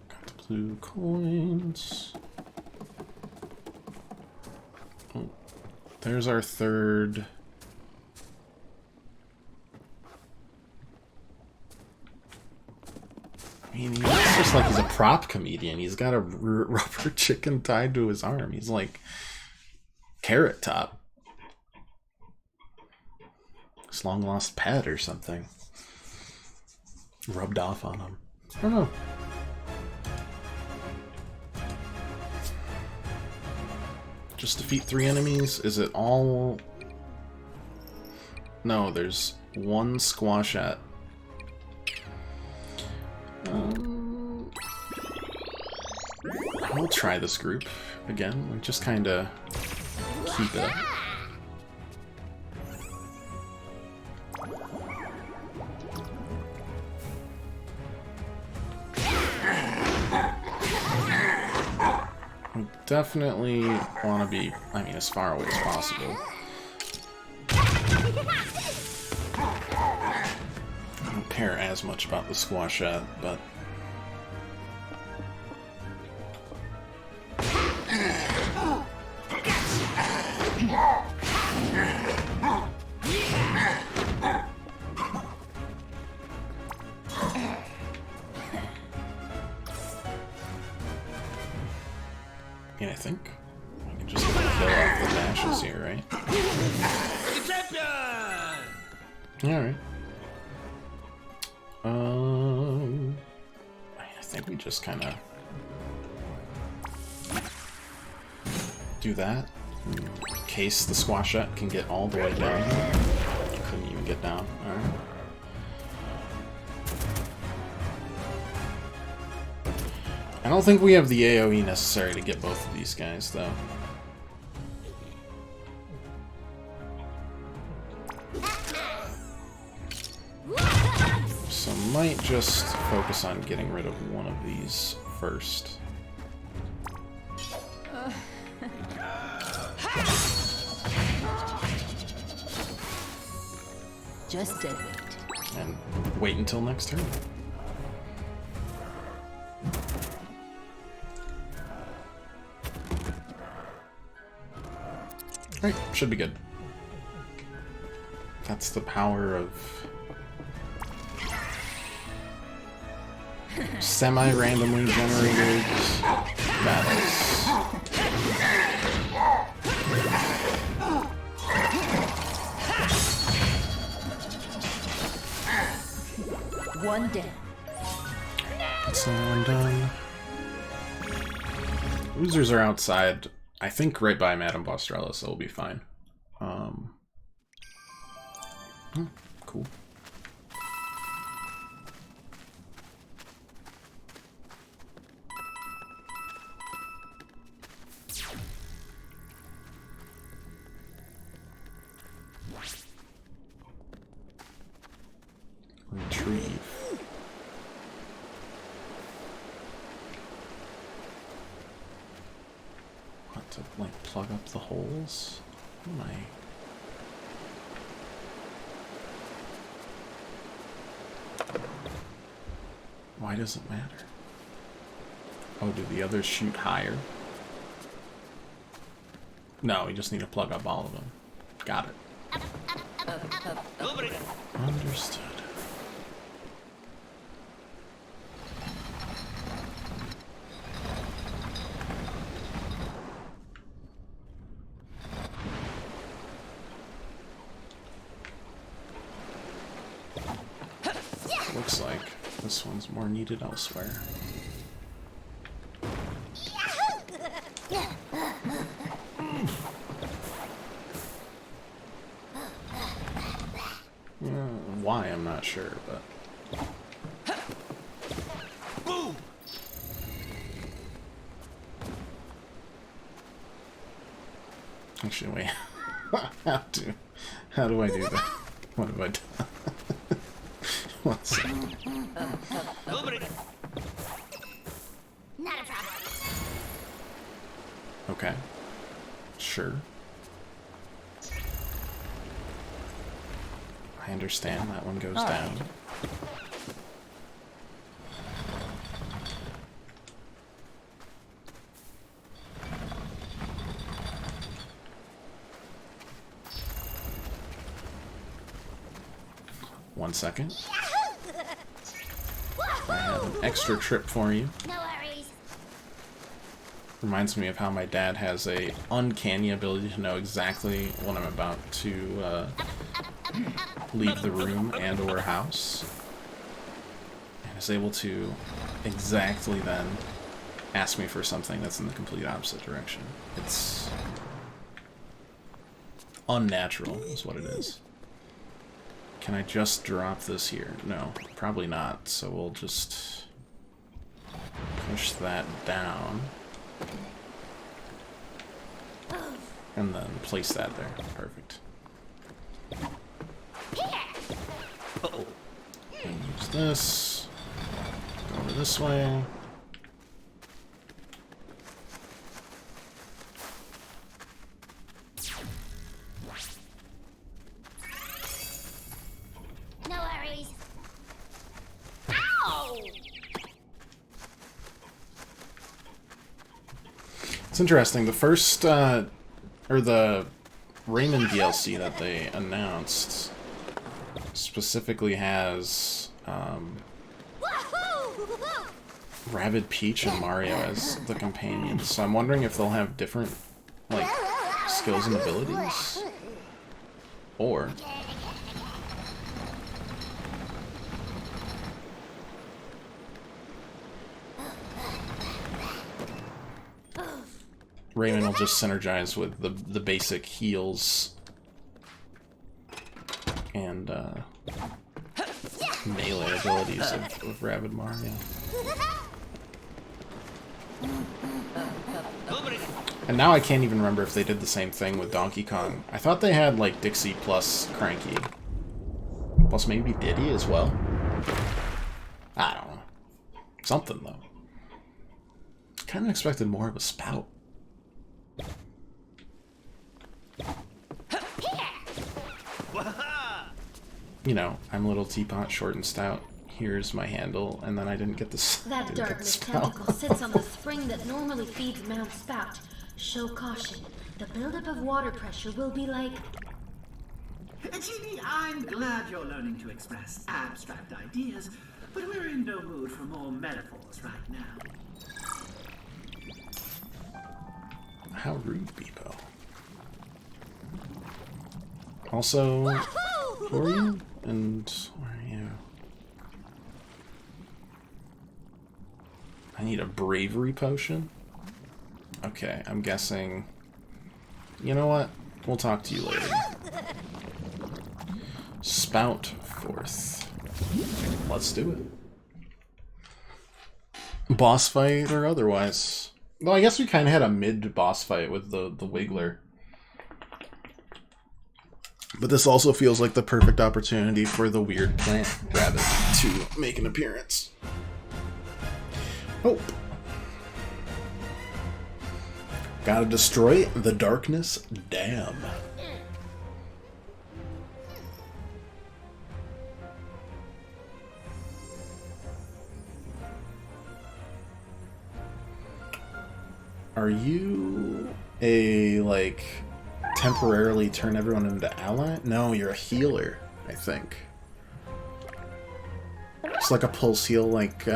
Speaker 1: Got the blue coins. Oh, there's our third I mean, he looks just like he's a prop comedian. He's got a rubber chicken tied to his arm. He's like Carrot Top. His long lost pet or something. Rubbed off on him. I don't know. Just defeat 3 enemies? Is it all... No, there's one Squashette. I'll try this group again and just kind of keep it. We definitely want to be, I mean, as far away as possible. I don't care as much about the Squashette, but... I mean, I think I can just fill off the dashes here, right? Alright. I think we just kind of do that in case the Squashette can get all the way down. Couldn't even get down. Alright. I don't think we have the AoE necessary to get both of these guys, though. So might just focus on getting rid of one of these first.
Speaker 4: Just dead weight.
Speaker 1: And wait until next turn. Right, should be good. That's the power of semi-randomly generated battles.
Speaker 4: One dead.
Speaker 1: So I'm done. Losers are outside. I think right by Madame Bostrella, so we'll be fine. Cool. Retrieve. What, to like plug up the holes? Oh my. Why does it matter? Oh, do the others shoot higher? No, we just need to plug up all of them. Got it. Understood. Looks like this one's more needed elsewhere. Why, I'm not sure, but...
Speaker 6: Boom!
Speaker 1: Actually, wait. How do I do that? What have I done? One second.
Speaker 2: Not a problem.
Speaker 1: Okay. Sure. I understand that one goes down. One second. I haven't extra trip for you.
Speaker 2: No worries.
Speaker 1: Reminds me of how my dad has a uncanny ability to know exactly when I'm about to leave the room and or house. And is able to exactly then ask me for something that's in the complete opposite direction. It's unnatural is what it is. Can I just drop this here? No, probably not. So we'll just push that down. And then place that there. Perfect. Uh-oh. And use this. Go over this way.
Speaker 2: No worries. Ow!
Speaker 1: It's interesting. The first, or the Raymond DLC that they announced specifically has Rabbid, Peach, and Mario as the companions. So I'm wondering if they'll have different, like, skills and abilities, or Raymond will just synergize with the basic heals and melee abilities of Rabid Mario. And now I can't even remember if they did the same thing with Donkey Kong. I thought they had like Dixie plus Cranky. Plus maybe Diddy as well. I don't know. Something though. Kind of expected more of a Spout. You know, I'm a little teapot, short and stout. Here's my handle, and then I didn't get this.
Speaker 2: That darkness tentacle sits on the spring that normally feeds Mount Spout. Show caution. The buildup of water pressure will be like...
Speaker 3: Genie, I'm glad you're learning to express abstract ideas, but we're in no mood for more metaphors right now.
Speaker 1: How rude, Beepo. Also, who are you? And where are you? I need a bravery potion? Okay, I'm guessing... You know what? We'll talk to you later. Spout forth. Let's do it. Boss fight or otherwise. Well, I guess we kind of had a mid-boss fight with the Wiggler. But this also feels like the perfect opportunity for the weird plant rabbit to make an appearance. Oh. Gotta destroy the darkness dam. Are you a, like, temporarily turn everyone into ally? No, you're a healer, I think. It's like a pulse heal, like,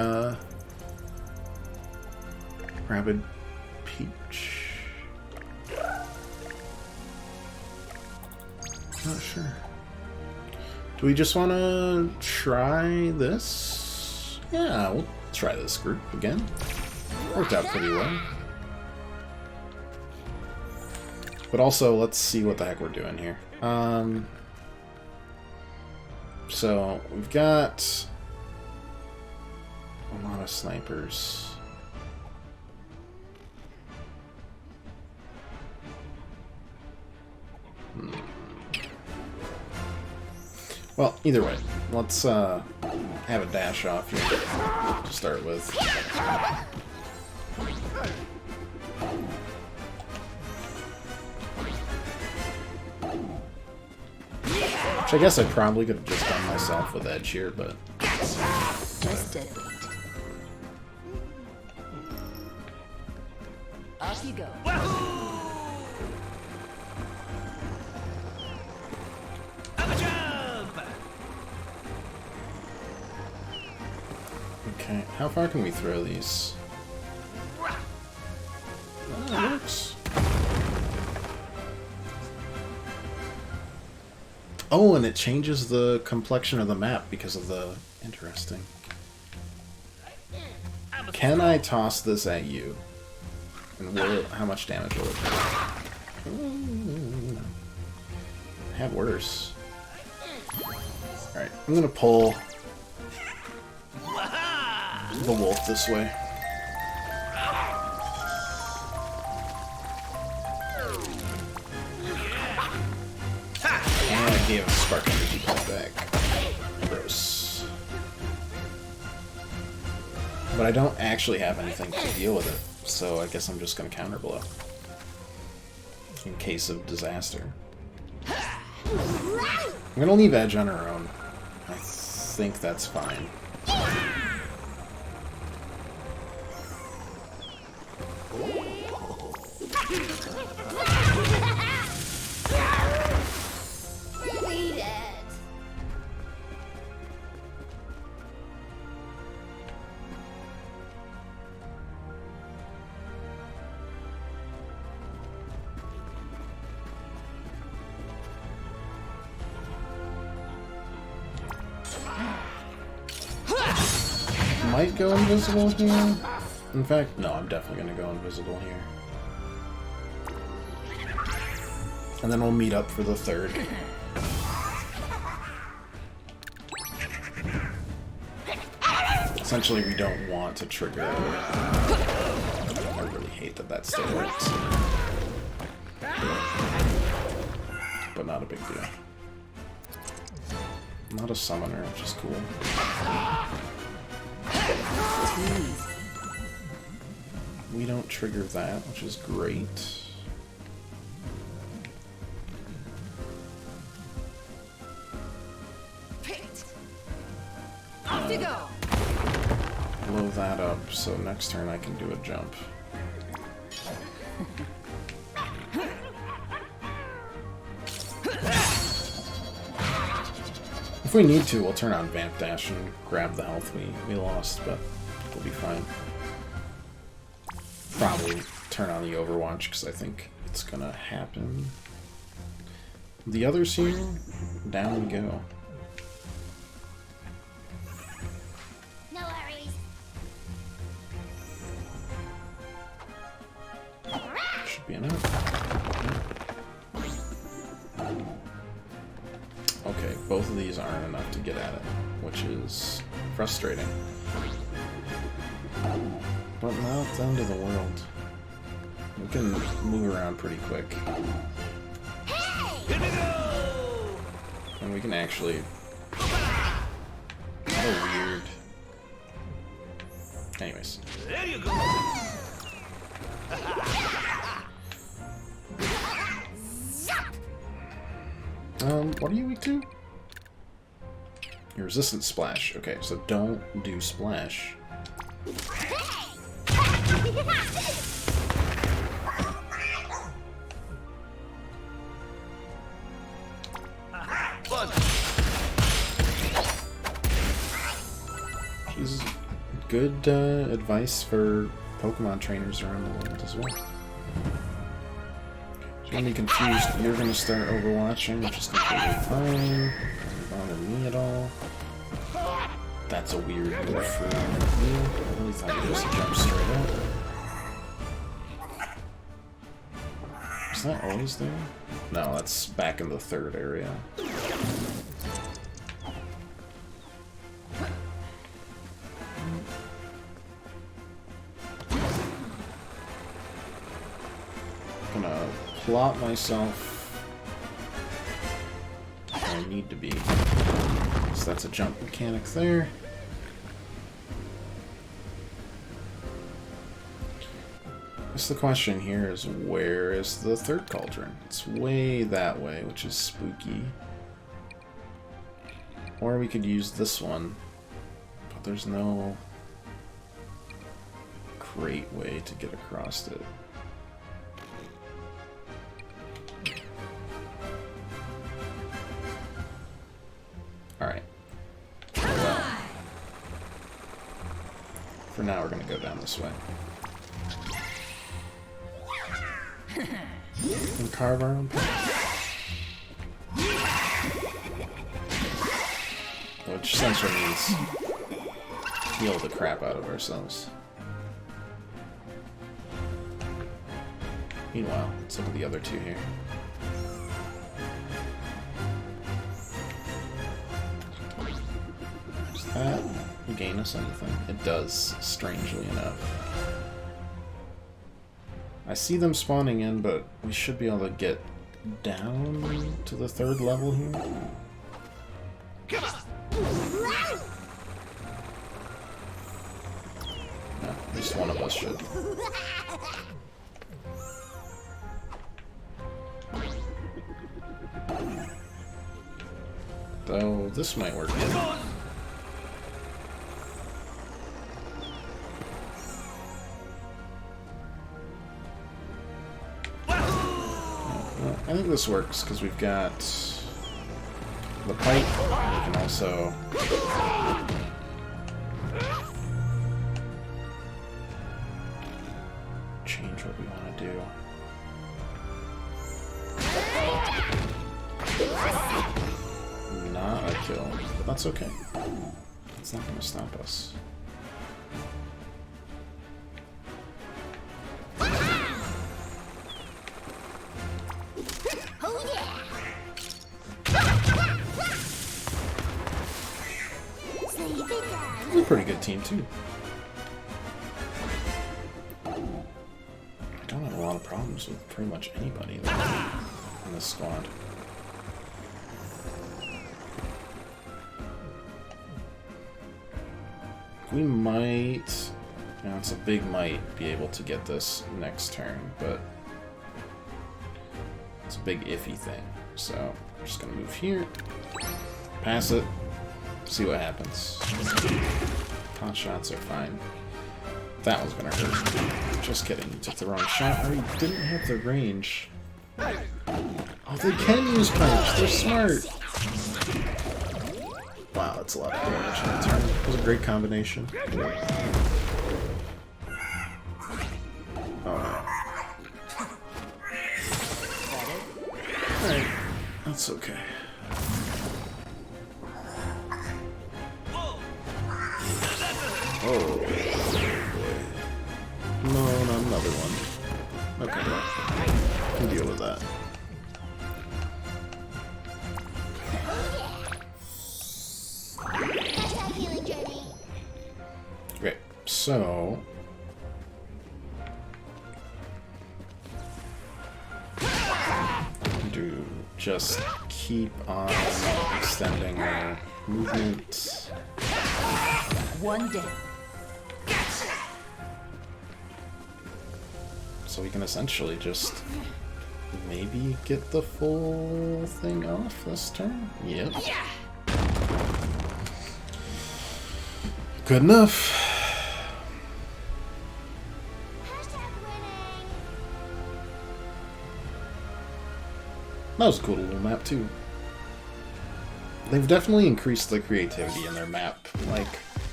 Speaker 1: Rabid Peach. Not sure. Do we just want to try this? Yeah, we'll try this group again. Worked out pretty well. But also, let's see what the heck we're doing here. So, we've got a lot of snipers. Well, either way, let's have a dash off here to start with. Which I guess I probably could have just done myself with Edge here, but...
Speaker 4: Just dead weight. Off you go.
Speaker 1: Okay, how far can we throw these? That works. Oh, and it changes the complexion of the map because of the... Interesting. Can I toss this at you? And how much damage will it do? Had worse. Alright, I'm gonna pull the wolf this way. And I gave a spark energy point back. Gross. But I don't actually have anything to deal with it, so I guess I'm just gonna counter blow. In case of disaster. I'm gonna leave Edge on her own. I think that's fine. Might go invisible here. In fact, no, I'm definitely gonna go invisible here. And then we'll meet up for the third. Essentially, we don't want to trigger. I really hate that that still works. But not a big deal. Not a summoner, which is cool. We don't trigger that, which is great.
Speaker 4: Off you go.
Speaker 1: Blow that up, so next turn I can do a jump. If we need to, we'll turn on Vamp Dash and grab the health we lost, but we'll be fine. Probably turn on the Overwatch, because I think it's gonna happen. The others here, down we go.
Speaker 2: No worries.
Speaker 1: Should be enough. Okay, both of these aren't enough to get at it, which is frustrating. But now it's the end of the world. We can move around pretty quick. And we can actually... What a weird... Anyways.
Speaker 6: There you go.
Speaker 1: What are you weak to? Your resistance splash. Okay, so don't do splash. She's good advice for Pokemon trainers around the world as well. Don't be confused. You're gonna start overwatching, which is completely fine. Doesn't bother me at all. That's a weird move for me. I really thought you just jump straight up. Is that always there? No, that's back in the third area. Gonna plot myself where I need to be. So that's a jump mechanic there. Guess the question here is, where is the third cauldron? It's way that way, which is spooky. Or we could use this one, but there's no great way to get across it. Alright. For now, we're gonna go down this way. And carve our own path. Which essentially means heal the crap out of ourselves. Meanwhile, let's look at the other two here. Does that gain us anything? It does, strangely enough. I see them spawning in, but we should be able to get down to the 3rd level here. No, at least one of us should. Though, this might work good. I think this works because we've got the pipe. We can also change what we want to do. Not a kill, but that's okay. It's not going to stop us. It's a pretty good team, too. I don't have a lot of problems with pretty much anybody in this squad. We might... Now, it's a big might be able to get this next turn, but it's a big iffy thing. So, I'm just gonna move here, pass it, see what happens. Pot shots are fine. That was gonna hurt. Just kidding, you took the wrong shot, or you didn't have the range. Oh, they can use pipes, they're smart! Wow, that's a lot of damage in a turn. That was a great combination. Oh no. Alright, that's okay. Oh boy. No, not another one. Okay, I can deal with that. Great, so... do just keep on extending our movement.
Speaker 4: One day.
Speaker 1: So we can essentially just maybe get the full thing off this turn? Yep. Good enough. That was a cool little map too. They've definitely increased the creativity in their map, like,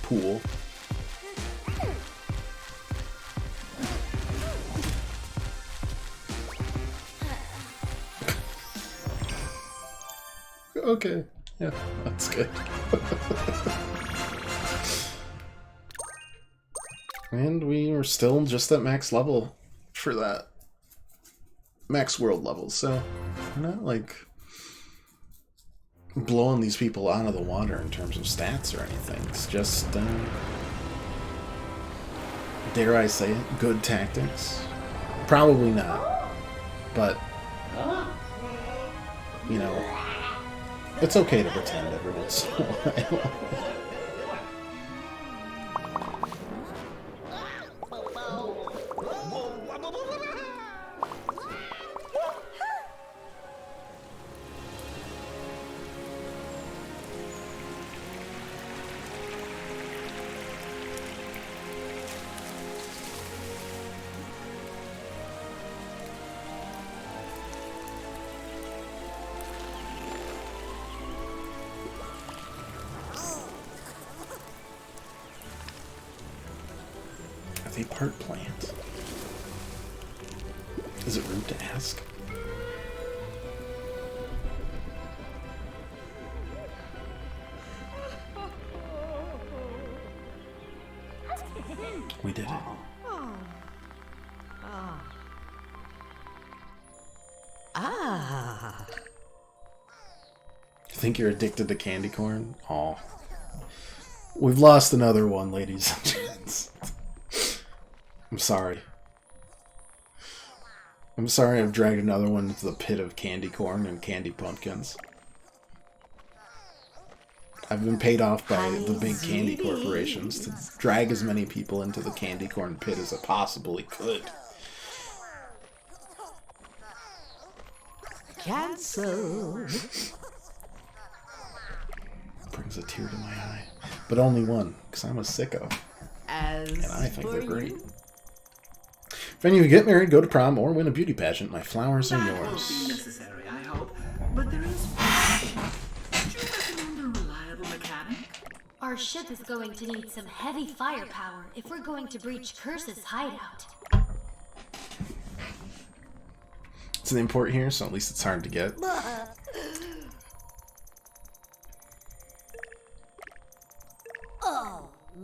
Speaker 1: pool. Okay, yeah, that's good. And we are still just at max level for that. Max world level, so we're not, like, blowing these people out of the water in terms of stats or anything. It's just, dare I say it, good tactics? Probably not. But, you know, it's okay to pretend every once in a while. Are they part plant? Is it rude to ask? We did it.
Speaker 4: Ah.
Speaker 1: You think you're addicted to candy corn? Aw. We've lost another one, ladies and gents. I'm sorry. I'm sorry I've dragged another one into the pit of candy corn and candy pumpkins. I've been paid off by the big candy corporations to drag as many people into the candy corn pit as I possibly could.
Speaker 4: Cancel.
Speaker 1: Brings a tear to my eye. But only one, because I'm a sicko. And I think they're great. If any of you get married, go to prom, or win a beauty pageant, my flowers are
Speaker 3: That won't be
Speaker 1: yours.
Speaker 3: necessary, I hope. But there is. Would you recommend a reliable mechanic?
Speaker 2: Our ship is going to need some heavy firepower if we're going to breach Curse's hideout.
Speaker 1: It's an import here, so at least it's hard to get.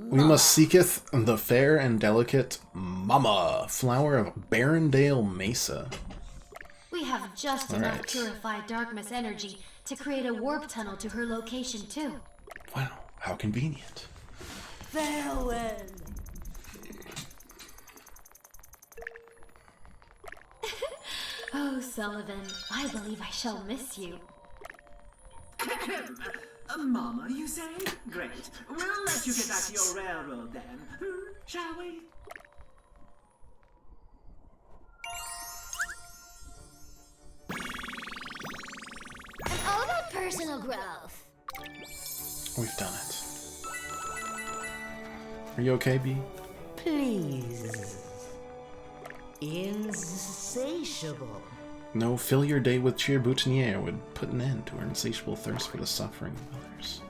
Speaker 1: We must seeketh the fair and delicate Mama, flower of Barrendale Mesa.
Speaker 2: We have just
Speaker 1: All
Speaker 2: enough
Speaker 1: right.
Speaker 2: purified darkness energy to create a warp tunnel to her location, too.
Speaker 1: Wow, how convenient.
Speaker 4: Farewell.
Speaker 2: Oh, Sullivan, I believe I shall miss you.
Speaker 3: Mama, you say? Great. We'll let you get back to your railroad then. Shall we?
Speaker 2: I'm all about personal growth.
Speaker 1: We've done it. Are you okay, B?
Speaker 4: Please. Insatiable.
Speaker 1: No, fill your day with cheer boutonniere would put an end to her insatiable thirst for the suffering of others.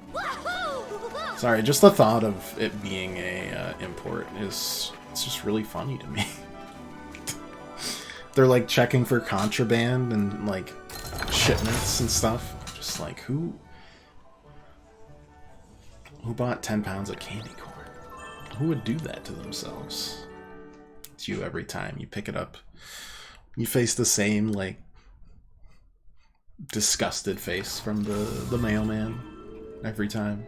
Speaker 1: Sorry, just the thought of it being a import it's just really funny to me. They're like checking for contraband and like shipments and stuff. Just like who bought 10 pounds of candy corn? Who would do that to themselves? It's you every time you pick it up. You face the same, like, disgusted face from the mailman every time.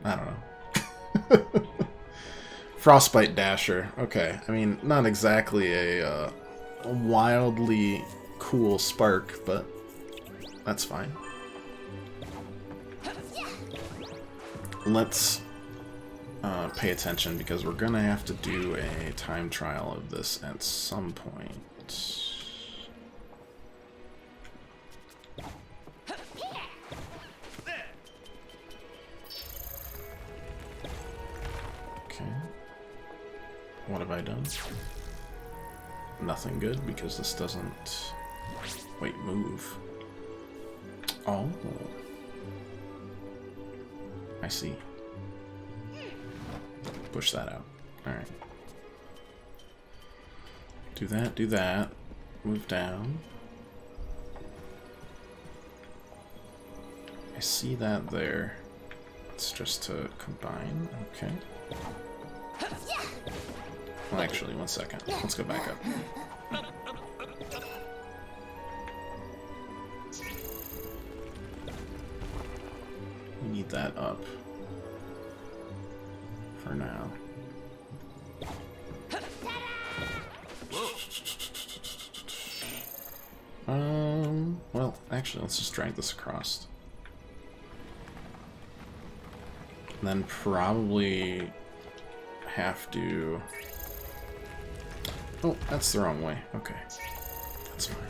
Speaker 1: I don't know. Frostbite Dasher. Okay, I mean, not exactly a wildly cool spark, but that's fine. Let's pay attention, because we're gonna have to do a time trial of this at some point. Okay. What have I done? Nothing good, because this doesn't... Wait, move. Oh. I see. Push that out. Alright. Do that, do that. Move down. I see that there. It's just to combine. Okay. Well, actually, one second. Let's go back up. We need that up. For now. Well, actually, let's just drag this across. And then probably have to... Oh, that's the wrong way. Okay. That's fine.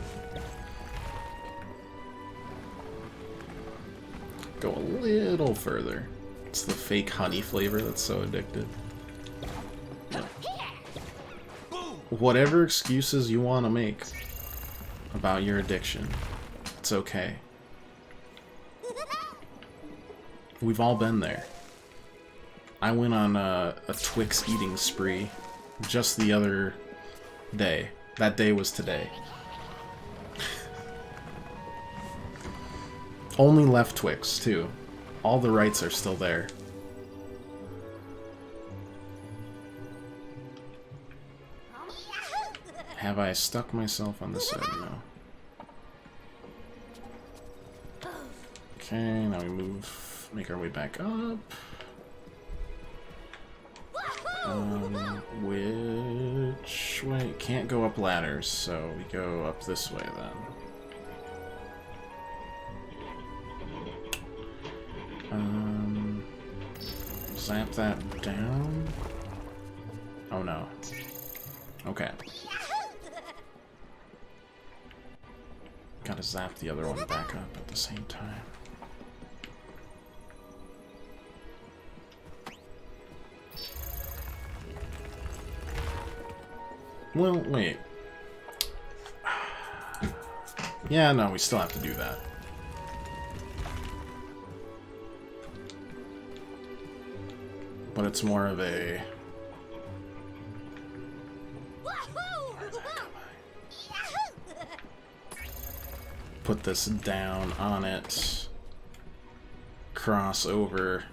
Speaker 1: Go a little further. It's the fake honey flavor that's so addictive. Whatever excuses you want to make about your addiction, it's okay. We've all been there. I went on a Twix eating spree just the other day. That day was today. Only left Twix, too. All the rights are still there. Have I stuck myself on this side? No. Okay, now we move, make our way back up. Which way? Can't go up ladders, so we go up this way then. Zap that down. Oh no. Okay. Gotta zap the other one back up at the same time. Well, wait. Yeah, no, we still have to do that. But it's more of a... Put this down on it. Cross over.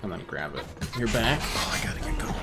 Speaker 1: And then grab it. You're back? Oh, I gotta get going.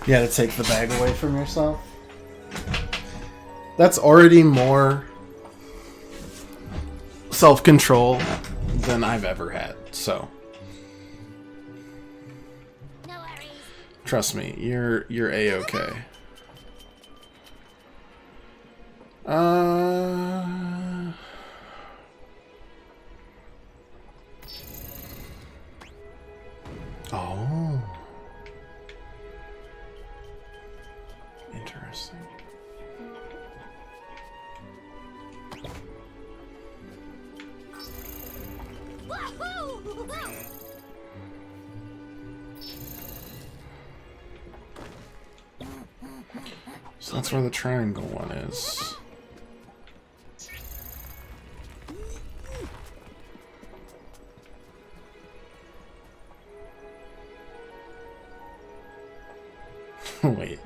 Speaker 1: You had to take the bag away from yourself? That's already more self-control than I've ever had, so.
Speaker 2: No worries.
Speaker 1: Trust me, you're A-okay. Oh. Interesting. So that's where the triangle one is. Wait.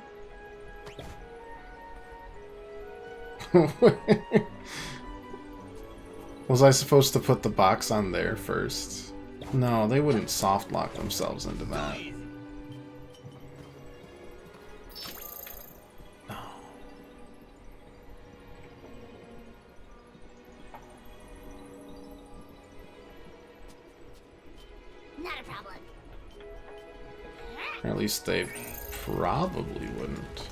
Speaker 1: Was I supposed to put the box on there first? No, they wouldn't soft lock themselves into that. No.
Speaker 2: Not a problem.
Speaker 1: Or at least they probably wouldn't.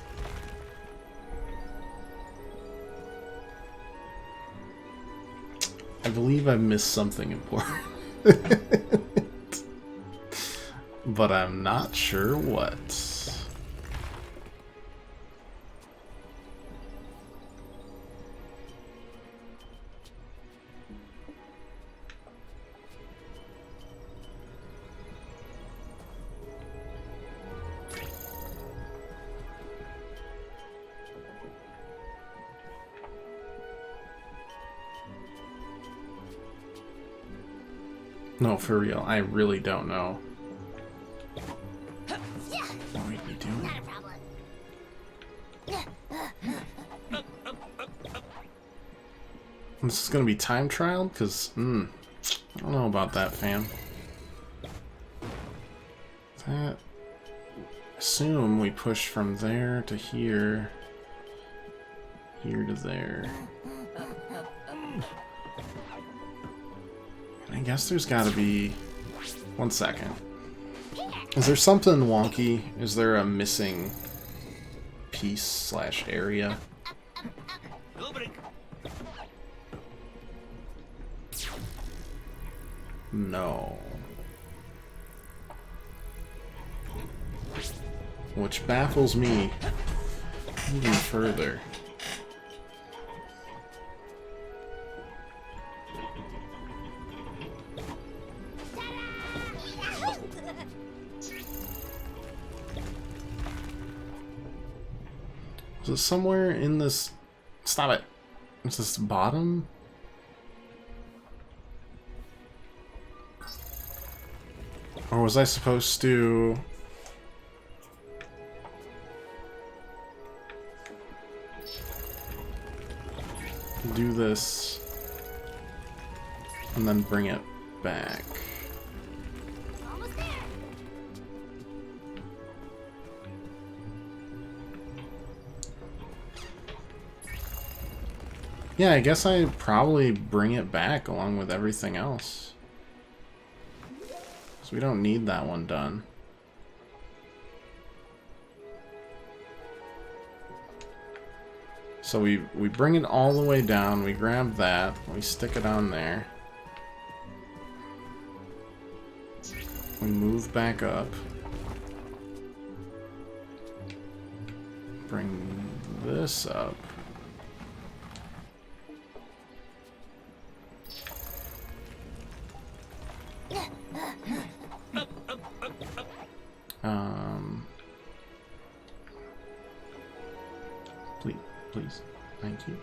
Speaker 1: I believe I missed something important. But I'm not sure what. No, for real, I really don't know what we'd be doing.
Speaker 2: Not a problem.
Speaker 1: This is gonna be time trial? Because, I don't know about that, fam. That... Assume we push from there to here. Here to there. I guess there's gotta be... 1 second. Is there something wonky? Is there a missing piece slash area? No. Which baffles me even further. Is it somewhere in this... Stop it. Is this bottom? Or was I supposed to... do this and then bring it back?
Speaker 2: Almost there.
Speaker 1: Yeah, I guess I'd probably bring it back along with everything else. So we don't need that one done. So we bring it all the way down, we grab that, we stick it on there. We move back up. Bring this up. Please. Thank you.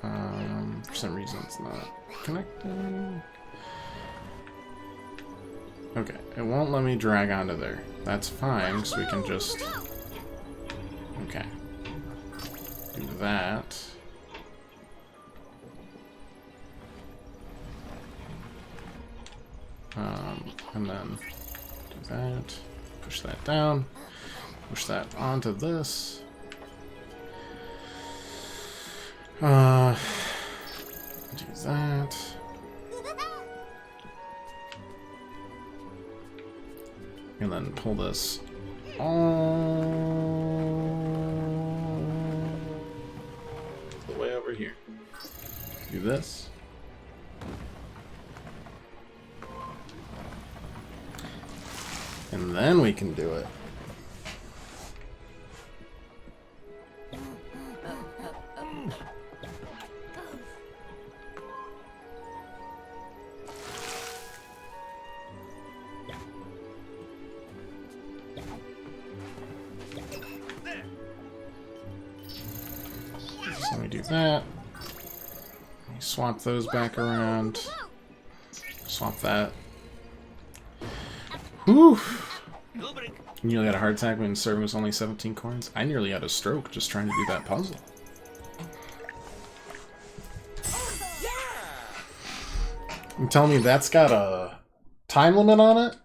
Speaker 1: For some reason it's not connecting. Okay, it won't let me drag onto there. That's fine, so we can just... Okay. Do that. And then do that. Push that down. Push that onto this. Do that. And then pull this all the way over here. Do this. And then we can do it. So we do that. We swap those back around. Swap that. Whew! You nearly had a heart attack when serving was only 17 coins? I nearly had a stroke just trying to do that puzzle. You telling me that's got a time limit on it?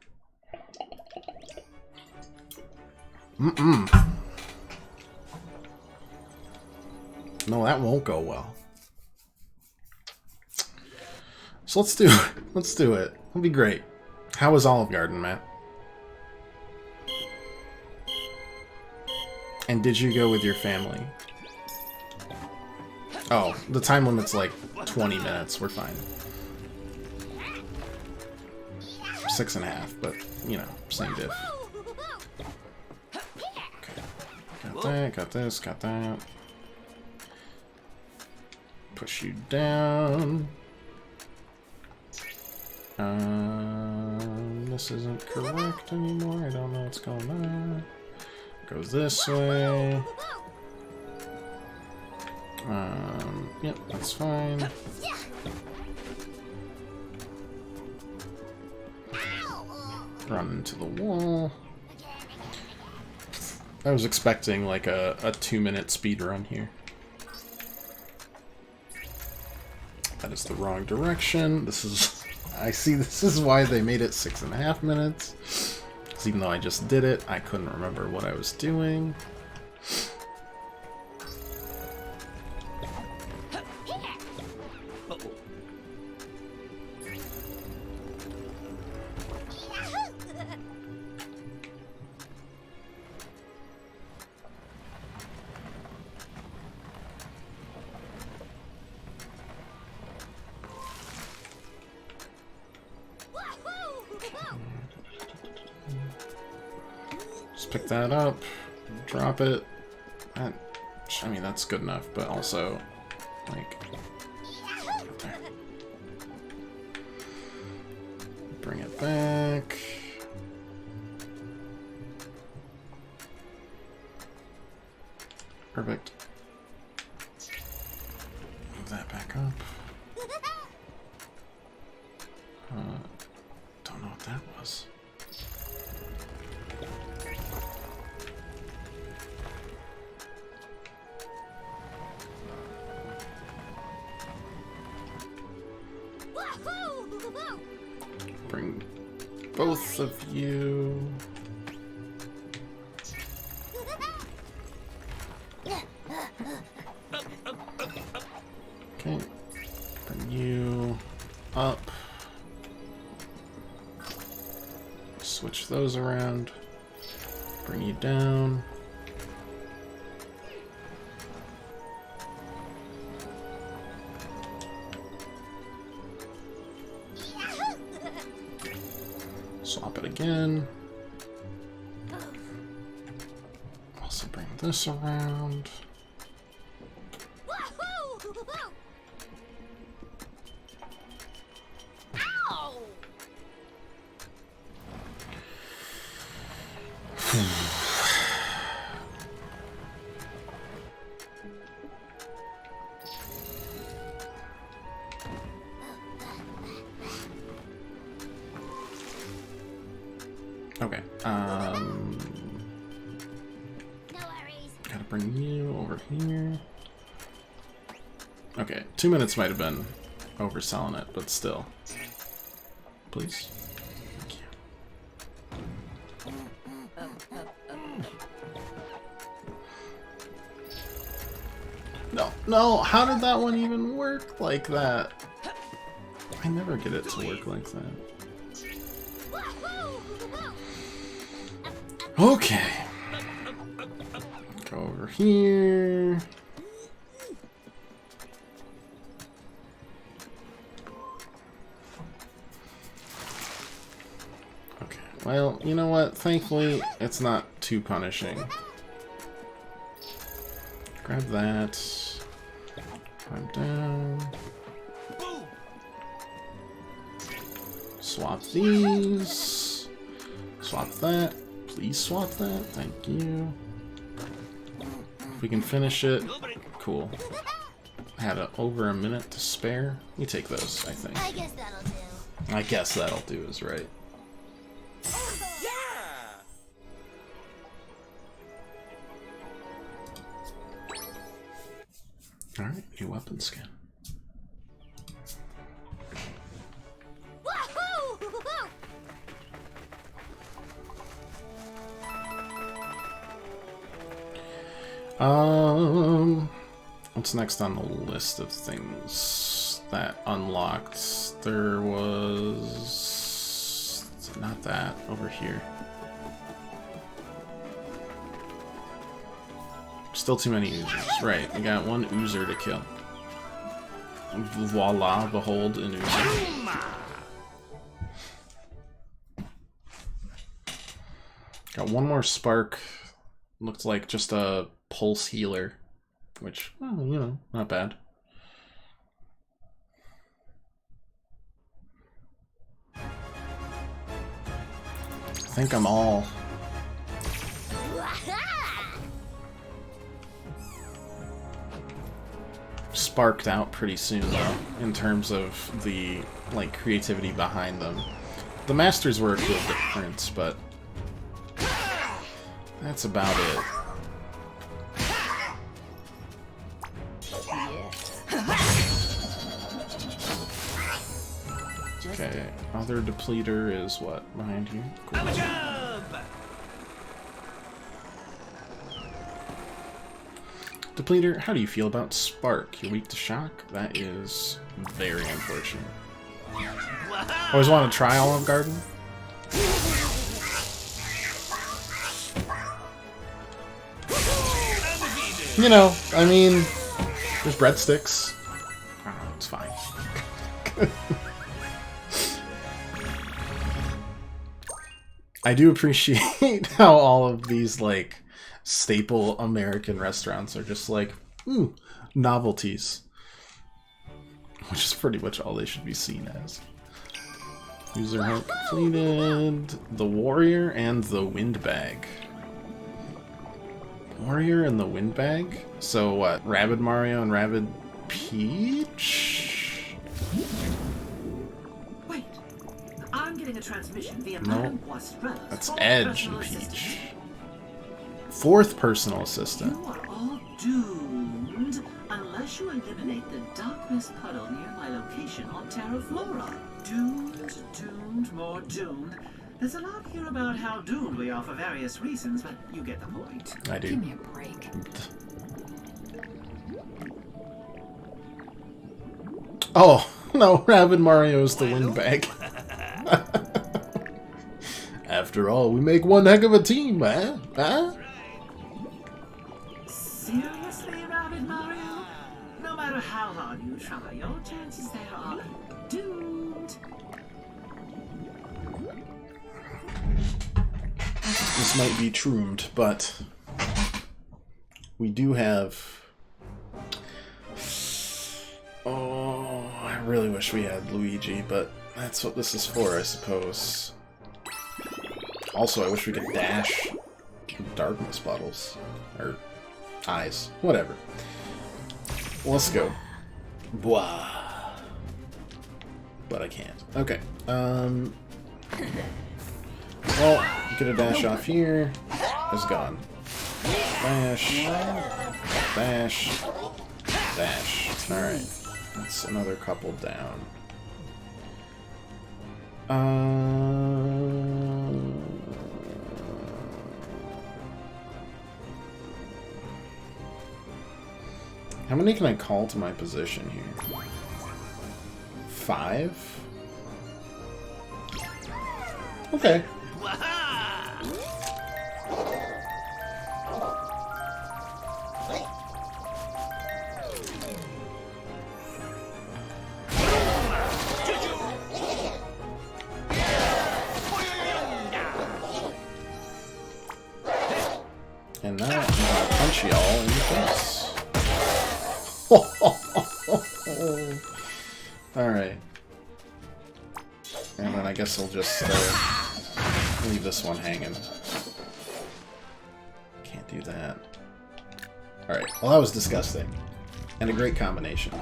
Speaker 1: No, that won't go well. So let's do it. Let's do it. It'll be great. How was Olive Garden, Matt? And did you go with your family? Oh, the time limit's like 20 minutes. We're fine. 6.5, but, you know, same diff. Okay. Got that, got this, got that. Push you down. This isn't correct anymore. I don't know what's going on. Go this way. Yep, that's fine. Run into the wall. I was expecting like a 2-minute speed run here. That is the wrong direction. This is... I see this is why they made it 6.5 minutes. Because even though I just did it, I couldn't remember what I was doing. Just pick that up, drop it. That, I mean, that's good enough, but also, like, there. Bring it back. Perfect. Move that back up. Don't know what that was. Bring both of you. Okay. Bring you up. Switch those around. Bring you down. Swap it again. Also bring this around. Okay, gotta bring you over here. Okay, 2 minutes might have been overselling it, but still. Please. Thank you. No, no, how did that one even work like that? I never get it to work like that. Okay. Go over here. Okay. Well, you know what? Thankfully, it's not too punishing. Grab that. Climb down. Swap these. Swap that. Please swap that. Thank you. If we can finish it, cool. Had over a minute to spare. You take those, I think.
Speaker 2: I guess that'll do.
Speaker 1: I guess that'll do is right. Alright, new weapon skin. What's next on the list of things that unlocked? There was... not that, over here. Still too many oozers. Right, we got one oozer to kill. Voila, behold an oozer. Got one more spark. Looks like just a pulse healer. Which, well, you know, not bad. I think I'm all. Sparked out pretty soon, though, in terms of the, like, creativity behind them. The Masters were a cool difference, but that's about it. Okay, other depleter is what? Behind you? Cool. Depleter, how do you feel about Spark? You're weak to shock? That is very unfortunate. Always want to try Olive Garden? You know, I mean, there's breadsticks. I don't know, it's fine. I do appreciate how all of these, like, staple American restaurants are just like, ooh, novelties. Which is pretty much all they should be seen as. User hunt completed. The Warrior and the Windbag. Warrior and the Windbag? So what, Rabbid Mario and Rabbid Peach?
Speaker 3: Wait, I'm getting a transmission via
Speaker 1: No,
Speaker 3: Madame Boistrella.
Speaker 1: that's Edge and Peach. Fourth personal assistant.
Speaker 3: You are all doomed unless you eliminate the dark mist puddle near my location on Terra Flora. Doomed, doomed, more doomed. There's a lot here about how doomed we are for various reasons, but you get the point.
Speaker 1: I do.
Speaker 5: Give me a break.
Speaker 1: Oh, no, Rabbid Mario is the Windbag. After all, we make one heck of a team, man. Huh?
Speaker 3: Seriously, Rabbids Mario? No matter how hard you try, your chances there are doomed.
Speaker 1: This might be troomed, but we do have... Oh, I really wish we had Luigi, but that's what this is for, I suppose. Also, I wish we could dash darkness bottles. Or eyes. Whatever. Let's go. Blah. But I can't. Okay. Well, get a dash off here. It's gone. Dash. Dash. Dash. Alright. That's another couple down. How many can I call to my position here? 5? Okay. And now I'm gonna punch y'all in the face. Alright. And then I guess I'll just leave this one hanging. Can't do that. Alright, well that was disgusting. And a great combination.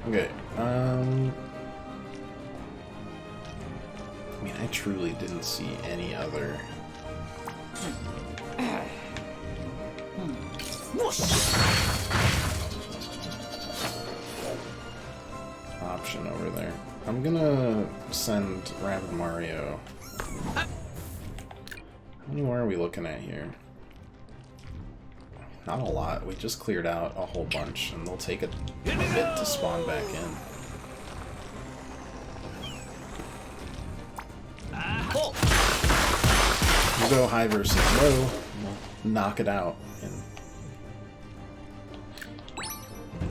Speaker 1: Okay, I mean, I truly didn't see any other... option over there. I'm gonna send Rabbid Mario. How many more are we looking at here? Not a lot. We just cleared out a whole bunch, and they'll take a bit to spawn back in. You go high versus low, we'll knock it out in,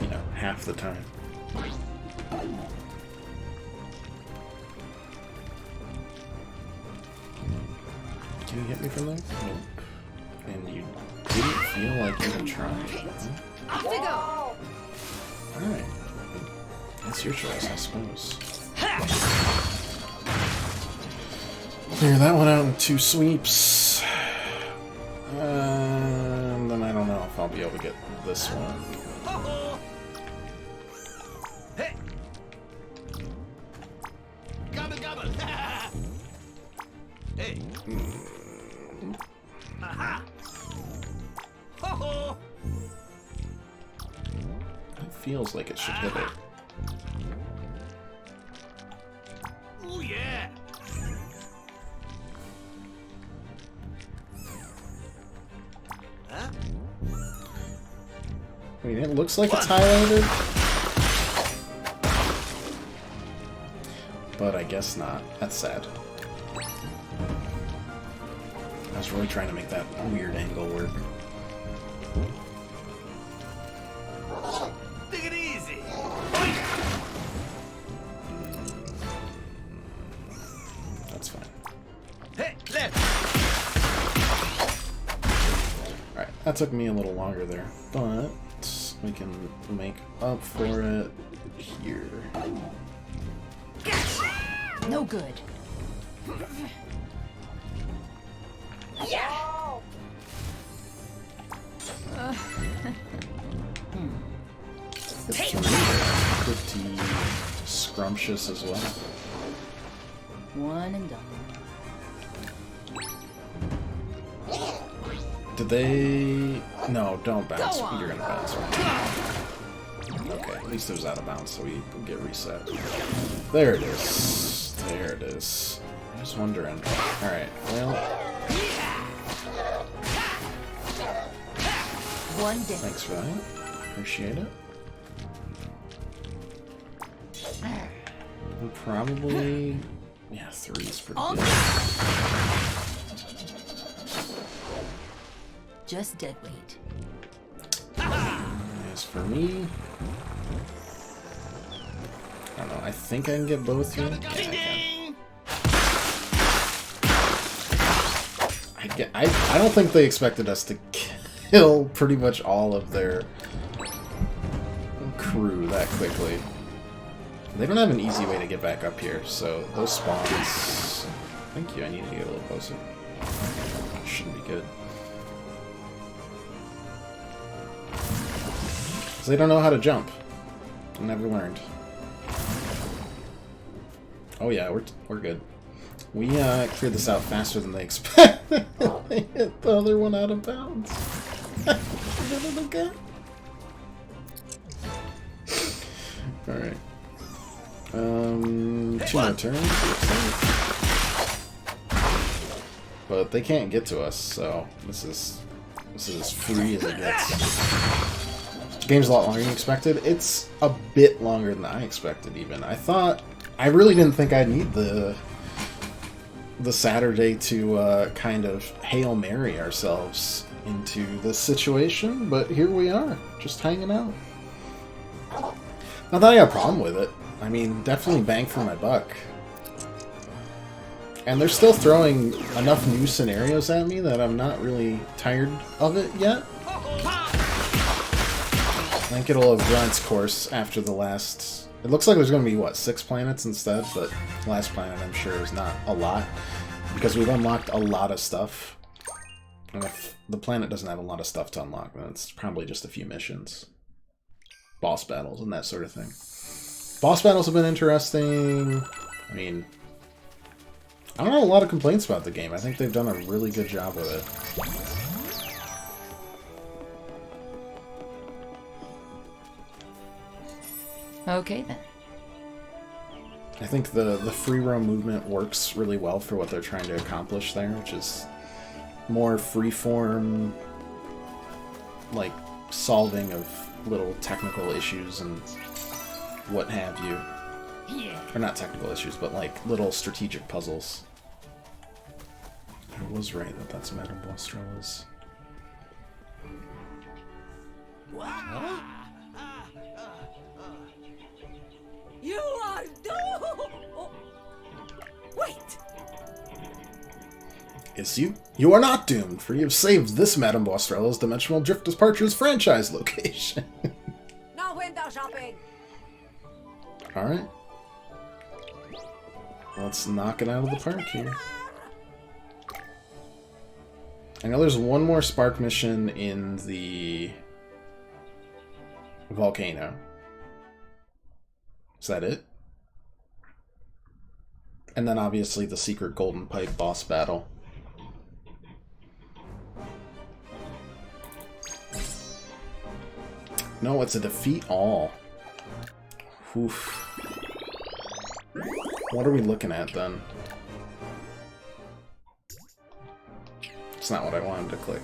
Speaker 1: you know, half the time. Can you hit me from there? Nope. And you didn't feel like even trying.
Speaker 5: Off we go!
Speaker 1: Alright. That's your choice, I suppose. Clear that one out in 2 sweeps. And then I don't know if I'll be able to get this one.
Speaker 6: Ho-ho! Hey! Gobble, gobble! Hey! Aha! Ho-ho!
Speaker 1: It feels like it should hit it.
Speaker 6: Oh yeah! Huh?
Speaker 1: I mean, it looks like it's highlighted. But I guess not. That's sad. I was really trying to make that weird angle work.
Speaker 6: Take it easy.
Speaker 1: That's fine.
Speaker 6: Hey, left.
Speaker 1: Alright, that took me a little longer there, but we can make up for it here.
Speaker 4: No good.
Speaker 1: Pretty scrumptious as well.
Speaker 4: One and done.
Speaker 1: Did they... No, don't bounce. You're gonna bounce. Okay, at least it was out of bounds, so we get reset. There it is. There it is. I was wondering. Alright, well...
Speaker 4: One day.
Speaker 1: Thanks for that. Appreciate it. And probably... Yeah, 3 is pretty good.
Speaker 4: Just dead weight.
Speaker 1: As for me... I don't know, I think I can get both here. Yeah, I can. I don't think they expected us to kill pretty much all of their crew that quickly. They don't have an easy way to get back up here, so those spawns... Thank you, I need to get a little closer. Shouldn't be good. Because they don't know how to jump. I never learned. Oh yeah, we're good. We cleared this out faster than they expected. They hit the other one out of bounds. Did it again? Alright. 2 more turns. But they can't get to us, so this is as free as it gets. The game's a lot longer than expected. It's a bit longer than I expected, even. I really didn't think I'd need the Saturday to kind of Hail Mary ourselves into this situation, but here we are, just hanging out. Not that I got a problem with it. I mean, definitely bang for my buck. And they're still throwing enough new scenarios at me that I'm not really tired of it yet. I think it'll have run its course after the last... It looks like there's going to be, what, 6 planets instead? But the last planet, I'm sure, is not a lot. Because we've unlocked a lot of stuff. And if the planet doesn't have a lot of stuff to unlock, then it's probably just a few missions. Boss battles and that sort of thing. Boss battles have been interesting. I mean... I don't have a lot of complaints about the game. I think they've done a really good job with it.
Speaker 4: Okay then.
Speaker 1: I think the free roam movement works really well for what they're trying to accomplish there, which is more freeform, like, solving of little technical issues and what have you. Or not technical issues, but like little strategic puzzles. I was right that that's Madame Boistrella's.
Speaker 5: You are doomed! Wait!
Speaker 1: Is you? You are not doomed, for you have saved this Madame Boistrella's Dimensional Drift Departures franchise location.
Speaker 5: No window shopping!
Speaker 1: Alright. Let's knock it out of the park here. I know there's one more Spark mission in the Volcano. Is that it? And then obviously the secret golden pipe boss battle. No, it's a defeat all. Oof. What are we looking at then? It's not what I wanted to click.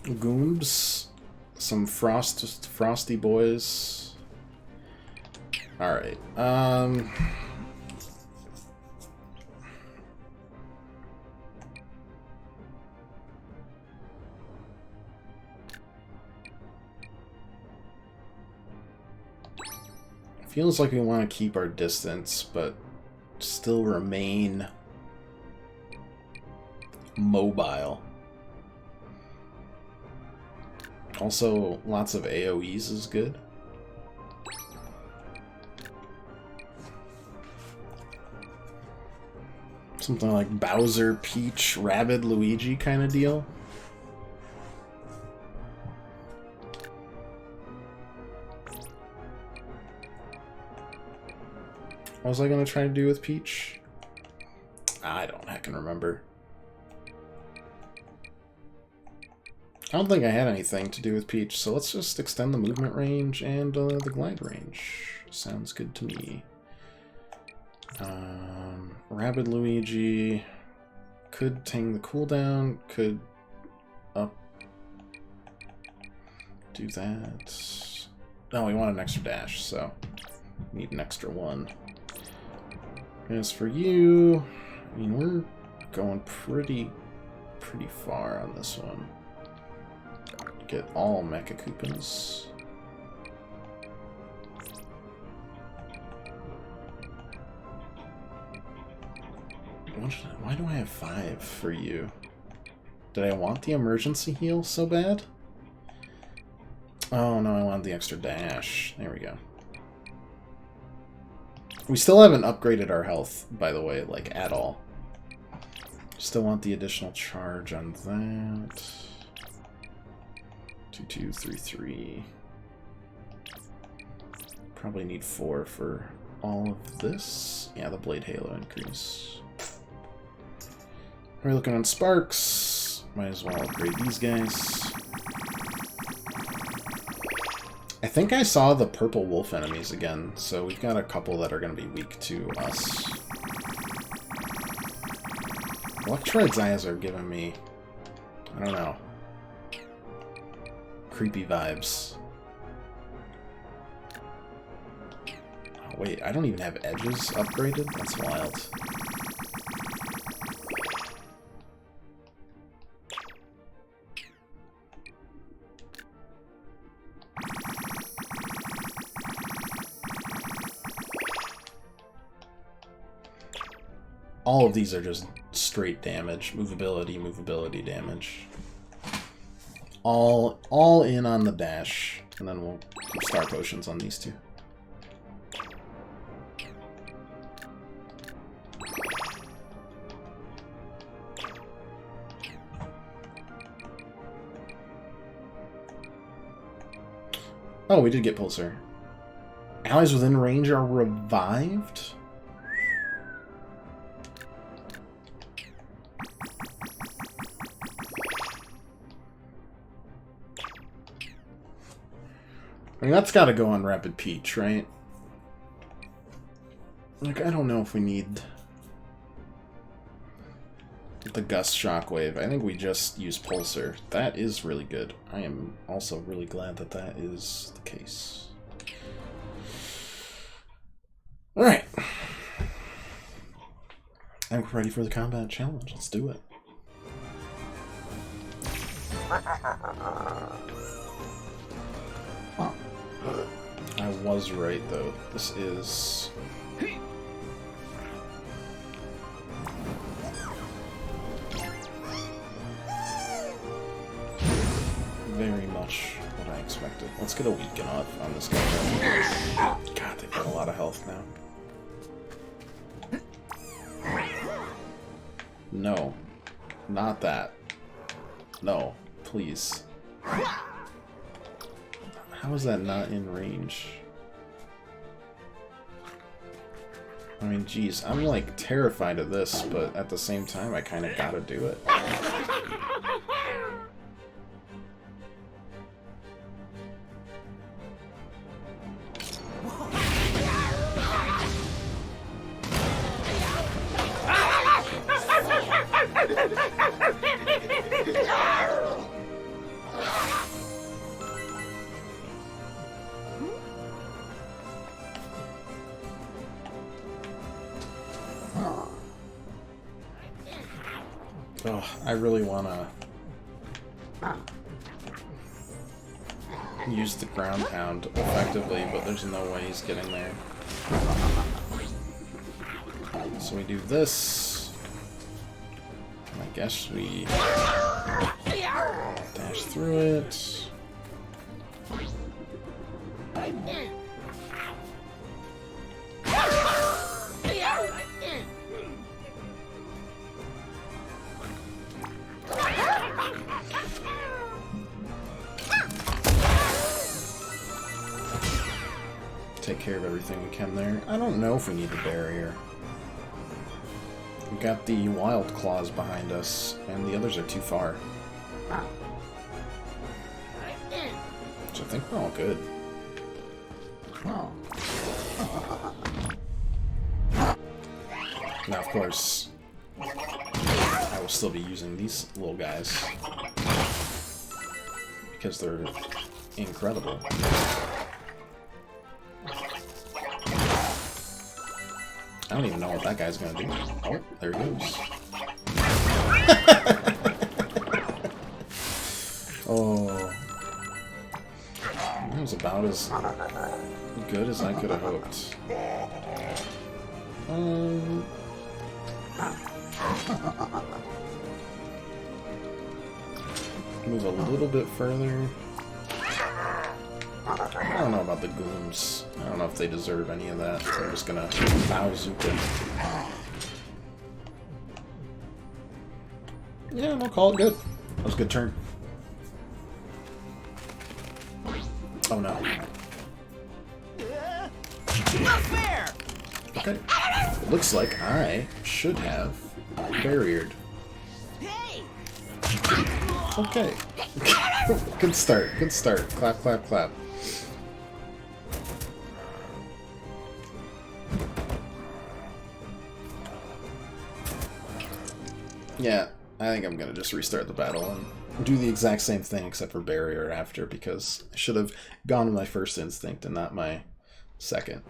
Speaker 1: Goombs. Some frosty boys. Alright. Feels like we want to keep our distance, but still remain mobile. Also, lots of AoEs is good. Something like Bowser, Peach, Rabbid, Luigi kind of deal. What was I going to try to do with Peach? I don't heckin' remember. I don't think I had anything to do with Peach, so let's just extend the movement range and the glide range. Sounds good to me. Rabbid Luigi could ting the cooldown, could up do that. No, we want an extra dash, so need an extra one. As for you, I mean, we're going pretty far on this one. Get all Mecha Coupons. Why do I have 5 for you? Did I want the emergency heal so bad? Oh no, I wanted the extra dash. There we go. We still haven't upgraded our health, by the way, like, at all. Still want the additional charge on that. 2, 2, 3, 3. Probably need 4 for all of this. Yeah, the Blade Halo increase. We're looking on Sparks. Might as well upgrade these guys. I think I saw the purple wolf enemies again, so we've got a couple that are going to be weak to us. Electroid's eyes are giving me, I don't know, creepy vibes. Oh, wait, I don't even have edges upgraded? That's wild. All of these are just straight damage. Movability damage. All in on the dash. And then we'll keep star potions on these two. Oh, we did get Pulsar. Allies within range are revived? I mean, that's gotta go on Rapid Peach, right? Like, I don't know if we need the Gust Shockwave. I think we just use Pulsar. That is really good. I am also really glad that that is the case. Alright. I'm ready for the combat challenge. Let's do it. Huh. I was right, though. This is... very much what I expected. Let's get a weaken off on this guy. God, they've got a lot of health now. No. Not that. No. Please. How How is that not in range? I mean, geez, I'm like terrified of this, but at the same time, I kind of gotta do it. Oh, I really want to use the ground pound effectively, but there's no way he's getting there. So we do this. And I guess we dash through it. Take care of everything we can there. I don't know if we need a barrier. We've got the wild claws behind us, and the others are too far. So I think we're all good. Now, of course, I will still be using these little guys because they're incredible. I don't even know what that guy's gonna do. Oh, there he goes. Oh. That was about as good as I could have hoped. Move a little bit further. I don't know about the gooms. I don't know if they deserve any of that. So I'm just gonna bazooka. Yeah, we'll call it good. That was a good turn. Oh no.
Speaker 6: Not fair!
Speaker 1: Okay. It looks like I should have barriered.
Speaker 6: Hey!
Speaker 1: Okay. Good start. Good start. Clap, clap, clap. Yeah, I think I'm gonna just restart the battle and do the exact same thing except for barrier after, because I should have gone with my first instinct and not my second.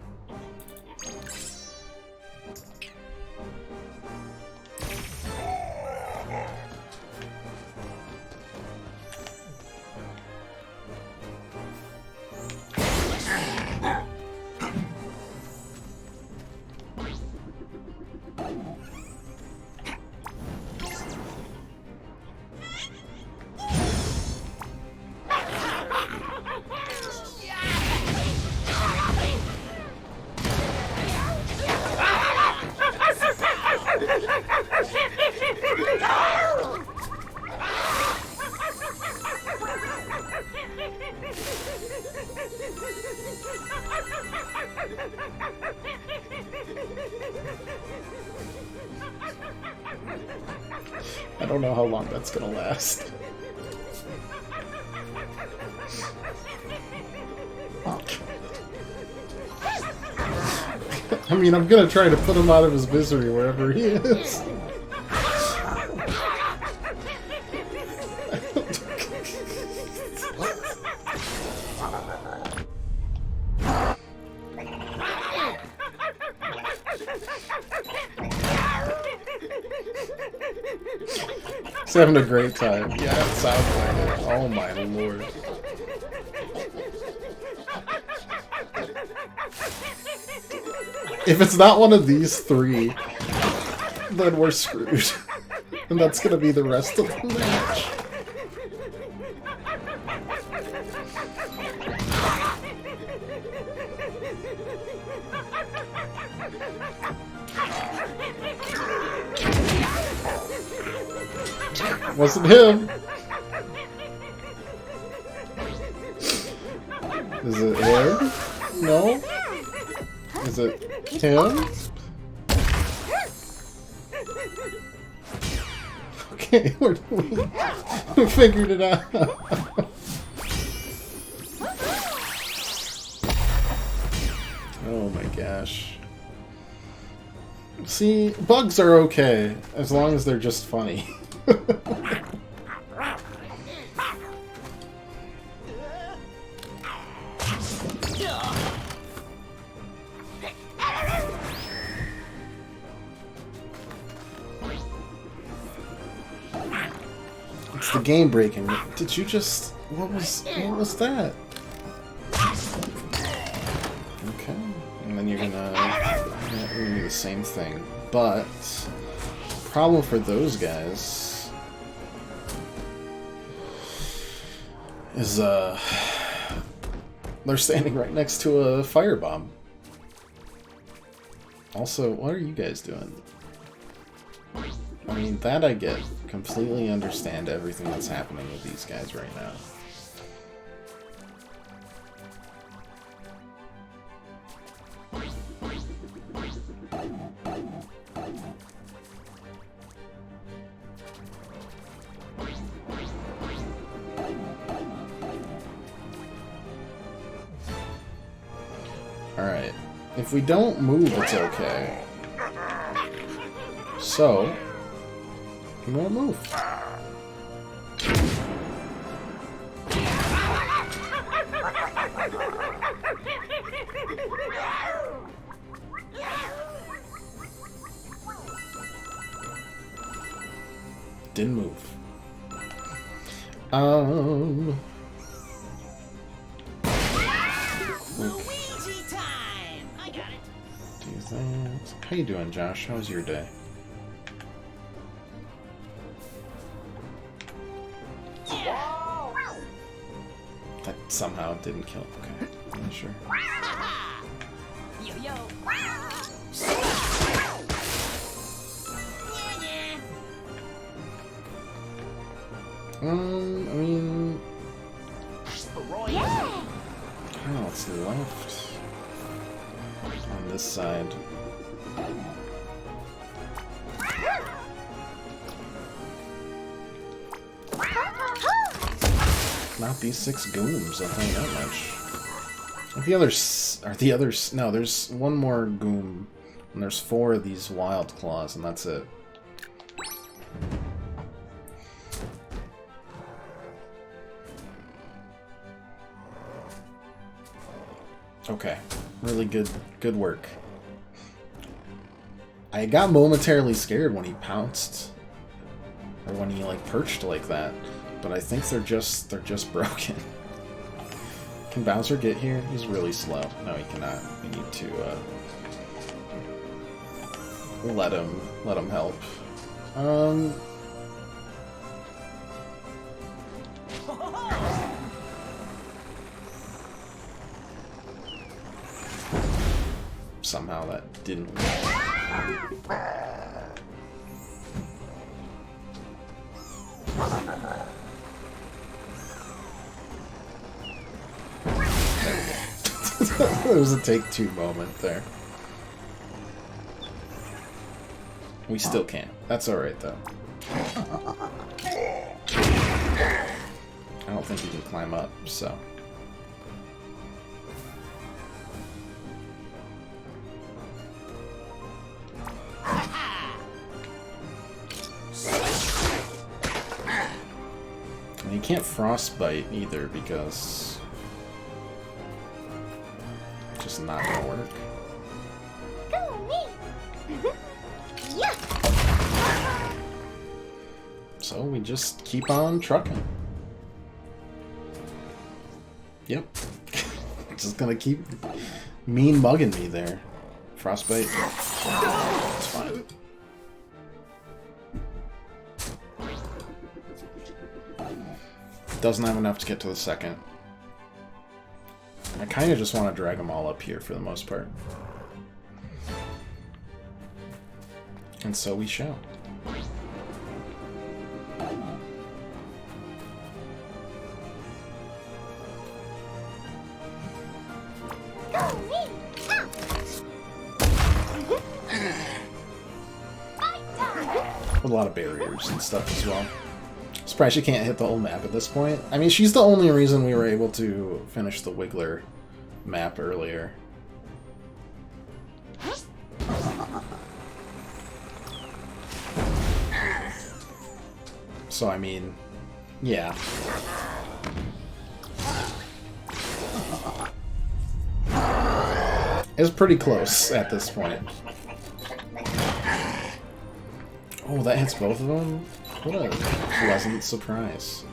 Speaker 1: I don't know how long that's gonna last. I mean, I'm gonna try to put him out of his misery wherever he is. He's having a great time. Yeah, it sounds like it. Oh my lord. If it's not one of these three, then we're screwed. And that's gonna be the rest of the match. Wasn't him. Is it air? No? Is it him? Okay, we figured it out. Oh my gosh. See, bugs are okay, as long as they're just funny. It's the game breaking. Did you just... What was that? Okay. And then you're gonna do the same thing. But... problem for those guys... is, they're standing right next to a firebomb. Also, what are you guys doing? I mean, that I get. Completely understand everything that's happening with these guys right now. Alright. If we don't move, it's okay. So... we won't move. Didn't move.
Speaker 6: Luigi time! I got it.
Speaker 1: Do that. How you doing, Josh? How was your day? That somehow didn't kill. Okay, yeah, sure.
Speaker 6: Yo yo.
Speaker 1: I mean, oh, it's left on this side. Not these 6 gooms, I'll tell you that much. Are the others... No, there's one more goom, and there's 4 of these wild claws, and that's it. Okay, really good work. I got momentarily scared when he pounced, or when he like perched like that, but I think they're just broken. Can Bowser get here? He's really slow. No, he cannot. We need to let him help. Somehow that didn't work. There was a take 2 moment there. We still can't. That's alright though. I don't think he can climb up, so. And you can't frostbite either because it's just not gonna work.
Speaker 2: Go me. Yeah.
Speaker 1: So we just keep on trucking. Yep. Just gonna keep mean mugging me there. Frostbite. It's fine. Doesn't have enough to get to the second. I kind of just want to drag them all up here for the most part. And so we shall. with a lot of barriers and stuff as well. Surprised she can't hit the whole map at this point. I mean, she's the only reason we were able to finish the Wiggler map earlier. So, I mean, yeah. It's pretty close at this point. Oh, that hits both of them? What a pleasant surprise.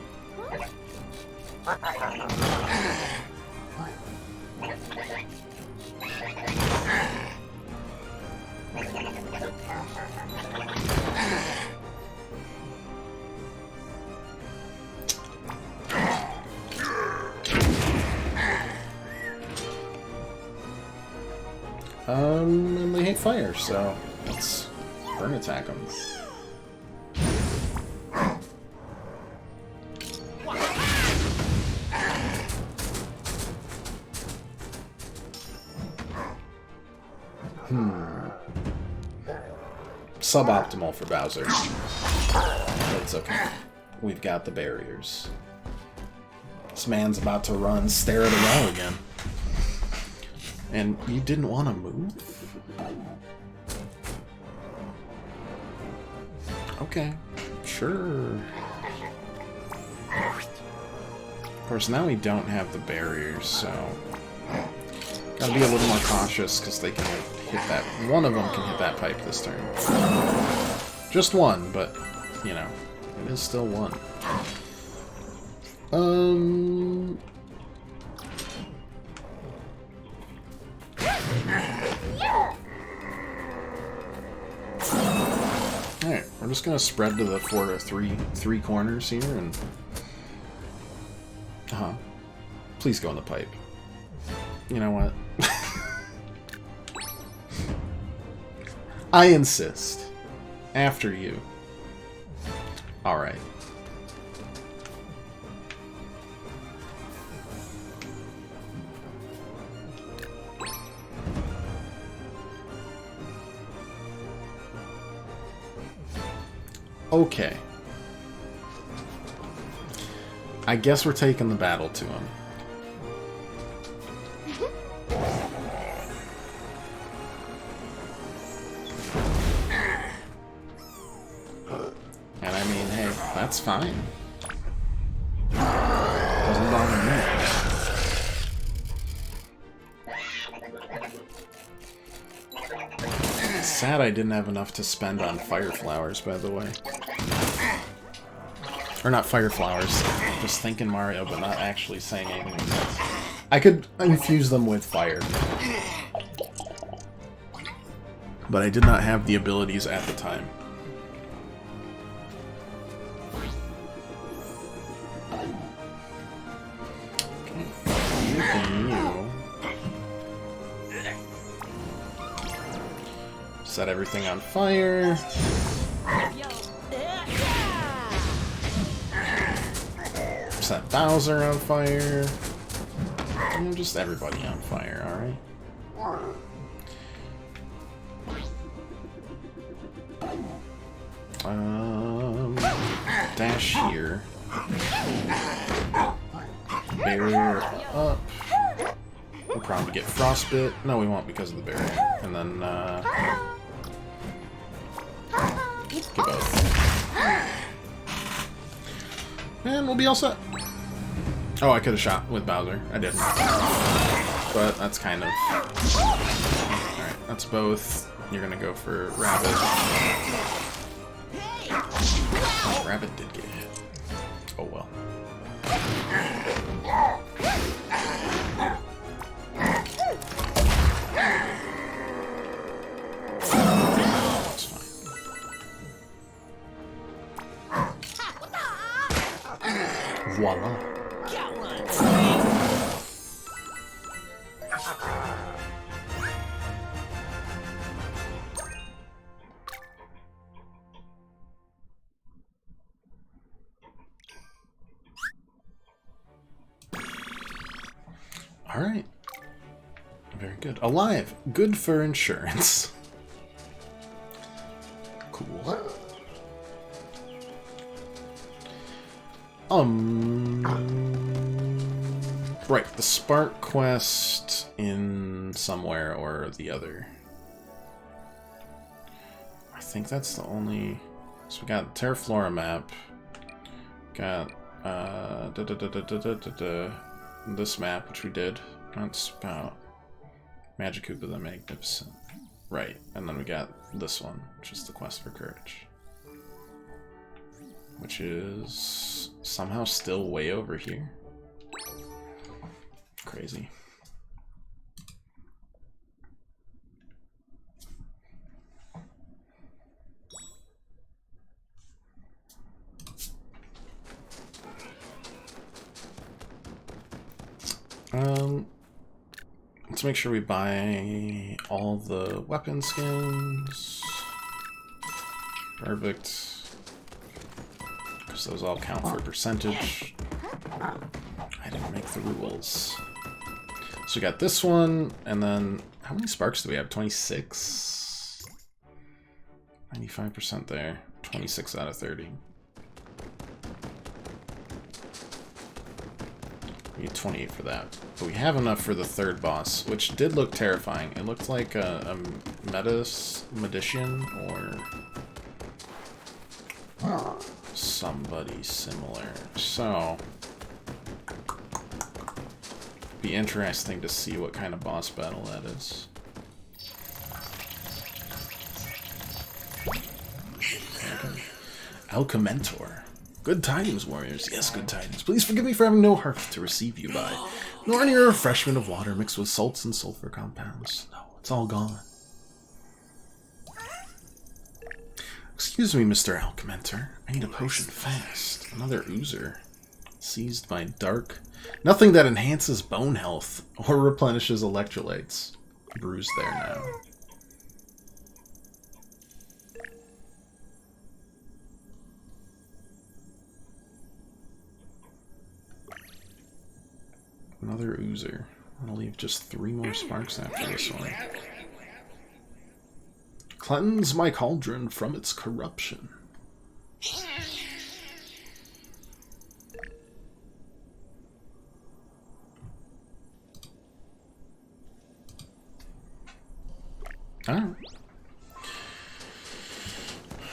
Speaker 1: And they hate fire, so let's burn attack them. Suboptimal for Bowser. But it's okay. We've got the barriers. This man's about to run, stare at a wall again. And you didn't want to move? Okay, sure. Of course, now we don't have the barriers, so gotta be a little more cautious because they can hit that. One of them can hit that pipe this turn. Just one, but you know, it is still one. Alright, we're just gonna spread to the three corners here and please go in the pipe. You know what? I insist. After you. Alright. Okay. I guess we're taking the battle to him. And I mean, hey, that's fine. Doesn't bother me. It's sad I didn't have enough to spend on fire flowers, by the way. Or not fire flowers. Just thinking Mario, but not actually saying anything. I could infuse them with fire. But I did not have the abilities at the time. Set everything on fire. Set Bowser on fire. And just everybody on fire, alright? Dash here. Barrier up. We'll probably get frostbit. No, we won't because of the barrier. And then, get both. And we'll be all set. Oh, I could have shot with Bowser. I didn't. But that's kind of... Alright, that's both. You're gonna go for Rabbid. Oh, Rabbid did get hit. Oh well. That's fine. Voila. Alright. Very good. Alive. Good for insurance. Cool. Right, the Spark quest in somewhere or the other. I think that's the only... So we got Terraflora map. Got this map, which we did. That's about Magic the Magnificent. Right, and then we got this one, which is the Quest for Courage. Which is somehow still way over here. Crazy. Let's make sure we buy all the weapon skins. Perfect. Because those all count for percentage. I didn't make the rules. So we got this one, and then how many sparks do we have? 26? 95% there. 26 out of 30. We need 28 for that. But we have enough for the third boss, which did look terrifying. It looked like a Medician or somebody similar. So, be interesting to see what kind of boss battle that is. Alchamentor. Good tidings, warriors. Yes, good tidings. Please forgive me for having no heart to receive you by, nor any refreshment of water mixed with salts and sulfur compounds. No, it's all gone. Excuse me, Mr. Alchamentor. I need a potion fast. Another oozer. Seized by dark. Nothing that enhances bone health or replenishes electrolytes. Bruised there now. Another oozer. I'll leave just 3 more sparks after this one. Cleanse my cauldron from its corruption. Alright.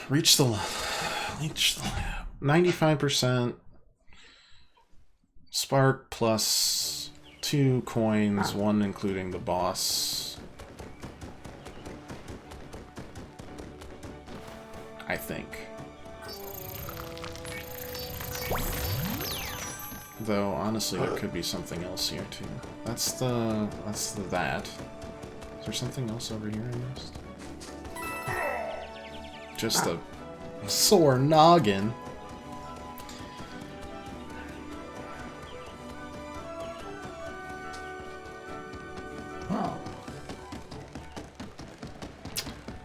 Speaker 1: Reach the 95%. Spark plus 2 coins, 1 including the boss. I think. Though honestly there could be something else here too. That's the that. Is there something else over here I missed? Just a sore noggin.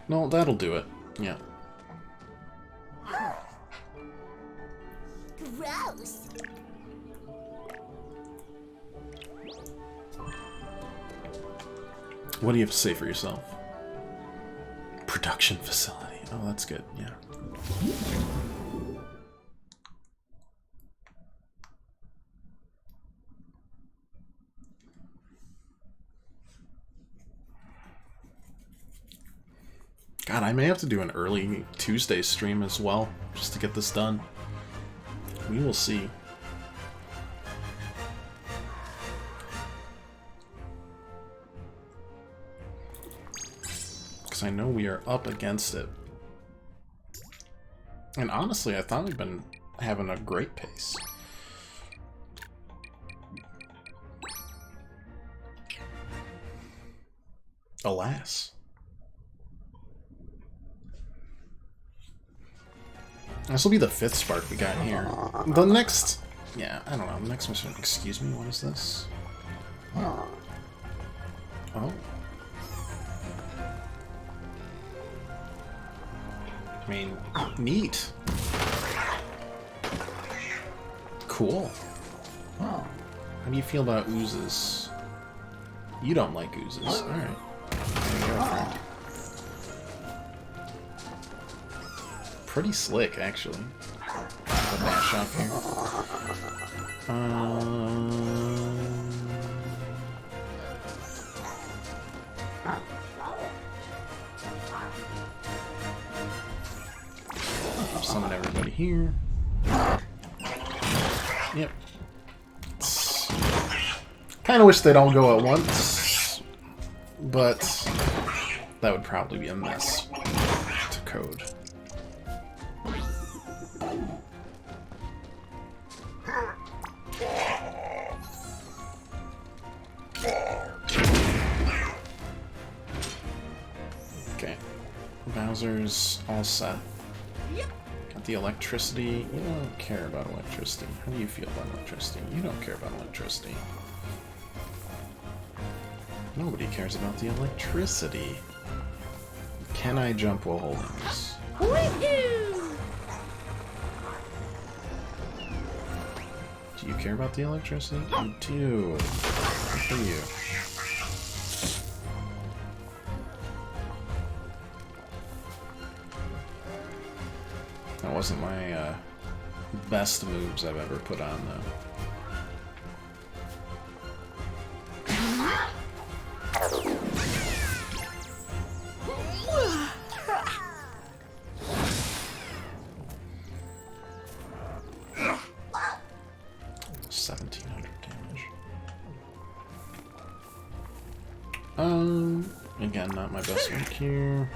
Speaker 1: No, that'll do it. Yeah.
Speaker 2: Gross.
Speaker 1: What do you have to say for yourself? Production facility. Oh, that's good. Yeah. God, I may have to do an early Tuesday stream as well, just to get this done. We will see. Because I know we are up against it. And honestly, I thought we've been having a great pace. Alas. This will be the 5th spark we got here. The next... Yeah, I don't know. The next mission... Excuse me, what is this? Oh. I mean, neat. Cool. How do you feel about oozes? You don't like oozes. Alright. There you go, friend. Pretty slick, actually. I'll dash off here. Summon everybody here. Yep. Kind of wish they'd all go at once, but that would probably be a mess to code. Okay, Bowser's all set. Got the electricity. You don't care about electricity. How do you feel about electricity? You don't care about electricity. Nobody cares about the electricity. Can I jump while holding this? Do you care about the electricity? You do. Good for you. That wasn't my best moves I've ever put on, though. 1700 damage. Again, not my best work here.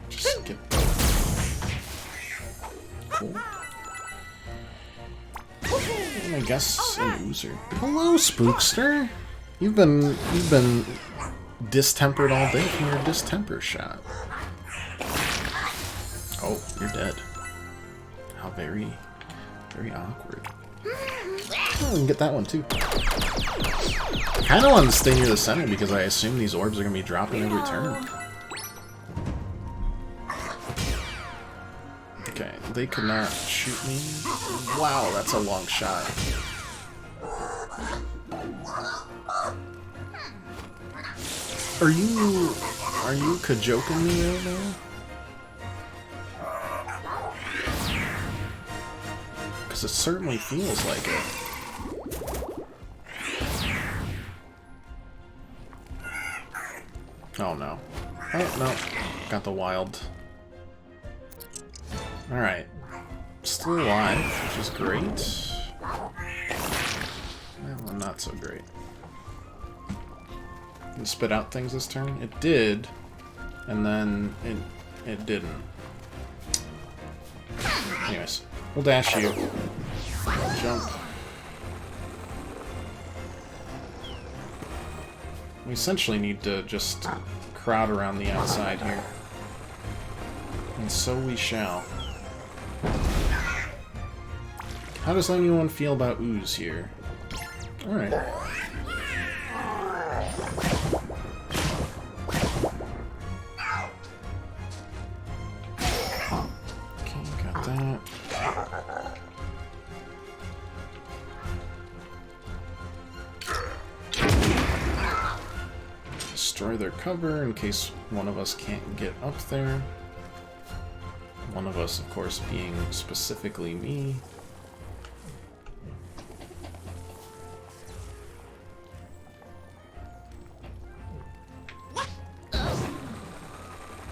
Speaker 1: Just get cool. I guess an Oozer. Hello, Spookster. You've been distempered all day from your distemper shot. Oh, you're dead. How very awkward. Oh, we can get that one too. I kinda wanted to stay near the center because I assume these orbs are gonna be dropping every turn. Okay, they could not shoot me. Wow, that's a long shot. Are you cajoking me right now? Because it certainly feels like it. Oh no. Oh no. Got the wild. Alright. Still alive, which is great. Well, not so great. Did it spit out things this turn? It did, and then it didn't. Anyways, we'll dash you. Jump. We essentially need to just crowd around the outside here. And so we shall. How does anyone feel about ooze here? Alright. Okay, got that. Destroy their cover in case one of us can't get up there. One of us, of course, being specifically me.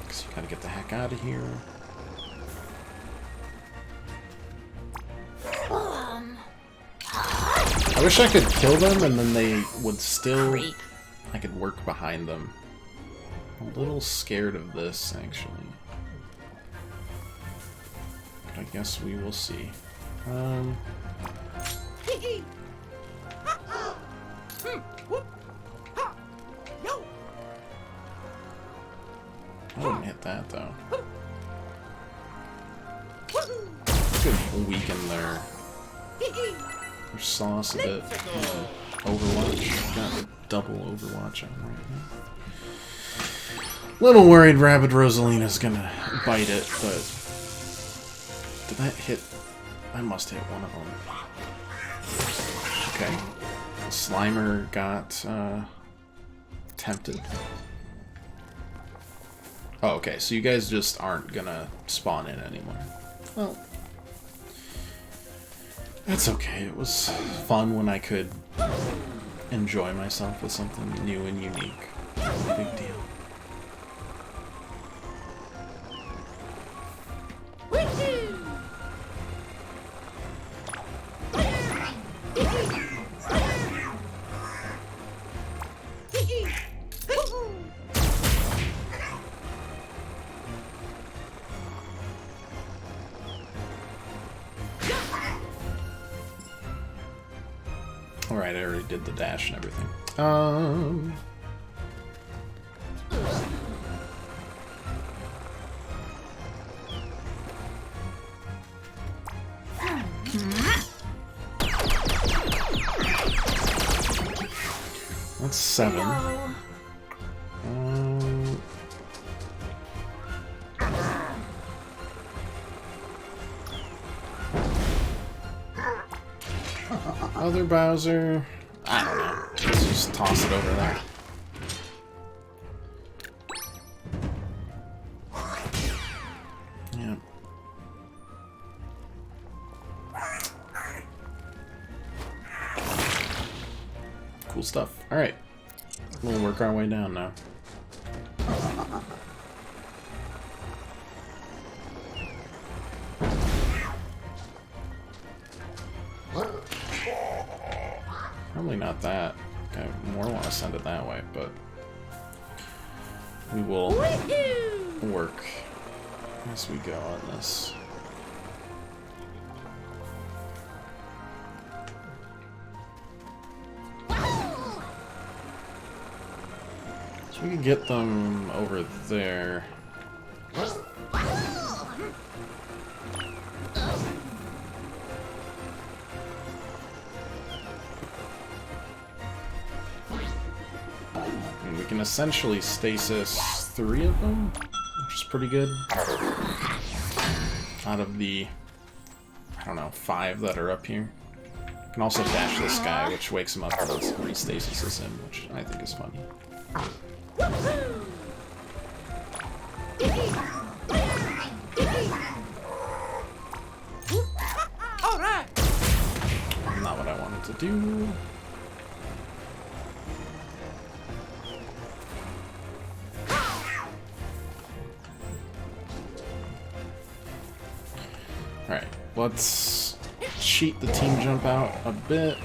Speaker 1: Because you gotta get the heck out of here. I wish I could kill them and then they would still... I could work behind them. I'm a little scared of this, actually. But I guess we will see. I wouldn't hit that, though. Could weaken their sauce a bit. Overwatch. Got a double Overwatch on right now. Little worried Rabbid Rosalina's gonna bite it, but... Did that hit? I must hit one of them. Okay. Slimer got, tempted. Oh, okay, so you guys just aren't gonna spawn in anymore. Well, That's okay. It was fun when I could enjoy myself with something new and unique. No big deal. Alright, I already did the dash and everything. That's 7. Other Bowser. I don't know. Let's just toss it over there. Yeah. Cool stuff. Alright. We'll work our way down now. Probably not that. I more want to send it that way, but we will work as we go on this. So we can get them over there. We can essentially stasis 3 of them, which is pretty good. Out of the, I don't know, 5 that are up here. You can also dash this guy, which wakes him up and restasis him, which I think is funny. Not what I wanted to do. Alright, let's cheat the team jump out a bit.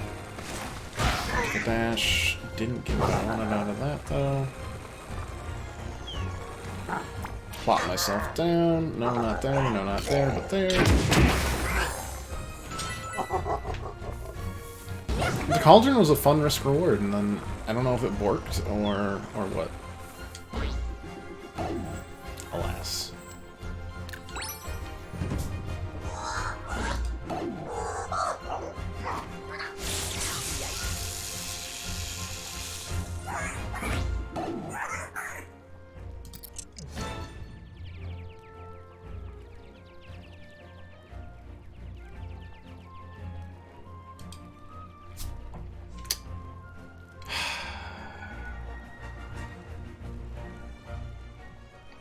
Speaker 1: The dash didn't get what I wanted out of that, though. Plot myself down. No, not there. No, not there, but there. The cauldron was a fun risk reward, and then I don't know if it worked or what. Alas.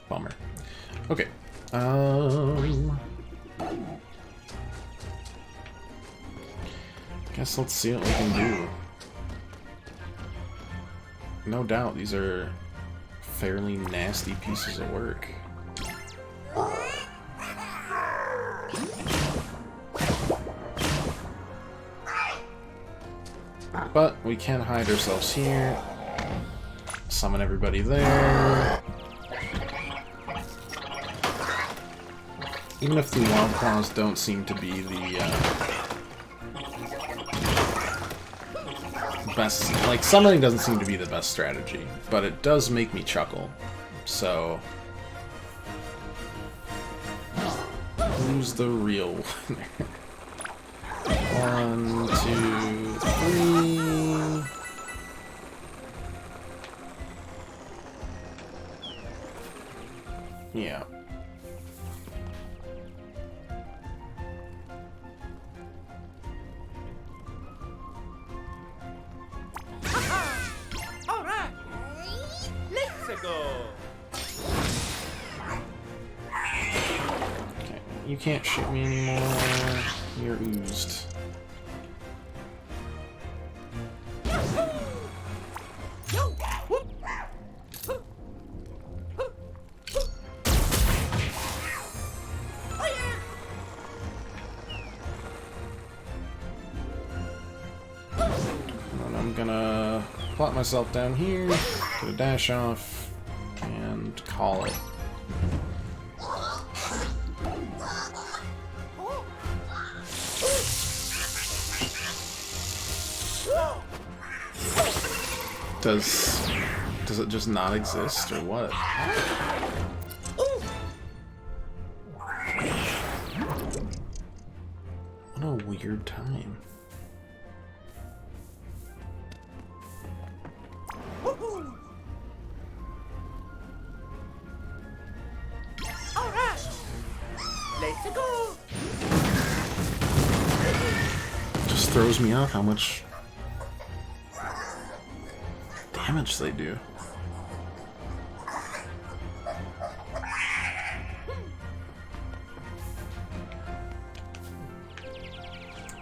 Speaker 1: Bummer. Okay. Guess let's see what we can do. No doubt these are fairly nasty pieces of work. But we can hide ourselves here. Summon everybody there. Even if the Wild Claws don't seem to be the best, like, summoning doesn't seem to be the best strategy, but it does make me chuckle, so who's the real winner? 1, 2, 3... Yeah. Okay, you can't shoot me anymore. You're oozed. plot myself down here, get a dash off, and call it. Does it just not exist, or what? What a weird time.
Speaker 6: Alright. Let's go.
Speaker 1: Just throws me off how much damage they do.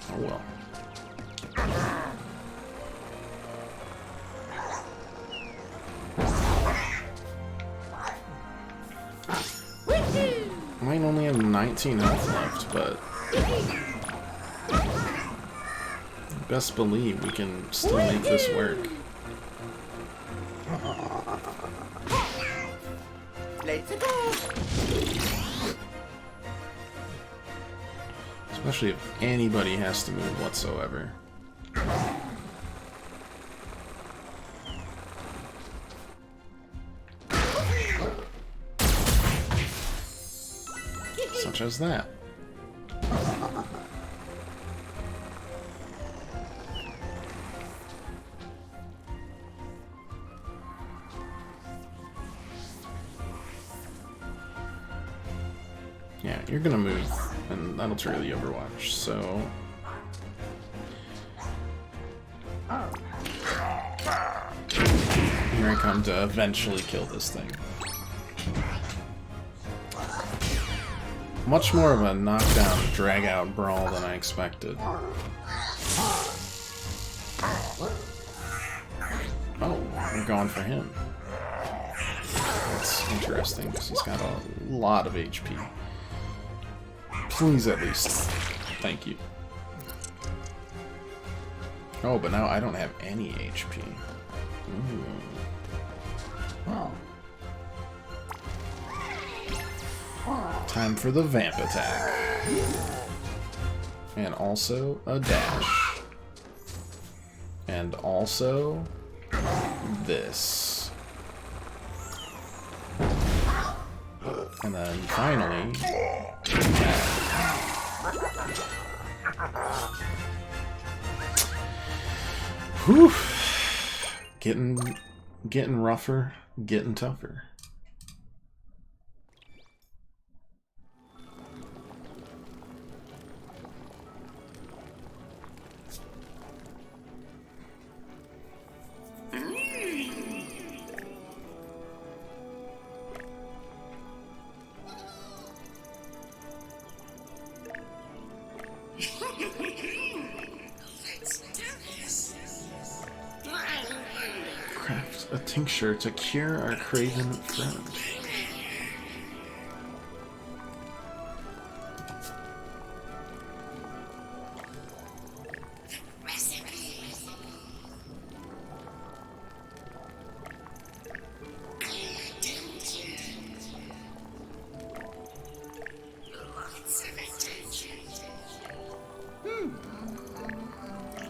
Speaker 1: Oh well. Might only have 19 health left, but best believe we can still make this work.
Speaker 6: Let's go.
Speaker 1: Especially if anybody has to move whatsoever. Such as that. Yeah, you're gonna move, and that'll trigger the Overwatch, so... Here I come to eventually kill this thing. Much more of a knockdown, drag-out brawl than I expected. Oh, we're going for him. That's interesting, because he's got a lot of HP. Please, at least. Thank you. Oh, but now I don't have any HP. Ooh. Oh. Time for the vamp attack. And also a dash. And also this. And then finally whew. Getting rougher, getting tougher. Craft a tincture to cure our craven friend.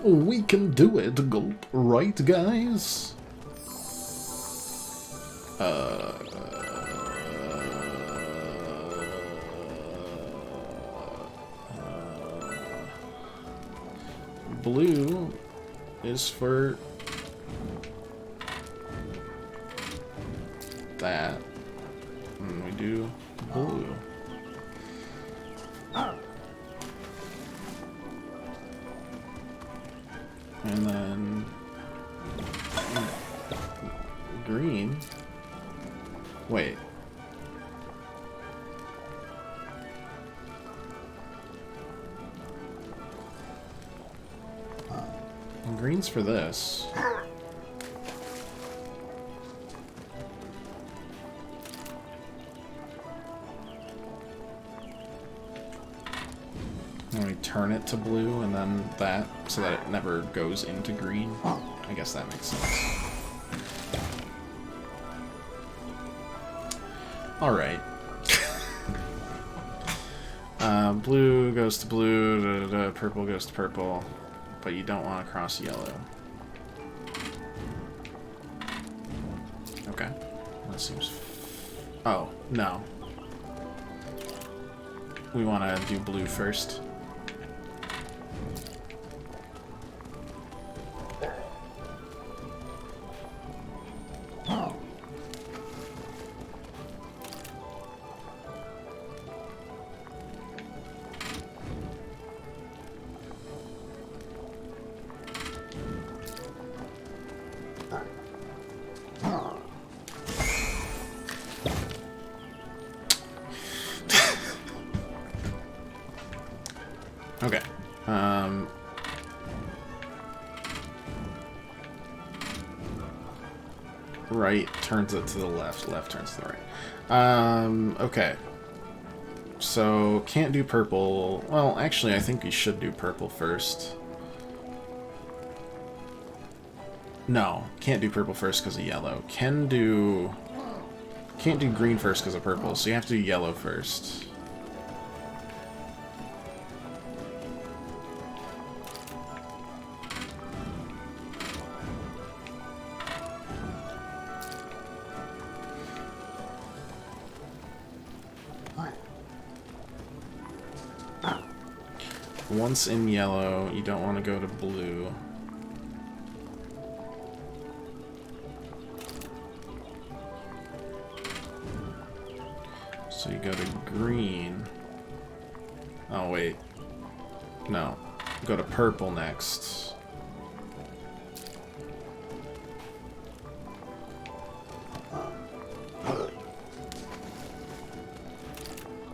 Speaker 1: We can do it, gulp, right, guys? Blue is for that, and we do blue. And then green. Wait. And green's for this. And we turn it to blue and then that, so that it never goes into green. I guess that makes sense. Alright. Blue goes to blue, purple goes to purple, but you don't want to cross yellow. Okay. That seems... Oh, no. We want to do blue first. Okay. Right turns it to the left, left turns to the right. Okay. So, can't do purple. Well, actually, I think we should do purple first. No, can't do purple first because of yellow. Can't do green first because of purple, so you have to do yellow first. Once in yellow, you don't want to go to blue. So you go to green. Oh, wait. No. Go to purple next.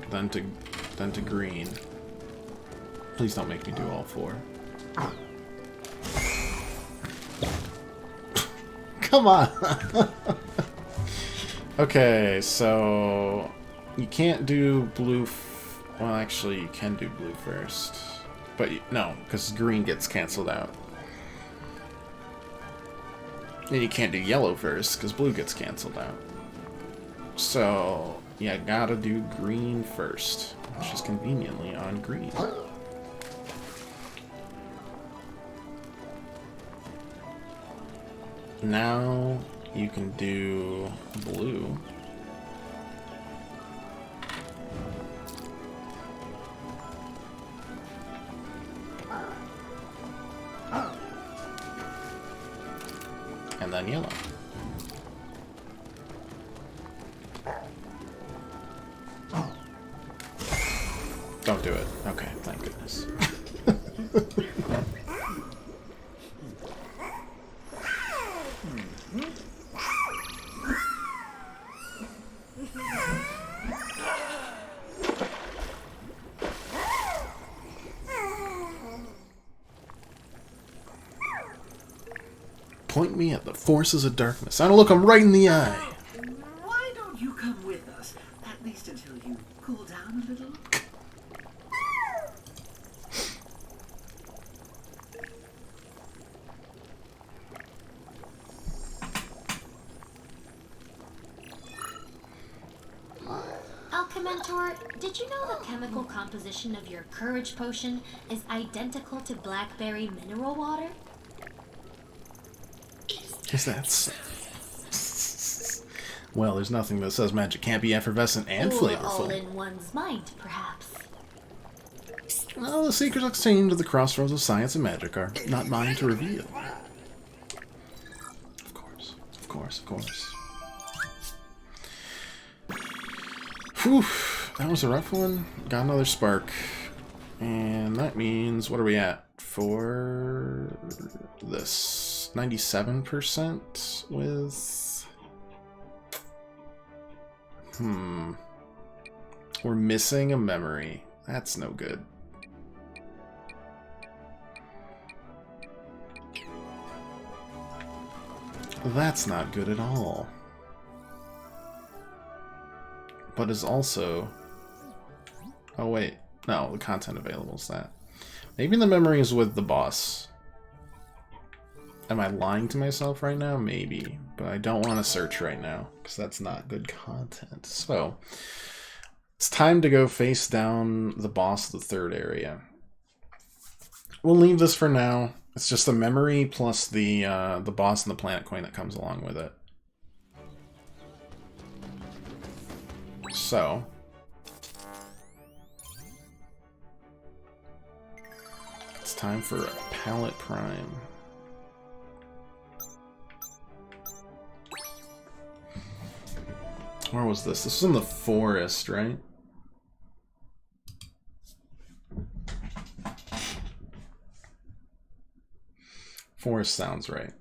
Speaker 1: Then to green. Please don't make me do all four. Come on! Okay, so... You can't do blue... Well, actually, you can do blue first. But, no, because green gets cancelled out. And you can't do yellow first, because blue gets cancelled out. So, you gotta do green first, which is conveniently on green. Now you can do blue. And then yellow. Don't do it. Okay, thank goodness. Point me at the forces of darkness. I want to look them right in the eye.
Speaker 3: Why don't you come with us? At least until you cool down a little.
Speaker 2: Alchamentor, did you know the chemical composition of your courage potion is identical to blackberry mineral water?
Speaker 1: Is that... Well, there's nothing that says magic can't be effervescent and
Speaker 2: Or
Speaker 1: flavorful.
Speaker 2: all in one's mind, perhaps.
Speaker 1: Well, the secrets contained at the crossroads of science and magic are not mine to reveal. Of course, of course, of course. Whew, that was a rough one. Got another spark. And that means, what are we at for this? 97% with... We're missing a memory. That's no good. That's not good at all. But is also... Oh wait, no, the content available is that. Maybe the memory is with the boss. Am I lying to myself right now? Maybe. But I don't want to search right now, because that's not good content. So, it's time to go face down the boss of the third area. We'll leave this for now. It's just a memory plus the boss and the planet coin that comes along with it. So, it's time for a Palette Prime. Where was this? This was in the forest, right? Forest sounds right.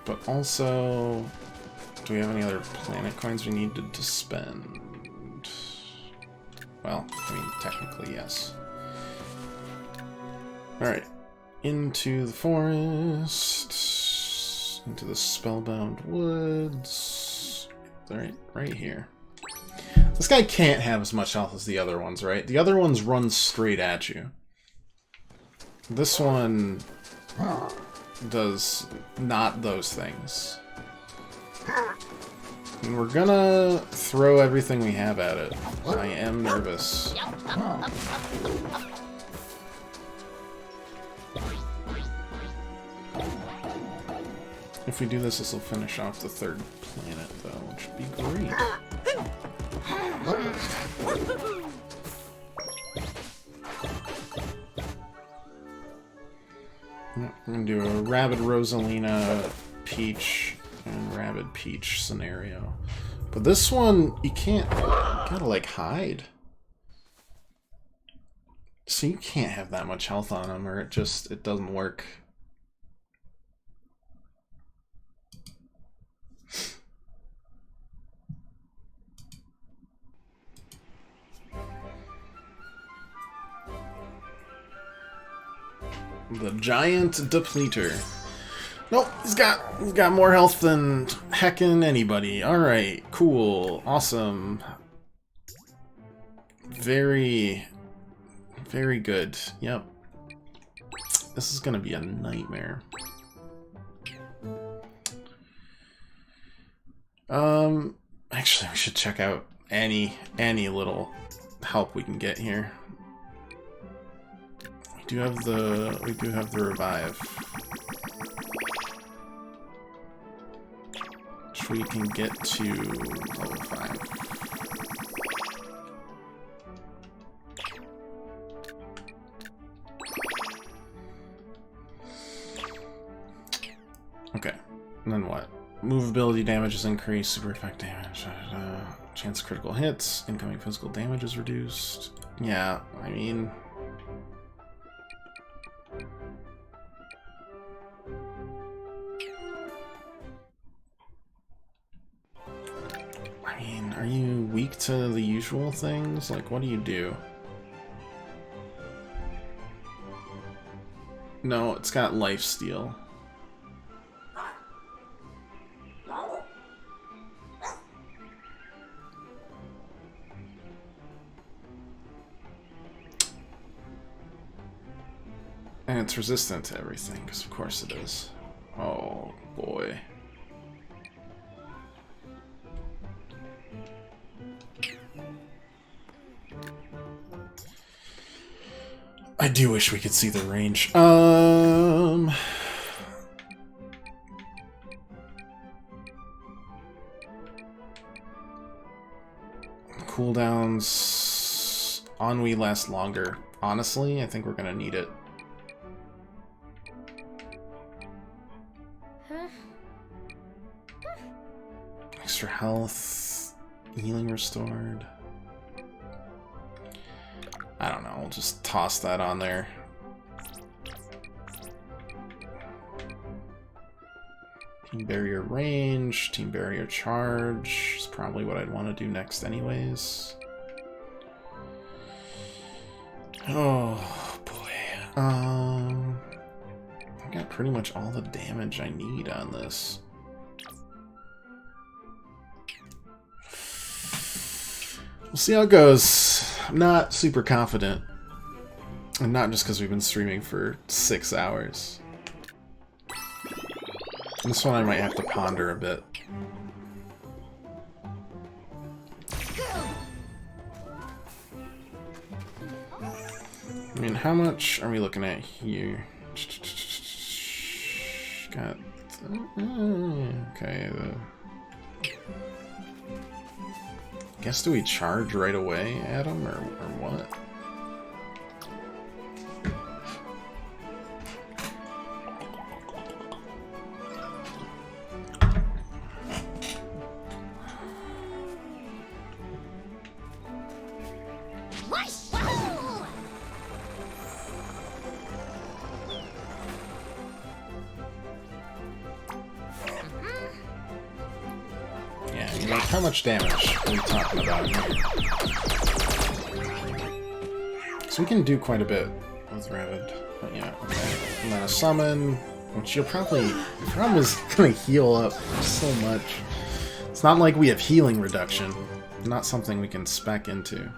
Speaker 1: But also, do we have any other planet coins we needed to spend? Well, I mean, technically, yes. Alright. Into the forest. Into the spellbound woods. Alright, right here. This guy can't have as much health as the other ones, right? The other ones run straight at you. This one does not those things. And we're gonna throw everything we have at it. I am nervous. If we do this, this will finish off the third planet, though, which would be great. We're gonna do a Rabbid Rosalina Peach and Rabbid Peach scenario. But this one, you can't, you gotta like hide. So you can't have that much health on him or it doesn't work. The Giant Depleter. Nope, he's got more health than heckin' anybody. Alright, cool, awesome. Very, very good. Yep. This is gonna be a nightmare. Actually we should check out any little help we can get here. We do have the revive. Which we can get to level 5. Okay, and then what? Movability damage is increased, super effect damage, chance of critical hits, incoming physical damage is reduced. Yeah, I mean... are you weak to the usual things? Like, what do you do? No, it's got lifesteal. And it's resistant to everything, because of course it is. Oh, boy. I do wish we could see the range. Cooldowns. Ennui lasts longer. Honestly, I think we're gonna need it. Extra health. Healing restored. I don't know, we'll just toss that on there. Team barrier range, team barrier charge is probably what I'd want to do next anyways. Oh boy. I got pretty much all the damage I need on this. We'll see how it goes. I'm not super confident. And not just because we've been streaming for 6 hours. This one I might have to ponder a bit. I mean, how much are we looking at here? Got... okay, guess do we charge right away at him, or what? How much damage are we talking about here? So we can do quite a bit with Rabbids. But yeah, okay. And then a summon, which you'll probably... The problem is gonna heal up so much. It's not like we have healing reduction. Not something we can spec into.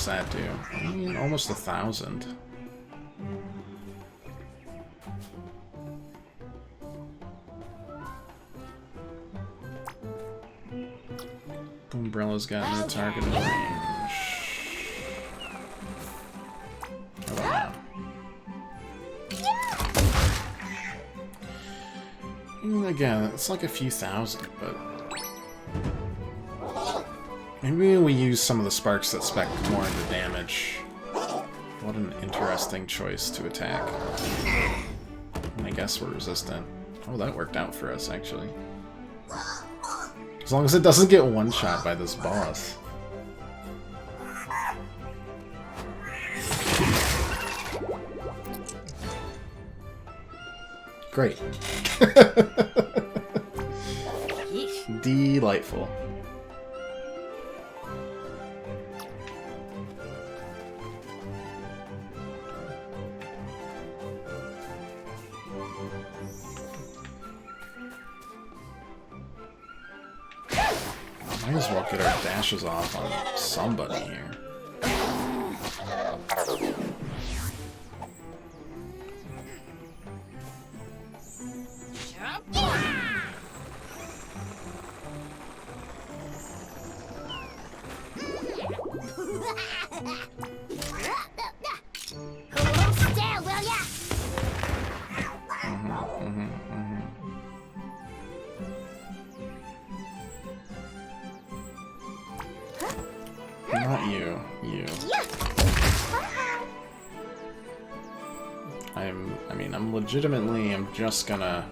Speaker 1: That do? I mean, almost 1,000. Umbrella's got no target range. Oh, wow. Again, it's like a few thousand, but... maybe we use some of the sparks that spec more into damage. What an interesting choice to attack. And I guess we're resistant. Oh, that worked out for us, actually. As long as it doesn't get one-shot by this boss. Great. Delightful. Might as well get our dashes off on somebody here. Not you. You. I'm legitimately, I'm just gonna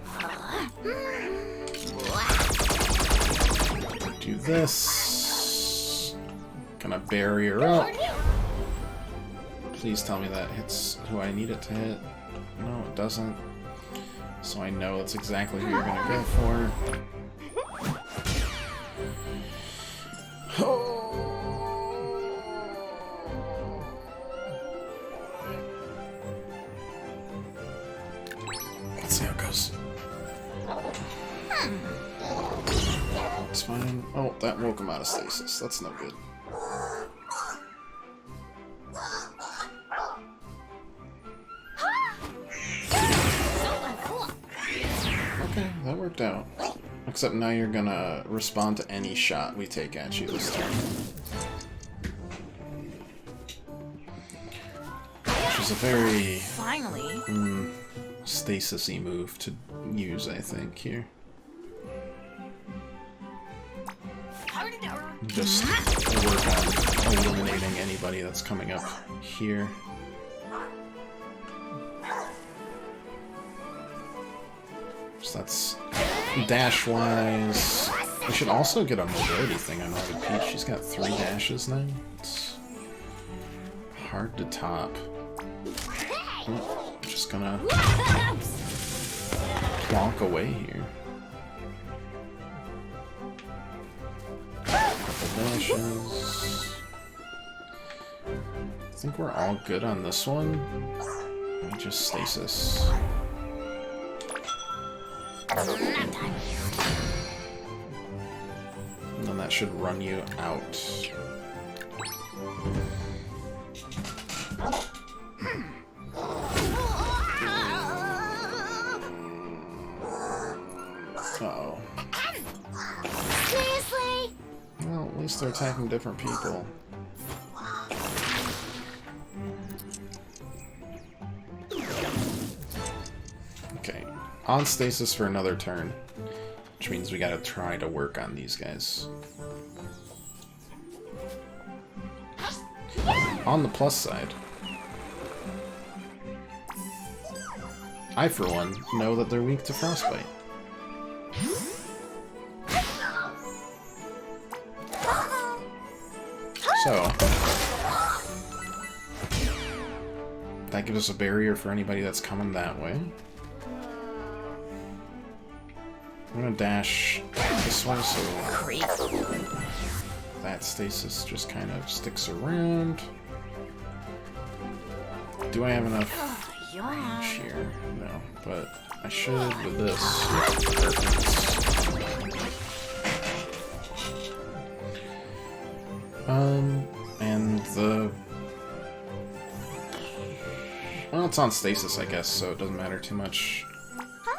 Speaker 1: do this. Gonna barrier up. Please tell me that hits who I need it to hit. No, it doesn't. So I know it's exactly who you're gonna go for. Let's see how it goes. It's fine. Oh, that woke him out of stasis. That's no good. Okay, that worked out. Except now you're gonna respond to any shot we take at you this turn. Which is a very...
Speaker 4: finally.
Speaker 1: Stasis-y move to use, I think, here. Just work on eliminating anybody that's coming up here. So that's dash-wise. We should also get a mobility thing on Rabid Peach. She's got 3 dashes now. It's hard to top. Oh, just gonna plonk away here. Couple dashes. I think we're all good on this one. Let me just stasis. And then that should run you out. Uh-oh.
Speaker 2: Seriously?
Speaker 1: Well, at least they're attacking different people. Okay, on stasis for another turn, which means we gotta try to work on these guys. On the plus side, I, for one, know that they're weak to frostbite. So, that gives us a barrier for anybody that's coming that way. I'm gonna dash this way so that stasis just kind of sticks around. Do I have enough range here? No, but I should with this. Perfect. And the... Well, it's on stasis, I guess, so it doesn't matter too much.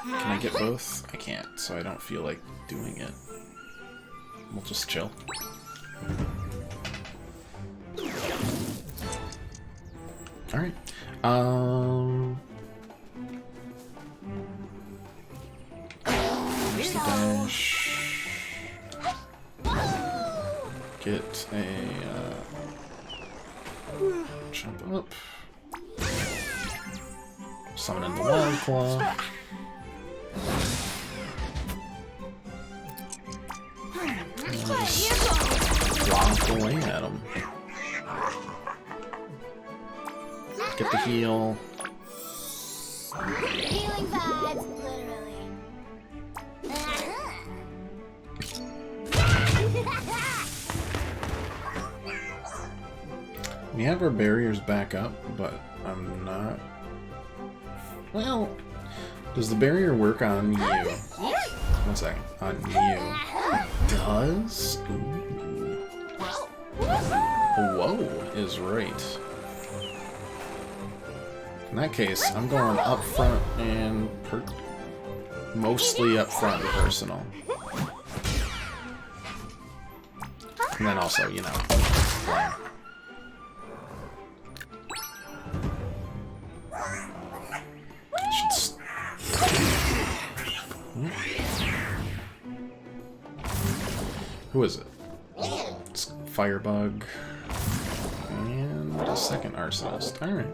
Speaker 1: Can I get both? I can't, so I don't feel like doing it. We'll just chill. Alright. There's the dash. Get a, jump up. Summon in the Wild Claw. And just plonk away at him. Get the heal.
Speaker 2: Healing vibes, literally.
Speaker 1: We have our barriers back up, but I'm not... Well, does the barrier work on you? 1 second. On you. It does? Ooh. Whoa is right. In that case, I'm going up front and mostly up front and personal. And then also, you know, flame. Who is it? It's Firebug. And a second Arsonist. Alright.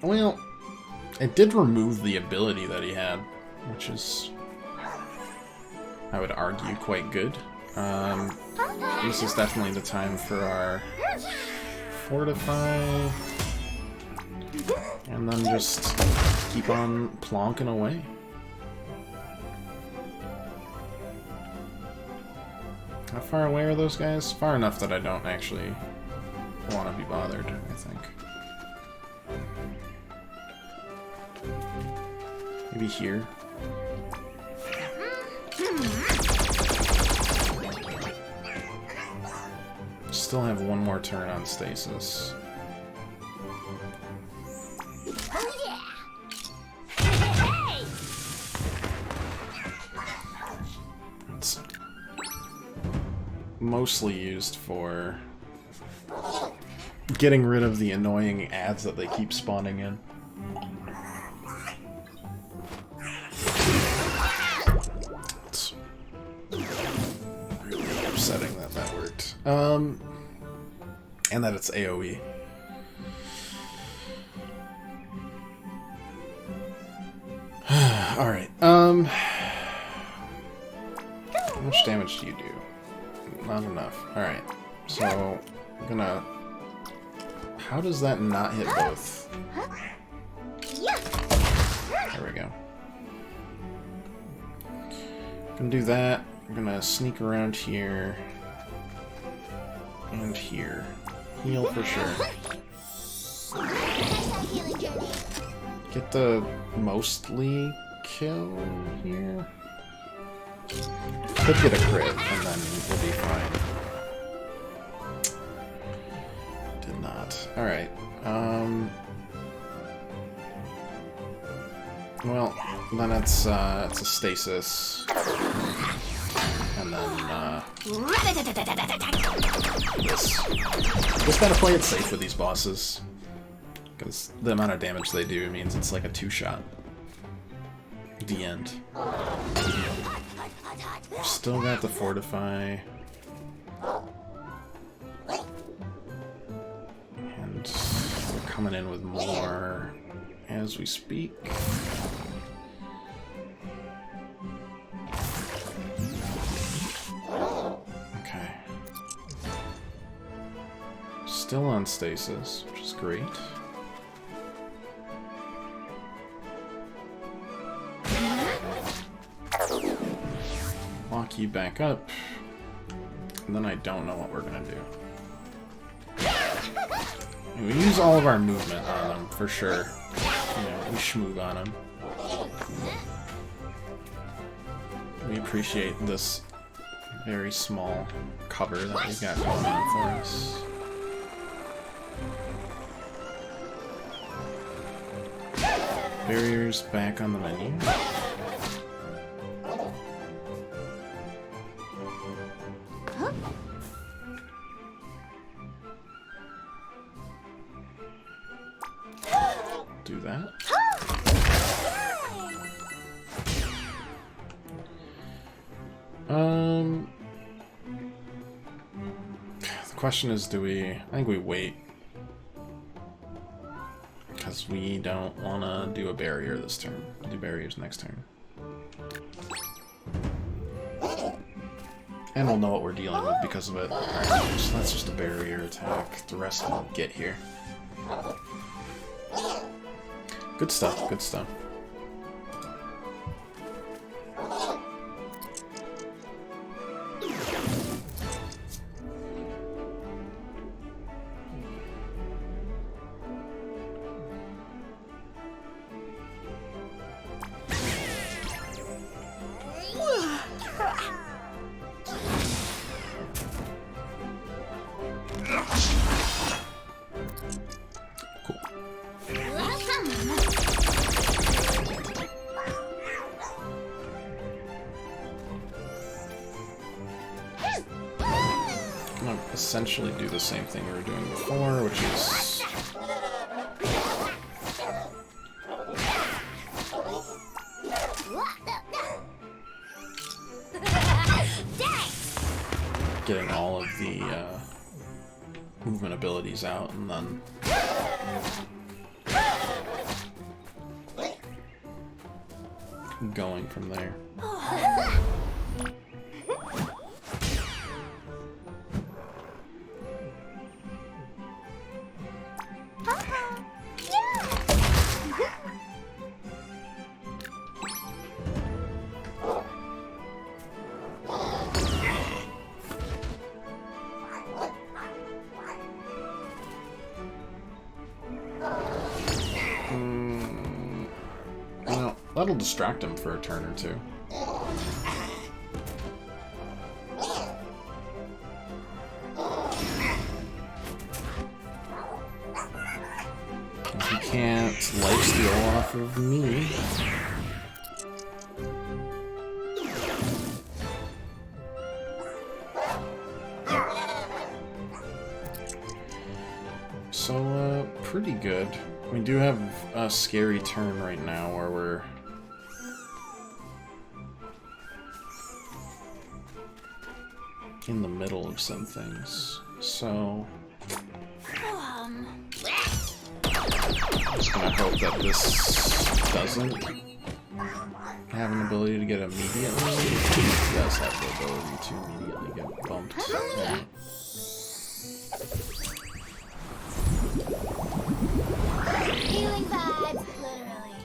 Speaker 1: Well, it did remove the ability that he had, which is, I would argue, quite good. This is definitely the time for our Fortify, and then just keep on plonking away. How far away are those guys? Far enough that I don't actually want to be bothered, I think. Maybe here. Still have one more turn on stasis.
Speaker 2: Oh yeah! Hey!
Speaker 1: It's mostly used for getting rid of the annoying ads that they keep spawning in. It's really upsetting that that worked. And that it's AoE. Alright, how much damage do you do? Not enough. Alright, so I'm gonna... How does that not hit both? There we go. Gonna do that. We're gonna sneak around here. And here. Heal for sure. Get the mostly kill here. Could get a crit, and then we'll be fine. Did not. Alright. Well, then it's a stasis. And then, just gotta play it safe with these bosses. Because the amount of damage they do means it's like a two-shot. The end. Still got the fortify. And we're coming in with more as we speak. Okay. Still on stasis, which is great. Lock you back up, and then I don't know what we're gonna do. We use all of our movement on them, for sure. You know, we schmoog on them. We appreciate this very small cover that we've got going on for us. Barriers back on the menu. Do that. The question is, do we... I think we wait. Because we don't want to do a barrier this turn. We'll do barriers next turn. And we'll know what we're dealing with because of it. Alright, so that's just a barrier attack. The rest will get here. Good stuff, good stuff. Essentially do the same thing we were doing before, which is getting all of the movement abilities out and then going from there. Well, that'll distract him for a turn or two. He can't lifesteal off of me. So, pretty good. We do have a scary turn right now where we're in the middle of some things. So just gonna hope that this doesn't have an ability to get immediately. It does have the ability to immediately get bumped. Yeah.
Speaker 2: Healing vibes, literally.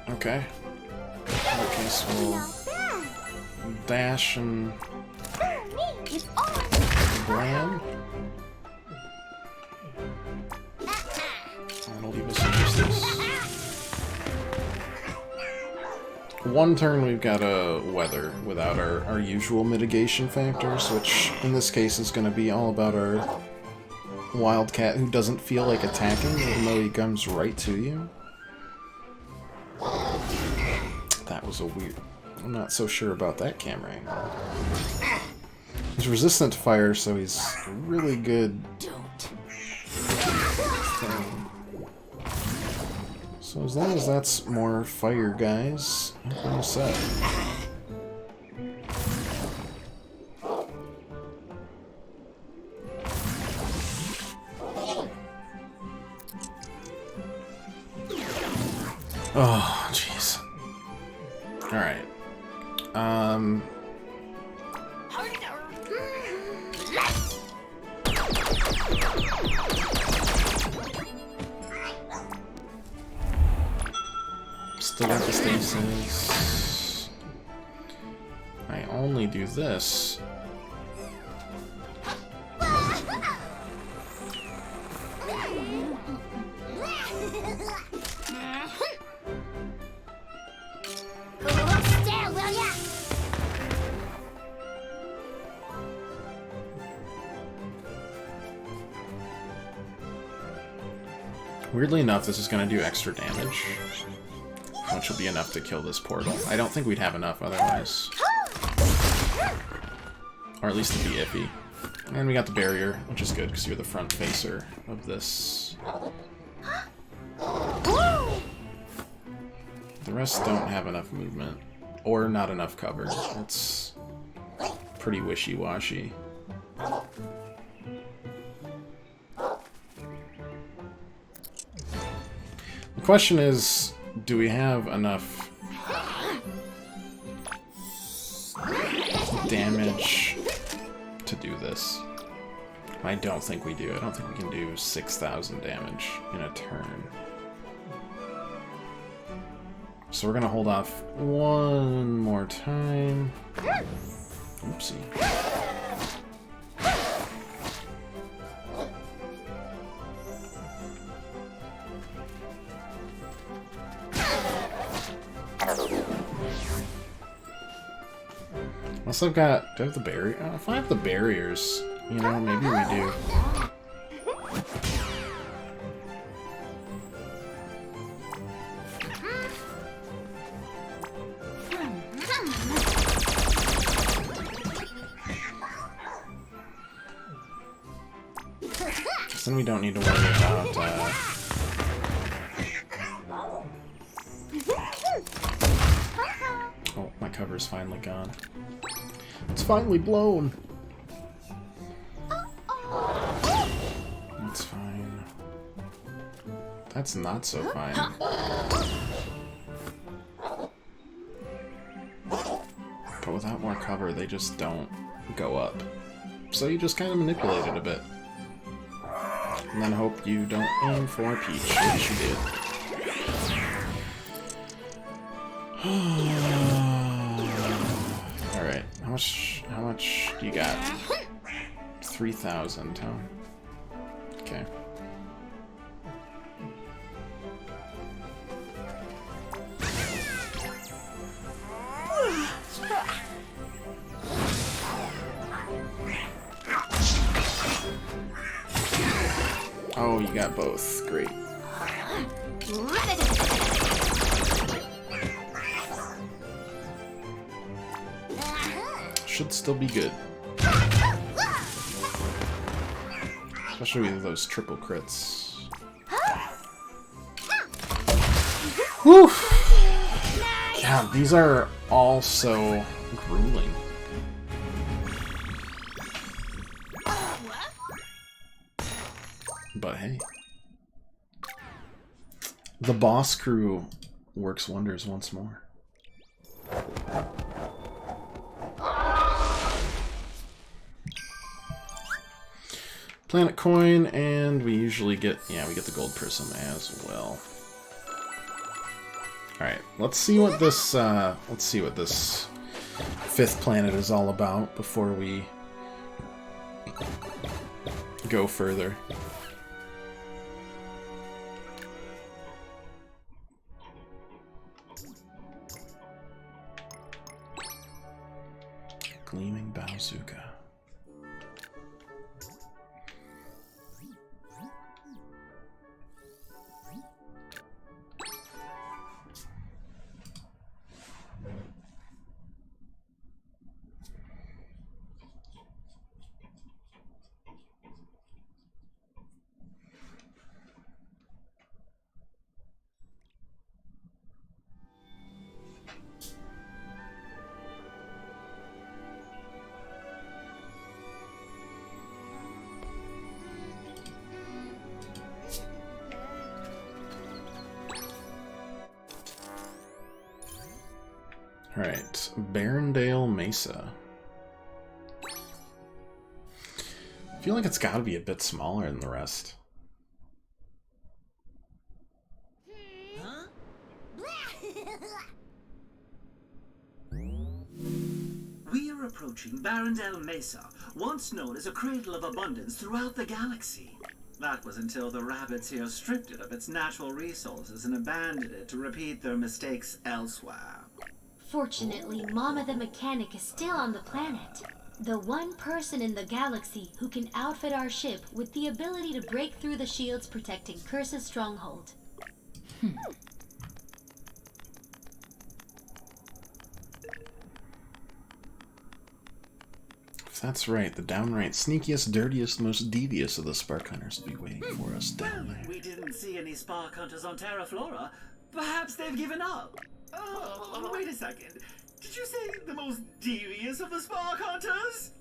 Speaker 1: Okay. In that case, we'll dash and blam. That'll leave us in just this. One turn we've got a weather without our usual mitigation factors, which in this case is going to be all about our wildcat who doesn't feel like attacking even though he comes right to you. That was a weird... I'm not so sure about that camera angle. He's resistant to fire, so he's really good. So as long as that's more fire guys, I'm all set. Oh, jeez. Alright. Still got the stasis. I only do this. Weirdly enough, this is going to do extra damage, which will be enough to kill this portal. I don't think we'd have enough otherwise. Or at least it'd be iffy. And we got the barrier, which is good because you're the front facer of this. The rest don't have enough movement. Or not enough cover. It's pretty wishy-washy. The question is, do we have enough damage to do this? I don't think we do. I don't think we can do 6,000 damage in a turn. So we're gonna hold off one more time. Oopsie. Unless I've got... do I have the barrier? If I have the barriers, you know, maybe we do. Because then we don't need to worry about... Oh, my cover's finally gone. It's finally blown! That's fine. That's not so fine. But without more cover, they just don't go up. So you just kind of manipulate it a bit. And then hope you don't aim for Peach, which you did. Alright, how much do you got? 3,000, huh? Okay. Oh, you got both. Great. Should still be good. Especially with those triple crits. Whew! God, these are all so grueling. But hey. The boss crew works wonders once more. Planet coin, and we usually get, yeah, we get the gold prism as well. Alright, let's see what this fifth planet is all about before we go further. Gleaming bazooka. Alright, Barrendale Mesa. I feel like it's gotta be a bit smaller than the rest.
Speaker 3: We are approaching Barrendale Mesa, once known as a cradle of abundance throughout the galaxy. That was until the Rabbids here stripped it of its natural resources and abandoned it to repeat their mistakes elsewhere.
Speaker 2: Fortunately, Mama the mechanic is still on the planet. The one person in the galaxy who can outfit our ship with the ability to break through the shields protecting Curse's stronghold.
Speaker 1: If that's right, the downright sneakiest, dirtiest, most devious of the Spark Hunters will be waiting for us down there.
Speaker 3: We didn't see any Spark Hunters on Terra Flora. Perhaps they've given up. Oh, wait a second. Did you say the most devious of the Spark Hunters?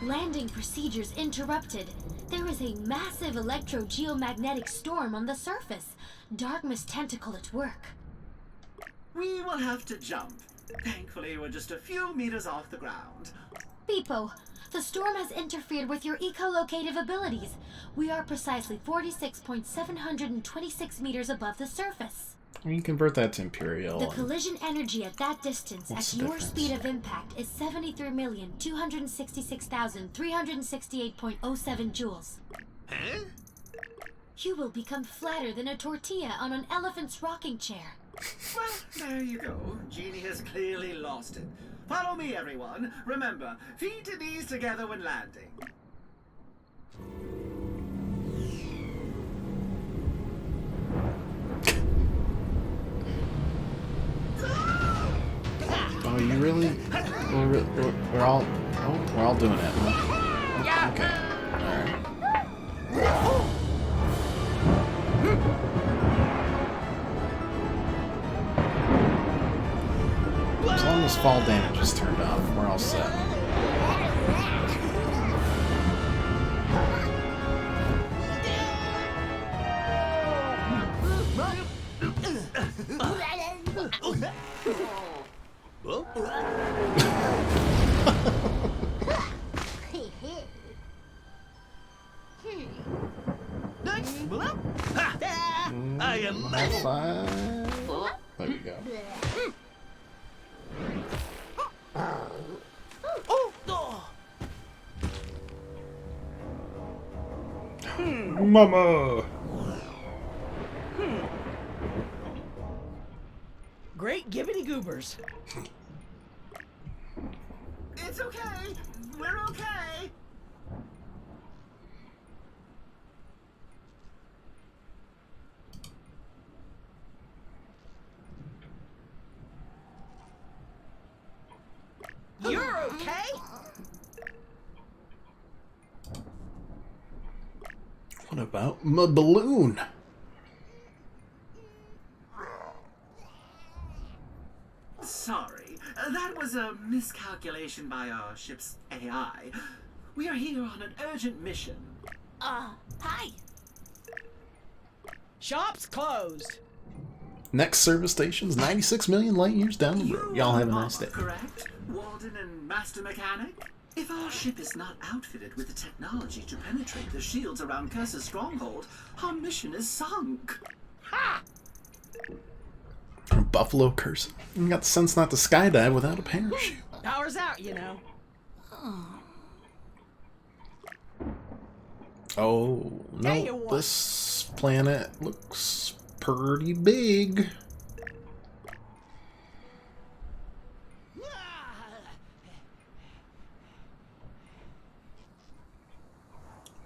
Speaker 2: Landing procedures interrupted. There is a massive electro-geomagnetic storm on the surface. Darkness tentacle at work.
Speaker 3: We will have to jump. Thankfully, we're just a few meters off the ground.
Speaker 2: Beepo, the storm has interfered with your echolocative abilities. We are precisely 46.726 meters above the surface.
Speaker 1: You can convert that to Imperial.
Speaker 2: The collision energy at that distance
Speaker 1: What's
Speaker 2: at
Speaker 1: the
Speaker 2: your
Speaker 1: difference?
Speaker 2: speed of impact is 73,266,368.07 joules.
Speaker 3: Huh?
Speaker 2: You will become flatter than a tortilla on an elephant's rocking chair.
Speaker 3: Well, there you go. Genie has clearly lost it. Follow me, everyone. Remember, feet and knees together when landing.
Speaker 1: Oh, you really? We're all doing it. Huh? Okay. Alright. As long as fall damage is turned off, we're all set.
Speaker 6: I am
Speaker 1: High five. There we go. Mama!
Speaker 5: Great gibbity goobers.
Speaker 3: It's okay. We're okay.
Speaker 5: You're okay?
Speaker 1: What about my balloon?
Speaker 3: Sorry, that was a miscalculation by our ship's AI. We are here on an urgent mission.
Speaker 5: Hi. Shop's closed.
Speaker 1: Next service station's 96 million light years down the road. Y'all have a nice day.
Speaker 3: Correct, Warden and Master Mechanic? If our ship is not outfitted with the technology to penetrate the shields around Curse's stronghold, our mission is sunk.
Speaker 1: Buffalo Curse. You got the sense not to skydive without a parachute.
Speaker 5: Power's out, you know.
Speaker 1: Oh, no. This planet looks pretty big.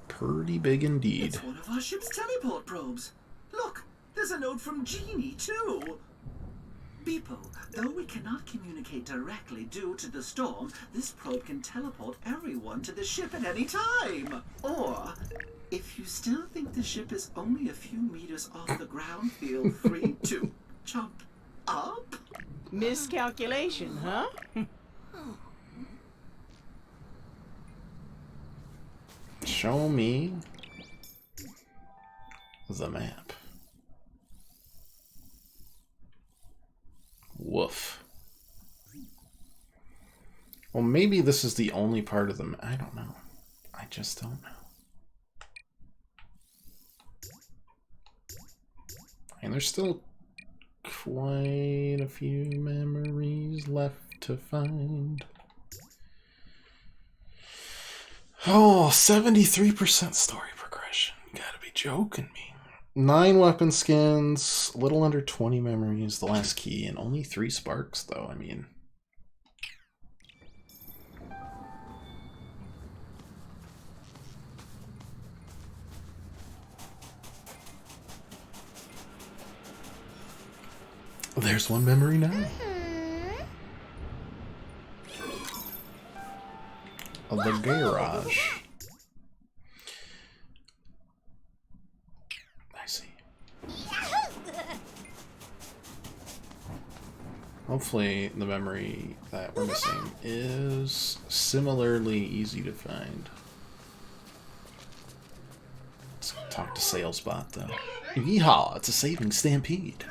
Speaker 1: Pretty big indeed.
Speaker 3: It's one of our ship's teleport probes. Look, there's a note from Genie, too. Beepo, though we cannot communicate directly due to the storm, this probe can teleport everyone to the ship at any time. Or, if you still think the ship is only a few meters off the ground, feel free to jump up.
Speaker 5: Miscalculation, huh?
Speaker 1: Show me the map. Woof. Well, maybe this is the only part of the... I don't know. I just don't know. And there's still quite a few memories left to find. Oh, 73% story progression. You gotta be joking me. 9 weapon skins, a little under 20 memories, the last key, and only 3 sparks, though. I mean... There's one memory now. Of the garage. I see. Hopefully the memory that we're missing is similarly easy to find. Let's talk to Salesbot though. Yeehaw, it's a saving stampede.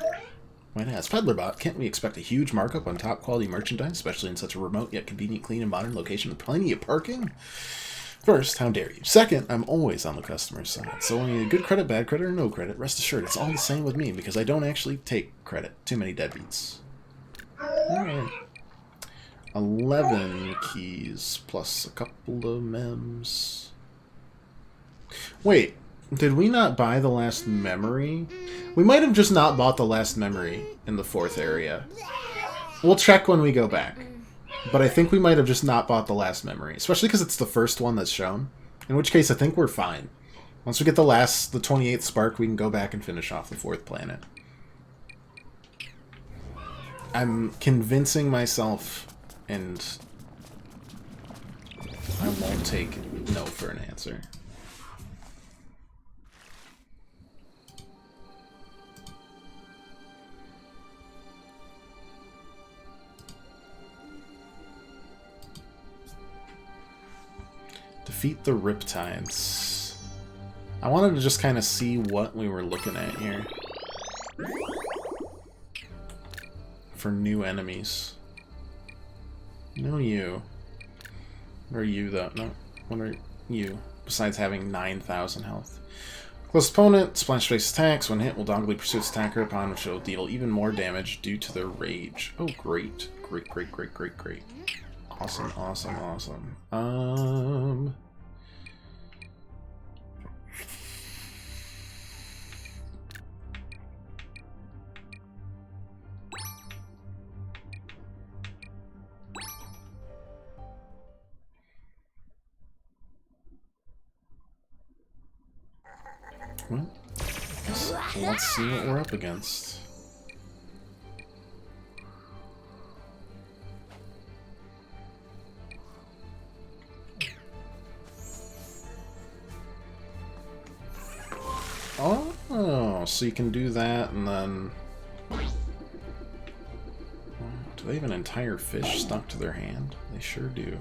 Speaker 1: Why not? Peddlerbot, can't we expect a huge markup on top quality merchandise, especially in such a remote yet convenient, clean, and modern location with plenty of parking? First, how dare you? Second, I'm always on the customer's side, so when you need good credit, bad credit, or no credit, rest assured it's all the same with me because I don't actually take credit. Too many deadbeats. Alright. 11 keys plus a couple of mems. Wait. Did we not buy the last memory? We might have just not bought the last memory in the 4th area. We'll check when we go back. But I think we might have just not bought the last memory. Especially because it's the first one that's shown. In which case, I think we're fine. Once we get the 28th spark, we can go back and finish off the 4th planet. I'm convincing myself, and I won't take no for an answer. Defeat the Riptides. I wanted to just kind of see what we were looking at here. For new enemies. No, you. What are you, though? No, what are you? Besides having 9,000 health. Close opponent, splash face attacks. When hit, will doggedly pursue its attacker, upon which it will deal even more damage due to their rage. Oh, great. Great, great, great, great, great. Awesome, awesome, awesome. Well, let's see what we're up against. Oh, so you can do that and then... Do they have an entire fish stuck to their hand? They sure do.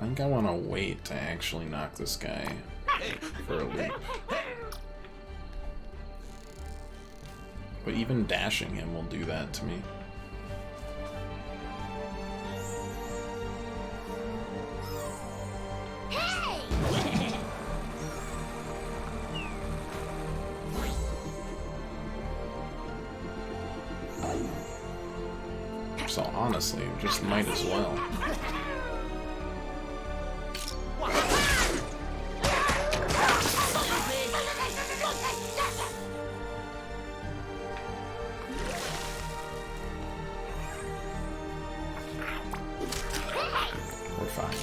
Speaker 1: I think I want to wait to actually knock this guy for a leap. But even dashing him will do that to me. So honestly, just might as well. We're fine.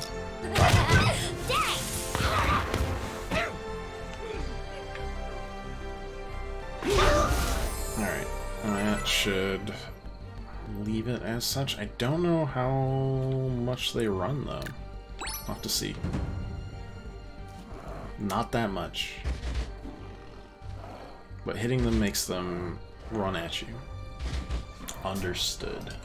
Speaker 1: Alright, that should leave it as such. I don't know how much they run, though. I'll have to see. Not that much. But hitting them makes them run at you. Understood.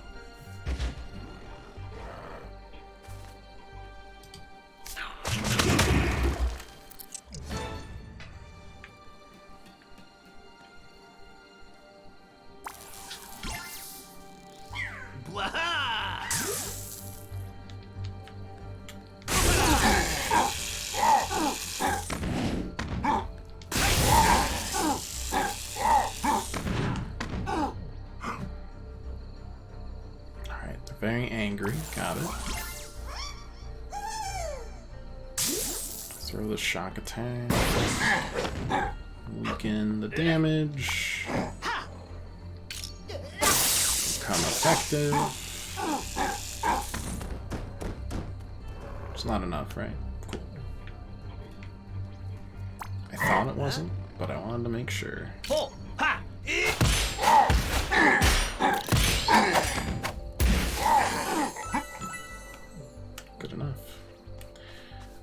Speaker 1: Very angry. Got it. Throw the shock attack. Weaken the damage. Become effective. It's not enough, right? Cool. I thought it wasn't, but I wanted to make sure. Good enough.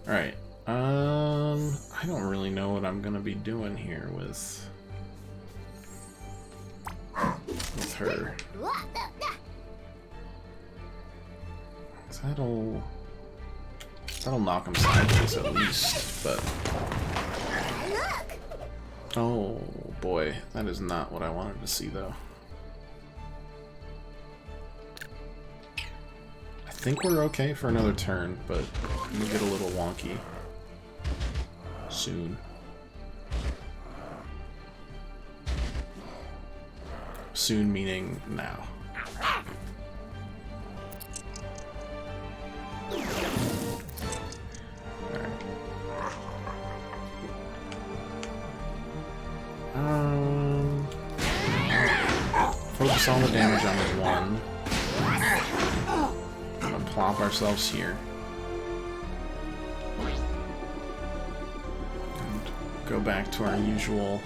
Speaker 1: Alright, I don't really know what I'm gonna be doing here with her. That'll knock him sideways at least, but... Oh boy, that is not what I wanted to see though. I think we're okay for another turn, but we'll get a little wonky soon. Soon meaning now. Focus all the damage on the one. Plop ourselves here. And go back to our usual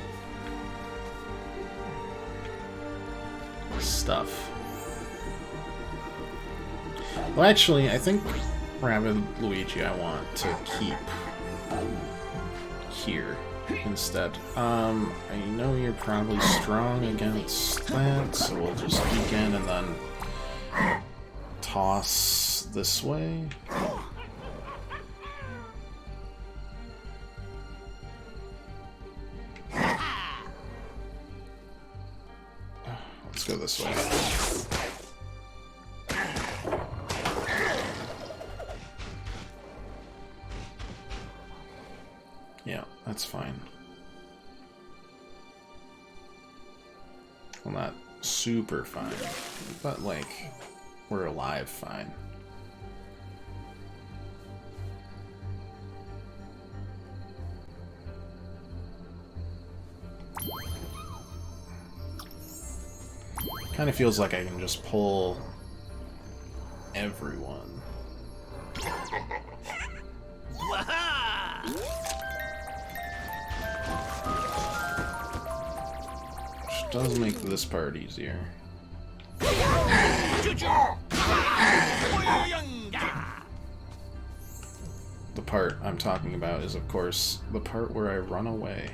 Speaker 1: stuff. Well, actually, I think Rabbid Luigi I want to keep here instead. I know you're probably strong against that, so we'll just weaken and then toss this way. Let's go this way. Yeah, that's fine. Well, not super fine, but like, we're alive fine. Kind of feels like I can just pull everyone. Which does make this part easier. The part I'm talking about is, of course, the part where I run away.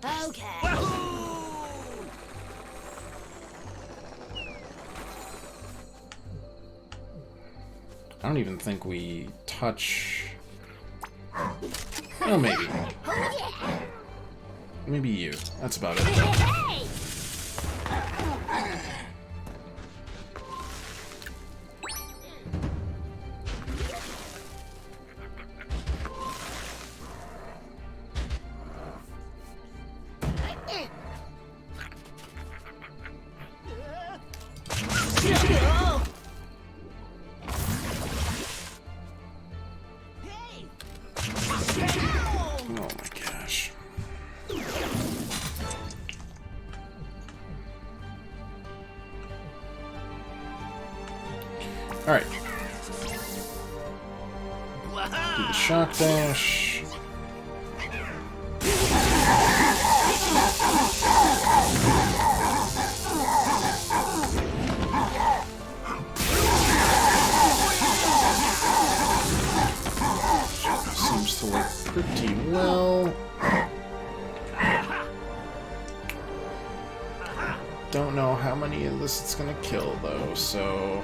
Speaker 5: Okay.
Speaker 1: don't even think we touch... Oh, maybe. Maybe you. That's about it. Oh my gosh. Alright. Do the shock dash. Seems to work pretty well. Don't know how many of this it's gonna kill though, so...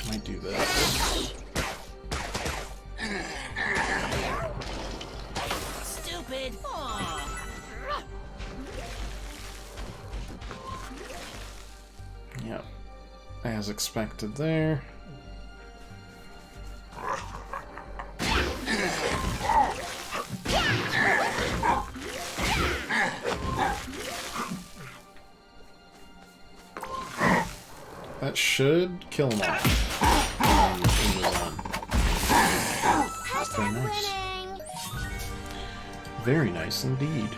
Speaker 1: Might do this.
Speaker 5: Stupid.
Speaker 1: Yep. As expected there. That should kill them all. Very nice. Very nice indeed.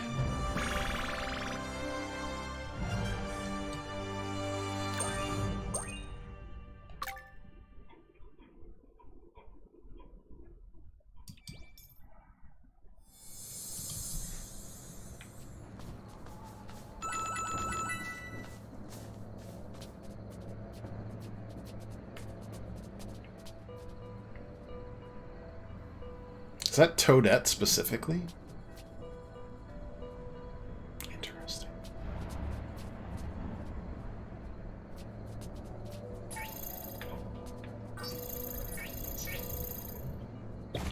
Speaker 1: Is that Toadette specifically? Interesting.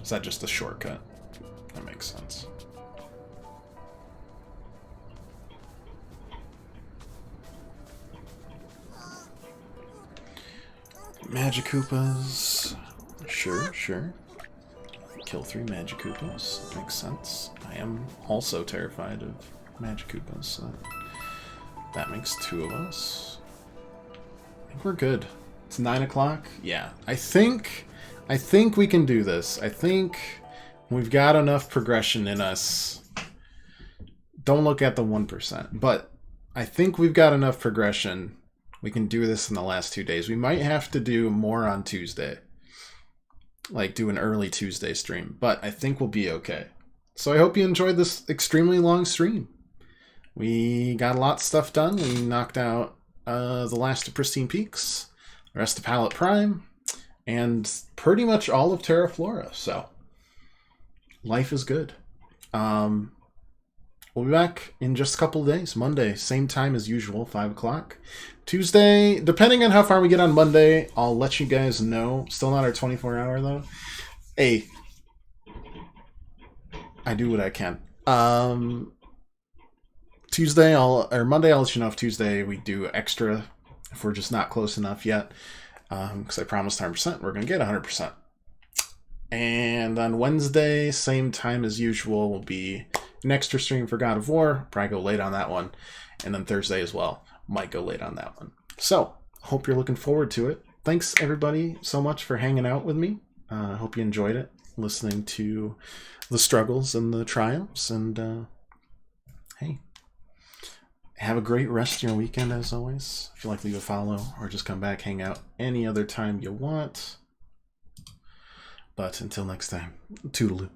Speaker 1: Is that just a shortcut? That makes sense. Magikoopas. Sure, sure. Kill 3 Magikoopas. Makes sense. I am also terrified of Magikoopas, so that makes 2 of us. I think we're good. It's 9 o'clock? Yeah. I think we can do this. I think we've got enough progression in us. Don't look at the 1%, but I think we've got enough progression. We can do this in the last 2 days. We might have to do more on Tuesday. Like, do an early Tuesday stream. But I think we'll be okay. So I hope you enjoyed this extremely long stream. We got a lot of stuff done. We knocked out the last of Pristine Peaks, the rest of Palette Prime, and pretty much all of Terra Flora. So, life is good. We'll be back in just a couple of days. Monday, same time as usual, 5 o'clock. Tuesday, depending on how far we get on Monday, I'll let you guys know. Still not our 24-hour, though. Hey, I do what I can. Tuesday, Monday, I'll let you know if Tuesday we do extra, if we're just not close enough yet. Because I promised 100%, we're going to get 100%. And on Wednesday, same time as usual, will be an extra stream for God of War. Probably go late on that one. And then Thursday as well. Might go late on that one. So, hope you're looking forward to it. Thanks, everybody, so much for hanging out with me. I hope you enjoyed it, listening to the struggles and the triumphs. And, hey, have a great rest of your weekend, as always. If you'd like to leave a follow or just come back, hang out any other time you want. But until next time, toodaloo.